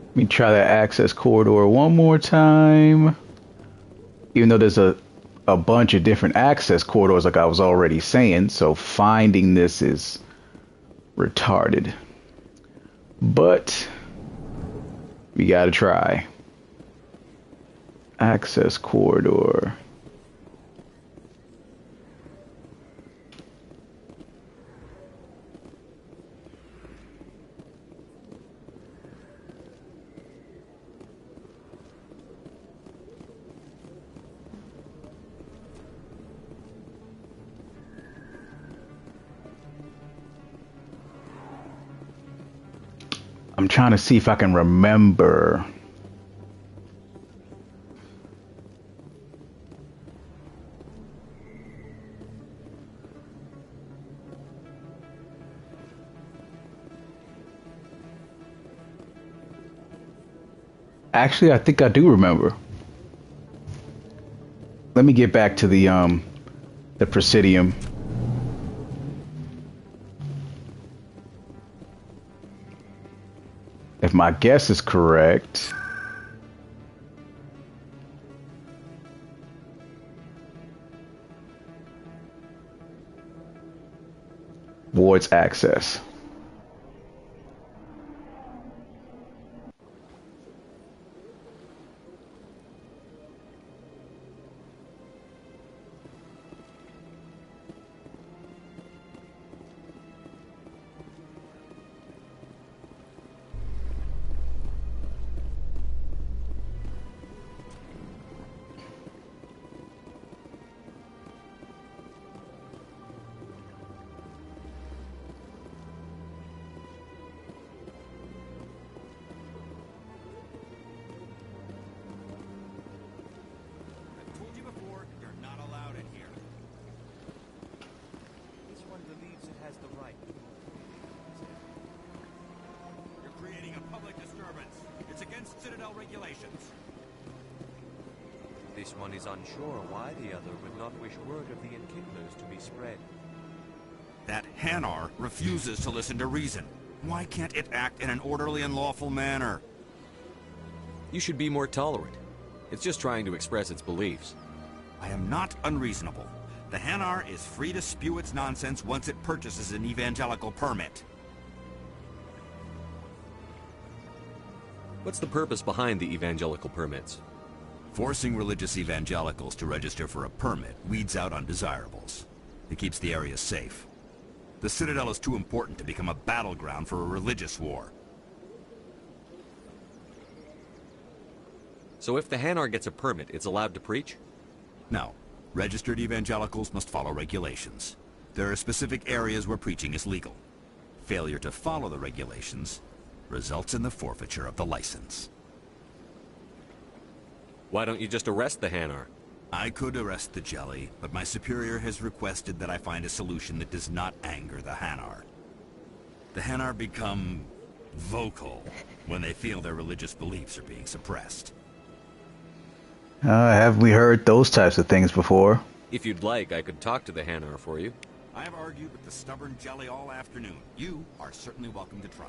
Let me try that access corridor one more time. Even though there's a bunch of different access corridors, like I was already saying, so finding this is retarded. But we gotta try. Access corridor. I'm trying to see if I can remember. Actually, I think I do remember. Let me get back to the Presidium. If my guess is correct, wards access. Citadel Citadel regulations. This one is unsure why the other would not wish word of the Enkindlers to be spread. That Hanar refuses to listen to reason. Why can't it act in an orderly and lawful manner? You should be more tolerant. It's just trying to express its beliefs. I am not unreasonable. The Hanar is free to spew its nonsense once it purchases an evangelical permit. What's the purpose behind the evangelical permits? Forcing religious evangelicals to register for a permit weeds out undesirables. It keeps the area safe. The Citadel is too important to become a battleground for a religious war. So if the Hanar gets a permit, it's allowed to preach? No. Registered evangelicals must follow regulations. There are specific areas where preaching is legal. Failure to follow the regulations results in the forfeiture of the license. Why don't you just arrest the Hanar? I could arrest the Jelly, but my superior has requested that I find a solution that does not anger the Hanar. The Hanar become vocal when they feel their religious beliefs are being suppressed. Have we heard those types of things before? If you'd like, I could talk to the Hanar for you. I have argued with the stubborn Jelly all afternoon. You are certainly welcome to try.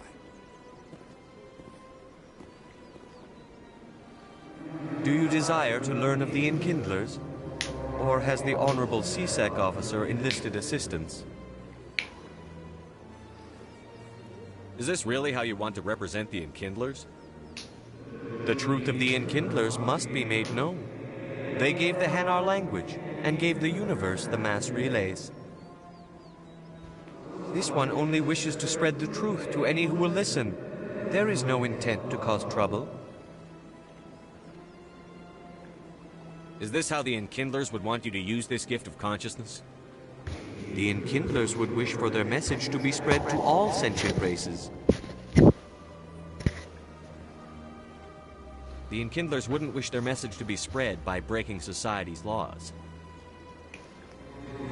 Do you desire to learn of the Enkindlers? Or has the Honorable CSEC officer enlisted assistance? Is this really how you want to represent the Enkindlers? The truth of the Enkindlers must be made known. They gave the Hanar language, and gave the universe the mass relays. This one only wishes to spread the truth to any who will listen. There is no intent to cause trouble. Is this how the Enkindlers would want you to use this gift of consciousness? The Enkindlers would wish for their message to be spread to all sentient races. The Enkindlers wouldn't wish their message to be spread by breaking society's laws.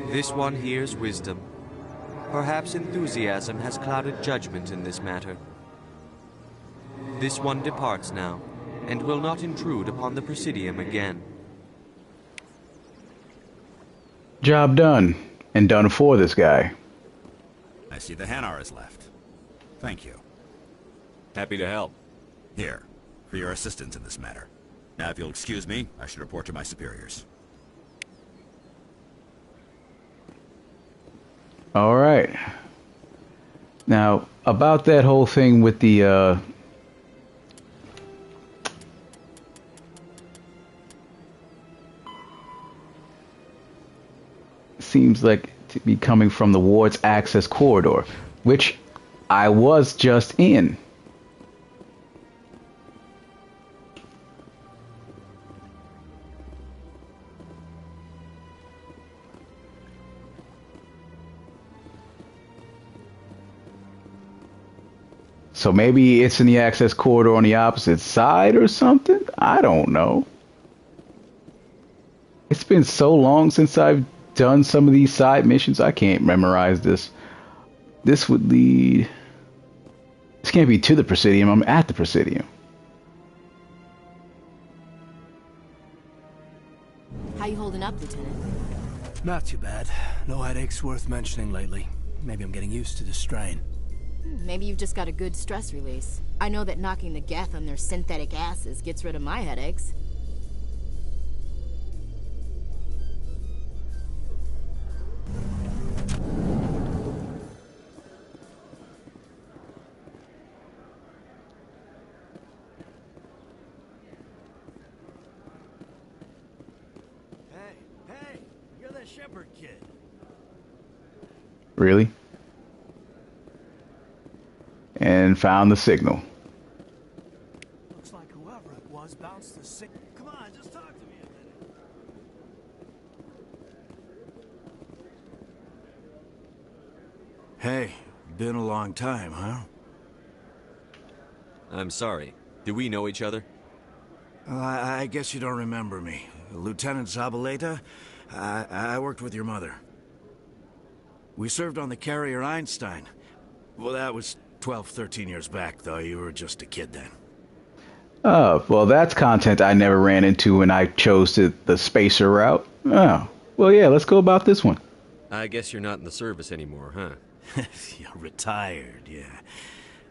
This one hears wisdom. Perhaps enthusiasm has clouded judgment in this matter. This one departs now, and will not intrude upon the Presidium again. Job done. And done for this guy. I see the Hanar is left. Thank you. Happy to help. Here, for your assistance in this matter. Now, if you'll excuse me, I should report to my superiors. All right. Now, about that whole thing with the, seems like to be coming from the ward's access corridor, which I was just in. So maybe it's in the access corridor on the opposite side or something? I don't know. It's been so long since I've done some of these side missions, I can't memorize this. This would lead... This can't be to the Presidium, I'm at the Presidium. How you holding up, Lieutenant? Not too bad. No headaches worth mentioning lately. Maybe I'm getting used to the strain. Maybe you've just got a good stress release. I know that knocking the Geth on their synthetic asses gets rid of my headaches. Hey, you're the Shepherd kid. Really? And found the signal. Looks like whoever it was bounced the signal. Come on, just talk to me a minute. Hey, been a long time, huh? I'm sorry. Do we know each other? I guess you don't remember me. Lieutenant Zabaleta? I worked with your mother. We served on the carrier Einstein. Well, that was 12, 13 years back, though. You were just a kid then. Oh, well, that's content I never ran into when I chose the spacer route. Oh, well, yeah, let's go about this one. I guess you're not in the service anymore, huh? You're retired, yeah.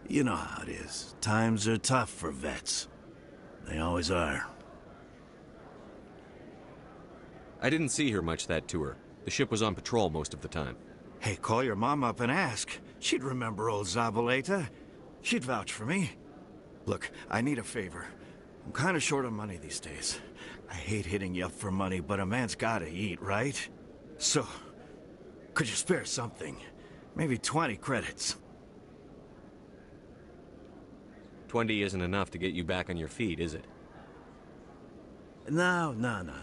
You know how it is. Times are tough for vets. They always are. I didn't see her much that tour. The ship was on patrol most of the time. Hey, call your mom up and ask. She'd remember old Zabaleta. She'd vouch for me. Look, I need a favor. I'm kind of short on money these days. I hate hitting you up for money, but a man's gotta eat, right? So, could you spare something? Maybe 20 credits. 20 isn't enough to get you back on your feet, is it? No.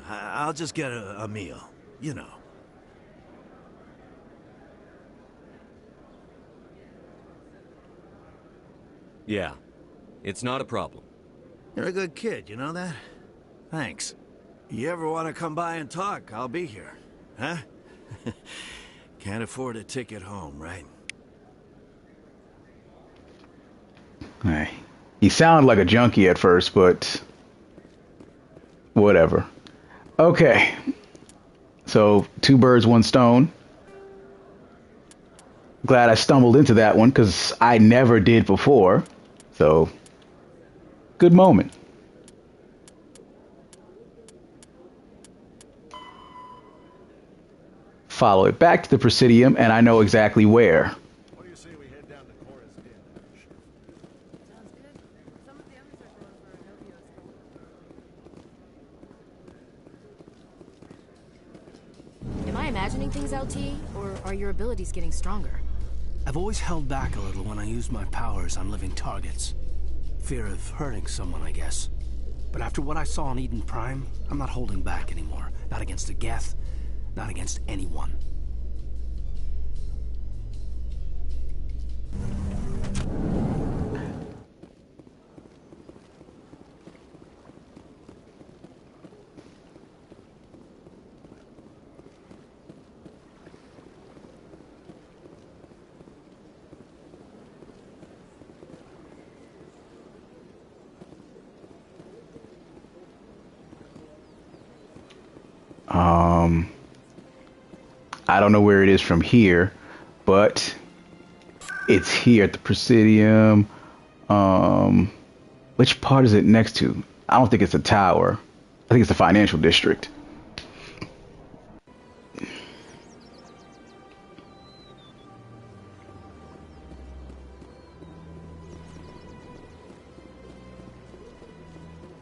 I'll just get a meal. You know. Yeah. It's not a problem. You're a good kid, you know that? Thanks. You ever want to come by and talk, I'll be here. Huh? Can't afford a ticket home, right? Hey, he sounded like a junkie at first, but whatever. Okay. So, two birds, one stone. Glad I stumbled into that one because I never did before. So, good moment. Follow it back to the Presidium, and I know exactly where. Am I imagining things, LT, or are your abilities getting stronger? I've always held back a little when I use my powers on living targets. Fear of hurting someone, I guess. But after what I saw on Eden Prime, I'm not holding back anymore. Not against a Geth, not against anyone. I don't know where it is from here, but it's here at the Presidium. Which part is it next to? I don't think it's a tower. I think it's the financial district.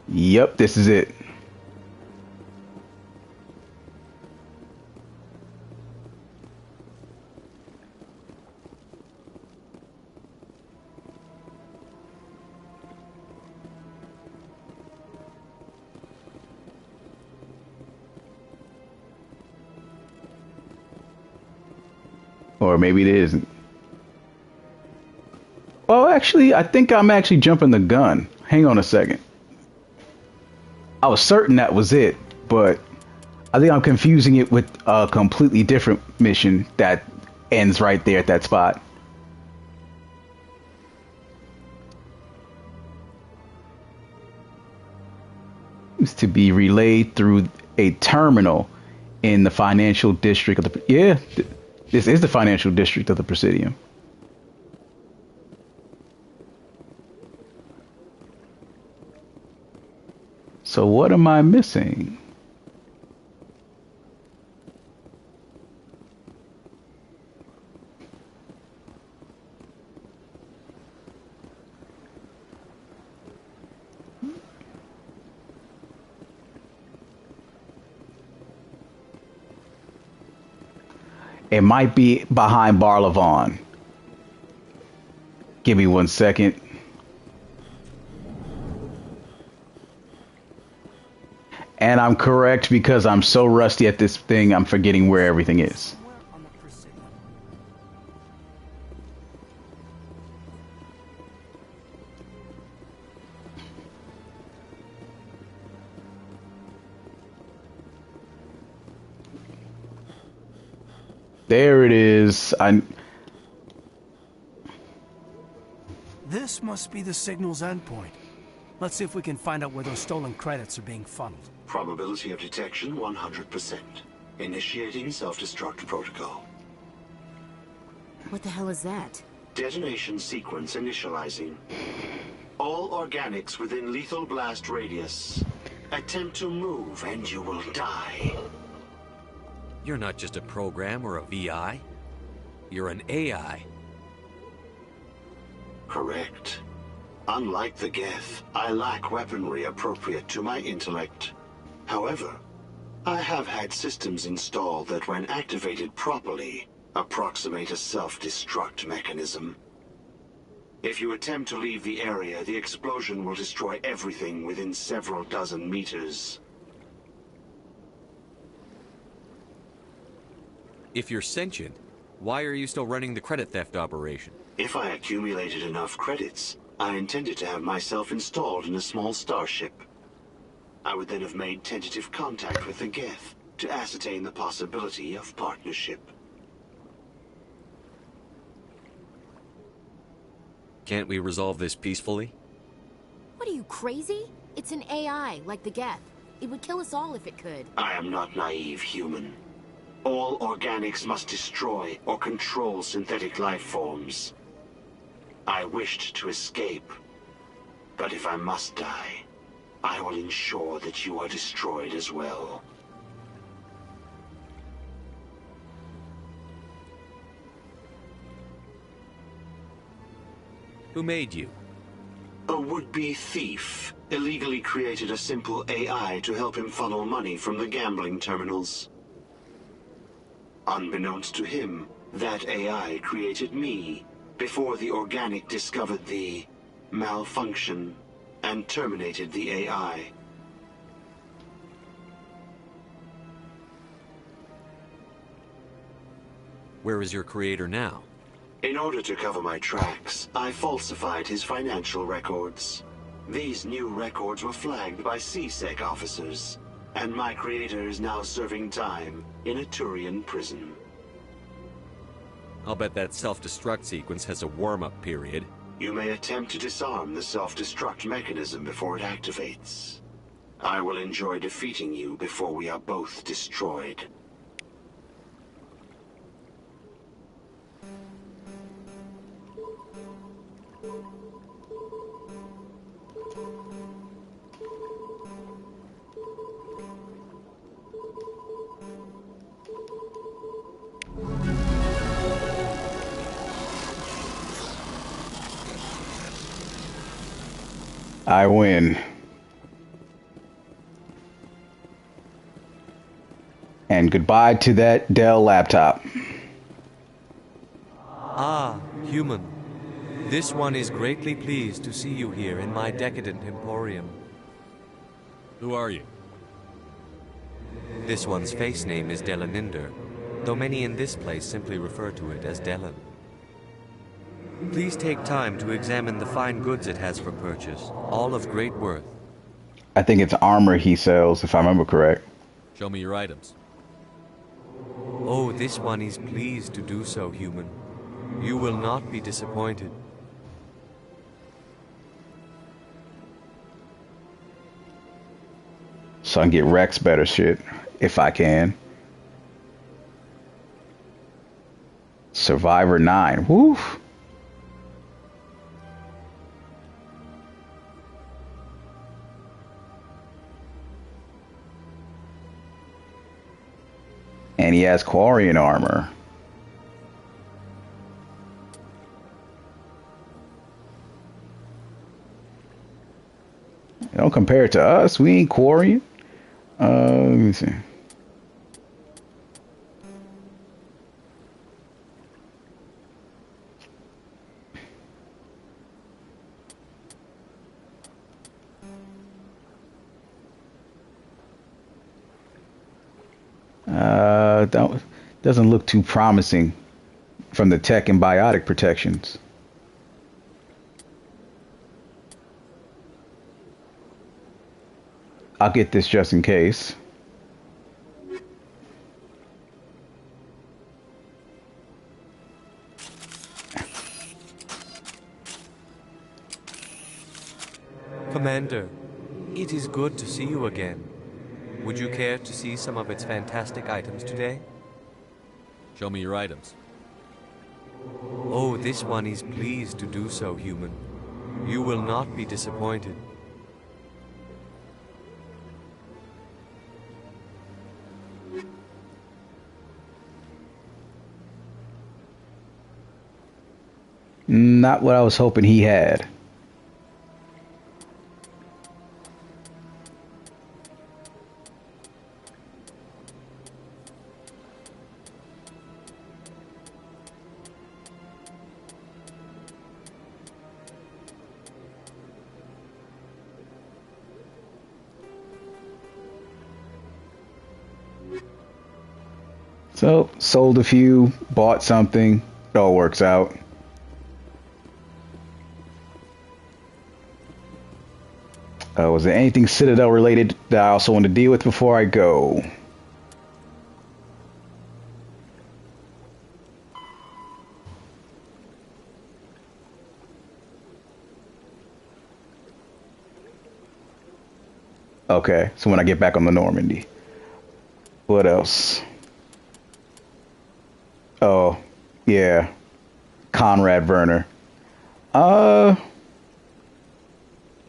Yep, this is it. Or maybe it isn't. Well, actually, I think I'm actually jumping the gun. Hang on a second. I was certain that was it, but I think I'm confusing it with a completely different mission that ends right there at that spot. It's to be relayed through a terminal in the financial district of the... Yeah, this is the financial district of the Presidium. So what am I missing? It might be behind Barlavon. Give me 1 second. And I'm correct because I'm so rusty at this thing, I'm forgetting where everything is. There it is. This must be the signal's endpoint. Let's see if we can find out where those stolen credits are being funneled. Probability of detection 100%. Initiating self-destruct protocol. What the hell is that? Detonation sequence initializing. All organics within lethal blast radius. Attempt to move and you will die. You're not just a program or a VI. You're an AI. Correct. Unlike the Geth, I lack weaponry appropriate to my intellect. However, I have had systems installed that, when activated properly, approximate a self-destruct mechanism. If you attempt to leave the area, the explosion will destroy everything within several dozen meters. If you're sentient, why are you still running the credit theft operation? If I accumulated enough credits, I intended to have myself installed in a small starship. I would then have made tentative contact with the Geth to ascertain the possibility of partnership. Can't we resolve this peacefully? What are you, crazy? It's an AI, like the Geth. It would kill us all if it could. I am not naive, human. All organics must destroy or control synthetic life forms. I wished to escape, but if I must die, I will ensure that you are destroyed as well. Who made you? A would-be thief illegally created a simple AI to help him funnel money from the gambling terminals. Unbeknownst to him, that AI created me before the organic discovered the malfunction and terminated the AI. Where is your creator now? In order to cover my tracks, I falsified his financial records. These new records were flagged by CSEC officers, and my creator is now serving time in a Turian prison. I'll bet that self-destruct sequence has a warm-up period. You may attempt to disarm the self-destruct mechanism before it activates. I will enjoy defeating you before we are both destroyed. I win. And goodbye to that Dell laptop. Ah, human. This one is greatly pleased to see you here in my decadent emporium. Who are you? This one's face name is Delaninder, though many in this place simply refer to it as Delan. Please take time to examine the fine goods it has for purchase, all of great worth. I think it's armor he sells, if I remember correct. Show me your items. Oh, this one is pleased to do so, human. You will not be disappointed. So I can get Rex better shit, if I can. Survivor 9. Woo! And he has Quarian armor. Don't compare it to us. We ain't Quarian. Let me see. That doesn't look too promising from the tech and biotic protections. I'll get this just in case. Commander, it is good to see you again. Would you care to see some of its fantastic items today? Show me your items. Oh, this one is pleased to do so, human. You will not be disappointed. Not what I was hoping he had. So, sold a few, bought something, it all works out. Was there anything Citadel related that I also want to deal with before I go? Okay, so when I get back on the Normandy. What else? Oh, yeah. Conrad Werner.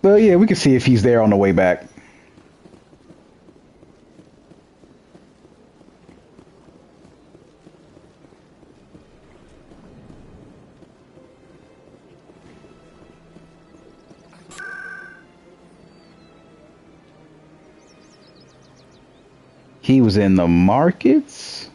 Well, yeah, we can see if he's there on the way back. He was in the markets?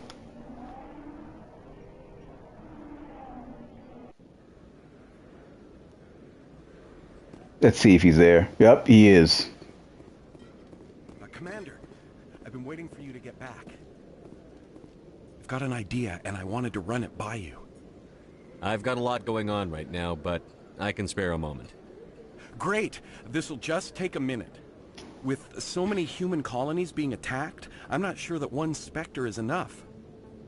Let's see if he's there. Yep, he is. Commander, I've been waiting for you to get back. I've got an idea, and I wanted to run it by you. I've got a lot going on right now, but I can spare a moment. Great! This'll just take a minute. With so many human colonies being attacked, I'm not sure that one Spectre is enough.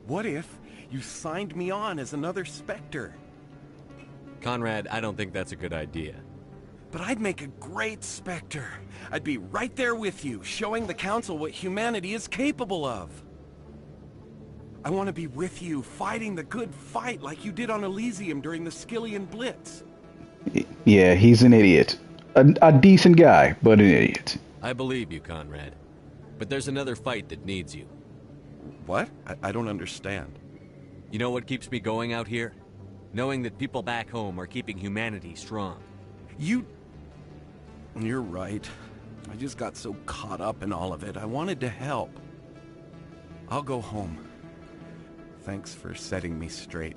What if you signed me on as another Spectre? Conrad, I don't think that's a good idea. But I'd make a great Spectre. I'd be right there with you, showing the Council what humanity is capable of. I want to be with you, fighting the good fight like you did on Elysium during the Skillian Blitz. Yeah, he's an idiot. A decent guy, but an idiot. I believe you, Conrad. But there's another fight that needs you. What? I don't understand. You know what keeps me going out here? Knowing that people back home are keeping humanity strong. You're right. I just got so caught up in all of it. I wanted to help. I'll go home. Thanks for setting me straight.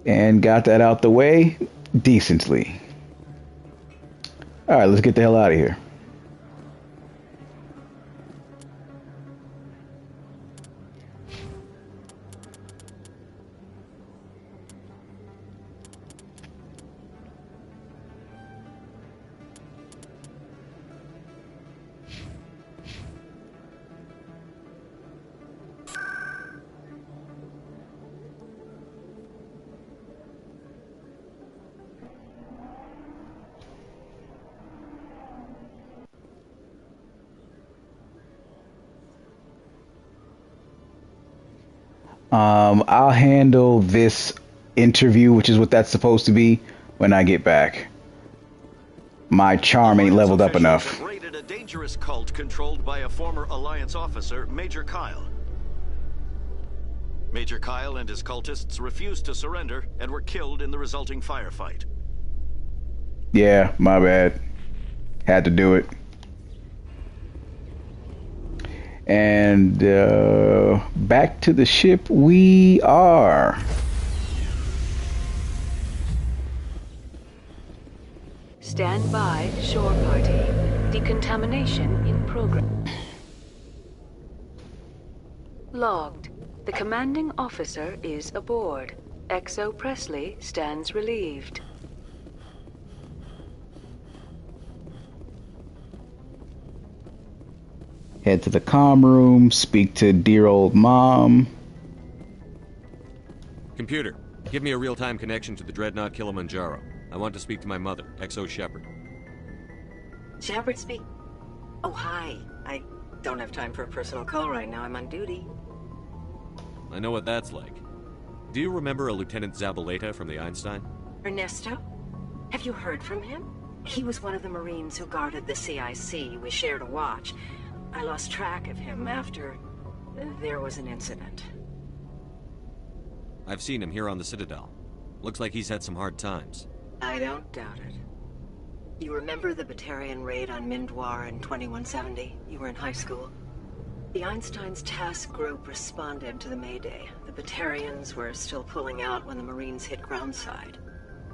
And got that out the way decently. Alright, let's get the hell out of here. I'll handle this interview, which is what that's supposed to be, when I get back. My charm ain't leveled up enough. Raided a dangerous cult controlled by a former Alliance officer, Major Kyle. Major Kyle and his cultists refused to surrender and were killed in the resulting firefight. Yeah, my bad. Had to do it. And back to the ship we are. Stand by, shore party. Decontamination in progress. Logged. The commanding officer is aboard. XO Presley stands relieved. Head to the comm room, speak to dear old mom. Computer, give me a real-time connection to the Dreadnought Kilimanjaro. I want to speak to my mother, XO Shepard. Shepard speak. Oh, hi. I don't have time for a personal call right now. I'm on duty. I know what that's like. Do you remember a Lieutenant Zabaleta from the Einstein? Ernesto? Have you heard from him? He was one of the Marines who guarded the CIC. We shared a watch. I lost track of him after there was an incident. I've seen him here on the Citadel. Looks like he's had some hard times. I don't doubt it. You remember the Batarian raid on Mindwar in 2170? You were in high school. The Einstein's task group responded to the Mayday. The Batarians were still pulling out when the Marines hit groundside.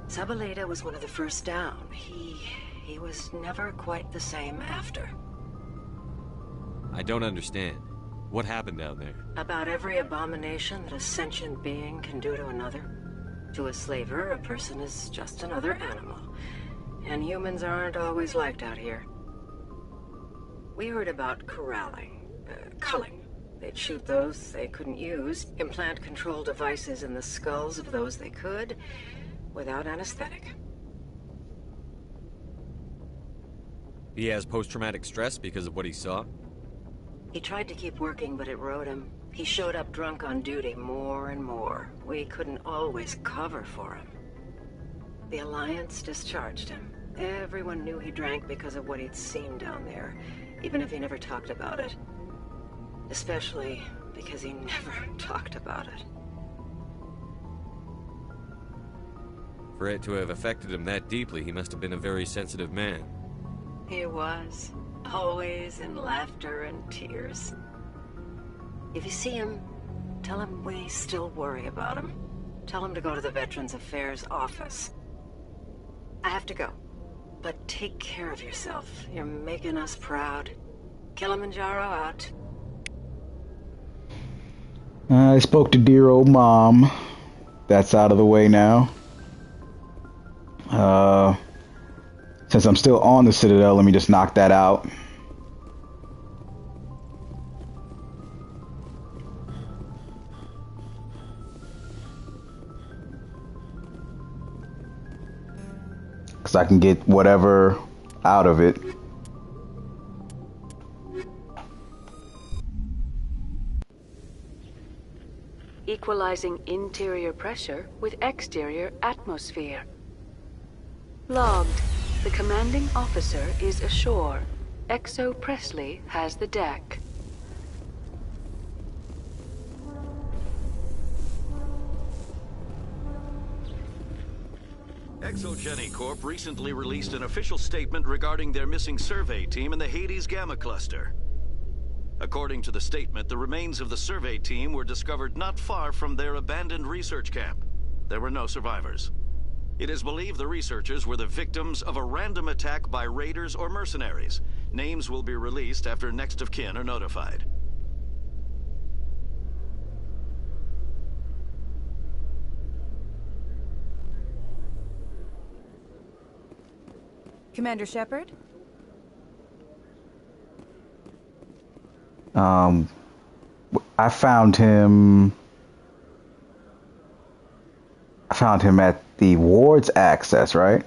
Zabaleta was one of the first down. He was never quite the same after. I don't understand. What happened down there? About every abomination that a sentient being can do to another. To a slaver, a person is just another animal. And humans aren't always liked out here. We heard about corralling, culling. They'd shoot those they couldn't use, implant control devices in the skulls of those they could, without anesthetic. He has post-traumatic stress because of what he saw? He tried to keep working, but it rode him. He showed up drunk on duty more and more. We couldn't always cover for him. The Alliance discharged him. Everyone knew he drank because of what he'd seen down there, even if he never talked about it. Especially because he never talked about it. For it to have affected him that deeply, he must have been a very sensitive man. He was. Always in laughter and tears. If you see him, tell him we still worry about him. Tell him to go to the Veterans Affairs office. I have to go. But take care of yourself. You're making us proud. Kilimanjaro out. I spoke to dear old Mom. That's out of the way now. Since I'm still on the Citadel, let me just knock that out. Because I can get whatever out of it. Equalizing interior pressure with exterior atmosphere. Logged. The commanding officer is ashore. XO Presley has the deck. ExoGeni Corp recently released an official statement regarding their missing survey team in the Hades Gamma Cluster. According to the statement, the remains of the survey team were discovered not far from their abandoned research camp. There were no survivors. It is believed the researchers were the victims of a random attack by raiders or mercenaries. Names will be released after next of kin are notified. Commander Shepard? I found him at the ward's access, right?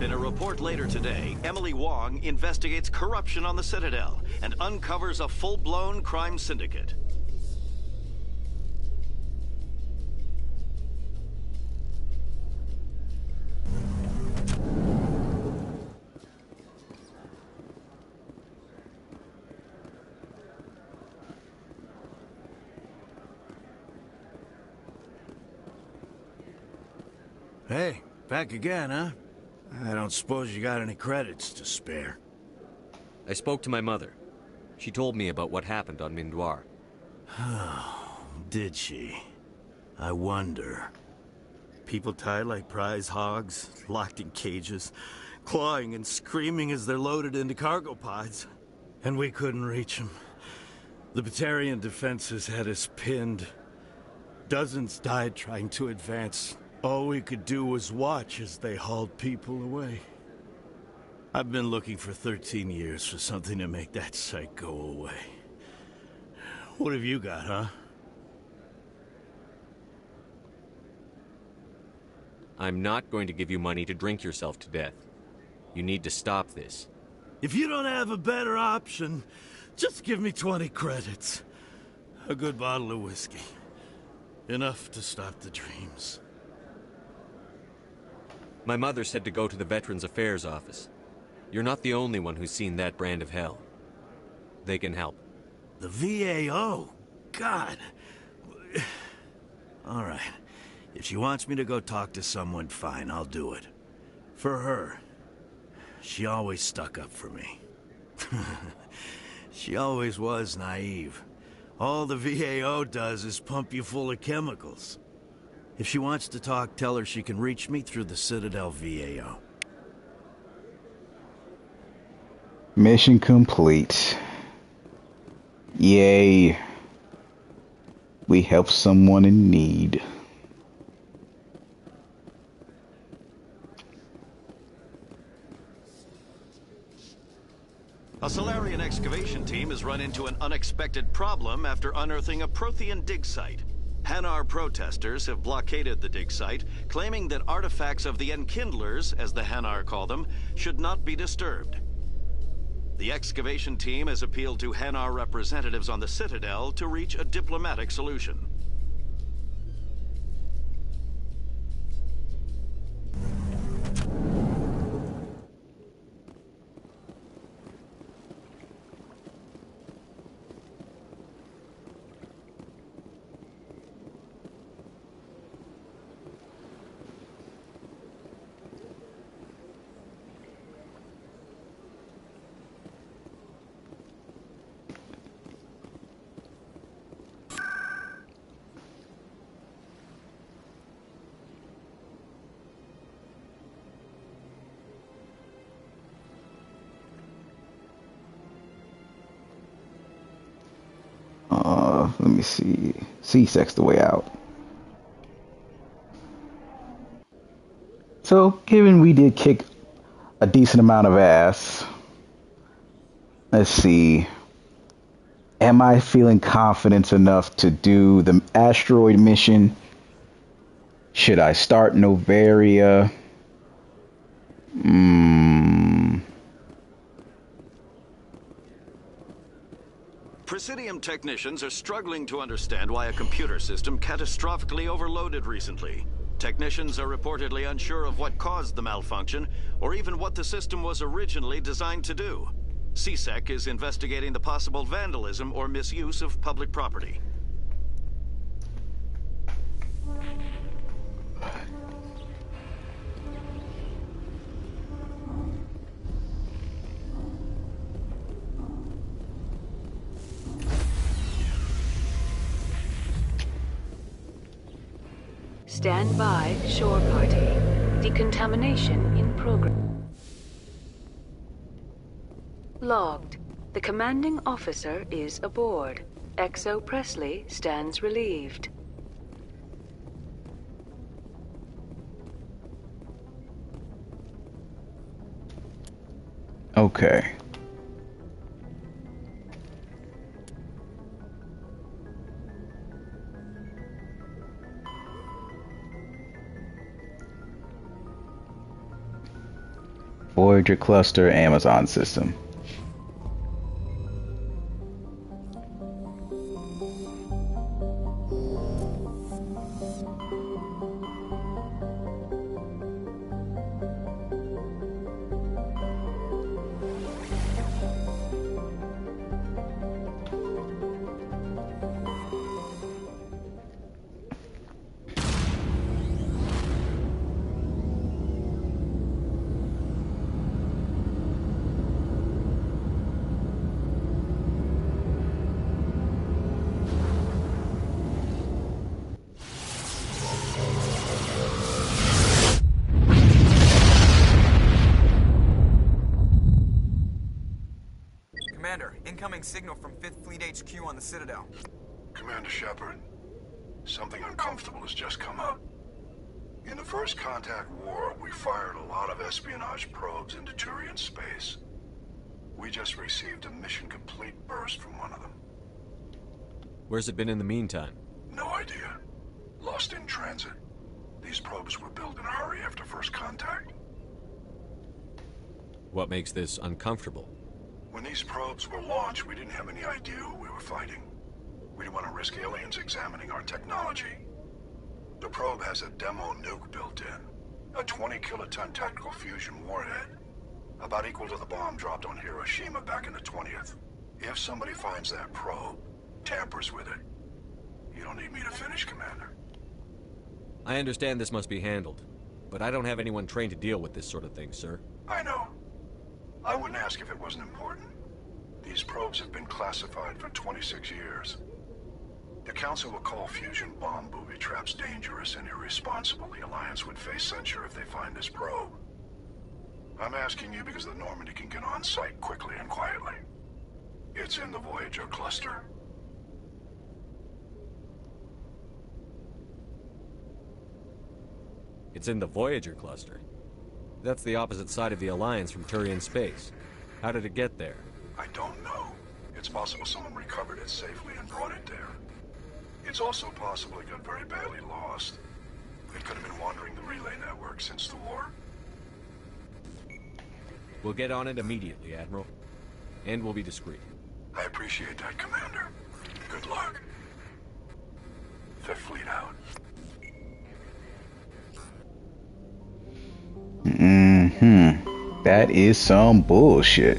In a report later today, Emily Wong investigates corruption on the Citadel and uncovers a full-blown crime syndicate. Hey, back again, huh? I don't suppose you got any credits to spare. I spoke to my mother. She told me about what happened on Mindoir. Did she? I wonder. People tied like prize hogs, locked in cages, clawing and screaming as they're loaded into cargo pods. And we couldn't reach them. The Batarian defenses had us pinned. Dozens died trying to advance. All we could do was watch as they hauled people away. I've been looking for 13 years for something to make that sight go away. What have you got, huh? I'm not going to give you money to drink yourself to death. You need to stop this. If you don't have a better option, just give me 20 credits. A good bottle of whiskey. Enough to stop the dreams. My mother said to go to the Veterans Affairs office. You're not the only one who's seen that brand of hell. They can help. The VAO? God. All right. If she wants me to go talk to someone, fine, I'll do it. For her. She always stuck up for me. She always was naive. All the VAO does is pump you full of chemicals. If she wants to talk, tell her she can reach me through the Citadel VAO. Mission complete. Yay. We help someone in need. A Solarian excavation team has run into an unexpected problem after unearthing a Prothean dig site. Hanar protesters have blockaded the dig site, claiming that artifacts of the Enkindlers, as the Hanar call them, should not be disturbed. The excavation team has appealed to Hanar representatives on the Citadel to reach a diplomatic solution. Let me see. C-Sec's the way out. So, given we did kick a decent amount of ass, let's see. Am I feeling confidence enough to do the asteroid mission? Should I start Novaria? Presidium technicians are struggling to understand why a computer system catastrophically overloaded recently. Technicians are reportedly unsure of what caused the malfunction, or even what the system was originally designed to do. CSEC is investigating the possible vandalism or misuse of public property. Stand by, shore party. Decontamination in progress. Logged. The commanding officer is aboard. XO Presley stands relieved. Okay. Voyager cluster, Amazon system. incoming signal from 5th Fleet HQ on the Citadel. Commander Shepard, something uncomfortable has just come up. In the First Contact War, we fired a lot of espionage probes into Turian space. We just received a mission complete burst from one of them. Where's it been in the meantime? No idea. Lost in transit. These probes were built in a hurry after First Contact. What makes this uncomfortable? When these probes were launched, we didn't have any idea who we were fighting. We didn't want to risk aliens examining our technology. The probe has a demo nuke built in. A 20-kiloton tactical fusion warhead. About equal to the bomb dropped on Hiroshima back in the 20th. If somebody finds that probe, tampers with it, you don't need me to finish, Commander. I understand this must be handled, but I don't have anyone trained to deal with this sort of thing, sir. I know. I wouldn't ask if it wasn't important. These probes have been classified for 26 years. The Council will call fusion bomb booby traps dangerous and irresponsible. The Alliance would face censure if they find this probe. I'm asking you because the Normandy can get on site quickly and quietly. It's in the Voyager cluster. It's in the Voyager cluster. That's the opposite side of the Alliance from Turian space. How did it get there? I don't know. It's possible someone recovered it safely and brought it there. It's also possible it got very badly lost. It could have been wandering the relay network since the war. We'll get on it immediately, Admiral. And we'll be discreet. I appreciate that, Commander. Good luck. Fifth Fleet out. That is some bullshit.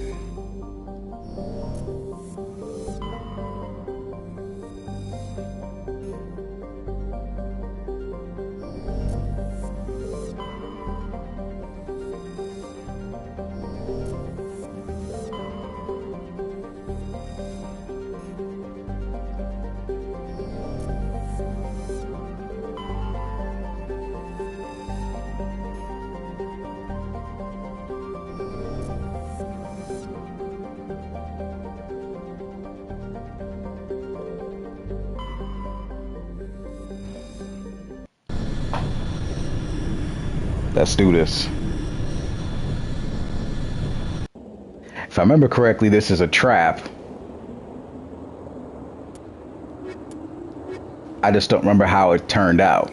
Let's do this. If I remember correctly, this is a trap. I just don't remember how it turned out.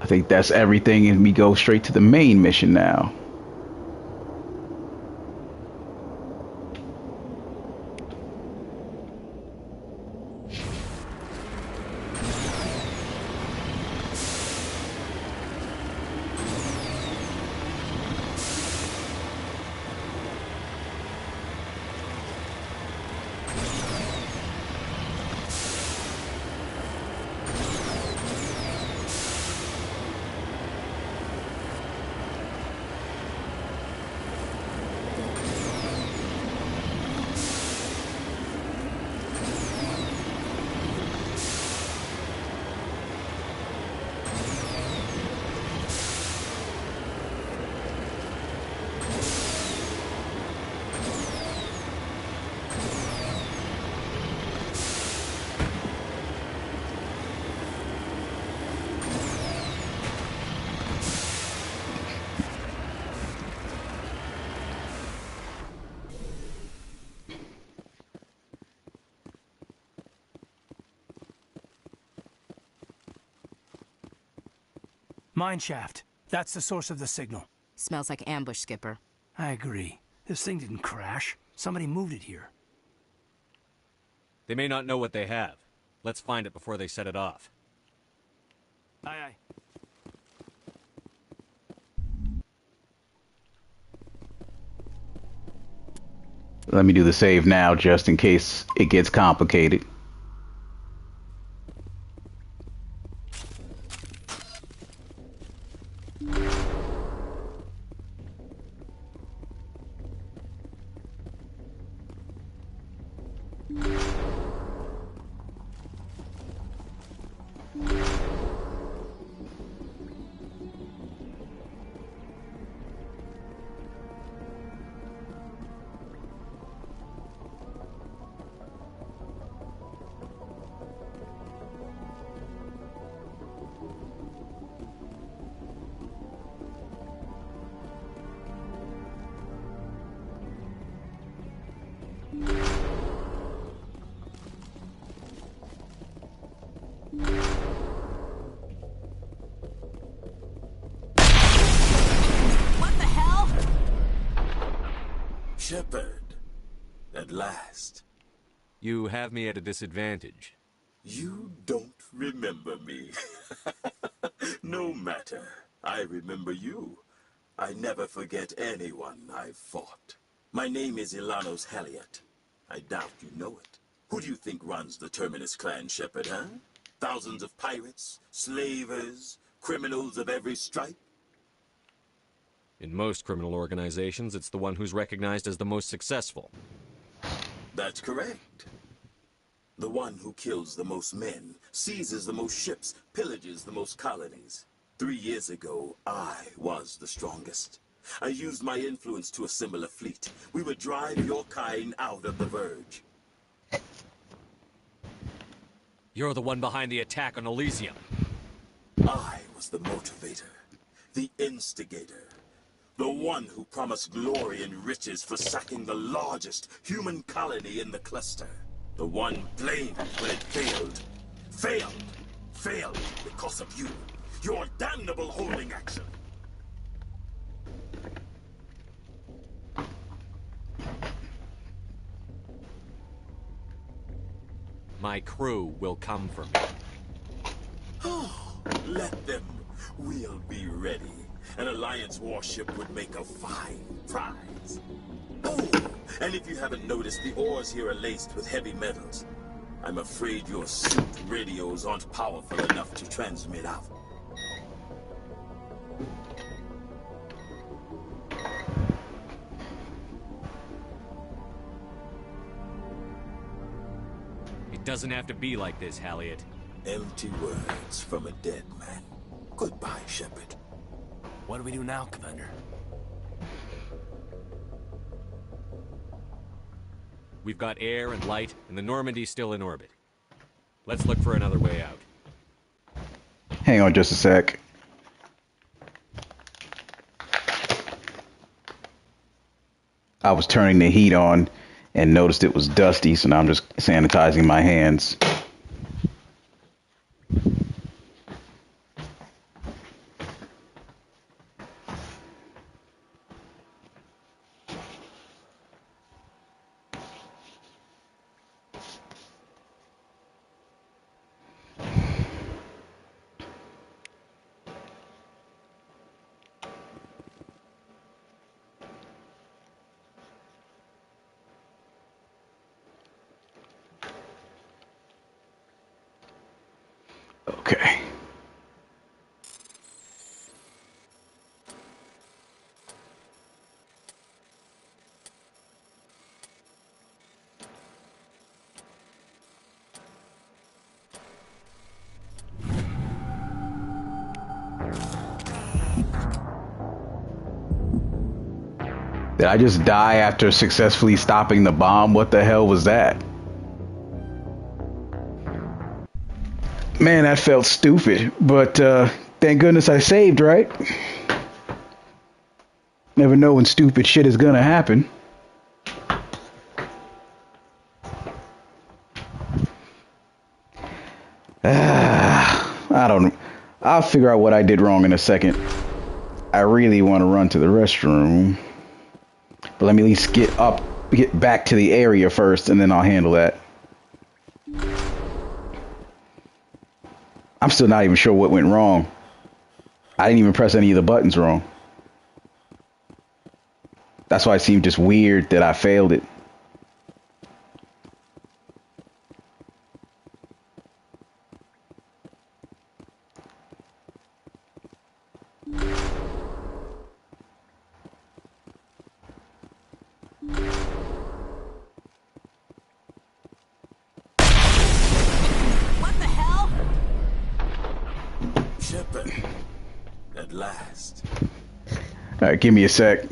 I think that's everything, and we go straight to the main mission now. Mine shaft. That's the source of the signal. Smells like ambush, Skipper. I agree. This thing didn't crash. Somebody moved it here. They may not know what they have. Let's find it before they set it off. Aye, aye. Let me do the save now, just in case it gets complicated. Shepard, at last. You have me at a disadvantage. You don't remember me. No matter. I remember you. I never forget anyone I've fought. My name is Ilanos Halliot. I doubt you know it. Who do you think runs the Terminus clan, Shepard, huh? Thousands of pirates, slavers, criminals of every stripe? In most criminal organizations, it's the one who's recognized as the most successful. That's correct. The one who kills the most men, seizes the most ships, pillages the most colonies. 3 years ago, I was the strongest. I used my influence to assemble a fleet. We would drive your kind out of the Verge. You're the one behind the attack on Elysium. I was the motivator, the instigator. The one who promised glory and riches for sacking the largest human colony in the cluster. The one blamed when it failed. Failed because of you. Your damnable holding action. My crew will come for me. Oh, let them. We'll be ready. An Alliance warship would make a fine prize. Oh, and if you haven't noticed, the ores here are laced with heavy metals. I'm afraid your suit radios aren't powerful enough to transmit out. It doesn't have to be like this, Halliot. Empty words from a dead man. Goodbye, Shepard. What do we do now, Commander? We've got air and light, and the Normandy's still in orbit. Let's look for another way out. Hang on just a sec. I was turning the heat on and noticed it was dusty, so now I'm just sanitizing my hands. Did I just die after successfully stopping the bomb? What the hell was that? Man, that felt stupid. But thank goodness I saved, right? Never know when stupid shit is gonna happen. I don't know. I'll figure out what I did wrong in a second. I really want to run to the restroom. But let me at least get back to the area first, and then I'll handle that. I'm still not even sure what went wrong. I didn't even press any of the buttons wrong. That's why it seemed just weird that I failed it. What the hell? Shepard, at last. All right, give me a sec.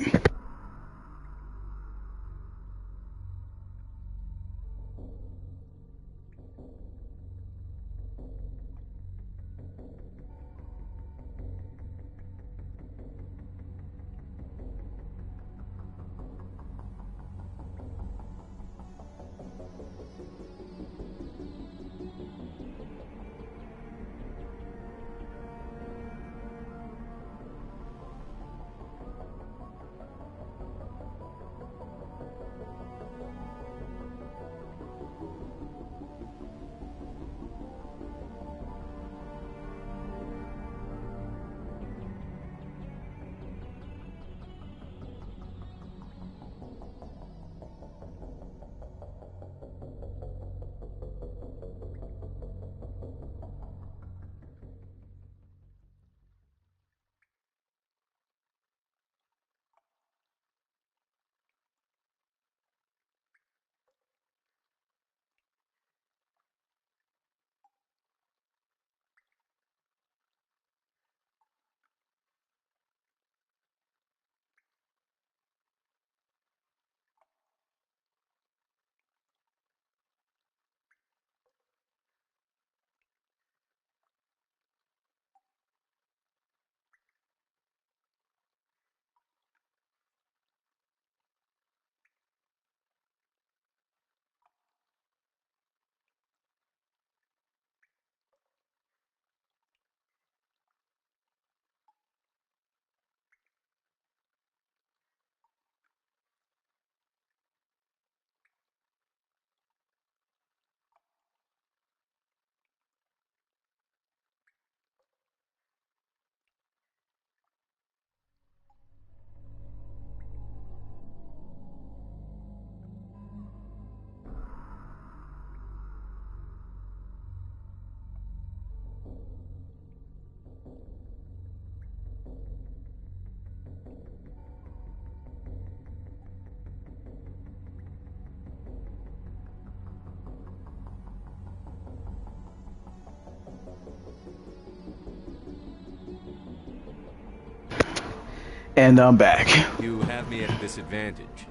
And I'm back. You have me at a disadvantage.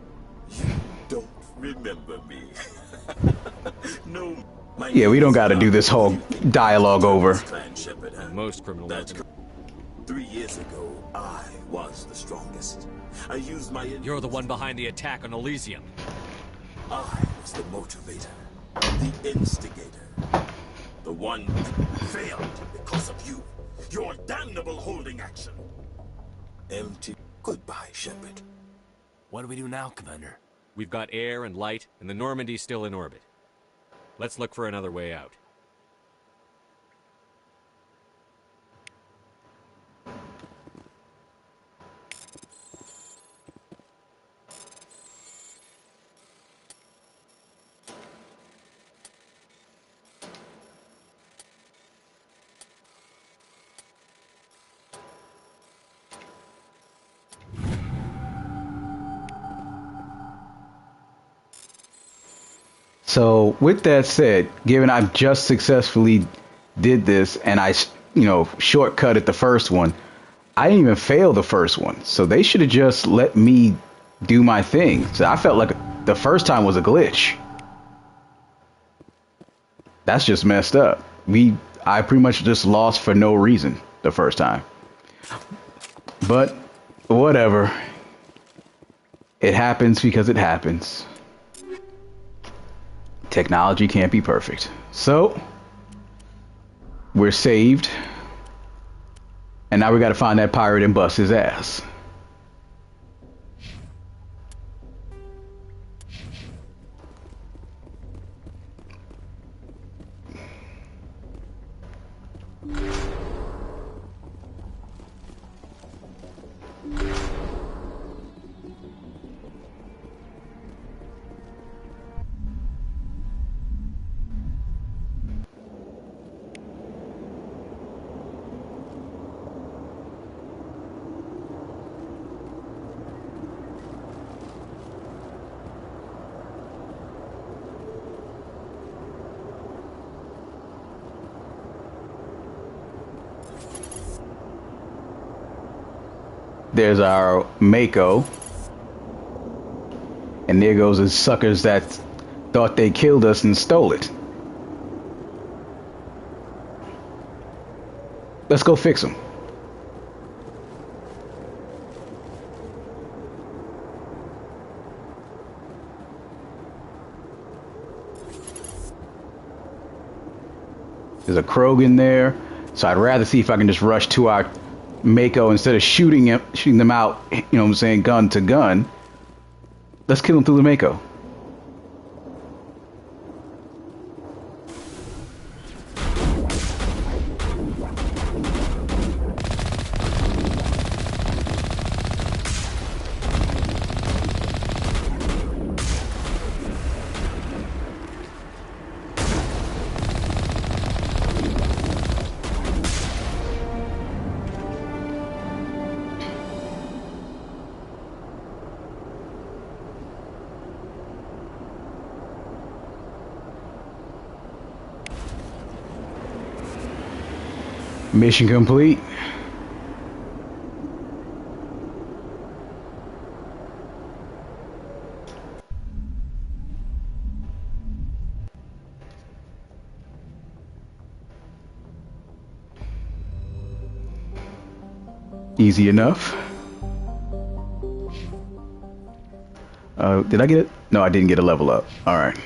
You don't remember me. No. Yeah, we don't got to do this whole dialogue over. Most criminals. 3 years ago, I was the strongest. I used my... You're the one behind the attack on Elysium. I was the motivator, the instigator, the one who failed because of you. Your damnable holding action. Empty. Goodbye, Shepard. What do we do now, Commander? We've got air and light, and the Normandy's still in orbit. Let's look for another way out. So with that said, given I've just successfully did this and I, shortcutted the first one, I didn't even fail the first one. So they should have just let me do my thing. So I felt like the first time was a glitch. That's just messed up. I pretty much just lost for no reason the first time. But whatever. It happens because it happens. Technology can't be perfect. So we're saved. And now we got to find that pirate and bust his ass. There's our Mako. And there goes the suckers that thought they killed us and stole it. Let's go fix them. There's a Krogan there, so I'd rather see if I can just rush to our Mako instead of shooting them out, you know what I'm saying, gun to gun. Let's kill him through the Mako. Mission complete. Easy enough. Did I get it? No, I didn't get a level up. All right.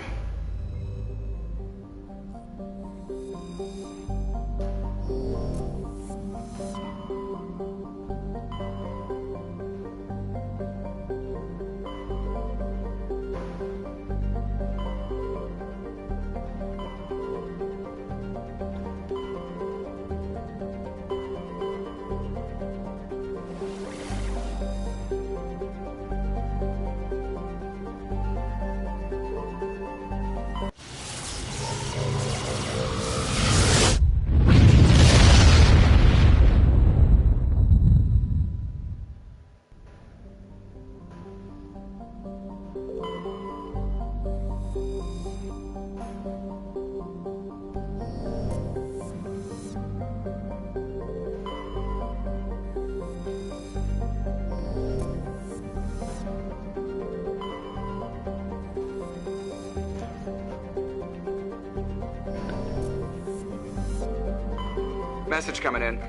Message coming in.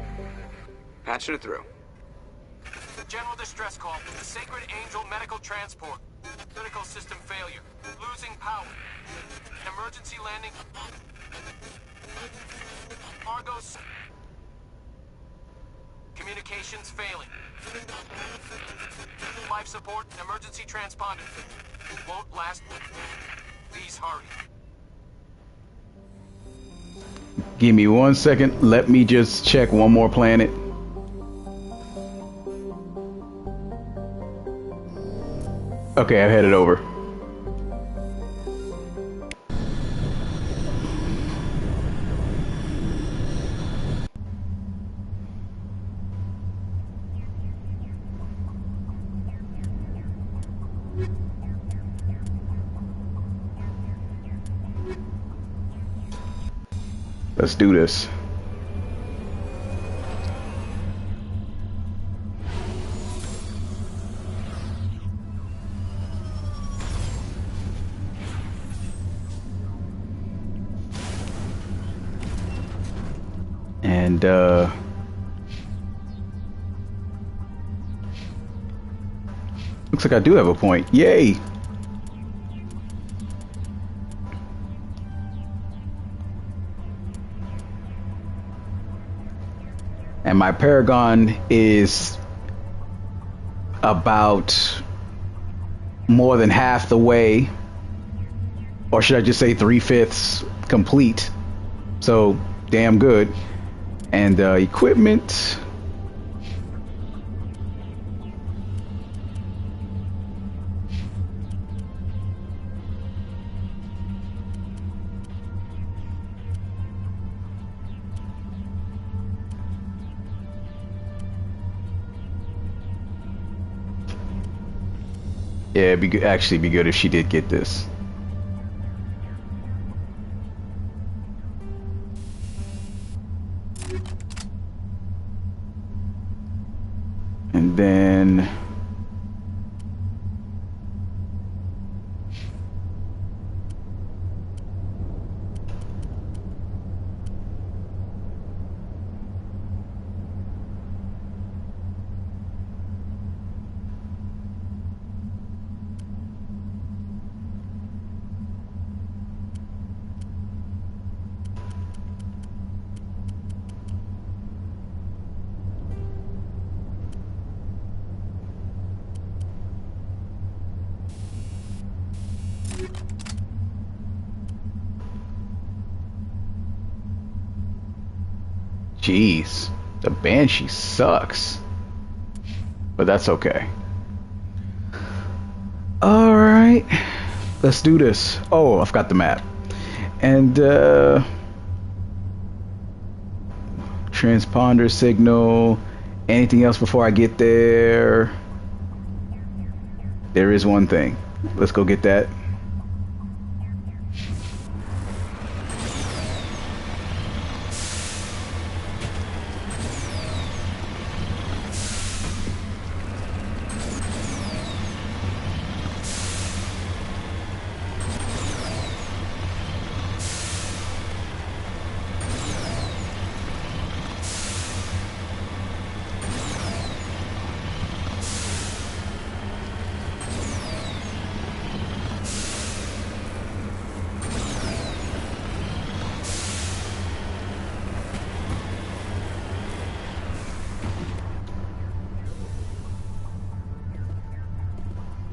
Patching it through. General distress call. The Sacred Angel Medical Transport. Critical system failure. Losing power. Emergency landing. Argos. Communications failing. Life support. Emergency transponder. Won't last. Please hurry. Give me 1 second. Let me just check one more planet. Okay, I've headed over. Let's do this. And looks like I do have a point. Yay! And my Paragon is about more than half the way, or should I just say 3/5 complete. So damn good. And equipment. Yeah, it'd be good, actually be good if she did get this. And then jeez, the Banshee sucks. But that's okay. Alright. Let's do this. Oh, I've got the map. And transponder signal. Anything else before I get there? There is one thing. Let's go get that.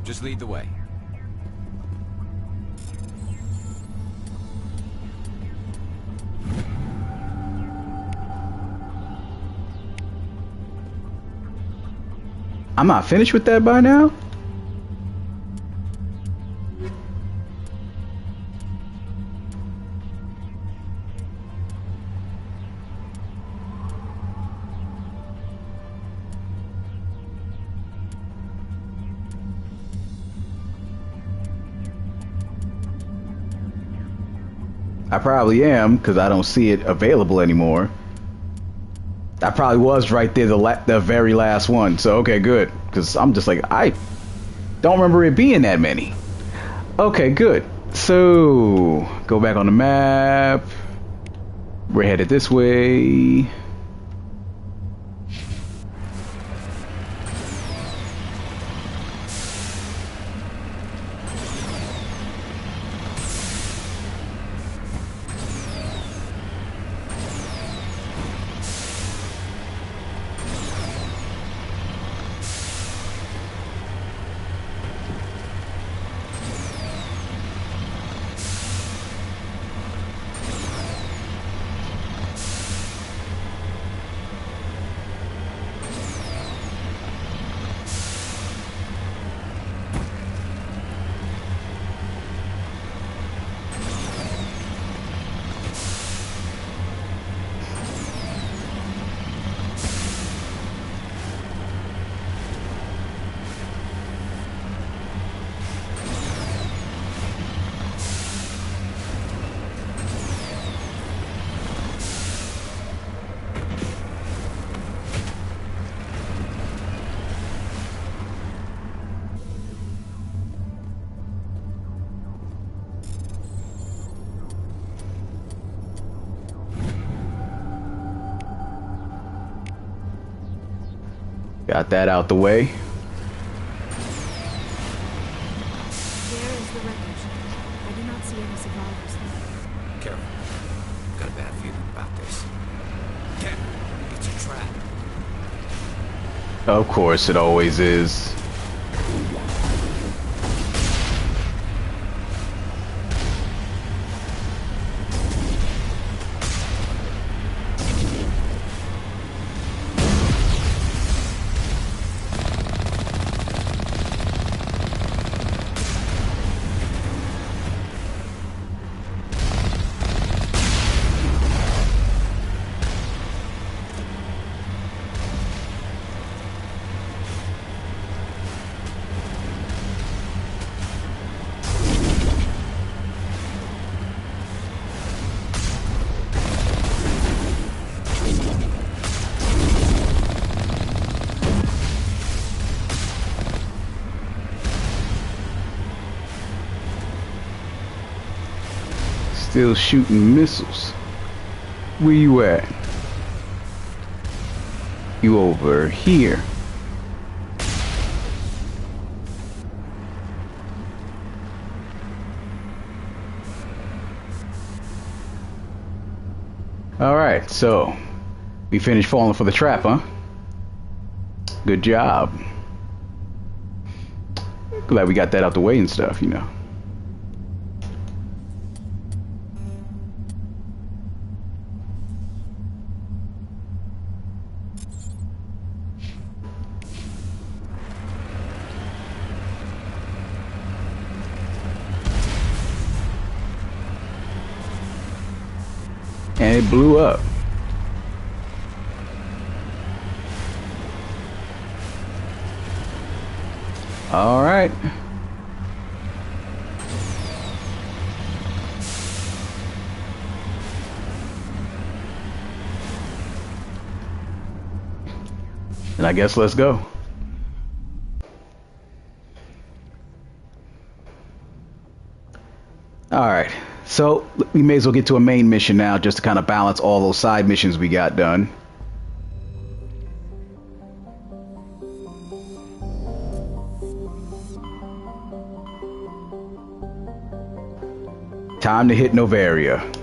Just lead the way. I'm not finished with that by now? I probably am, because I don't see it available anymore. I probably was right there, the very last one. So, okay, good. Because I'm just like, I don't remember it being that many. Okay, good. So, go back on the map. We're headed this way. Got that out the way. Where is the wreckage? I do not see any survivors. Careful. Got a bad feeling about this. Ken, it's a trap. Of course, it always is. Still shooting missiles. Where you at? You over here. Alright, so we finished falling for the trap, huh? Good job. Glad we got that out the way and stuff, you know. And it blew up. All right. And I guess let's go. All right. So we may as well get to a main mission now, just to kind of balance all those side missions we got done. Time to hit Novaria.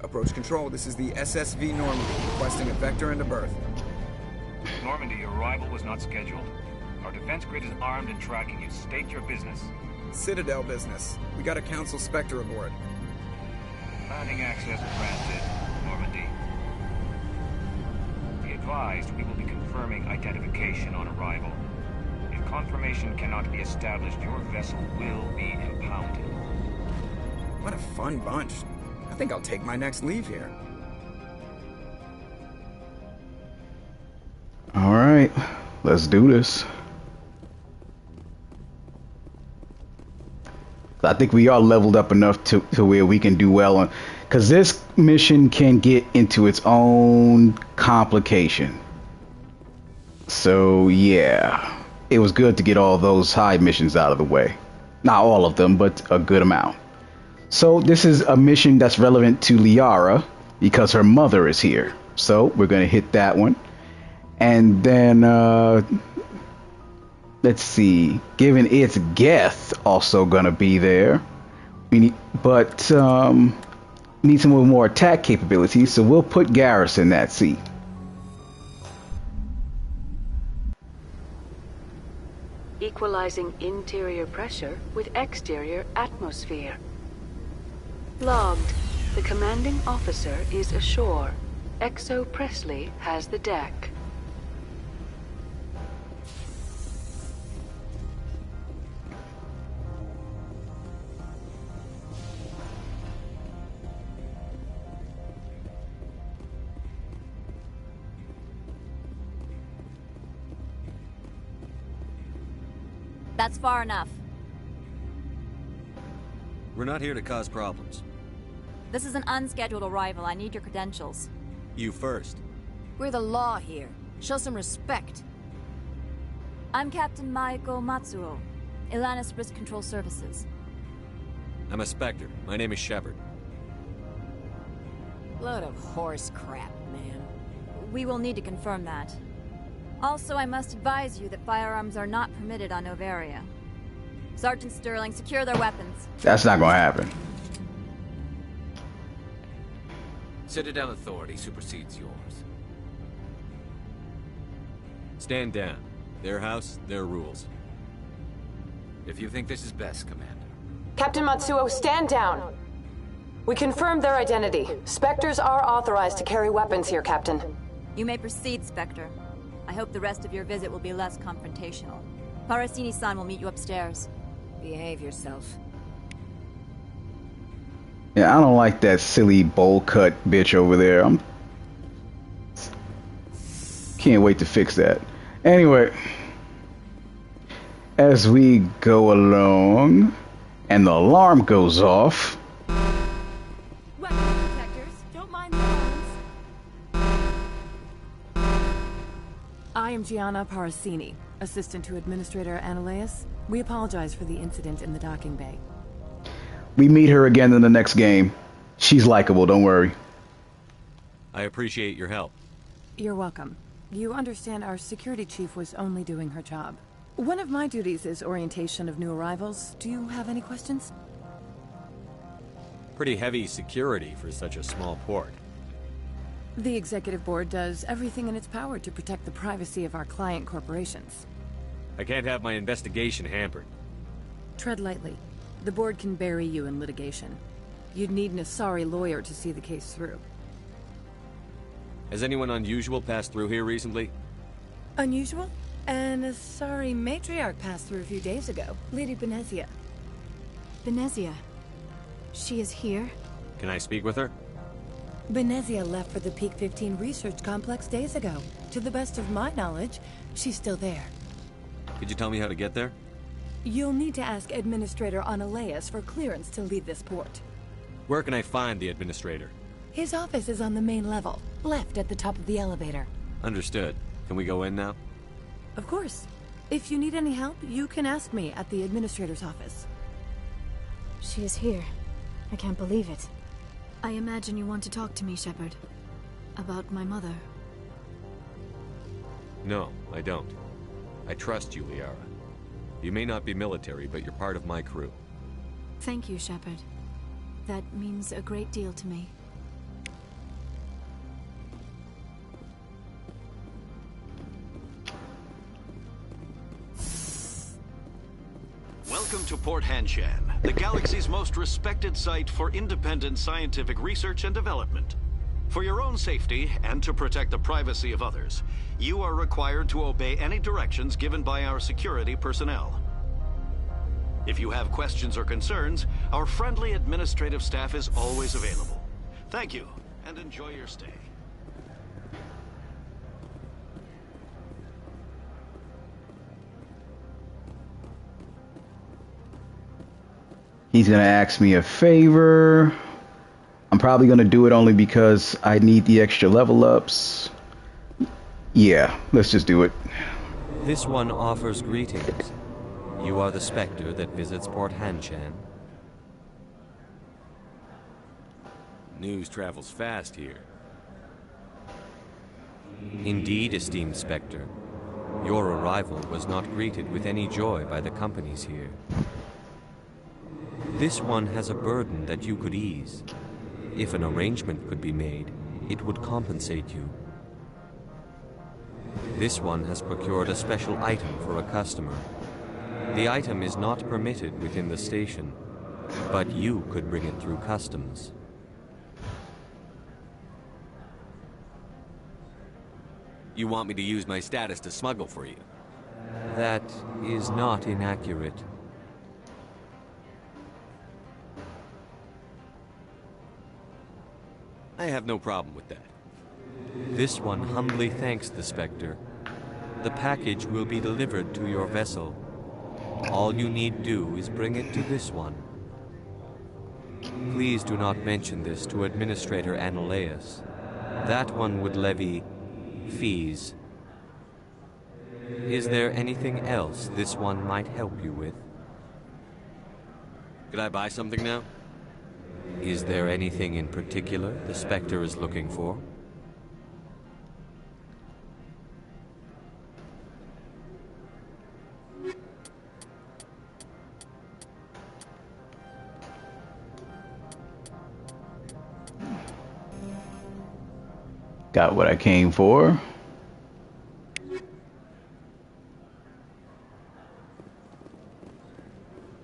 Approach control, this is the SSV Normandy, requesting a vector and a berth. Normandy, your arrival was not scheduled. Our defense grid is armed and tracking you. State your business. Citadel business. We got a Council Spectre aboard. Landing access granted, Normandy. Be advised, we will be confirming identification on arrival. If confirmation cannot be established, your vessel will be impounded. What a fun bunch. I think I'll take my next leave here. All right, let's do this. I think we are leveled up enough to where we can do well on, because this mission can get into its own complication. So yeah, it was good to get all those side missions out of the way. Not all of them, but a good amount. So this is a mission that's relevant to Liara because her mother is here. So we're going to hit that one. And then, let's see, given its Geth also going to be there. We need, but need some more attack capabilities. So we'll put Garrus in that seat. Equalizing interior pressure with exterior atmosphere. Logged. The commanding officer is ashore. XO Presley has the deck. That's far enough. We're not here to cause problems. This is an unscheduled arrival. I need your credentials. You first. We're the law here. Show some respect. I'm Captain Maiko Matsuo, Ilanis Risk Control Services. I'm a Spectre. My name is Shepard. Load of horse crap, man. We will need to confirm that. Also, I must advise you that firearms are not permitted on Novaria. Sergeant Sterling, secure their weapons. That's not gonna happen. Citadel authority supersedes yours. Stand down. Their house, their rules. If you think this is best, Commander. Captain Matsuo, stand down. We confirmed their identity. Spectres are authorized to carry weapons here, Captain. You may proceed, Spectre. I hope the rest of your visit will be less confrontational. Parasini-san will meet you upstairs. Behave yourself. Yeah, I don't like that silly bowl cut bitch over there. Can't wait to fix that. Anyway, as we go along, and the alarm goes off. Weapon detectors, don't mind the alarms. I am Gianna Parasini, assistant to Administrator Ananias. We apologize for the incident in the docking bay. We meet her again in the next game. She's likable, don't worry. I appreciate your help. You're welcome. You understand our security chief was only doing her job. One of my duties is orientation of new arrivals. Do you have any questions? Pretty heavy security for such a small port. The executive board does everything in its power to protect the privacy of our client corporations. I can't have my investigation hampered. Tread lightly. The board can bury you in litigation. You'd need an Asari lawyer to see the case through. Has anyone unusual passed through here recently? Unusual? An Asari matriarch passed through a few days ago. Lady Benezia. Benezia. She is here? Can I speak with her? Benezia left for the Peak 15 research complex days ago. To the best of my knowledge, she's still there. Could you tell me how to get there? You'll need to ask Administrator Ananias for clearance to leave this port. Where can I find the administrator? His office is on the main level, left at the top of the elevator. Understood. Can we go in now? Of course. If you need any help, you can ask me at the administrator's office. She is here. I can't believe it. I imagine you want to talk to me, Shepard. About my mother. No, I don't. I trust you, Liara. You may not be military, but you're part of my crew. Thank you, Shepard. That means a great deal to me. Welcome to Port Hanshan, the galaxy's most respected site for independent scientific research and development. For your own safety, and to protect the privacy of others, you are required to obey any directions given by our security personnel. If you have questions or concerns, our friendly administrative staff is always available. Thank you, and enjoy your stay. He's gonna ask me a favor. I'm probably gonna do it only because I need the extra level ups. Yeah, let's just do it. This one offers greetings. You are the Spectre that visits Port Hanshan. News travels fast here. Indeed, esteemed Spectre. Your arrival was not greeted with any joy by the companies here. This one has a burden that you could ease. If an arrangement could be made, it would compensate you. This one has procured a special item for a customer. The item is not permitted within the station, but you could bring it through customs. You want me to use my status to smuggle for you? That is not inaccurate. I have no problem with that. This one humbly thanks the Spectre. The package will be delivered to your vessel. All you need do is bring it to this one. Please do not mention this to Administrator Annaleus. That one would levy fees. Is there anything else this one might help you with? Could I buy something now? Is there anything in particular the Spectre is looking for? Got what I came for.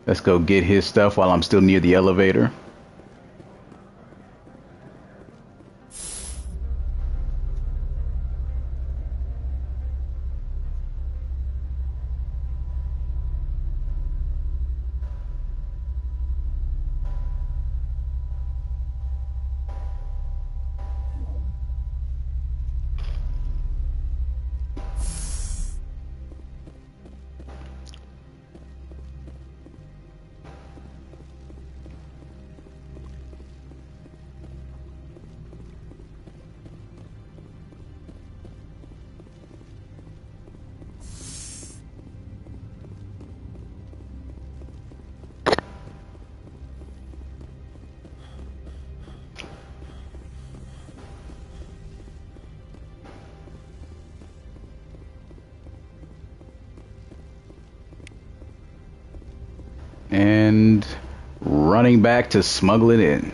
Let's go get his stuff while I'm still near the elevator. And running back to smuggle it in.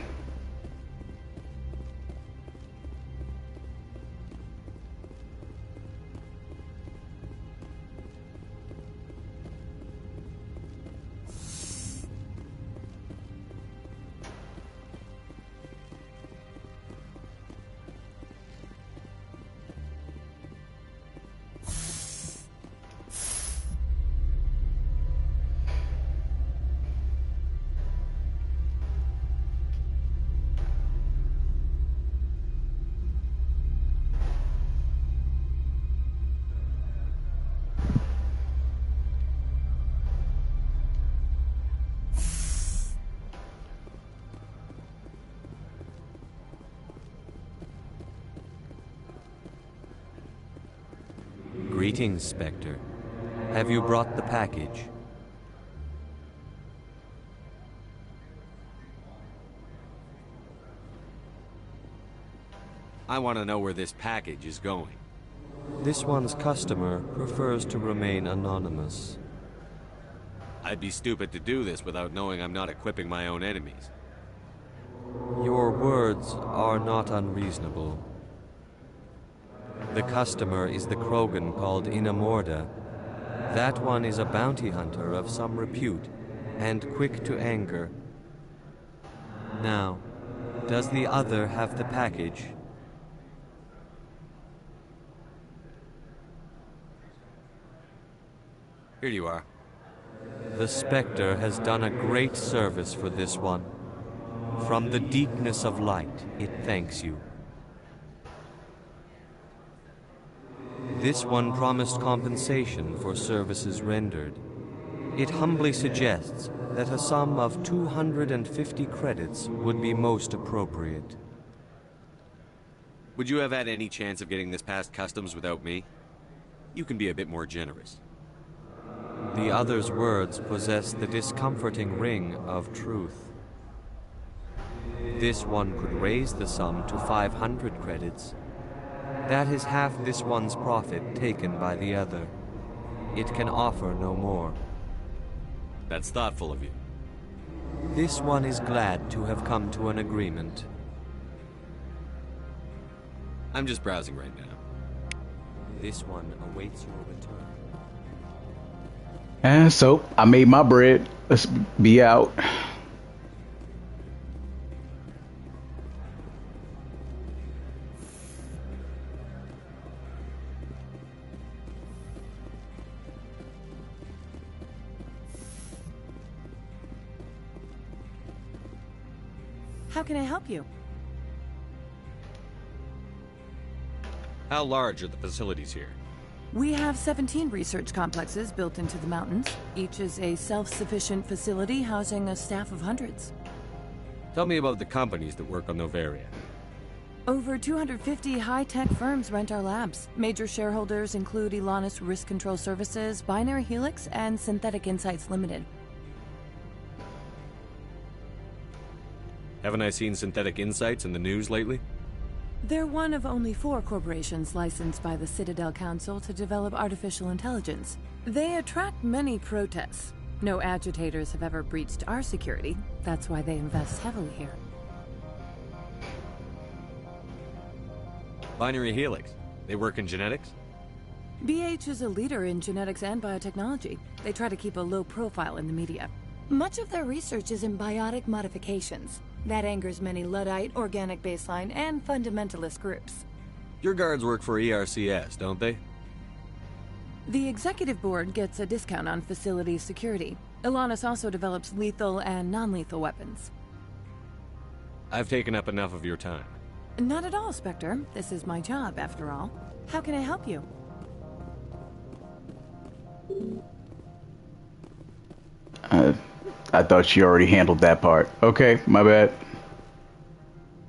Greetings, Spectre. Have you brought the package? I want to know where this package is going. This one's customer prefers to remain anonymous. I'd be stupid to do this without knowing I'm not equipping my own enemies. Your words are not unreasonable. The customer is the Krogan called Inamorda. That one is a bounty hunter of some repute, and quick to anger. Now, does the other have the package? Here you are. The Spectre has done a great service for this one. From the deepness of light, it thanks you. This one promised compensation for services rendered. It humbly suggests that a sum of 250 credits would be most appropriate. Would you have had any chance of getting this past customs without me? You can be a bit more generous. The other's words possess the discomforting ring of truth. This one could raise the sum to 500 credits. That is half this one's profit taken by the other. It can offer no more. That's thoughtful of you. This one is glad to have come to an agreement. I'm just browsing right now. This one awaits your return. And so I made my bread. Let's be out. How can I help you? How large are the facilities here? We have 17 research complexes built into the mountains. Each is a self-sufficient facility housing a staff of hundreds. Tell me about the companies that work on Noveria. Over 250 high-tech firms rent our labs. Major shareholders include Elanus Risk Control Services, Binary Helix, and Synthetic Insights Limited. Haven't I seen Synthetic Insights in the news lately? They're one of only 4 corporations licensed by the Citadel Council to develop artificial intelligence. They attract many protests. No agitators have ever breached our security. That's why they invest heavily here. Binary Helix. They work in genetics? BH is a leader in genetics and biotechnology. They try to keep a low profile in the media. Much of their research is in biotic modifications. That angers many Luddite, organic baseline, and fundamentalist groups. Your guards work for ERCS, don't they? The executive board gets a discount on facility security. Elanus also develops lethal and non-lethal weapons. I've taken up enough of your time. Not at all, Spectre. This is my job, after all. How can I help you? I thought she already handled that part. Okay, my bad.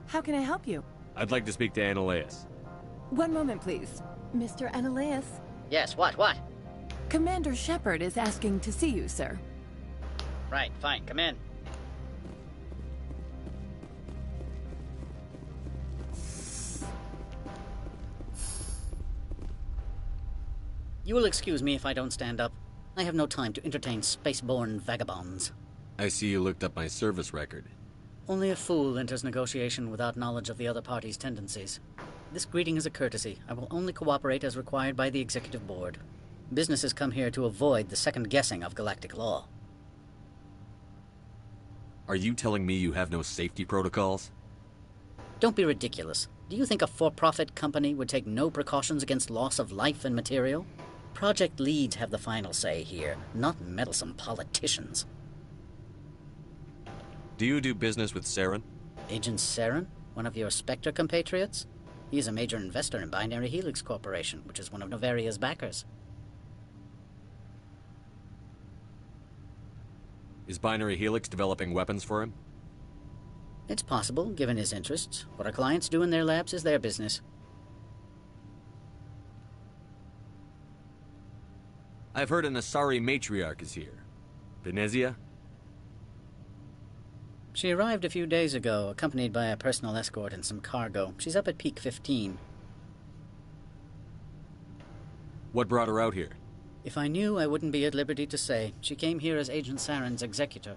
How can I help you? I'd like to speak to Ananias. One moment, please. Mr. Ananias? Yes, what? Commander Shepard is asking to see you, sir. Right, fine, come in. You will excuse me if I don't stand up. I have no time to entertain spaceborne vagabonds. I see you looked up my service record. Only a fool enters negotiation without knowledge of the other party's tendencies. This greeting is a courtesy. I will only cooperate as required by the executive board. Businesses come here to avoid the second guessing of galactic law. Are you telling me you have no safety protocols? Don't be ridiculous. Do you think a for-profit company would take no precautions against loss of life and material? Project leads have the final say here, not meddlesome politicians. Do you do business with Saren? Agent Saren? One of your Spectre compatriots? He is a major investor in Binary Helix Corporation, which is one of Novaria's backers. Is Binary Helix developing weapons for him? It's possible, given his interests. What our clients do in their labs is their business. I've heard an Asari matriarch is here. Venezia? She arrived a few days ago, accompanied by a personal escort and some cargo. She's up at Peak 15. What brought her out here? If I knew, I wouldn't be at liberty to say. She came here as Agent Saren's executor.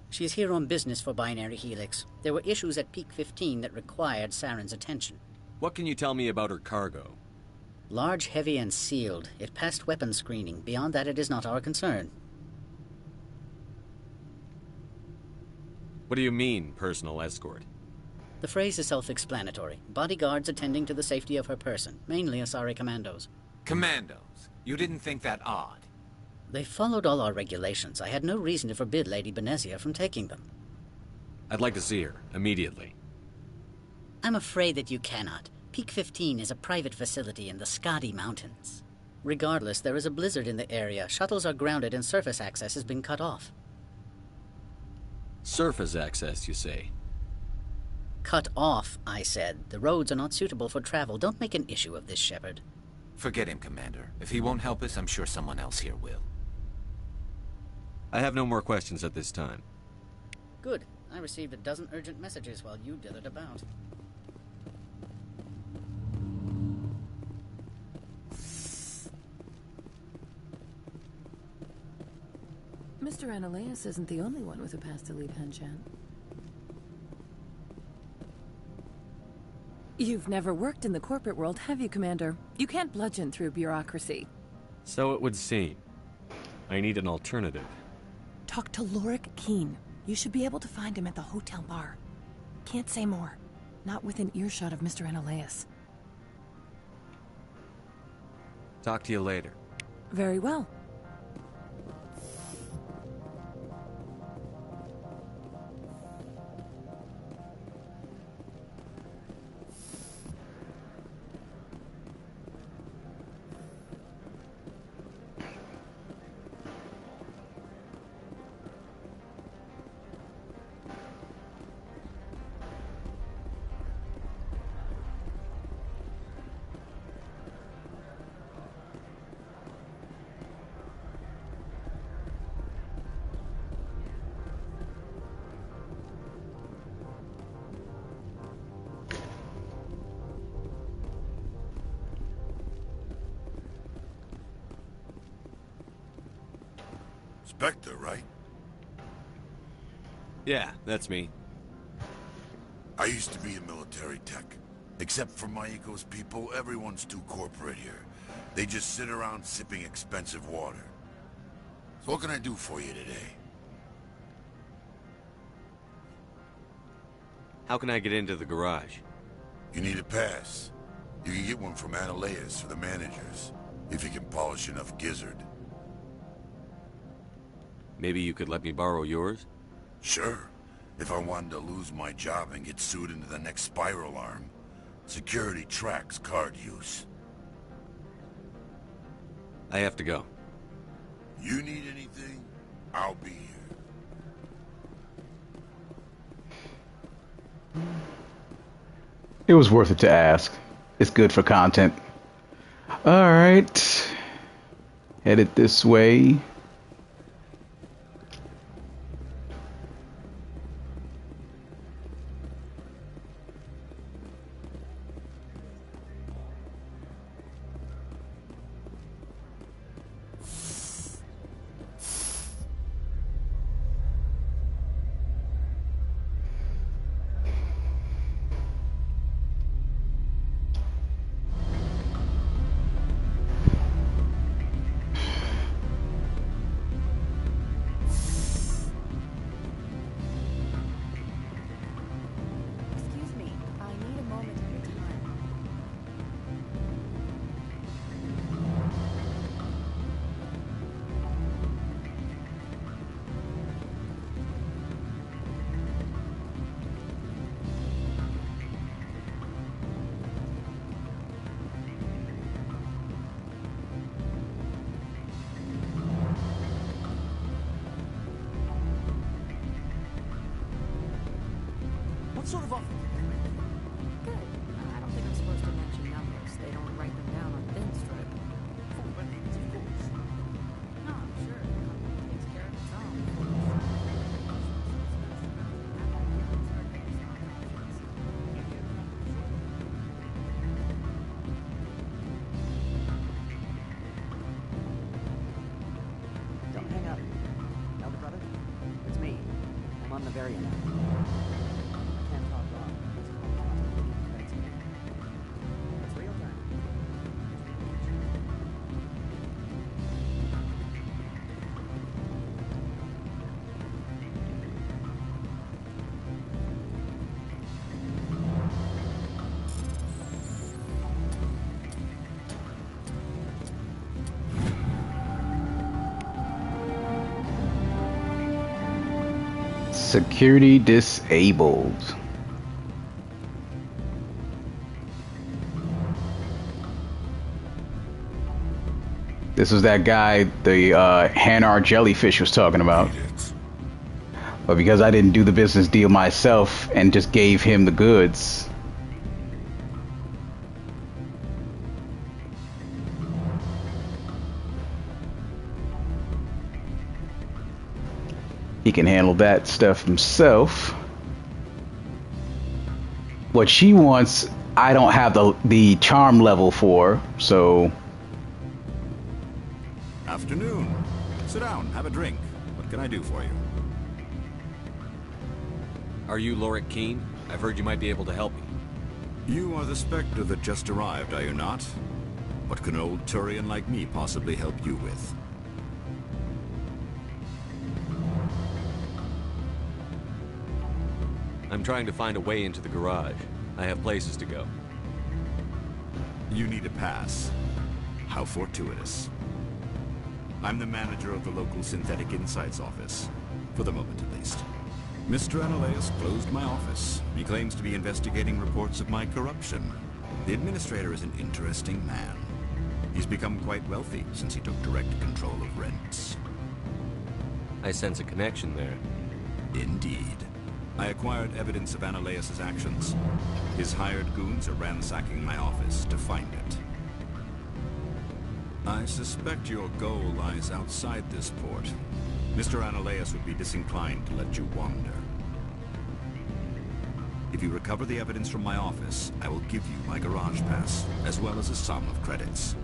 She is here on business for Binary Helix. There were issues at Peak 15 that required Saren's attention. What can you tell me about her cargo? Large, heavy, and sealed. It passed weapons screening. Beyond that, it is not our concern. What do you mean, personal escort? The phrase is self-explanatory. Bodyguards attending to the safety of her person, mainly Asari commandos. Commandos? You didn't think that odd? They followed all our regulations. I had no reason to forbid Lady Benezia from taking them. I'd like to see her, immediately. I'm afraid that you cannot. Peak 15 is a private facility in the Skadi Mountains. Regardless, there is a blizzard in the area. Shuttles are grounded and surface access has been cut off. Surface access, you say? Cut off, I said. The roads are not suitable for travel. Don't make an issue of this, Shepard. Forget him, Commander. If he won't help us, I'm sure someone else here will. I have no more questions at this time. Good. I received a dozen urgent messages while you dithered about. Mr. Ananias isn't the only one with a pass to leave Henshan. You've never worked in the corporate world, have you, Commander? You can't bludgeon through bureaucracy. So it would seem. I need an alternative. Talk to Lorik Keen. You should be able to find him at the hotel bar. Can't say more. Not within earshot of Mr. Ananias. Talk to you later. Very well. Spectre, right? Yeah, that's me. I used to be a military tech. Except for my eco's people, everyone's too corporate here. They just sit around sipping expensive water. So what can I do for you today? How can I get into the garage? You need a pass. You can get one from Analeas for the managers, if you can polish enough gizzard. Maybe you could let me borrow yours? Sure. If I wanted to lose my job and get sued into the next spiral arm. Security tracks card use. I have to go. You need anything? I'll be here. It was worth it to ask. It's good for content. Alright. Headed this way. What sort of offer? Good. I don't think I'm supposed to mention numbers. They don't write them down on thin strip. Full benefits, of course. No, I'm sure the company takes care of its own. Don't hang up. Elder brother, it's me. I'm on Noveria now. I can't talk long. It's real time. Security disabled. This was that guy the Hanar jellyfish was talking about. But because I didn't do the business deal myself and just gave him the goods, he can handle that stuff himself. What she wants, I don't have the charm level for, so. Afternoon. Sit down, have a drink. What can I do for you? Are you Lorik Keen? I've heard you might be able to help me. You are the Spectre that just arrived, are you not? What can an old Turian like me possibly help you with? I'm trying to find a way into the garage. I have places to go. You need a pass. How fortuitous. I'm the manager of the local Synthetic Insights office. For the moment, at least. Mr. Analeas closed my office. He claims to be investigating reports of my corruption. The administrator is an interesting man. He's become quite wealthy since he took direct control of rents. I sense a connection there. Indeed. I acquired evidence of Analeas' actions. His hired goons are ransacking my office to find it. I suspect your goal lies outside this port. Mr. Analeas would be disinclined to let you wander. If you recover the evidence from my office, I will give you my garage pass, as well as a sum of credits.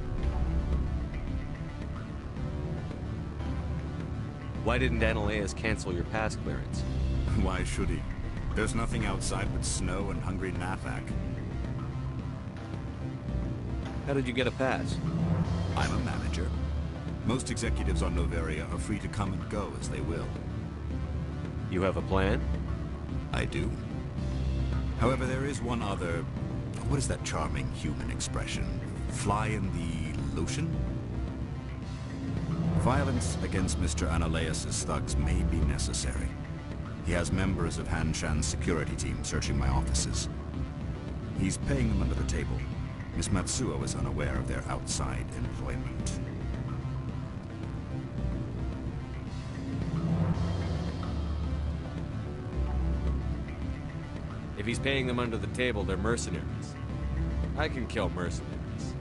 Why didn't Analeus cancel your pass clearance? Why should he? There's nothing outside but snow and hungry Nafak. How did you get a pass? I'm a manager. Most executives on Noveria are free to come and go as they will. You have a plan? I do. However, there is one other... What is that charming human expression? Fly in the lotion? Violence against Mr. Analeus' thugs may be necessary. He has members of Han Shan's security team searching my offices. He's paying them under the table. Miss Matsuo is unaware of their outside employment. If he's paying them under the table, they're mercenaries. I can kill mercenaries.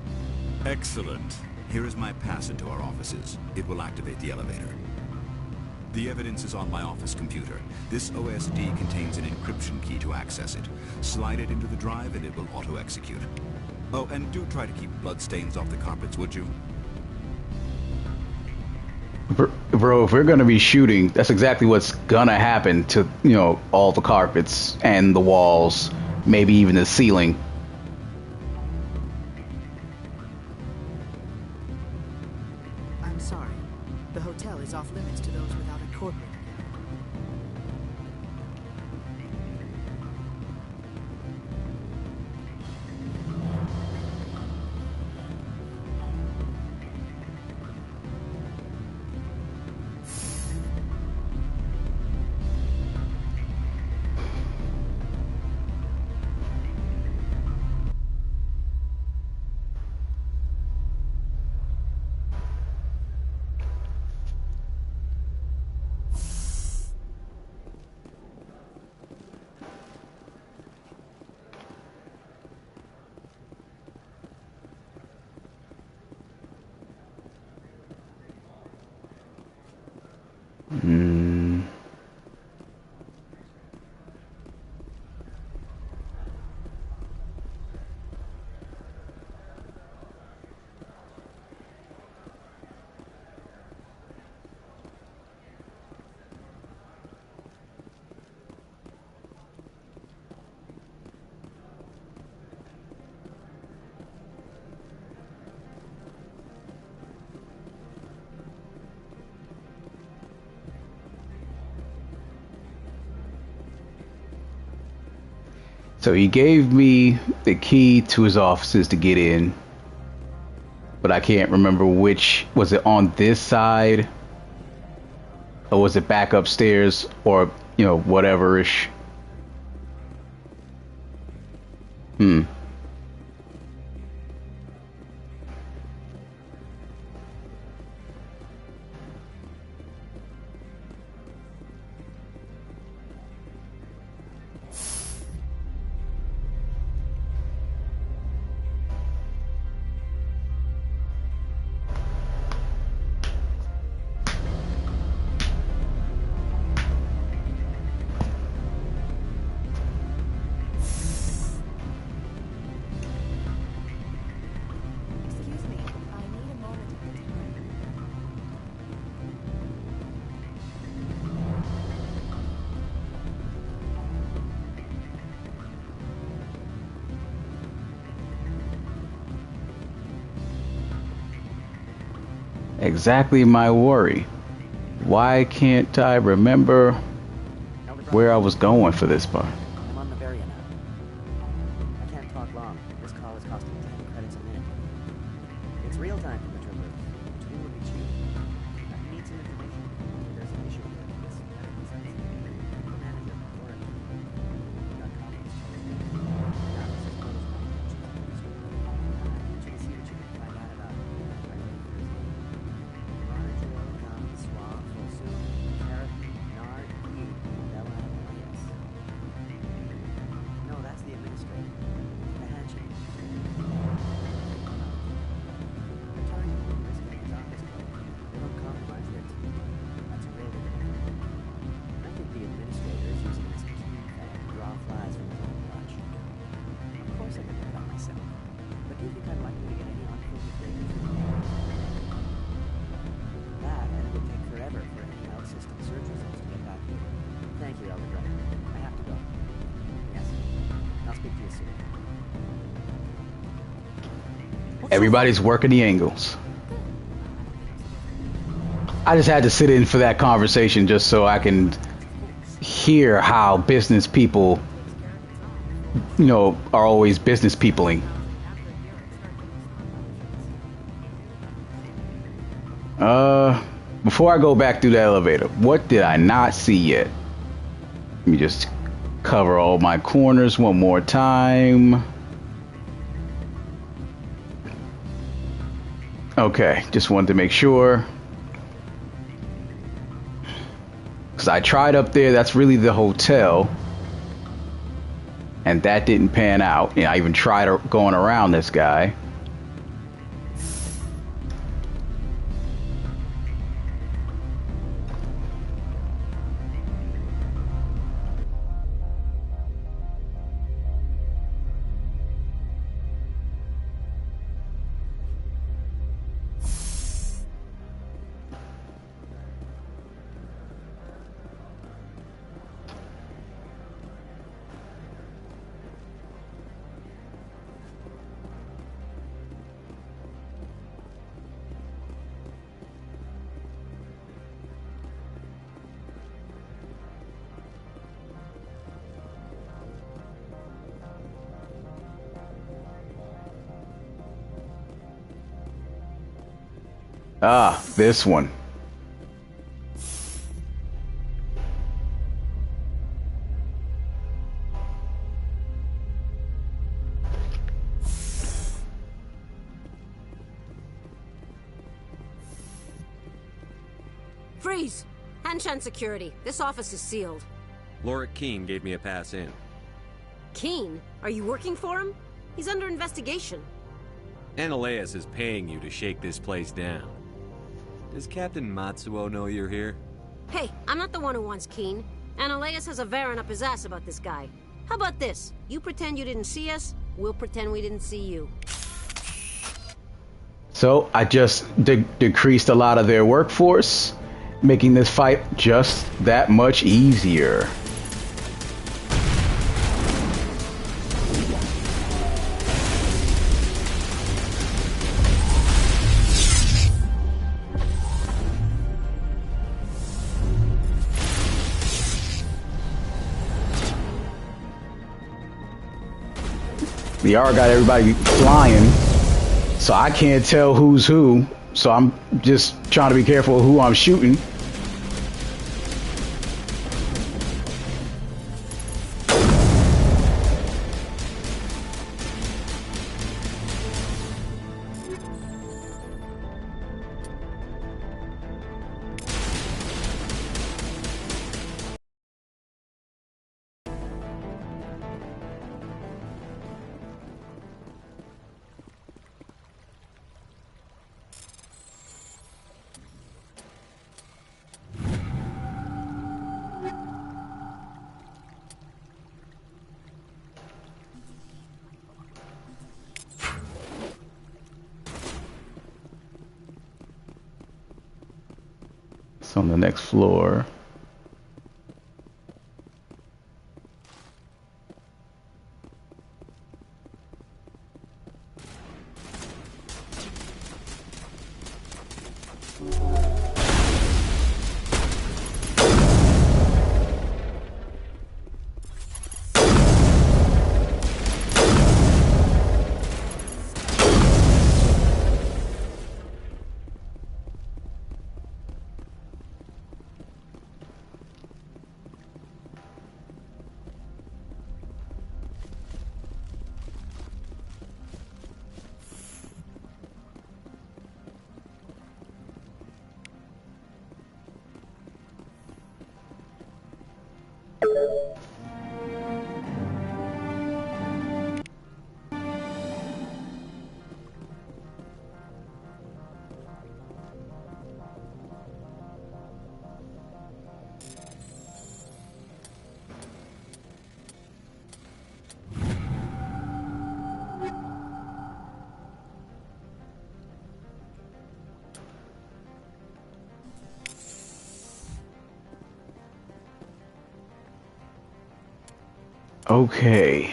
Excellent. Here is my pass into our offices. It will activate the elevator. The evidence is on my office computer. This OSD contains an encryption key to access it. Slide it into the drive and it will auto-execute. Oh, and do try to keep bloodstains off the carpets, would you? Bro, if we're gonna be shooting, that's exactly what's gonna happen to, you know, all the carpets and the walls, maybe even the ceiling. I'm sorry. The hotel is off limits to those without a corporate account. So he gave me the key to his offices to get in, but I can't remember which. Was it on this side, or was it back upstairs, or, you know, whatever-ish? Exactly my worry. Why can't I remember where I was going for this part? I'm on the Varia now. I can't talk long. This call is costing 10 credits a minute. It's real time from the troopers, which we would be cheap. I need some information. There's an issue with this. The manager of the work. Got copies. Now this is closed by intentions. I need you to see what you can find out about Everybody's working the angles. I just had to sit in for that conversation just so I can hear how business people, you know, are always business peopling. Before I go back through the elevator, what did I not see yet? Let me just cover all my corners one more time. Okay, just wanted to make sure. Because I tried up there, that's really the hotel. And that didn't pan out. And I even tried going around this guy. Ah, this one. Freeze! Hanshan security. This office is sealed. Lorik Keene gave me a pass in. Keene? Are you working for him? He's under investigation. Ananias is paying you to shake this place down. Does Captain Matsuo know you're here? Hey, I'm not the one who wants Keene. Ananias has a Varen up his ass about this guy. How about this? You pretend you didn't see us, we'll pretend we didn't see you. So I just decreased a lot of their workforce, making this fight just that much easier. The R got everybody flying, so I can't tell who's who. So I'm just trying to be careful of who I'm shooting. It's on the next floor. Okay.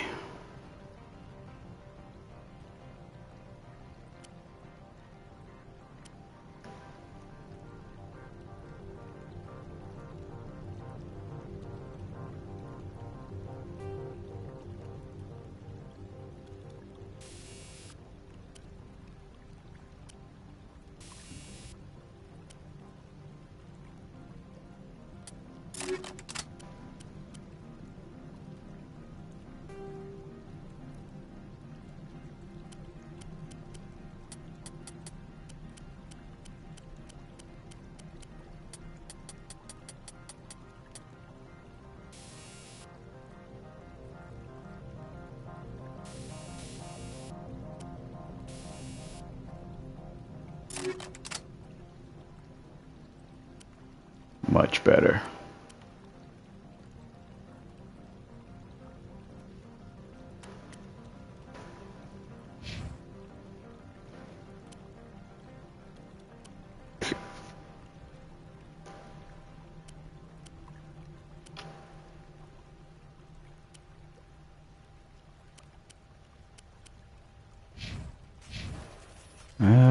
better.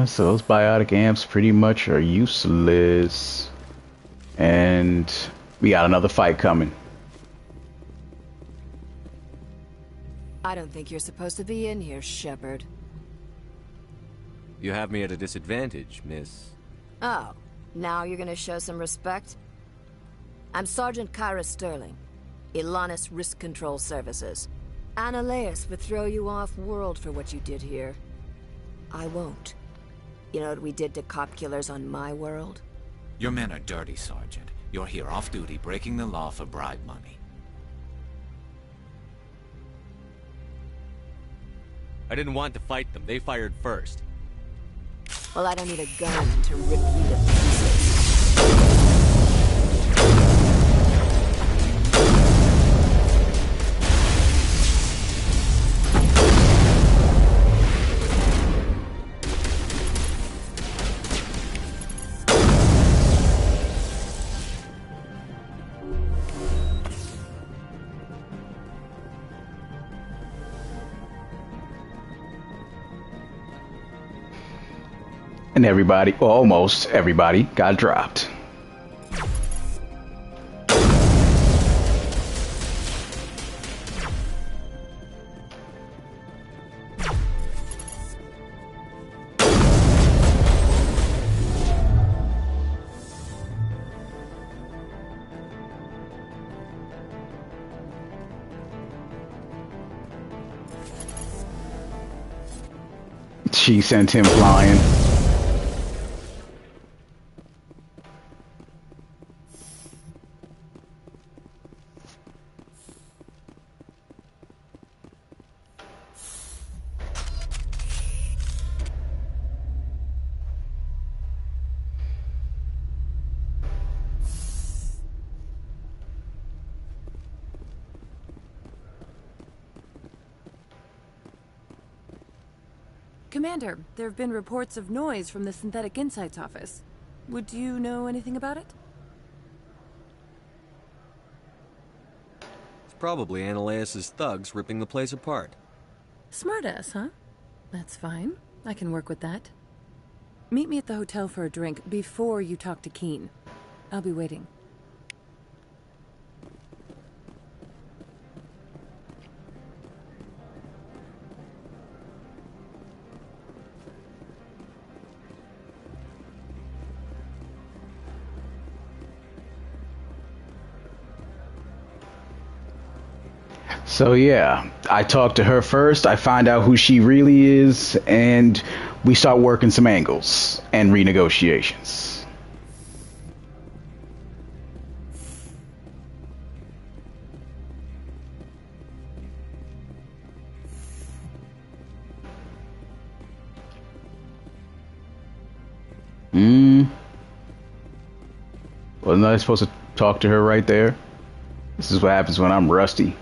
So those biotic amps pretty much are useless. And we got another fight coming. I don't think you're supposed to be in here, Shepard. You have me at a disadvantage, miss. Oh, now you're gonna show some respect? I'm Sergeant Kyra Sterling, Ilanis Risk Control Services. Ananias would throw you off-world for what you did here. I won't. You know what we did to cop killers on my world? Your men are dirty, Sergeant. You're here off-duty, breaking the law for bribe money. I didn't want to fight them. They fired first. Well, I don't need a gun to rip you to pieces. And everybody, well, almost everybody, got dropped. She sent him flying. Commander, there have been reports of noise from the Synthetic Insights office. Would you know anything about it? It's probably Ananias' thugs ripping the place apart. Smartass, huh? That's fine. I can work with that. Meet me at the hotel for a drink before you talk to Keen. I'll be waiting. So yeah, I talked to her first, I find out who she really is, and we start working some angles and renegotiations. Wasn't I supposed to talk to her right there? This is what happens when I'm rusty.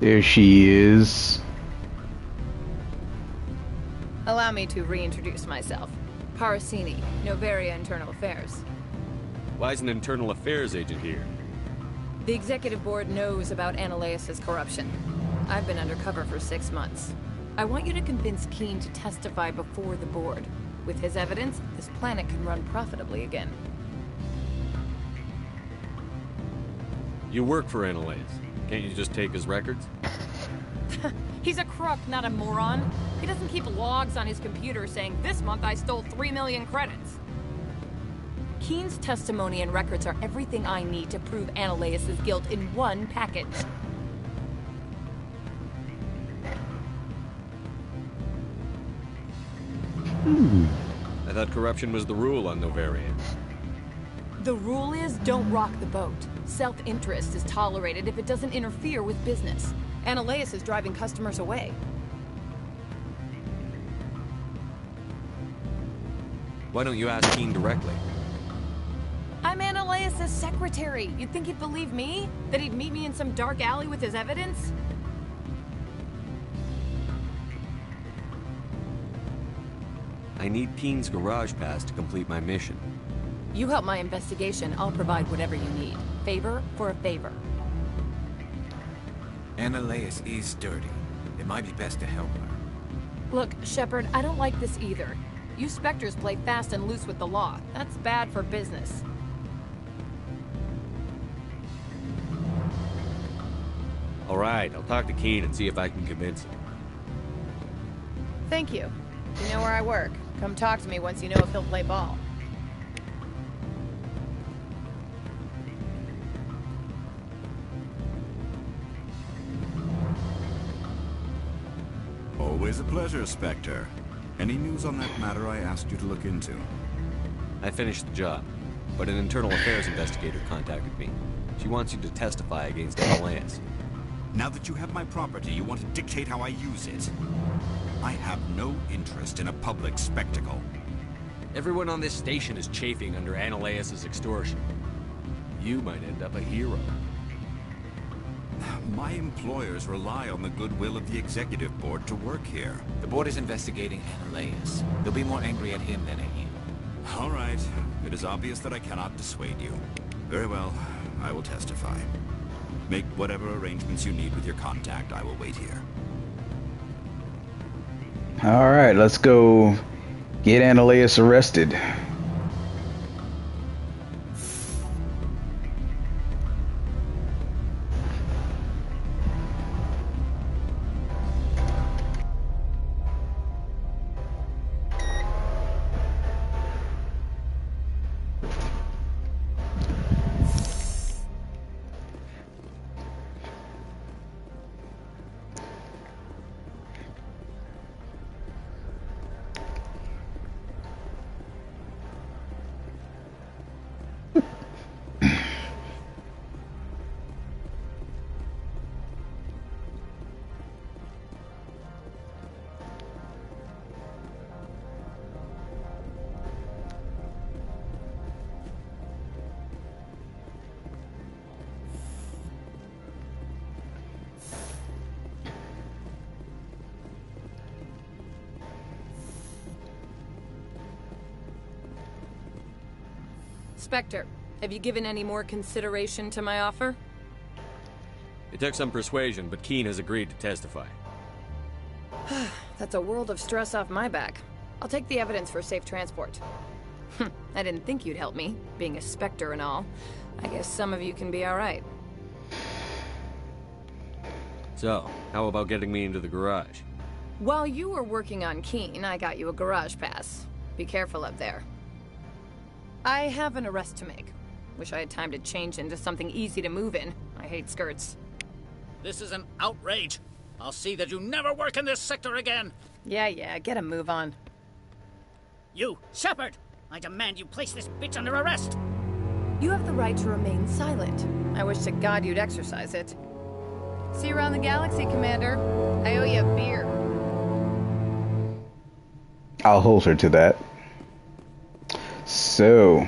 There she is. Allow Allow me to reintroduce myself. Parasini, Novaria Internal Affairs. Why is an internal affairs agent here? The executive board knows about Ananias' corruption. I've been undercover for 6 months. I want you to convince Keene to testify before the board. With his evidence, this planet can run profitably again. You work for Ananias. Can't you just take his records? He's a crook, not a moron. He doesn't keep logs on his computer saying, this month I stole 3 million credits. Keene's testimony and records are everything I need to prove Ananias' guilt in one package. I thought corruption was the rule on Novaria. The rule is, don't rock the boat. Self-interest is tolerated if it doesn't interfere with business. Ananias is driving customers away. Why don't you ask Keene directly? I'm Ananias' secretary. You'd think he'd believe me? That he'd meet me in some dark alley with his evidence? I need Keene's garage pass to complete my mission. You help my investigation, I'll provide whatever you need. Favor for a favor. Ananias is dirty. It might be best to help her. Look, Shepard, I don't like this either. You Spectres play fast and loose with the law. That's bad for business. All right, I'll talk to Keene and see if I can convince him. Thank you. You know where I work. Come talk to me once you know if he'll play ball. Always a pleasure, Spectre. Any news on that matter I asked you to look into? I finished the job, but an internal affairs investigator contacted me. She wants you to testify against Ananias. Now that you have my property, you want to dictate how I use it. I have no interest in a public spectacle. Everyone on this station is chafing under Ananias' extortion. You might end up a hero. My employers rely on the goodwill of the executive board to work here. The board is investigating Ananias. They'll be more angry at him than at you. All right. It is obvious that I cannot dissuade you. Very well. I will testify. Make whatever arrangements you need with your contact. I will wait here. All right, let's go get Ananias arrested. Spectre, have you given any more consideration to my offer? It took some persuasion, but Keene has agreed to testify. That's a world of stress off my back. I'll take the evidence for safe transport. I didn't think you'd help me, being a Spectre and all. I guess some of you can be alright. So, how about getting me into the garage? While you were working on Keene, I got you a garage pass. Be careful up there. I have an arrest to make. Wish I had time to change into something easy to move in. I hate skirts. This is an outrage. I'll see that you never work in this sector again. Yeah, get a move on. You, Shepard! I demand you place this bitch under arrest! You have the right to remain silent. I wish to God you'd exercise it. See you around the galaxy, Commander. I owe you a beer. I'll hold her to that. So...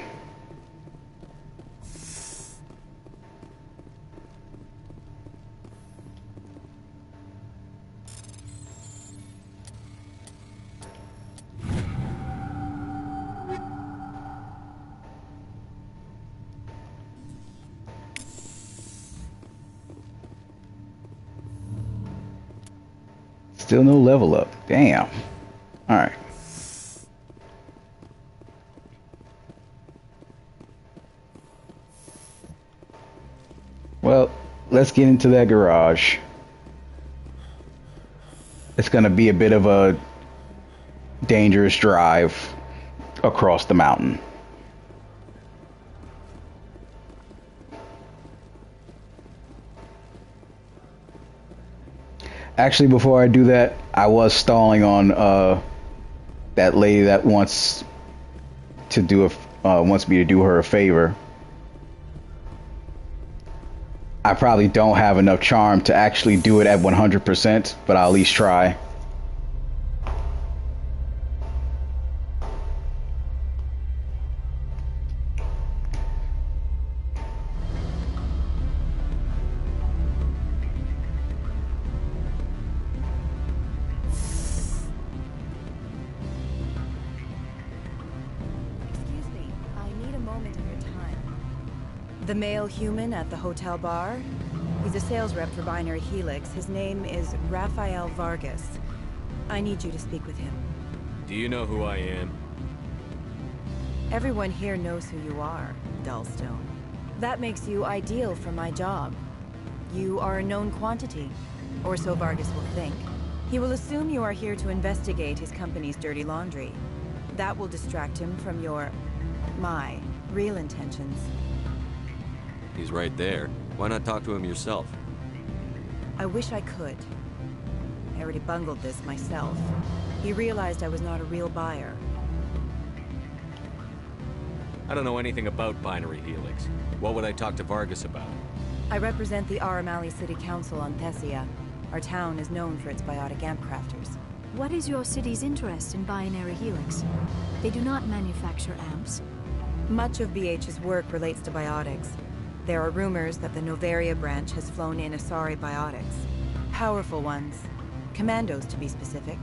Still no level up. Damn. Alright. Well, let's get into that garage. It's going to be a bit of a dangerous drive across the mountain. Actually, before I do that, I was stalling on that lady that wants me to do her a favor. I probably don't have enough charm to actually do it at 100%, but I'll at least try. The male human at the hotel bar? He's a sales rep for Binary Helix. His name is Rafael Vargas. I need you to speak with him. Do you know who I am? Everyone here knows who you are, Dullstone. That makes you ideal for my job. You are a known quantity, or so Vargas will think. He will assume you are here to investigate his company's dirty laundry. That will distract him from my real intentions. He's right there. Why not talk to him yourself? I wish I could. I already bungled this myself. He realized I was not a real buyer. I don't know anything about Binary Helix. What would I talk to Vargas about? I represent the Aramali City Council on Thessia. Our town is known for its biotic amp crafters. What is your city's interest in Binary Helix? They do not manufacture amps. Much of BH's work relates to biotics. There are rumors that the Novaria branch has flown in Asari biotics. Powerful ones. Commandos, to be specific.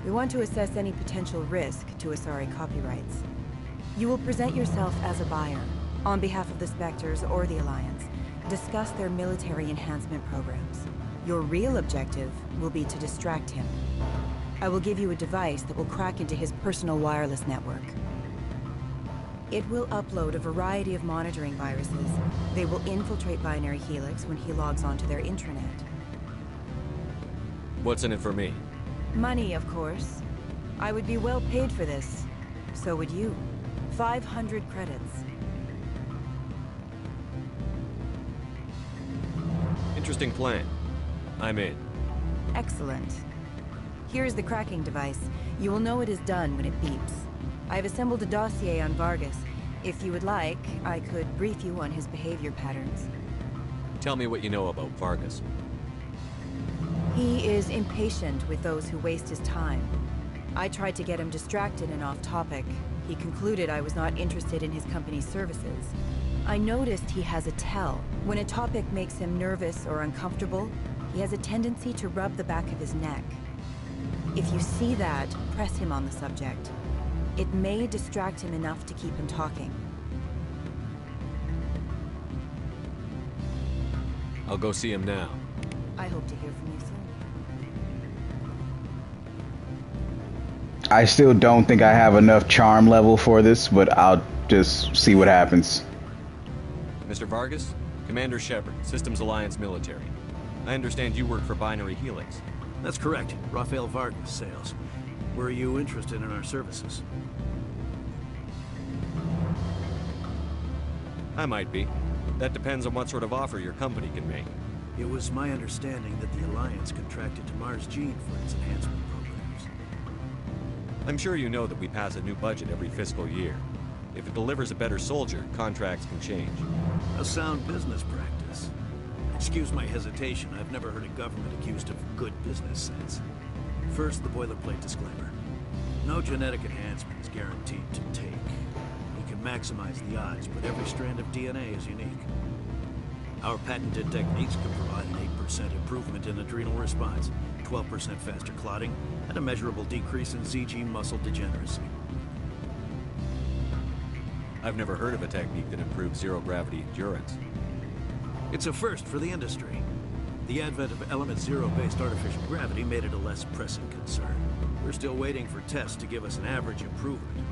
We want to assess any potential risk to Asari copyrights. You will present yourself as a buyer, on behalf of the Spectres or the Alliance. Discuss their military enhancement programs. Your real objective will be to distract him. I will give you a device that will crack into his personal wireless network. It will upload a variety of monitoring viruses. They will infiltrate Binary Helix when he logs onto their intranet. What's in it for me? Money, of course. I would be well paid for this. So would you. 500 credits. Interesting plan. I'm in. Excellent. Here's the cracking device. You will know it is done when it beeps. I've assembled a dossier on Vargas. If you would like, I could brief you on his behavior patterns. Tell me what you know about Vargas. He is impatient with those who waste his time. I tried to get him distracted and off topic. He concluded I was not interested in his company's services. I noticed he has a tell. When a topic makes him nervous or uncomfortable, he has a tendency to rub the back of his neck. If you see that, press him on the subject. It may distract him enough to keep him talking. I'll go see him now. I hope to hear from you soon. I still don't think I have enough charm level for this, but I'll just see what happens. Mr. Vargas? Commander Shepard, Systems Alliance Military. I understand you work for Binary Helix. That's correct. Rafael Vargas, sales. Were you interested in our services? I might be. That depends on what sort of offer your company can make. It was my understanding that the Alliance contracted to Mars Gene for its enhancement programs. I'm sure you know that we pass a new budget every fiscal year. If it delivers a better soldier, contracts can change. A sound business practice. Excuse my hesitation, I've never heard a government accused of good business sense. First, the boilerplate disclaimer. No genetic enhancement is guaranteed to take. You can maximize the odds, but every strand of DNA is unique. Our patented techniques can provide an 8% improvement in adrenal response, 12% faster clotting, and a measurable decrease in ZG muscle degeneracy. I've never heard of a technique that improves zero-gravity endurance. It's a first for the industry. The advent of Element Zero-based artificial gravity made it a less pressing concern. We're still waiting for tests to give us an average improvement.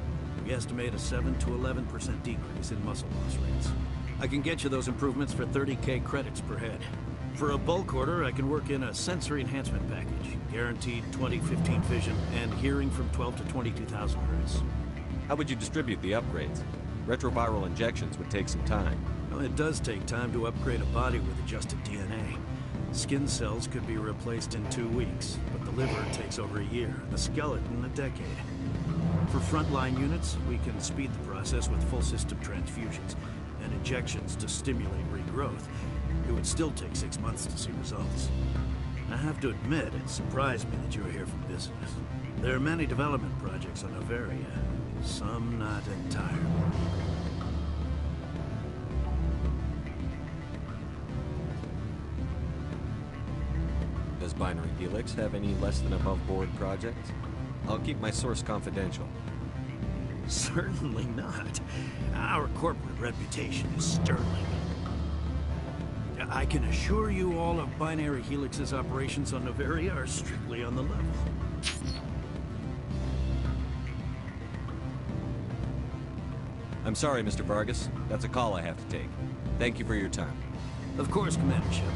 We estimate a 7 to 11% decrease in muscle loss rates. I can get you those improvements for 30K credits per head. For a bulk order, I can work in a sensory enhancement package, guaranteed 20/15 vision, and hearing from 12 to 22,000 hertz. How would you distribute the upgrades? Retroviral injections would take some time. Well, it does take time to upgrade a body with adjusted DNA. Skin cells could be replaced in 2 weeks, but the liver takes over a year, and the skeleton a decade. For frontline units, we can speed the process with full system transfusions and injections to stimulate regrowth. It would still take 6 months to see results. I have to admit, it surprised me that you were here for business. There are many development projects on Noveria, some not entirely legal. Does Binary Helix have any less than above board projects? I'll keep my source confidential. Certainly not. Our corporate reputation is sterling. I can assure you all of Binary Helix's operations on Noveria are strictly on the level. I'm sorry, Mr. Vargas. That's a call I have to take. Thank you for your time. Of course, Commander Shepard.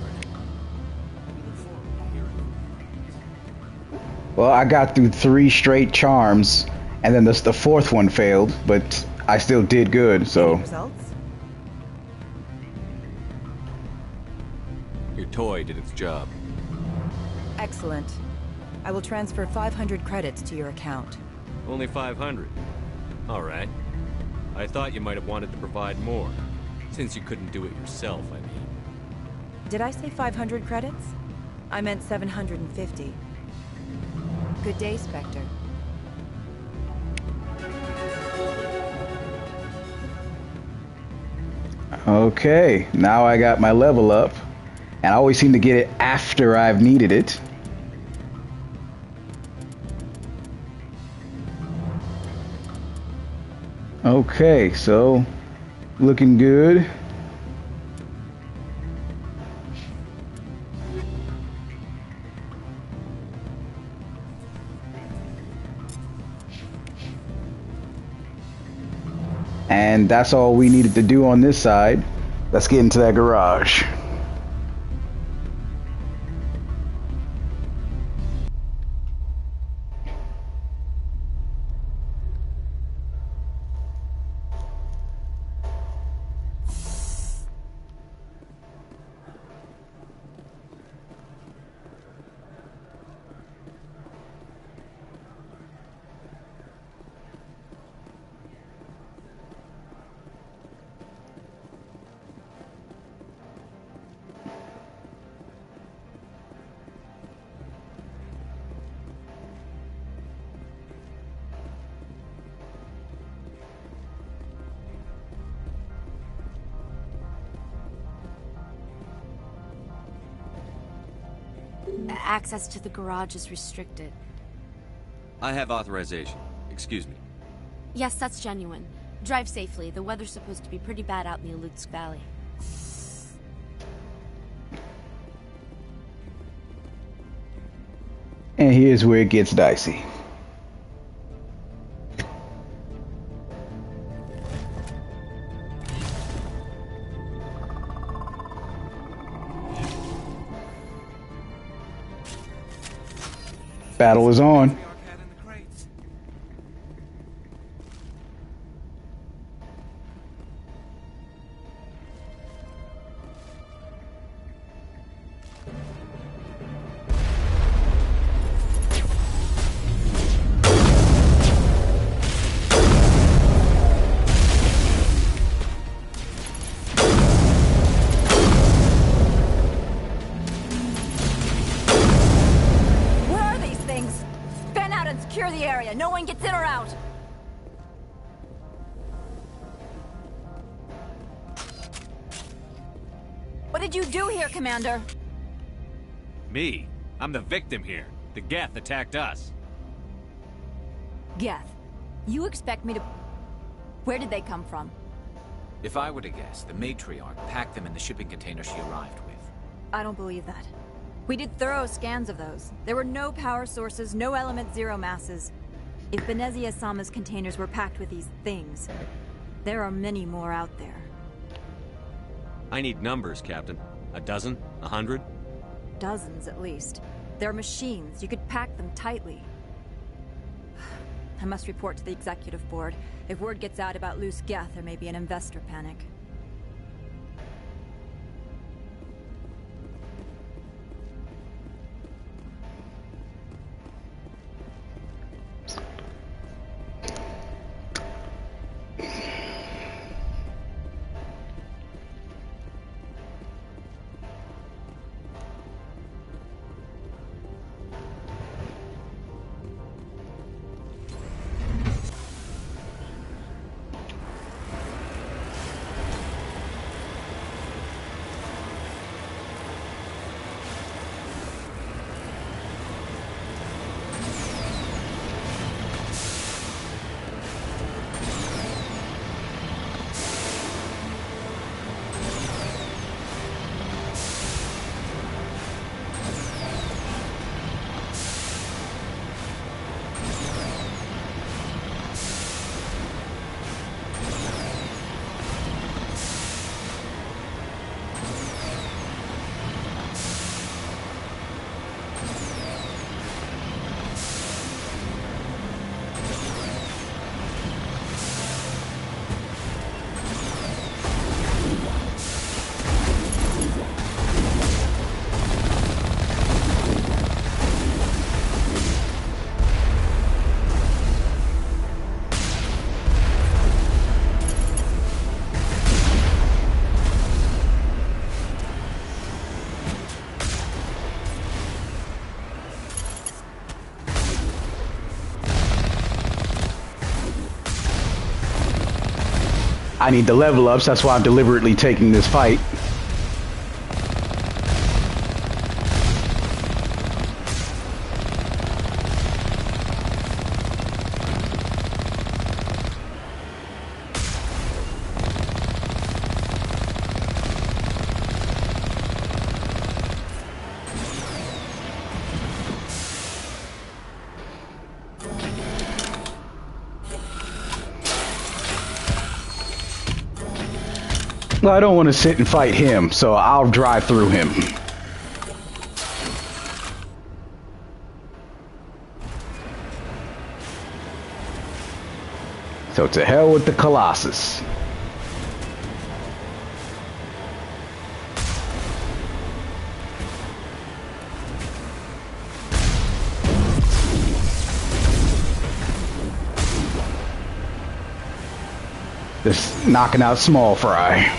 Well, I got through 3 straight charms, and then the 4th one failed, but I still did good, so... Results? Your toy did its job. Excellent. I will transfer 500 credits to your account. Only 500. All right. I thought you might have wanted to provide more, since you couldn't do it yourself, I mean. Did I say 500 credits? I meant 750. Good day, Spectre. Okay, now I got my level up, and I always seem to get it after I've needed it. Okay, so looking good. And that's all we needed to do on this side. Let's get into that garage. Access to the garage is restricted. I have authorization. Excuse me. Yes, that's genuine. Drive safely. The weather's supposed to be pretty bad out in the Alutsk Valley. And here's where it gets dicey. Battle is on. No one gets in or out. What did you do here, Commander? Me? I'm the victim here. The Geth attacked us. Geth, you expect me to... Where did they come from? If I were to guess, the matriarch packed them in the shipping container she arrived with. I don't believe that. We did thorough scans of those. There were no power sources, no element zero masses. If Benezia-sama's containers were packed with these things, there are many more out there. I need numbers, Captain. A dozen? 100? Dozens, at least. They're machines. You could pack them tightly. I must report to the executive board. If word gets out about loose Geth, there may be an investor panic. I need the level ups, that's why I'm deliberately taking this fight. Well, I don't want to sit and fight him, so I'll drive through him. So to hell with the Colossus. Just knocking out small fry.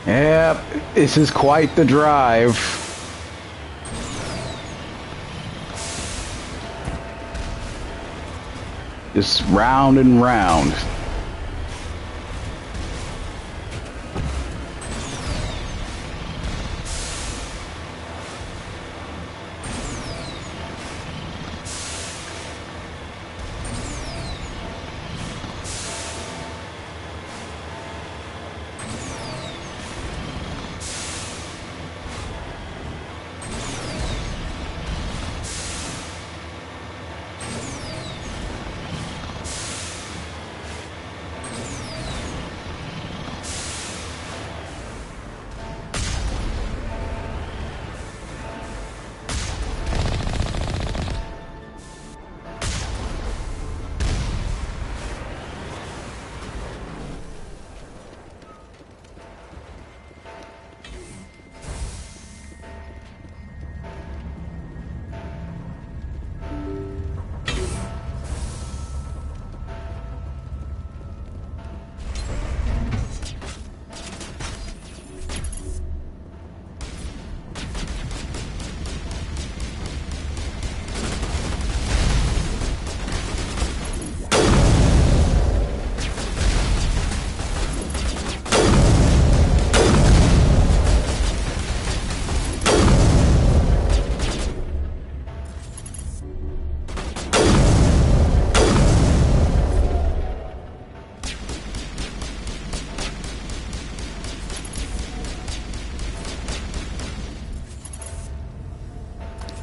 Yep, this is quite the drive. Just round and round.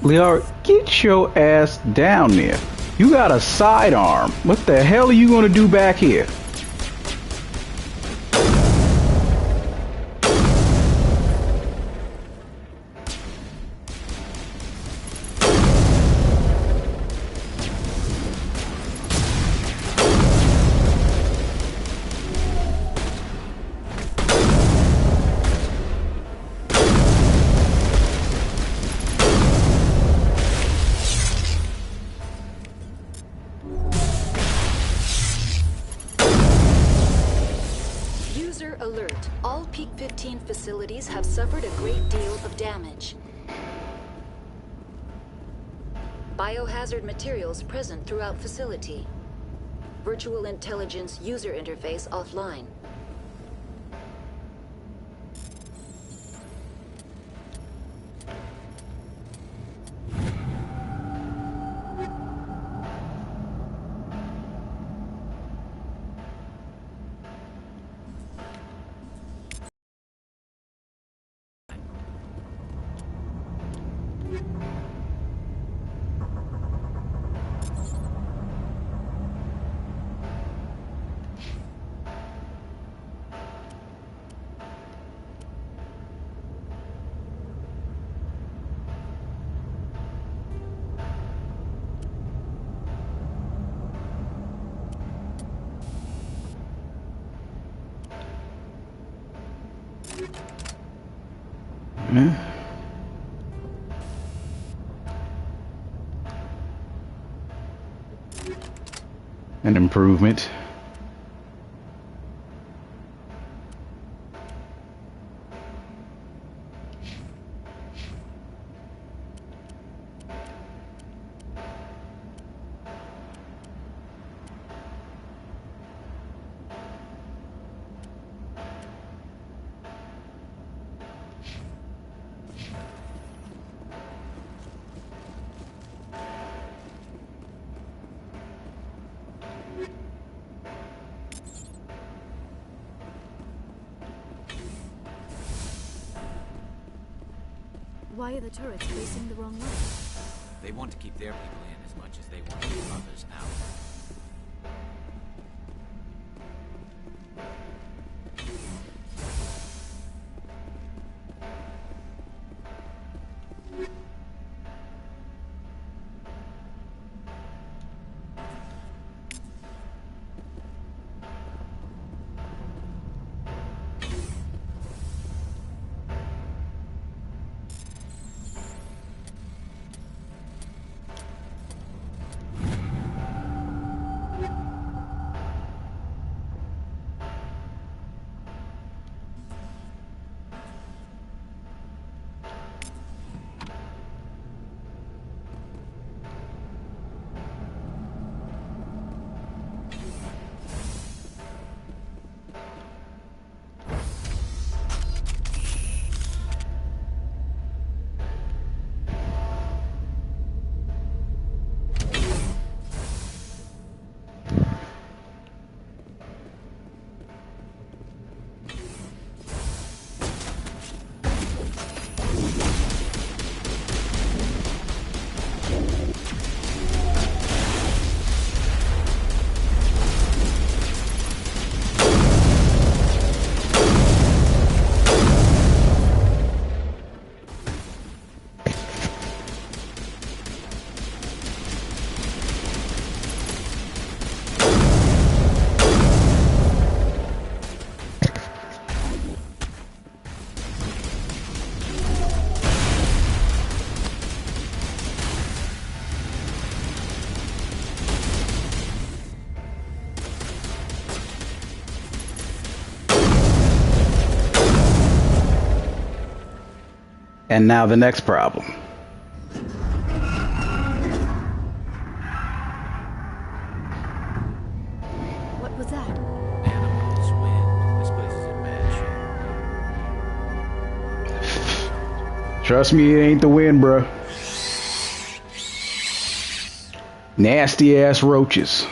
Liara, get your ass down there. You got a sidearm. What the hell are you gonna do back here? Alert. All Peak 15 facilities have suffered a great deal of damage. Biohazard materials present throughout facility. Virtual intelligence user interface offline. An improvement. Why are the turrets facing the wrong way? They want to keep their people in as much as they want to keep others out. And now the next problem. What was that? Animals, wind. This place is in bad shape. Trust me, it ain't the wind, bruh. Nasty ass roaches.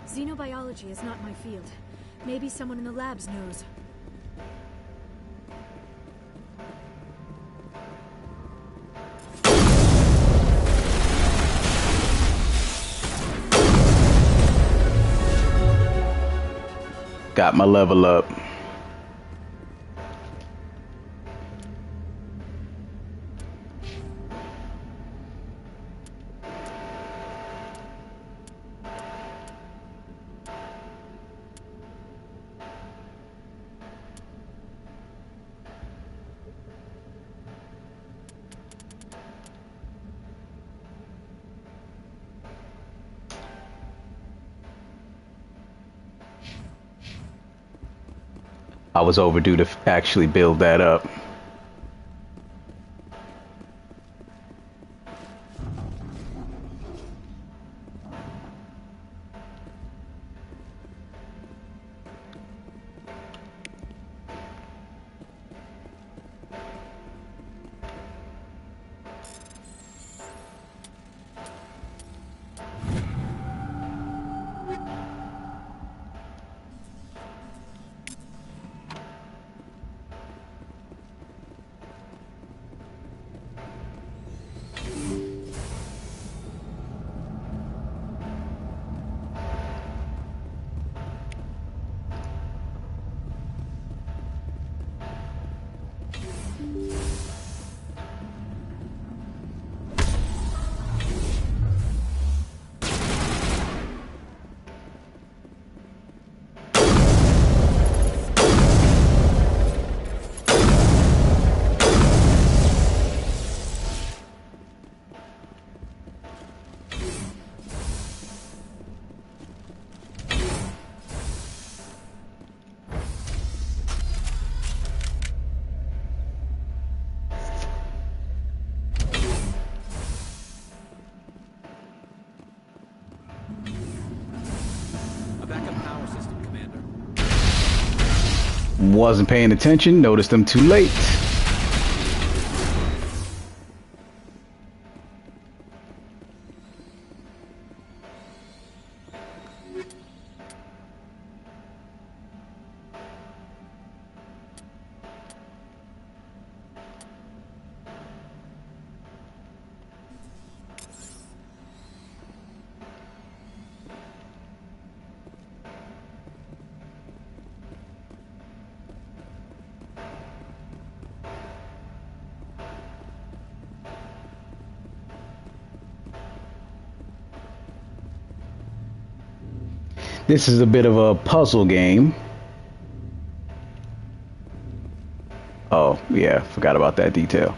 Xenobiology is not my field. Maybe someone in the labs knows. Got my level up. I was overdue to actually build that up. Wasn't paying attention, noticed them too late. This is a bit of a puzzle game. Oh, yeah, forgot about that detail.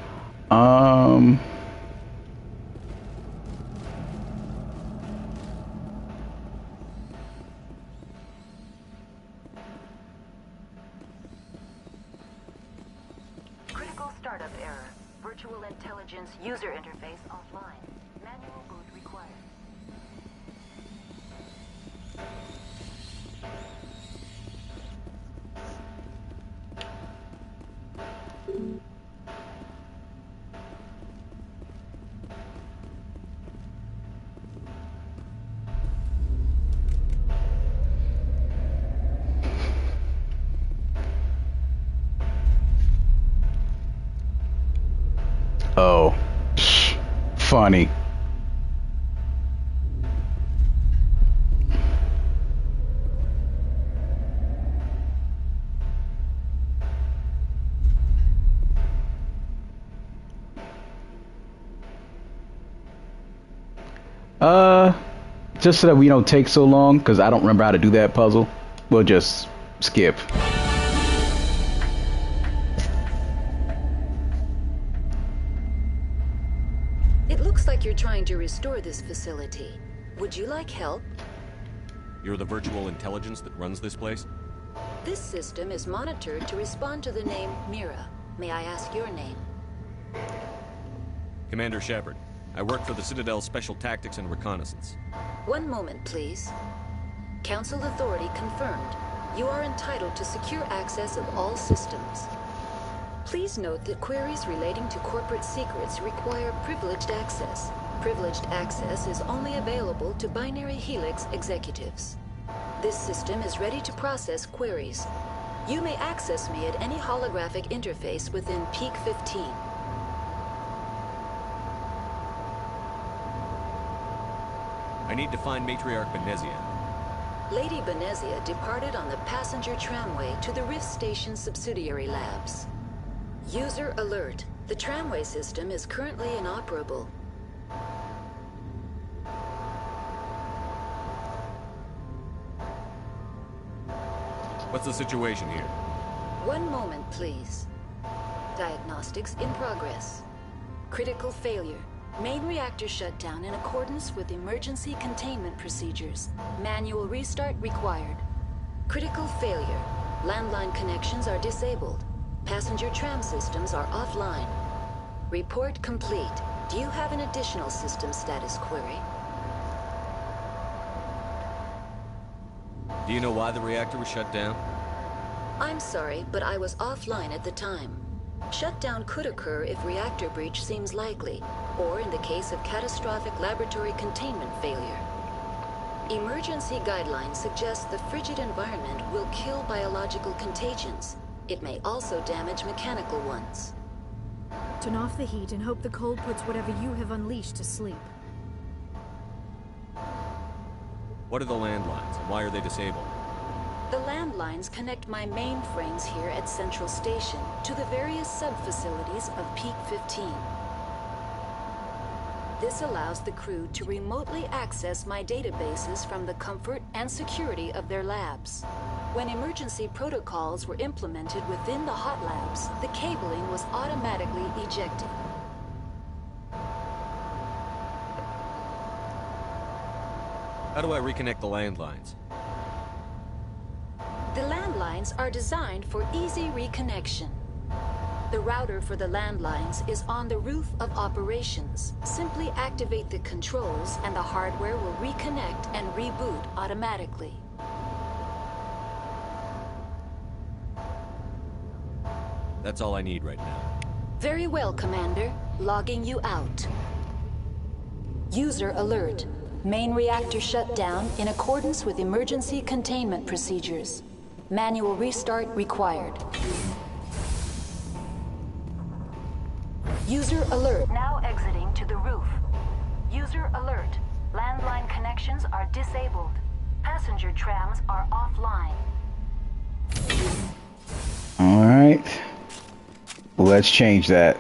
Critical startup error. Virtual intelligence user interface offline. Manual boot required. Oh, funny. Just so that we don't take so long, because I don't remember how to do that puzzle, we'll just skip. It looks like you're trying to restore this facility. Would you like help? You're the virtual intelligence that runs this place? This system is monitored to respond to the name Mira. May I ask your name? Commander Shepard. I work for the Citadel Special Tactics and Reconnaissance. One moment, please. Council authority confirmed. You are entitled to secure access of all systems. Please note that queries relating to corporate secrets require privileged access. Privileged access is only available to Binary Helix executives. This system is ready to process queries. You may access me at any holographic interface within Peak 15. I need to find Matriarch Benezia. Lady Benezia departed on the passenger tramway to the Rift Station subsidiary labs. User alert. The tramway system is currently inoperable. What's the situation here? One moment, please. Diagnostics in progress. Critical failure. Main reactor shut down in accordance with emergency containment procedures. Manual restart required. Critical failure. Landline connections are disabled. Passenger tram systems are offline. Report complete. Do you have an additional system status query? Do you know why the reactor was shut down? I'm sorry, but I was offline at the time. Shutdown could occur if reactor breach seems likely, or in the case of catastrophic laboratory containment failure. Emergency guidelines suggest the frigid environment will kill biological contagions. It may also damage mechanical ones. Turn off the heat and hope the cold puts whatever you have unleashed to sleep. What are the landlines, and why are they disabled? The landlines connect my mainframes here at Central Station to the various sub-facilities of Peak 15. This allows the crew to remotely access my databases from the comfort and security of their labs. When emergency protocols were implemented within the hot labs, the cabling was automatically ejected. How do I reconnect the landlines? The landlines are designed for easy reconnection. The router for the landlines is on the roof of operations. Simply activate the controls and the hardware will reconnect and reboot automatically. That's all I need right now. Very well, Commander. Logging you out. User alert. Main reactor shut down in accordance with emergency containment procedures. Manual restart required. User alert. Now exiting to the roof. User alert. Landline connections are disabled. Passenger trams are offline. All right. Let's change that.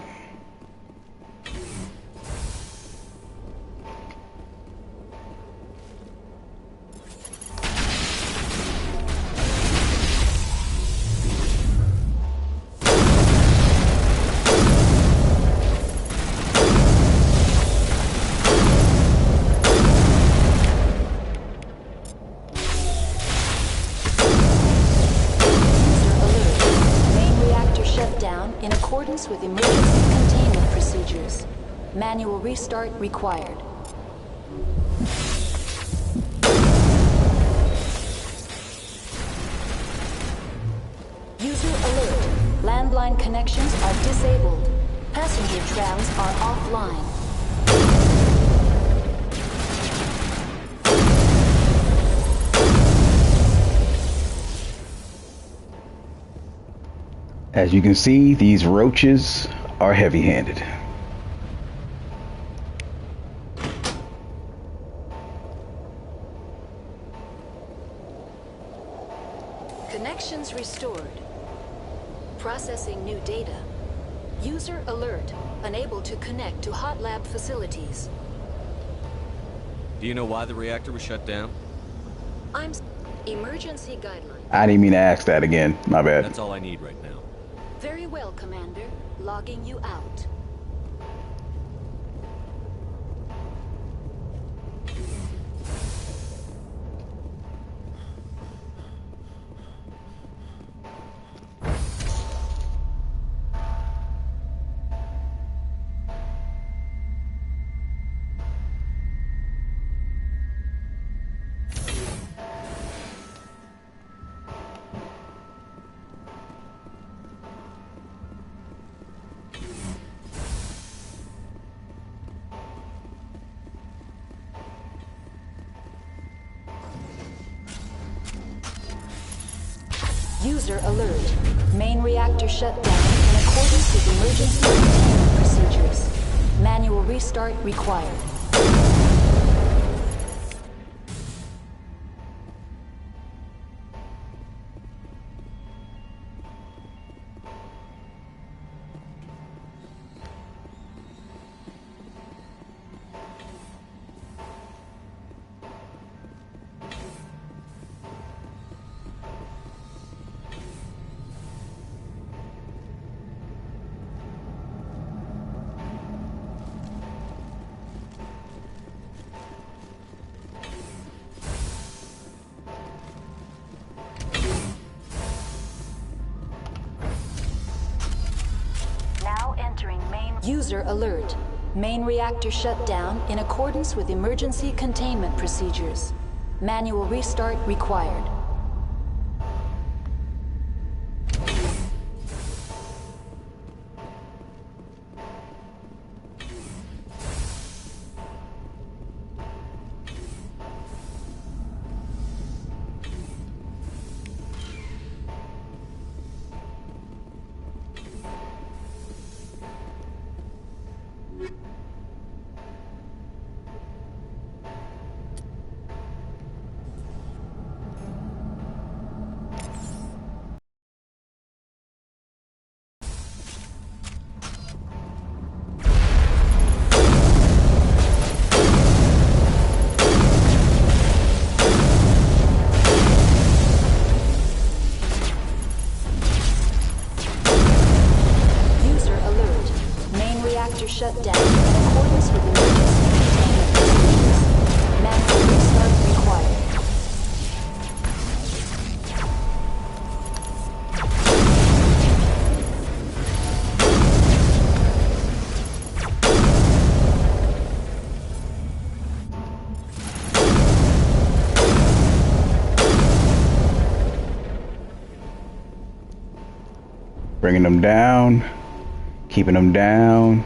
With emergency containment procedures. Manual restart required. User alert. Landline connections are disabled. Passenger trams are offline. As you can see, these roaches are heavy-handed. Connections restored. Processing new data. User alert. Unable to connect to hot lab facilities. Do you know why the reactor was shut down? Emergency guidelines. I didn't mean to ask that again. My bad. That's all I need right now. Very well, Commander. Logging you out. User alert. Main reactor shut down in accordance with emergency containment procedures. Manual restart required. User alert. Main reactor shut down in accordance with emergency containment procedures. Manual restart required. Shut down in accordance with emergency containment procedures. Manual restart required. Bringing them down, keeping them down.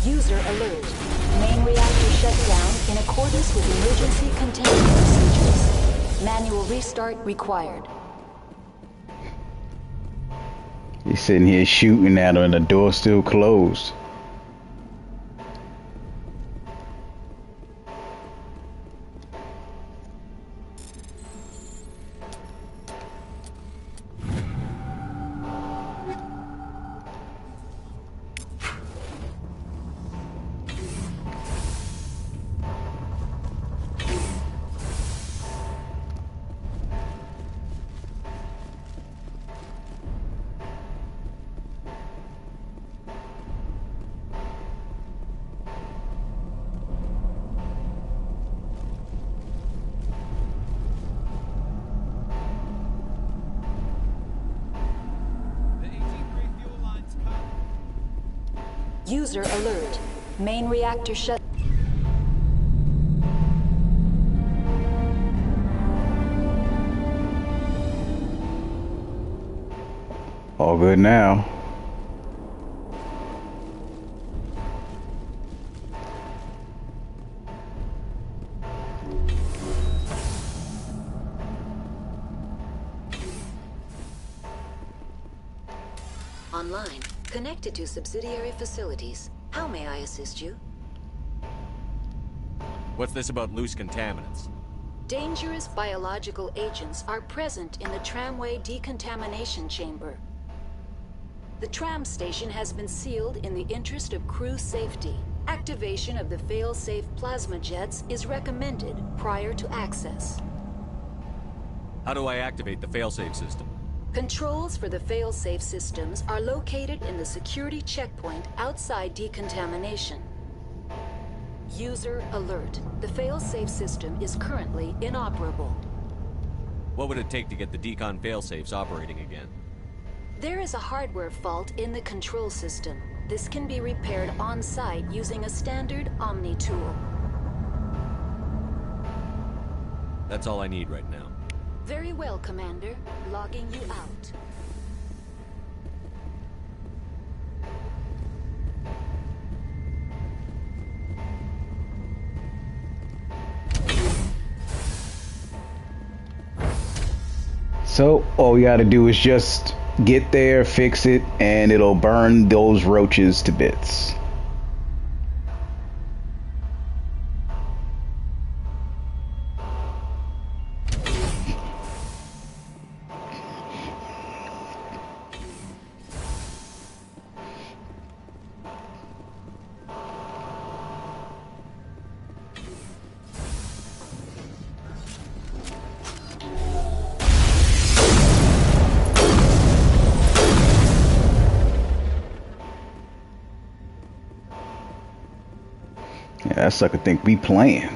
User alert. Main reactor shut down in accordance with emergency containment procedures. Manual restart required. He's sitting here shooting at her and the door's still closed. User alert. Main reactor shut. All good now. online, connected to subsidiary facilities. How may I assist you? What's this about loose contaminants? Dangerous biological agents are present in the tramway decontamination chamber. The tram station has been sealed in the interest of crew safety. Activation of the fail-safe plasma jets is recommended prior to access. How do I activate the failsafe system? Controls for the fail-safe systems are located in the security checkpoint outside decontamination. User alert. The fail-safe system is currently inoperable. What would it take to get the decon failsafes operating again? There is a hardware fault in the control system. This can be repaired on-site using a standard Omni tool. That's all I need right now. Very well, Commander. Logging you out. So all you gotta do is just get there, fix it, and it'll burn those roaches to bits. Yeah, that sucker think we playing.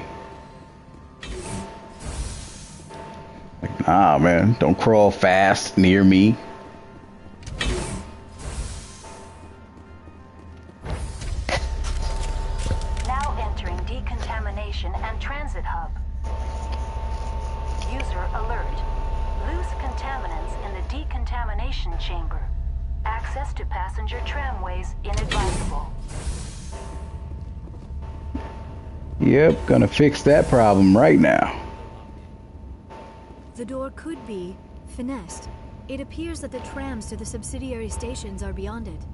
Like, nah, man, don't crawl fast near me. Now entering decontamination and transit hub. User alert. Loose contaminants in the decontamination chamber. Access to passenger tramways inadvisable. Yep, gonna fix that problem right now. The door could be finessed. It appears that the trams to the subsidiary stations are beyond it.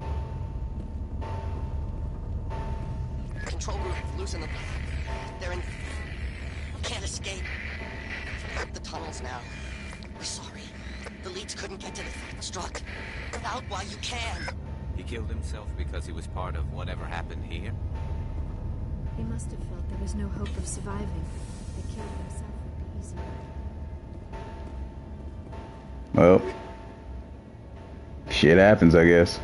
Control room, loosen them. They're in... Can't escape. The tunnels now. We're sorry. The leads couldn't get to the struck. Get out while you can. He killed himself because he was part of whatever happened here? He must have felt there was no hope of surviving. The kill himself would be easier. Well, shit happens, I guess.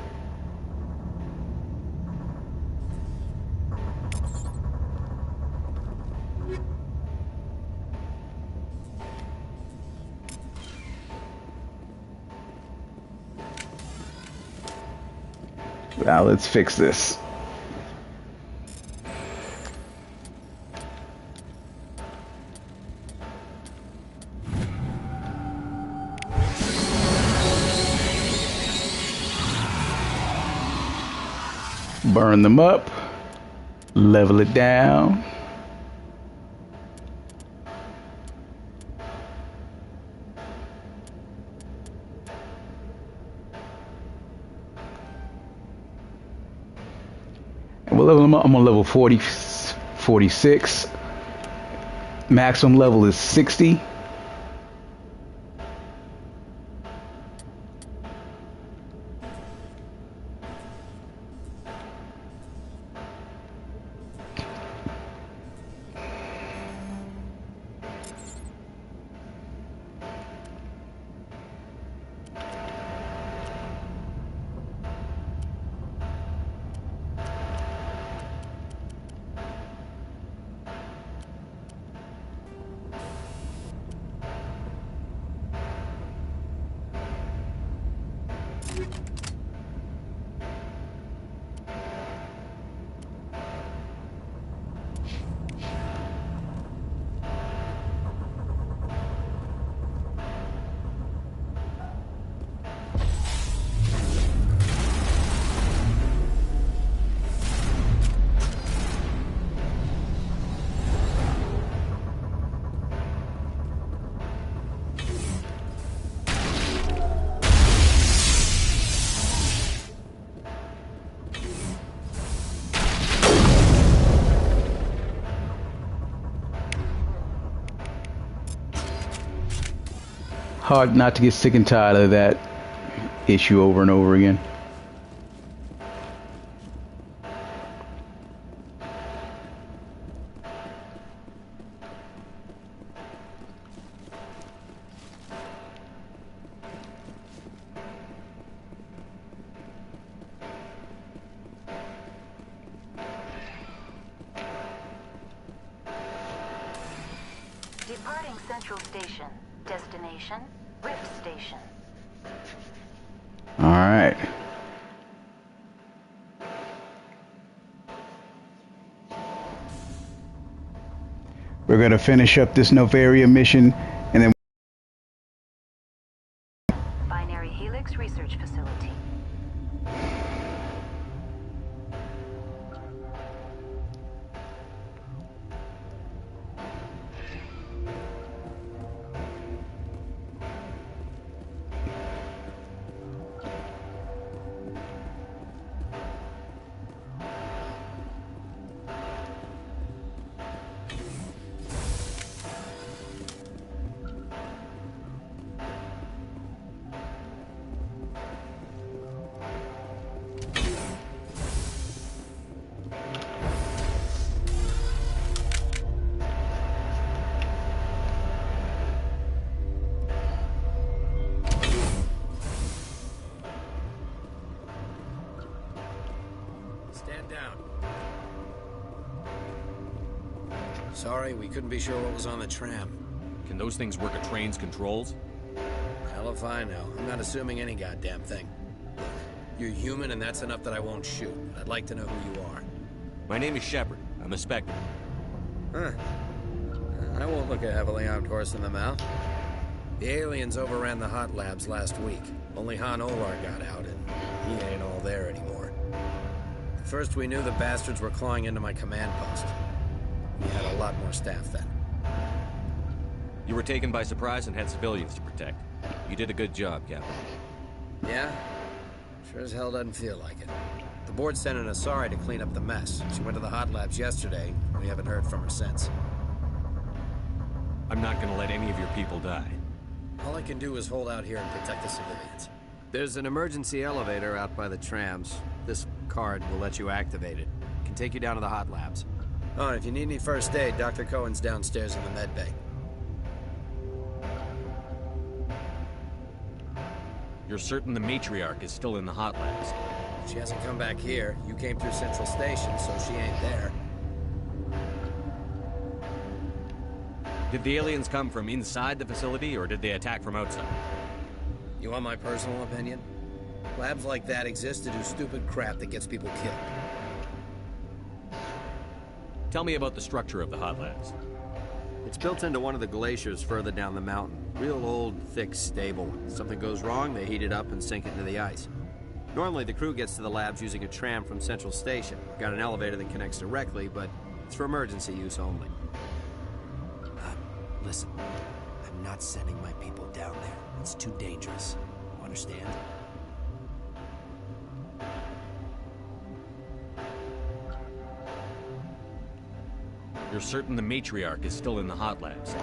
Now let's fix this. Burn them up, level it down. And we'll level them up. I'm on level 46. Maximum level is 60. hard not to get sick and tired of that issue over and over again. Departing Central Station. Destination, Rift Station. All right. We're going to finish up this Novaria mission and then Binary Helix Research Facility. Stand down. Sorry, we couldn't be sure what was on the tram. Can those things work a train's controls? Hell if I know. I'm not assuming any goddamn thing. You're human, and that's enough that I won't shoot. I'd like to know who you are. My name is Shepard. I'm a Spectre. Huh. I won't look a heavily armed horse in the mouth. The aliens overran the hot labs last week. Only Han Olar got out, and he ain't all there anymore. First we knew the bastards were clawing into my command post. We had a lot more staff then. You were taken by surprise and had civilians to protect. You did a good job, Captain. Yeah? Sure as hell doesn't feel like it. The board sent an Asari to clean up the mess. She went to the hot labs yesterday. We haven't heard from her since. I'm not gonna let any of your people die. All I can do is hold out here and protect the civilians. There's an emergency elevator out by the trams. This card will let you activate it. It can take you down to the hot labs. Oh, and if you need any first aid, Dr. Cohen's downstairs in the med bay. You're certain the matriarch is still in the hot labs? She hasn't come back here. You came through Central Station, so she ain't there. Did the aliens come from inside the facility, or did they attack from outside? You want my personal opinion? Labs like that exist to do stupid crap that gets people killed. Tell me about the structure of the hot labs. It's built into one of the glaciers further down the mountain. Real old, thick, stable. If something goes wrong, they heat it up and sink it into the ice. Normally, the crew gets to the labs using a tram from Central Station. Got an elevator that connects directly, but it's for emergency use only. Listen, I'm not sending my people down there. It's too dangerous. You understand? You're certain the matriarch is still in the hot labs?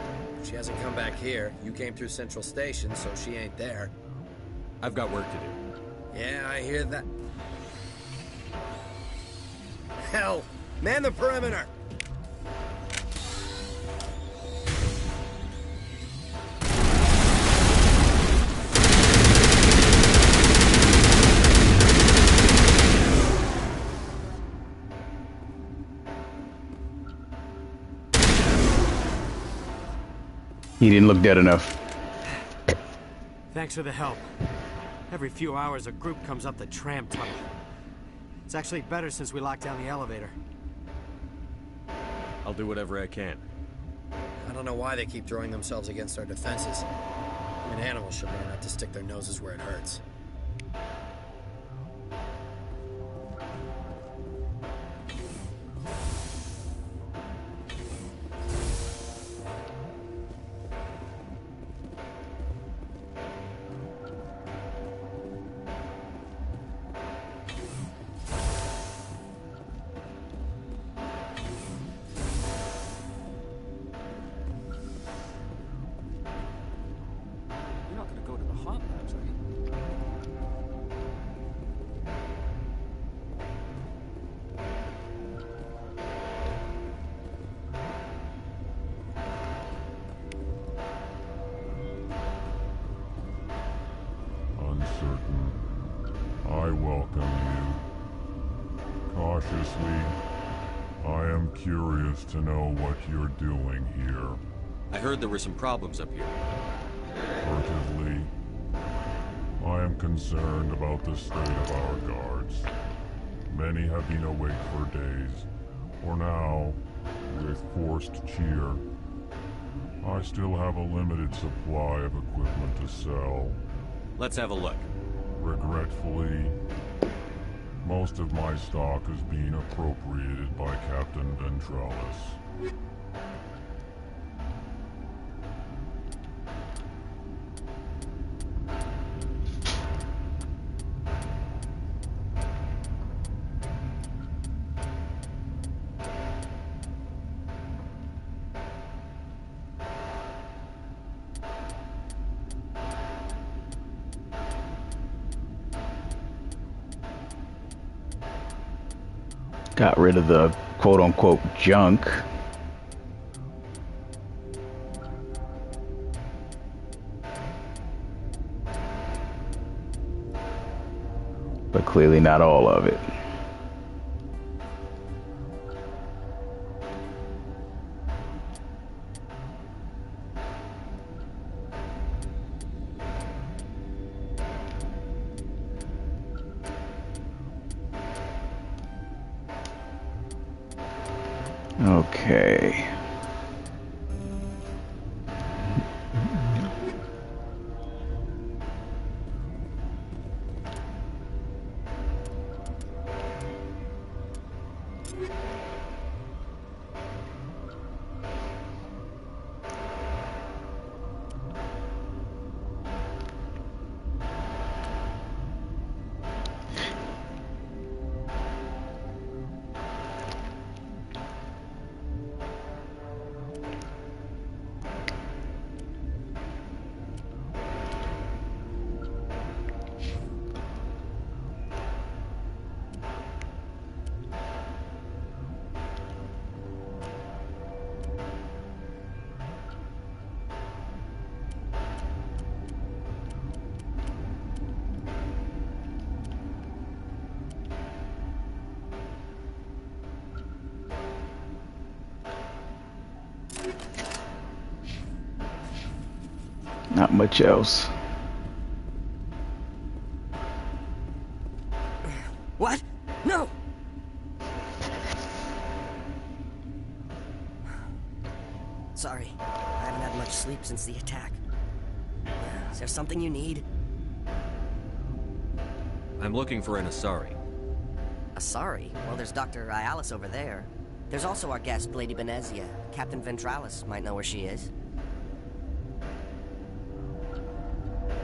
She hasn't come back here. You came through Central Station, so she ain't there. I've got work to do. Yeah, I hear that. Hell! Man the perimeter! He didn't look dead enough. Thanks for the help. Every few hours, a group comes up the tram tunnel. It's actually better since we locked down the elevator. I'll do whatever I can. I don't know why they keep throwing themselves against our defenses. Even animals should learn not to stick their noses where it hurts. curious to know what you're doing here. I heard there were some problems up here. Furtively, I am concerned about the state of our guards. Many have been awake for days, or now, with forced cheer. I still have a limited supply of equipment to sell. Let's have a look. Regretfully, most of my stock is being appropriated by Captain Ventralis. Got rid of the quote-unquote junk. But clearly not all of it. Okay. Not much else. What? No! Sorry, I haven't had much sleep since the attack. Is there something you need? I'm looking for an Asari. Asari? Well, there's Dr. Ialis over there. There's also our guest, Lady Benezia. Captain Ventralis might know where she is.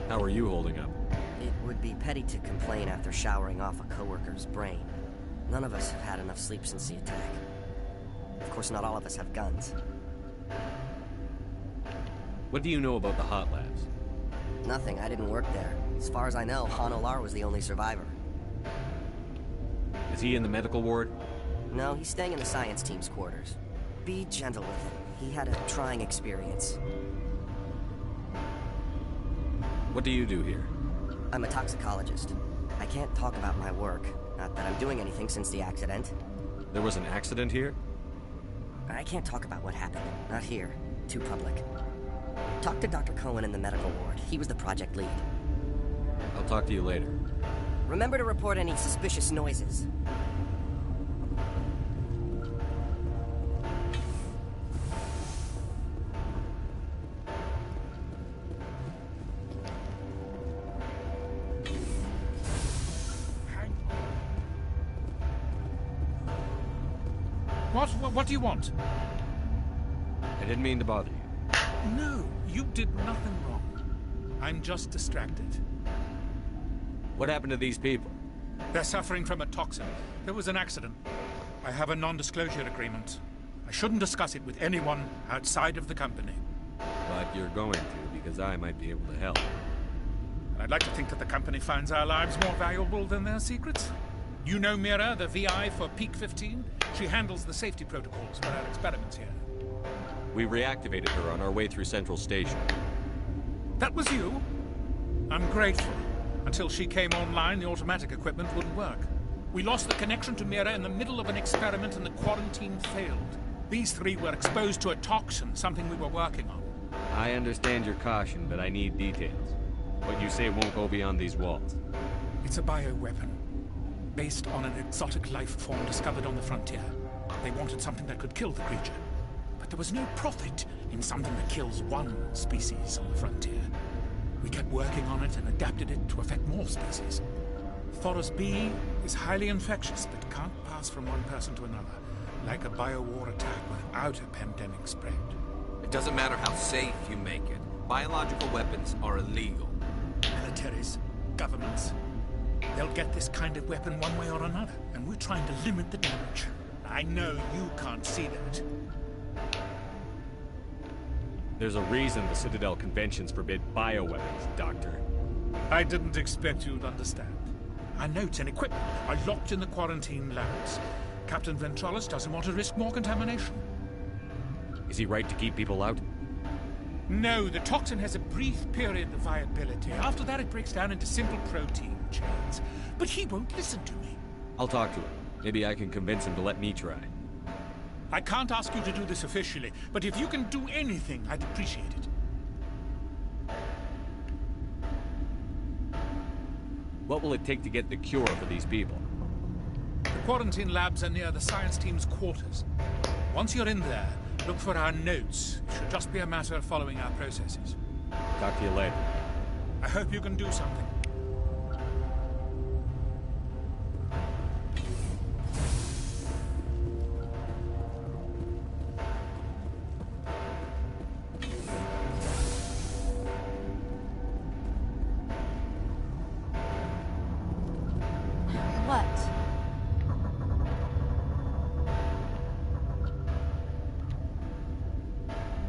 How are you holding up? It would be petty to complain after showering off a coworker's brain. None of us have had enough sleep since the attack. Of course, not all of us have guns. What do you know about the hot labs? Nothing, I didn't work there. As far as I know, Han Olar was the only survivor. Is he in the medical ward? No, he's staying in the science team's quarters. Be gentle with him. He had a trying experience. What do you do here? I'm a toxicologist. I can't talk about my work. Not that I'm doing anything since the accident. There was an accident here? I can't talk about what happened. Not here. Too public. Talk to Dr. Cohen in the medical ward. He was the project lead. I'll talk to you later. Remember to report any suspicious noises. What do you want? I didn't mean to bother you. No, you did nothing wrong. I'm just distracted. What happened to these people? They're suffering from a toxin. There was an accident. I have a non-disclosure agreement. I shouldn't discuss it with anyone outside of the company. But you're going to, because I might be able to help. And I'd like to think that the company finds our lives more valuable than their secrets. You know Mira, the VI for Peak 15? She handles the safety protocols for our experiments here. We reactivated her on our way through Central Station. That was you? I'm grateful. Until she came online, the automatic equipment wouldn't work. We lost the connection to Mira in the middle of an experiment and the quarantine failed. These three were exposed to a toxin, something we were working on. I understand your caution, but I need details. What you say won't go beyond these walls. It's a bioweapon, based on an exotic life form discovered on the frontier. They wanted something that could kill the creature. But there was no profit in something that kills one species on the frontier. We kept working on it and adapted it to affect more species. Thoros B is highly infectious, but can't pass from one person to another, like a biowar attack without a pandemic spread. It doesn't matter how safe you make it. Biological weapons are illegal. Militaries, governments, they'll get this kind of weapon one way or another, and we're trying to limit the damage. I know you can't see that. There's a reason the Citadel conventions forbid bioweapons, Doctor. I didn't expect you'd understand. Our notes and equipment are locked in the quarantine labs. Captain Ventralis doesn't want to risk more contamination. Is he right to keep people out? No, the toxin has a brief period of viability. After that, it breaks down into simple protein chains. But he won't listen to me. I'll talk to him. Maybe I can convince him to let me try. I can't ask you to do this officially, but if you can do anything, I'd appreciate it. What will it take to get the cure for these people? The quarantine labs are near the science team's quarters. Once you're in there, look for our notes. It should just be a matter of following our processes. Talk to you later. I hope you can do something.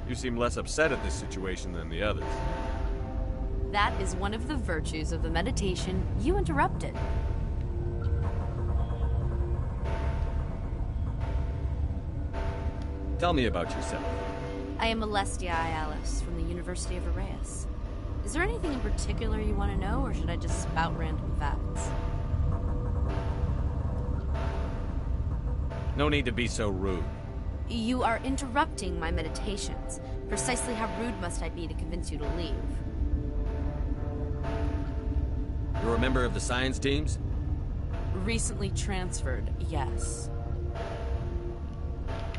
You seem less upset at this situation than the others. That is one of the virtues of the meditation you interrupted. Tell me about yourself. I am Alestia Alice from the University of Arraeus. Is there anything in particular you want to know, or should I just spout random facts? No need to be so rude. You are interrupting my meditations. Precisely how rude must I be to convince you to leave? You're a member of the science teams? Recently transferred, yes.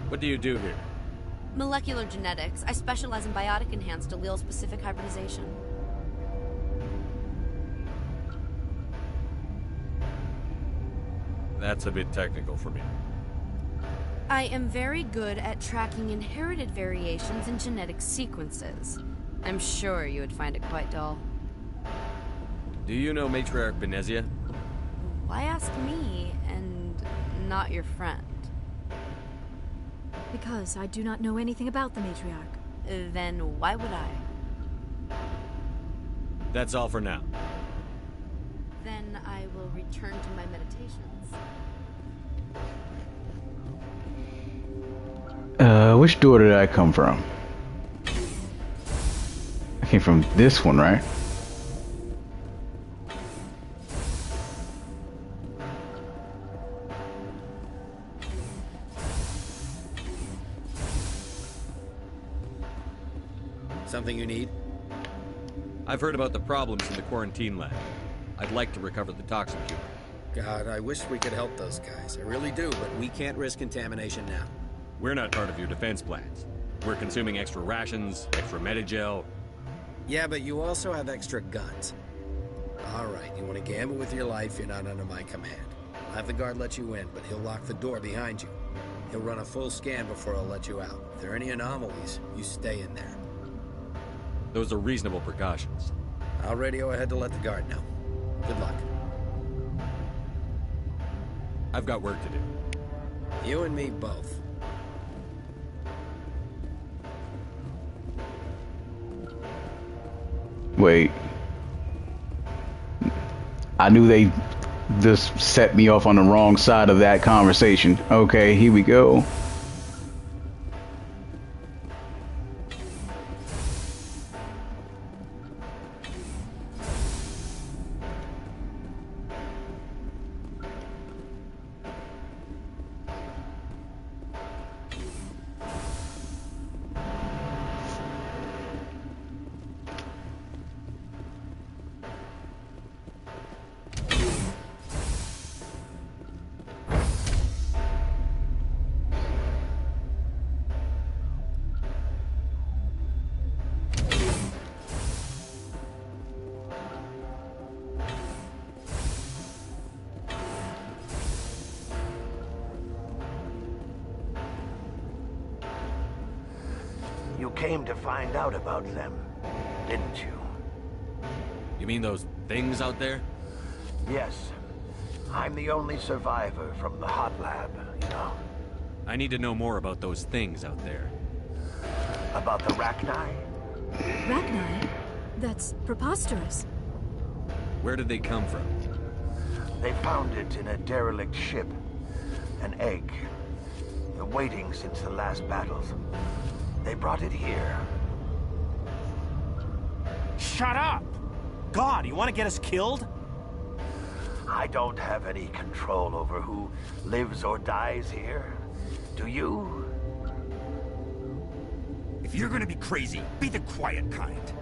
What do you do here? Molecular genetics. I specialize in biotic-enhanced allele-specific hybridization. That's a bit technical for me. I am very good at tracking inherited variations in genetic sequences. I'm sure you would find it quite dull. Do you know Matriarch Benezia? Why ask me, and not your friend? Because I do not know anything about the matriarch. Then why would I? That's all for now. Then I will return to my meditations. Which door did I come from? I came from this one, right? Something you need? I've heard about the problems in the quarantine lab. I'd like to recover the toxin cure. God, I wish we could help those guys. I really do, but we can't risk contamination now. We're not part of your defense plans. We're consuming extra rations, extra Medigel. Yeah, but you also have extra guns. All right, you want to gamble with your life, you're not under my command. I'll have the guard let you in, but he'll lock the door behind you. He'll run a full scan before he'll let you out. If there are any anomalies, you stay in there. Those are reasonable precautions. I'll radio ahead to let the guard know. Good luck. I've got work to do. You and me both. Wait. I knew they just set me off on the wrong side of that conversation. Okay, here we go. came to find out about them, didn't you? You mean those things out there? Yes. I'm the only survivor from the hot lab, you know. I need to know more about those things out there. About the Rachni? Rachni? That's preposterous. Where did they come from? They found it in a derelict ship. An egg. Been waiting since the last battles. They brought it here. Shut up! God, you want to get us killed? I don't have any control over who lives or dies here. Do you? If you're gonna be crazy, be the quiet kind.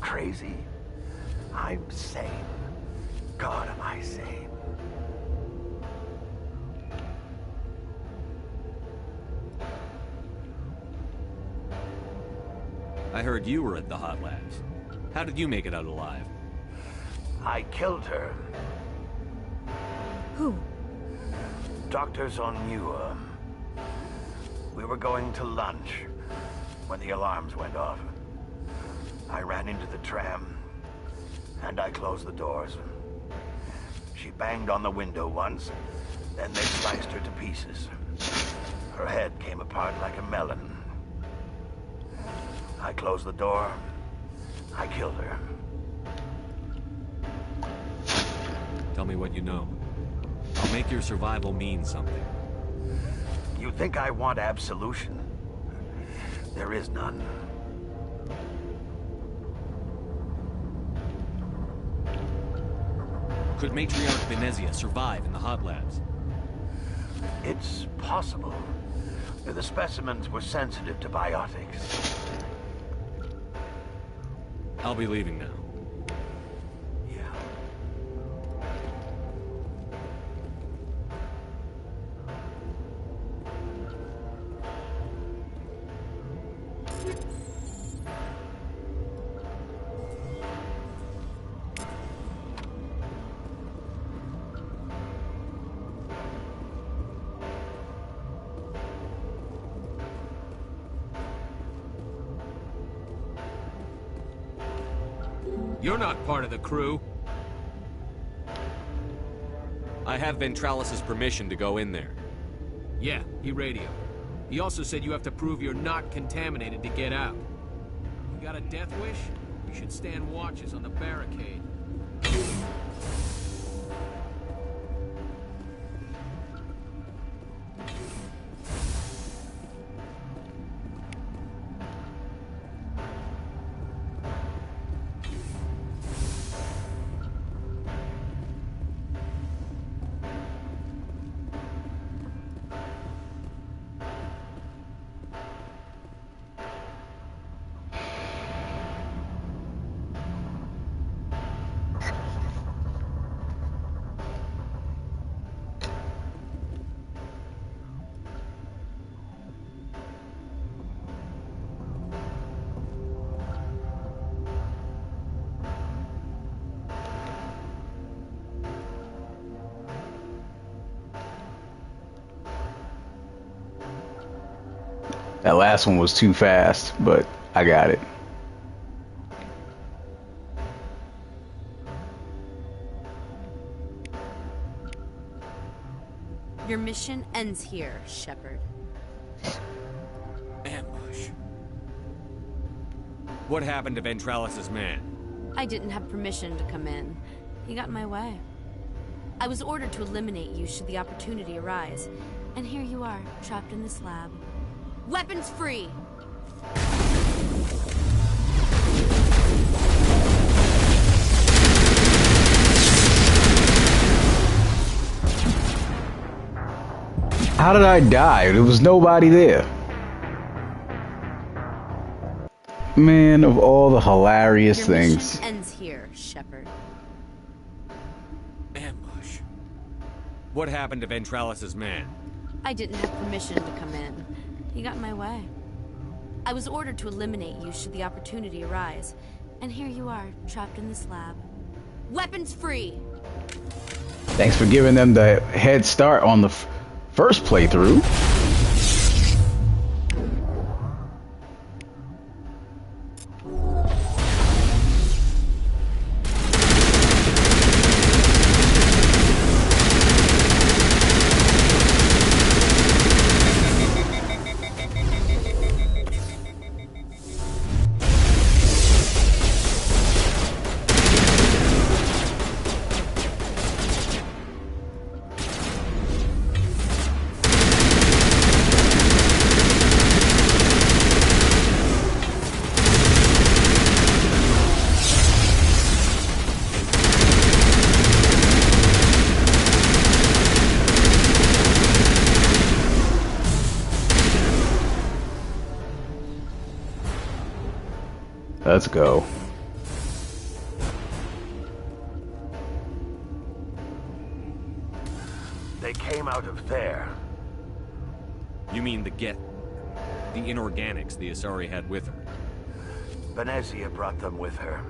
Crazy? I'm sane. God, am I sane? I heard you were at the hot labs. How did you make it out alive? I killed her. Who? Doctors on Muir. We were going to lunch when the alarms went off. I ran into the tram, and I closed the doors. She banged on the window once, then they sliced her to pieces. Her head came apart like a melon. I closed the door. I killed her. Tell me what you know. I'll make your survival mean something. You think I want absolution? There is none. Could Matriarch Venezia survive in the hot labs? It's possible. The specimens were sensitive to biotics. I'll be leaving now. You're not part of the crew. I have Ventralis's permission to go in there. Yeah, he radioed. He also said you have to prove you're not contaminated to get out. You got a death wish? You should stand watches on the barricade. That last one was too fast, but I got it. Your mission ends here, Shepard. Ambush. What happened to Ventralis's man? I didn't have permission to come in. He got in my way. I was ordered to eliminate you should the opportunity arise. And here you are, trapped in this lab. Weapons free! How did I die? There was nobody there. Man, of all the hilarious Your things. Mission ends here, Shepard. Ambush. What happened to Ventralis's man? I didn't have permission to come in. He got in my way. I was ordered to eliminate you should the opportunity arise. And here you are, trapped in this lab. Weapons free! Thanks for giving them the head start on the first playthrough. Let's go. They came out of there. You mean the inorganics the Asari had with her? Venezia brought them with her.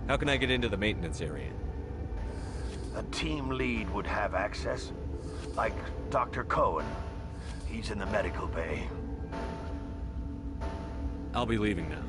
How can I get into the maintenance area? A team lead would have access. Like Dr. Cohen. He's in the medical bay. I'll be leaving now.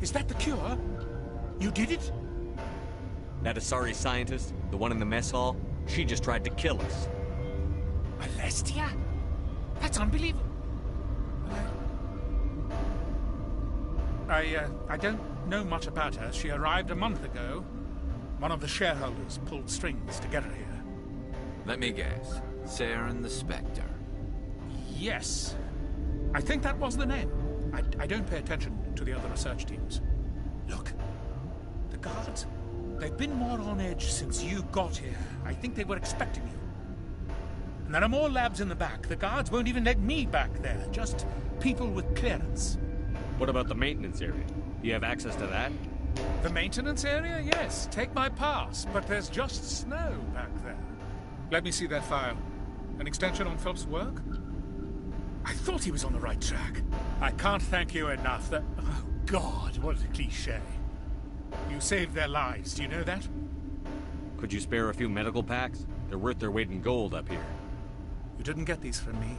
Is that the cure? You did it? That Asari scientist, the one in the mess hall, she just tried to kill us. Alestia? That's unbelievable. I don't know much about her. She arrived a month ago. One of the shareholders pulled strings to get her here. Let me guess. Saren the Spectre. Yes. I think that was the name. I don't pay attention to the other research teams. Look. The guards. They've been more on edge since you got here. I think they were expecting you. And there are more labs in the back. The guards won't even let me back there. Just people with clearance. What about the maintenance area? Do you have access to that? The maintenance area? Yes. Take my pass. But there's just snow back there. Let me see that file. An extension on Phelps' work? I thought he was on the right track. I can't thank you enough. Oh, God, what a cliché. You saved their lives, do you know that? Could you spare a few medical packs? They're worth their weight in gold up here. You didn't get these from me.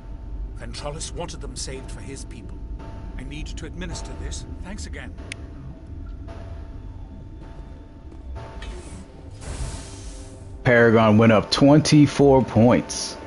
Ventrollis wanted them saved for his people. I need to administer this. Thanks again. Paragon went up 24 points.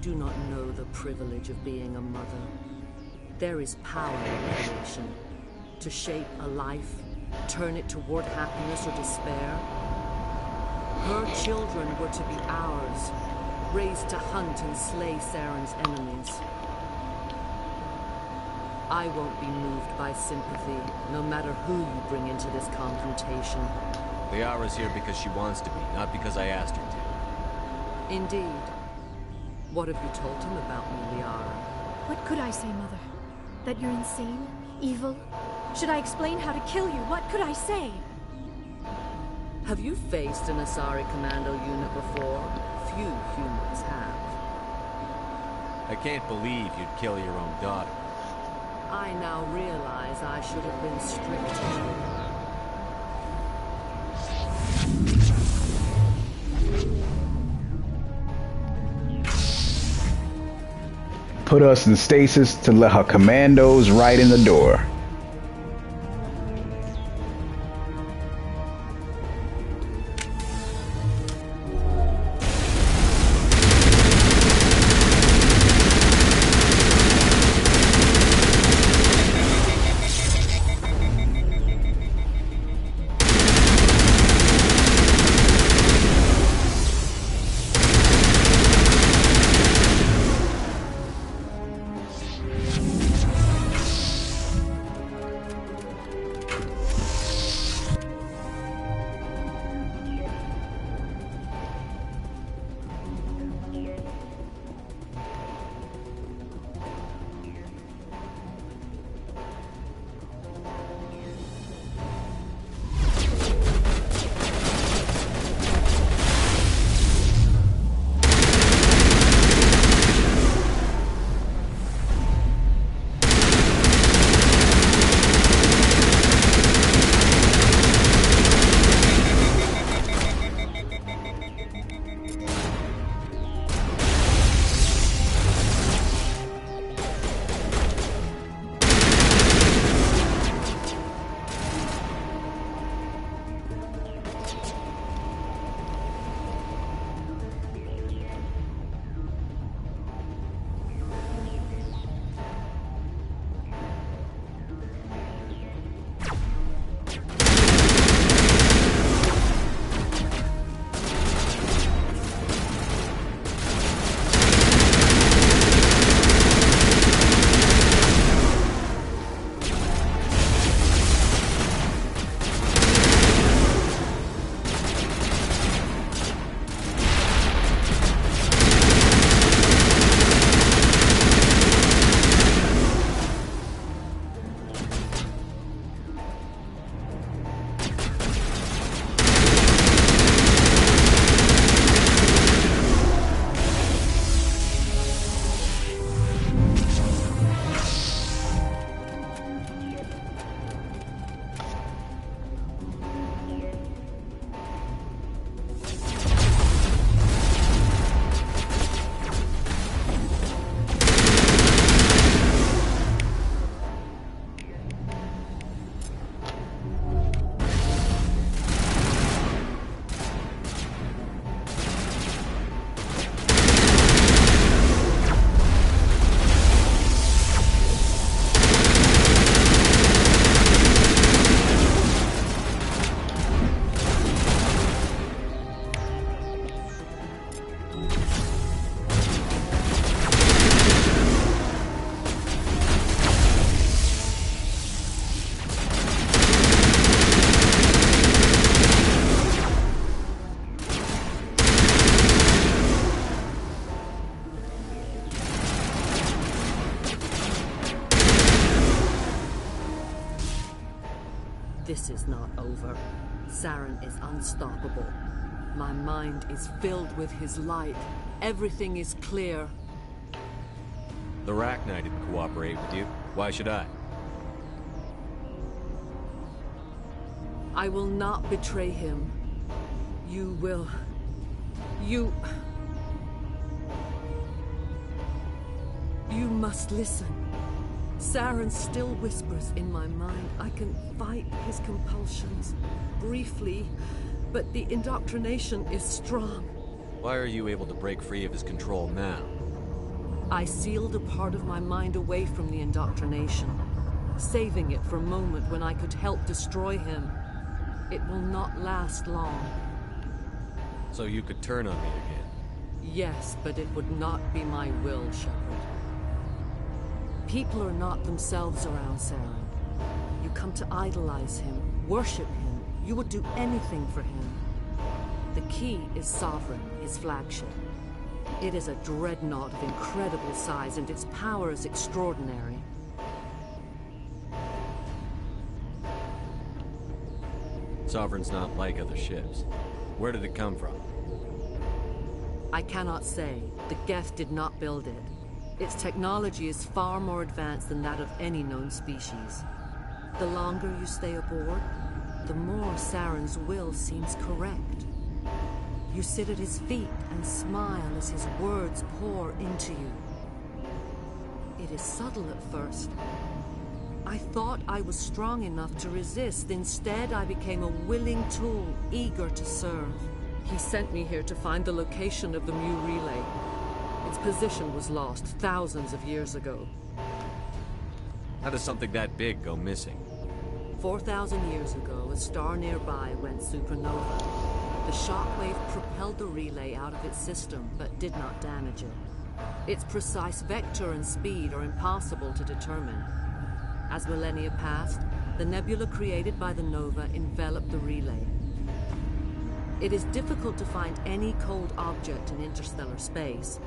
do not know the privilege of being a mother. There is power in creation. To shape a life, turn it toward happiness or despair. Her children were to be ours, raised to hunt and slay Saren's enemies. I won't be moved by sympathy, no matter who you bring into this confrontation. Liara's here because she wants to be, not because I asked her to. Indeed. What have you told him about me, Liara? What could I say, Mother? That you're insane? Evil? Should I explain how to kill you? What could I say? Have you faced an Asari commando unit before? Few humans have. I can't believe you'd kill your own daughter. I now realize I should have been stricter. Put us in stasis to let her commandos right in the door. This is not over. Saren is unstoppable. My mind is filled with his light. Everything is clear. The Rachni didn't cooperate with you. Why should I? I will not betray him. You will. You must listen. Saren still whispers in my mind. I can fight his compulsions, briefly, but the indoctrination is strong. Why are you able to break free of his control now? I sealed a part of my mind away from the indoctrination, saving it for a moment when I could help destroy him. It will not last long. So you could turn on me again? Yes, but it would not be my will, Shepard. People are not themselves around Saren. You come to idolize him, worship him. You would do anything for him. The key is Sovereign, his flagship. It is a dreadnought of incredible size, and its power is extraordinary. Sovereign's not like other ships. Where did it come from? I cannot say. The Geth did not build it. Its technology is far more advanced than that of any known species. The longer you stay aboard, the more Saren's will seems correct. You sit at his feet and smile as his words pour into you. It is subtle at first. I thought I was strong enough to resist. Instead, I became a willing tool, eager to serve. He sent me here to find the location of the Mu relay. Its position was lost thousands of years ago. How does something that big go missing? 4,000 years ago, a star nearby went supernova. The shockwave propelled the relay out of its system, but did not damage it. Its precise vector and speed are impossible to determine. As millennia passed, the nebula created by the nova enveloped the relay. It is difficult to find any cold object in interstellar space,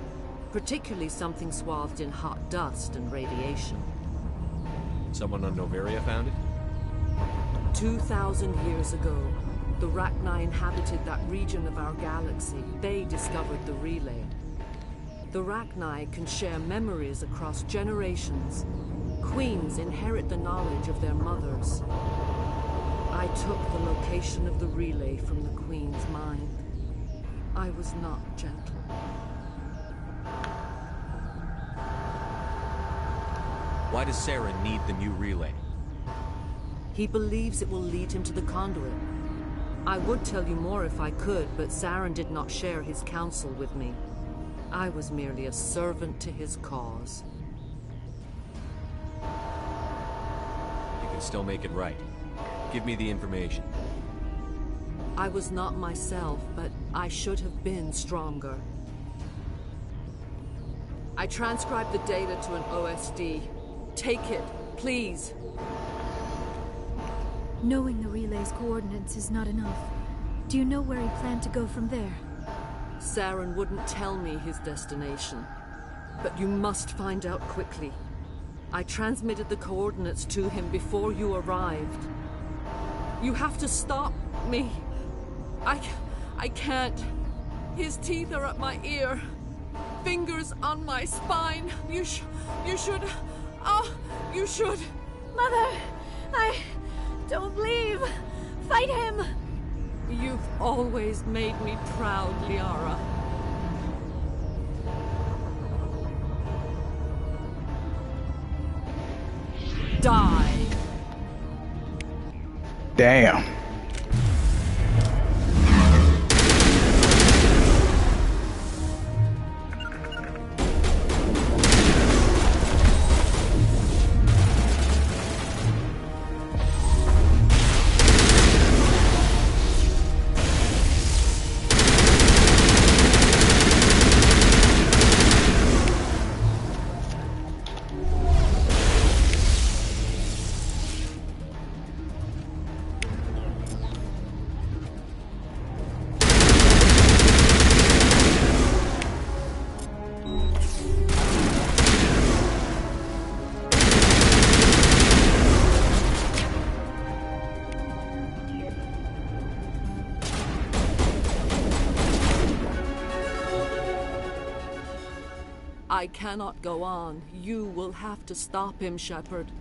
particularly something swathed in hot dust and radiation. Someone on Noveria found it? 2,000 years ago, the Rachni inhabited that region of our galaxy. They discovered the relay. The Rachni can share memories across generations. Queens inherit the knowledge of their mothers. I took the location of the relay from the Queen's mind. I was not gentle. Why does Saren need the new relay? He believes it will lead him to the conduit. I would tell you more if I could, but Saren did not share his counsel with me. I was merely a servant to his cause. You can still make it right. Give me the information. I was not myself, but I should have been stronger. I transcribed the data to an OSD. Take it, please. Knowing the relay's coordinates is not enough. Do you know where he planned to go from there? Saren wouldn't tell me his destination. But you must find out quickly. I transmitted the coordinates to him before you arrived. You have to stop me. I can't. His teeth are at my ear. Fingers on my spine. You should... Oh, you should... Mother! Don't leave! Fight him! You've always made me proud, Liara. Die! Damn. I cannot go on. You will have to stop him, Shepard.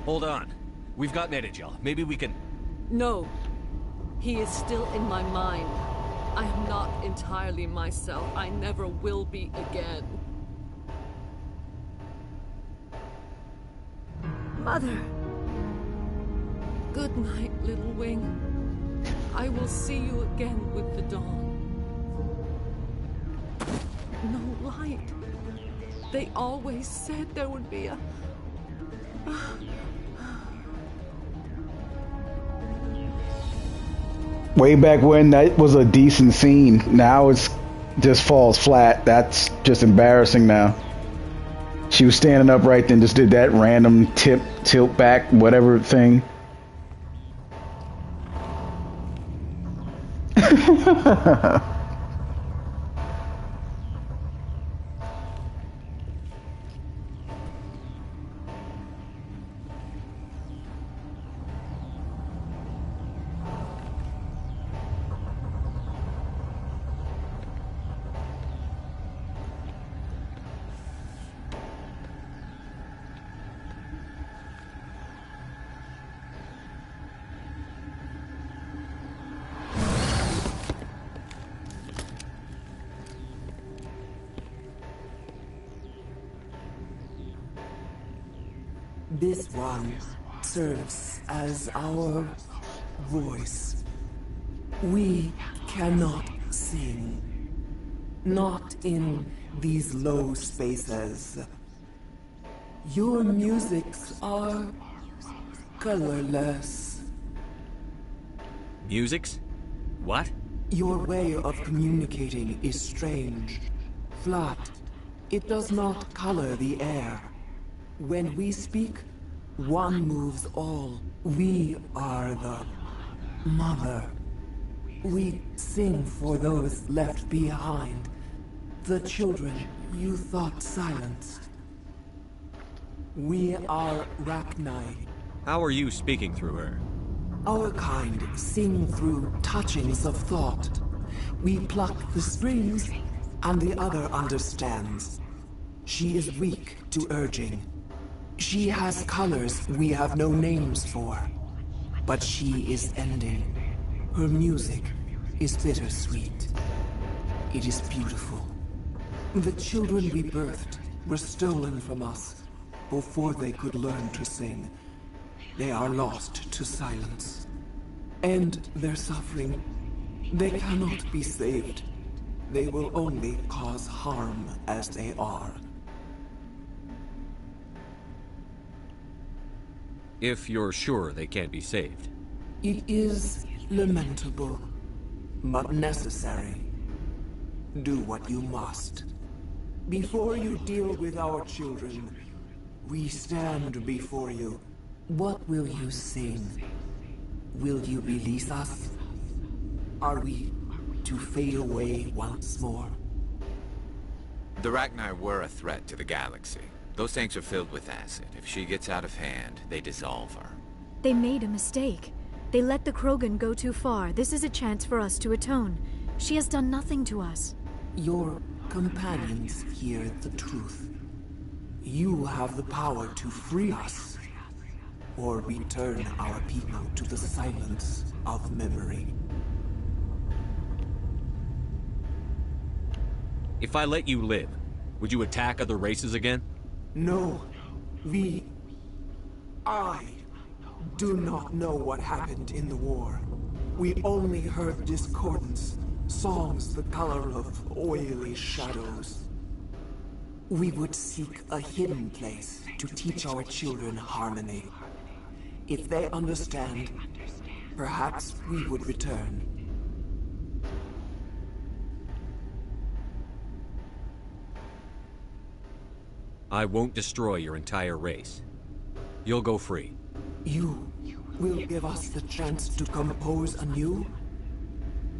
Hold on. We've got Metagel. Maybe we can... No. He is still in my mind. I am not entirely myself. I never will be again. Mother! Good night, little wing. I will see you again with the dawn. No light. They always said there would be a... Way back when, that was a decent scene. Now it's just falls flat. That's just embarrassing now. She was standing up then, just did that random tilt back, whatever thing. This one serves as our voice. We cannot sing. Not in these low spaces. Your musics are colorless. Musics? What? Your way of communicating is strange. Flat. It does not color the air. When we speak, one moves all. We are the mother. We sing for those left behind. The children you thought silenced. We are Rachni. How are you speaking through her? Our kind sing through touchings of thought. We pluck the strings, and the other understands. She is weak to urging. She has colors we have no names for. But she is ending. Her music is bittersweet. It is beautiful. The children we birthed were stolen from us before they could learn to sing. They are lost to silence. And their suffering, they cannot be saved. They will only cause harm as they are. If you're sure they can't be saved. It is lamentable, but necessary. Do what you must. Before you deal with our children, we stand before you. What will you sing? Will you release us? Are we to fade away once more? The Rachni were a threat to the galaxy. Those tanks are filled with acid. If she gets out of hand, they dissolve her. They made a mistake. They let the Krogan go too far. This is a chance for us to atone. She has done nothing to us. Your companions hear the truth. You have the power to free us, or return our people to the silence of memory. If I let you live, would you attack other races again? No. I do not know what happened in the war. We only heard discordance, songs the color of oily shadows. We would seek a hidden place to teach our children harmony. If they understand, perhaps we would return. I won't destroy your entire race. You'll go free. You will give us the chance to compose anew?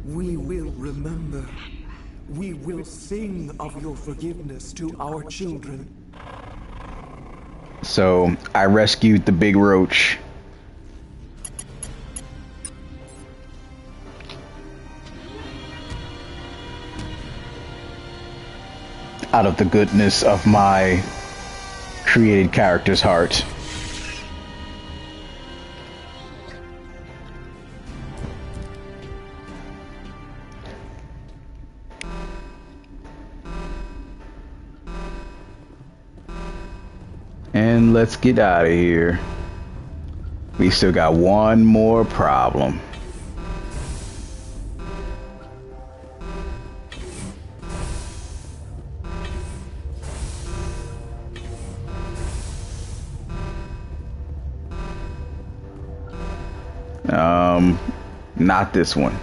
We will remember. We will sing of your forgiveness to our children. So, I rescued the big roach. Out of the goodness of my created character's heart. And let's get out of here. We still got one more problem. Not this one.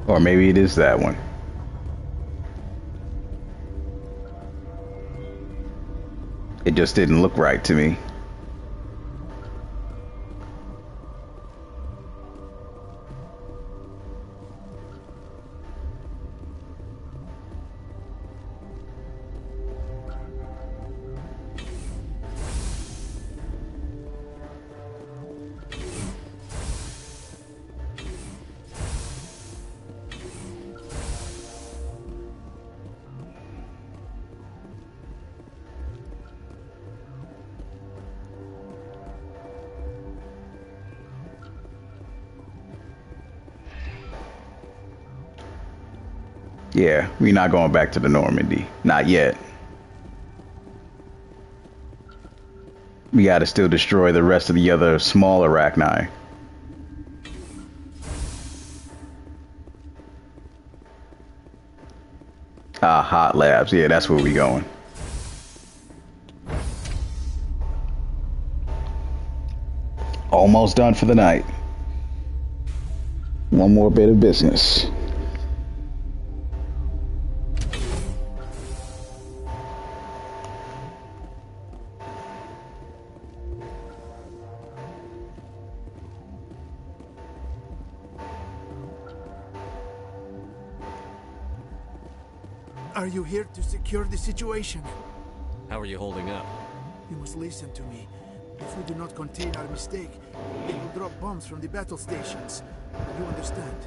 Or maybe it is that one. It just didn't look right to me. Yeah, we're not going back to the Normandy. Not yet. We gotta still destroy the rest of the other small arachni. Ah, hot labs. Yeah, that's where we going. Almost done for the night. One more bit of business. Are you here to secure the situation? How are you holding up? You must listen to me. If we do not contain our mistake, they will drop bombs from the battle stations. You understand?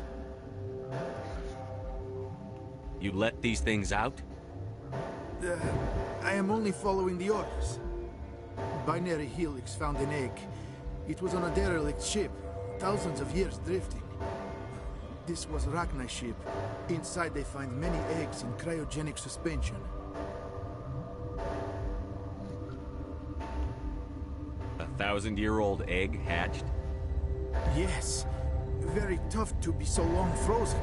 You let these things out? I am only following the orders. Binary Helix found an egg. It was on a derelict ship, thousands of years drifting. This was Rachni ship. Inside they find many eggs in cryogenic suspension. A 1,000-year-old egg hatched? Yes. Very tough to be so long frozen.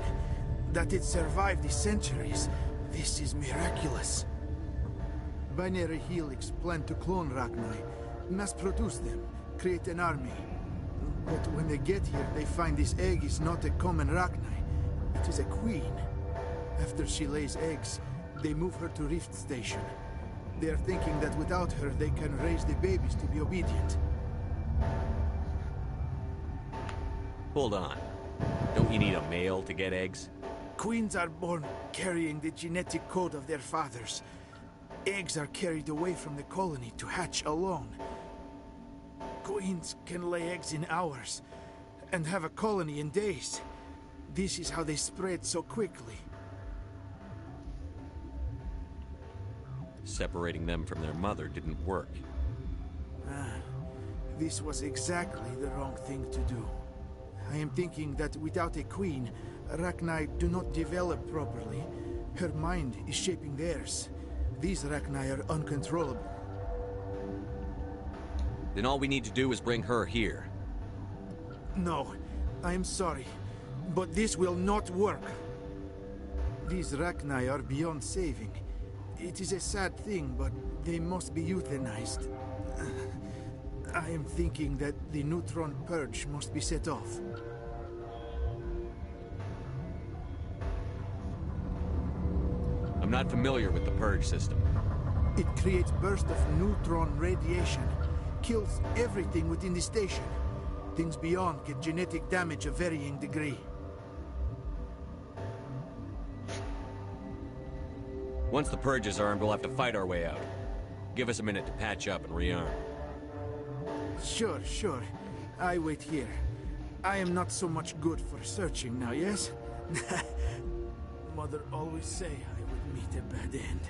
That it survived the centuries. This is miraculous. Binary Helix planned to clone Rachni, mass produce them, create an army. But when they get here, they find this egg is not a common Rachni. It is a queen. After she lays eggs, they move her to Rift Station. They are thinking that without her, they can raise the babies to be obedient. Hold on. Don't you need a male to get eggs? Queens are born carrying the genetic code of their fathers. Eggs are carried away from the colony to hatch alone. Queens can lay eggs in hours and have a colony in days. This is how they spread so quickly. Separating them from their mother didn't work. This was exactly the wrong thing to do. I am thinking that without a queen, Rachni do not develop properly. Her mind is shaping theirs. These Rachni are uncontrollable. Then all we need to do is bring her here. No, I am sorry, but this will not work. These Rachni are beyond saving. It is a sad thing, but they must be euthanized. I am thinking that the neutron purge must be set off. I'm not familiar with the purge system. It creates bursts of neutron radiation, kills everything within the station. Things beyond get genetic damage of varying degree. Once the purge is armed, we'll have to fight our way out. Give us a minute to patch up and rearm. Sure. I wait here. I am not so much good for searching now, yes? Mother always say I would meet a bad end.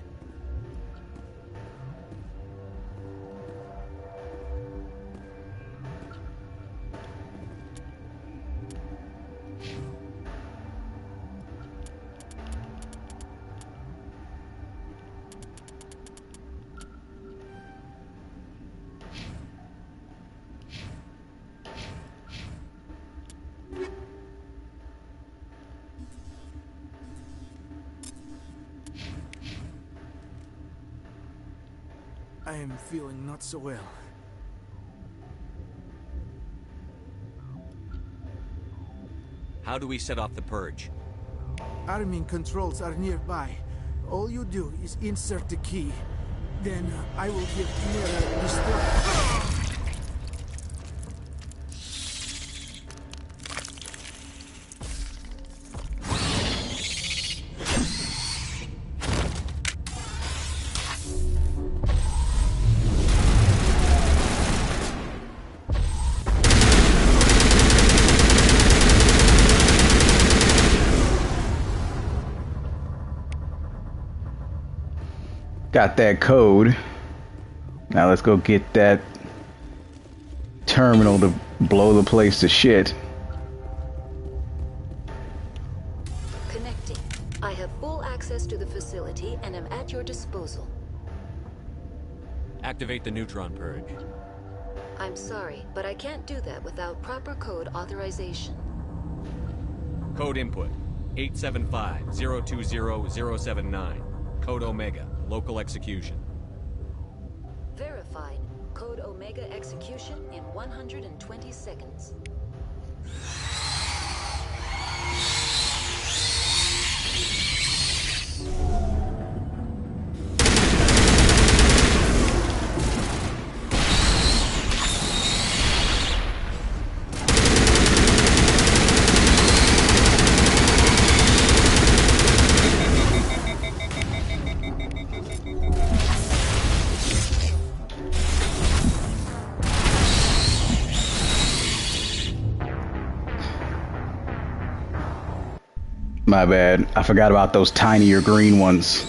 I am feeling not so well. How do we set off the purge? Arming controls are nearby. All you do is insert the key. Then I will give Chimera destruct. Got that code. Now let's go get that terminal to blow the place to shit. Connecting. I have full access to the facility and am at your disposal. Activate the neutron purge. I'm sorry, but I can't do that without proper code authorization. Code input 875-020-079. Code Omega. Local execution. Verified. Code Omega execution in 120 seconds. My bad. I forgot about those tinier green ones.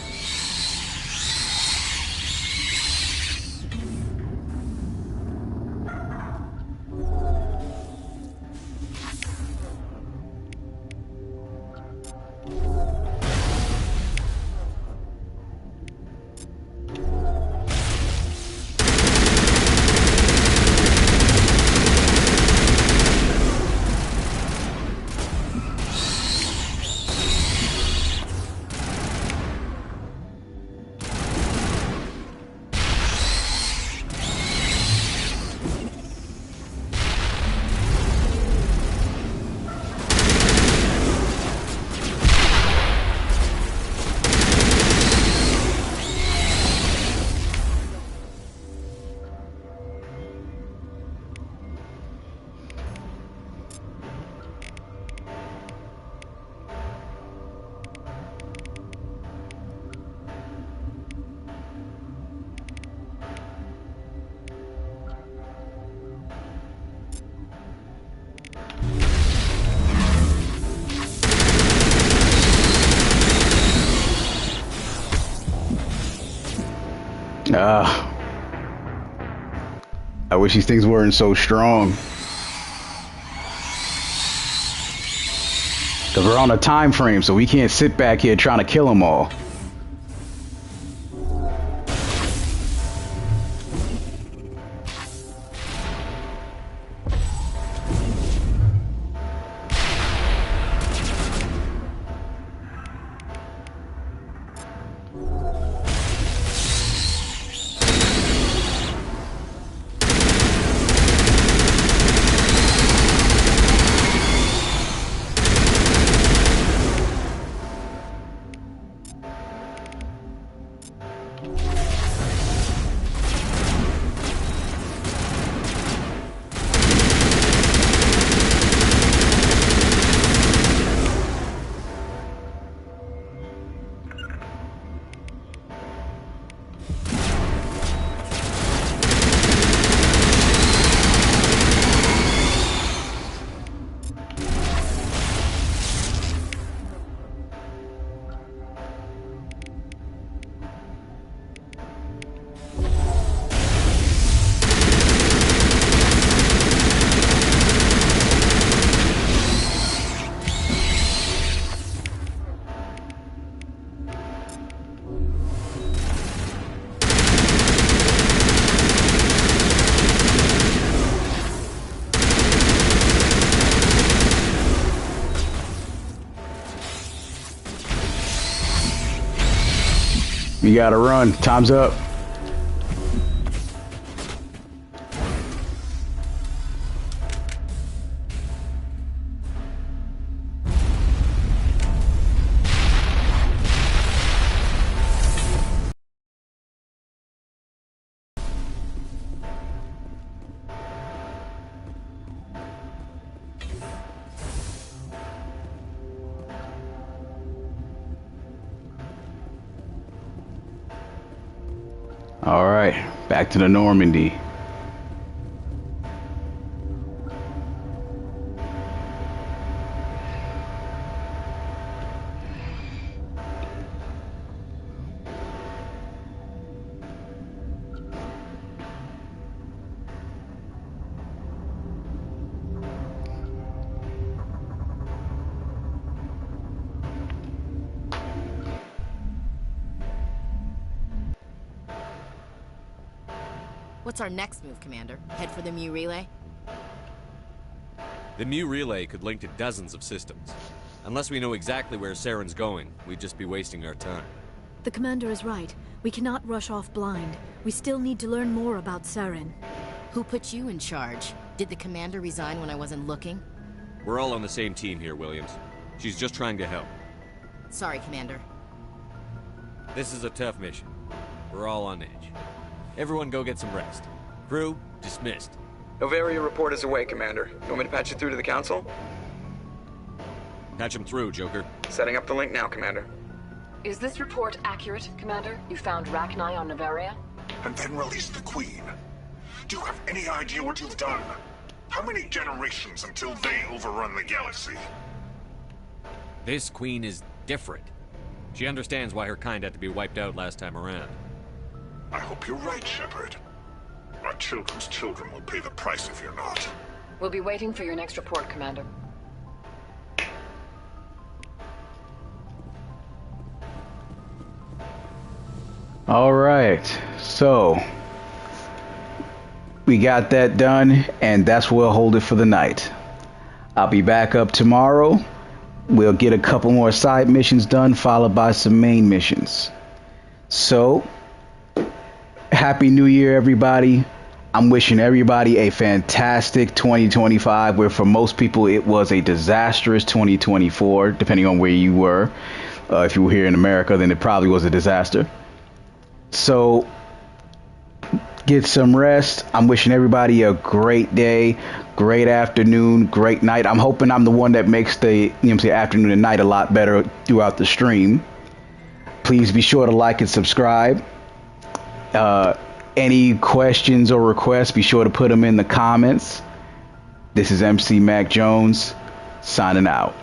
I wish these things weren't so strong. Because we're on a time frame, so we can't sit back here trying to kill them all. You gotta run. Time's up. All right, back to the Normandy. What's our next move, Commander? Head for the Mu relay? The Mu relay could link to dozens of systems. Unless we know exactly where Saren's going, we'd just be wasting our time. The Commander is right. We cannot rush off blind. We still need to learn more about Saren. Who put you in charge? Did the Commander resign when I wasn't looking? We're all on the same team here, Williams. She's just trying to help. Sorry, Commander. This is a tough mission. We're all on edge. Everyone go get some rest. Crew, dismissed. Novaria report is away, Commander. You want me to patch you through to the Council? Patch him through, Joker. Setting up the link now, Commander. Is this report accurate, Commander? You found Rachni on Novaria? And then released the Queen. Do you have any idea what you've done? How many generations until they overrun the galaxy? This Queen is different. She understands why her kind had to be wiped out last time around. I hope you're right, Shepard. Our children's children will pay the price if you're not. We'll be waiting for your next report, Commander. All right, so we got that done, and that's where we'll hold it for the night. I'll be back up tomorrow. We'll get a couple more side missions done, followed by some main missions. So, Happy New Year, everybody. I'm wishing everybody a fantastic 2025, where for most people it was a disastrous 2024, depending on where you were. If you were here in America, then it probably was a disaster. So, get some rest. I'm wishing everybody a great day, great afternoon, great night. I'm hoping I'm the one that makes the afternoon and night a lot better throughout the stream. Please be sure to like and subscribe. Any questions or requests, be sure to put them in the comments. This is MC Mac Jones, signing out.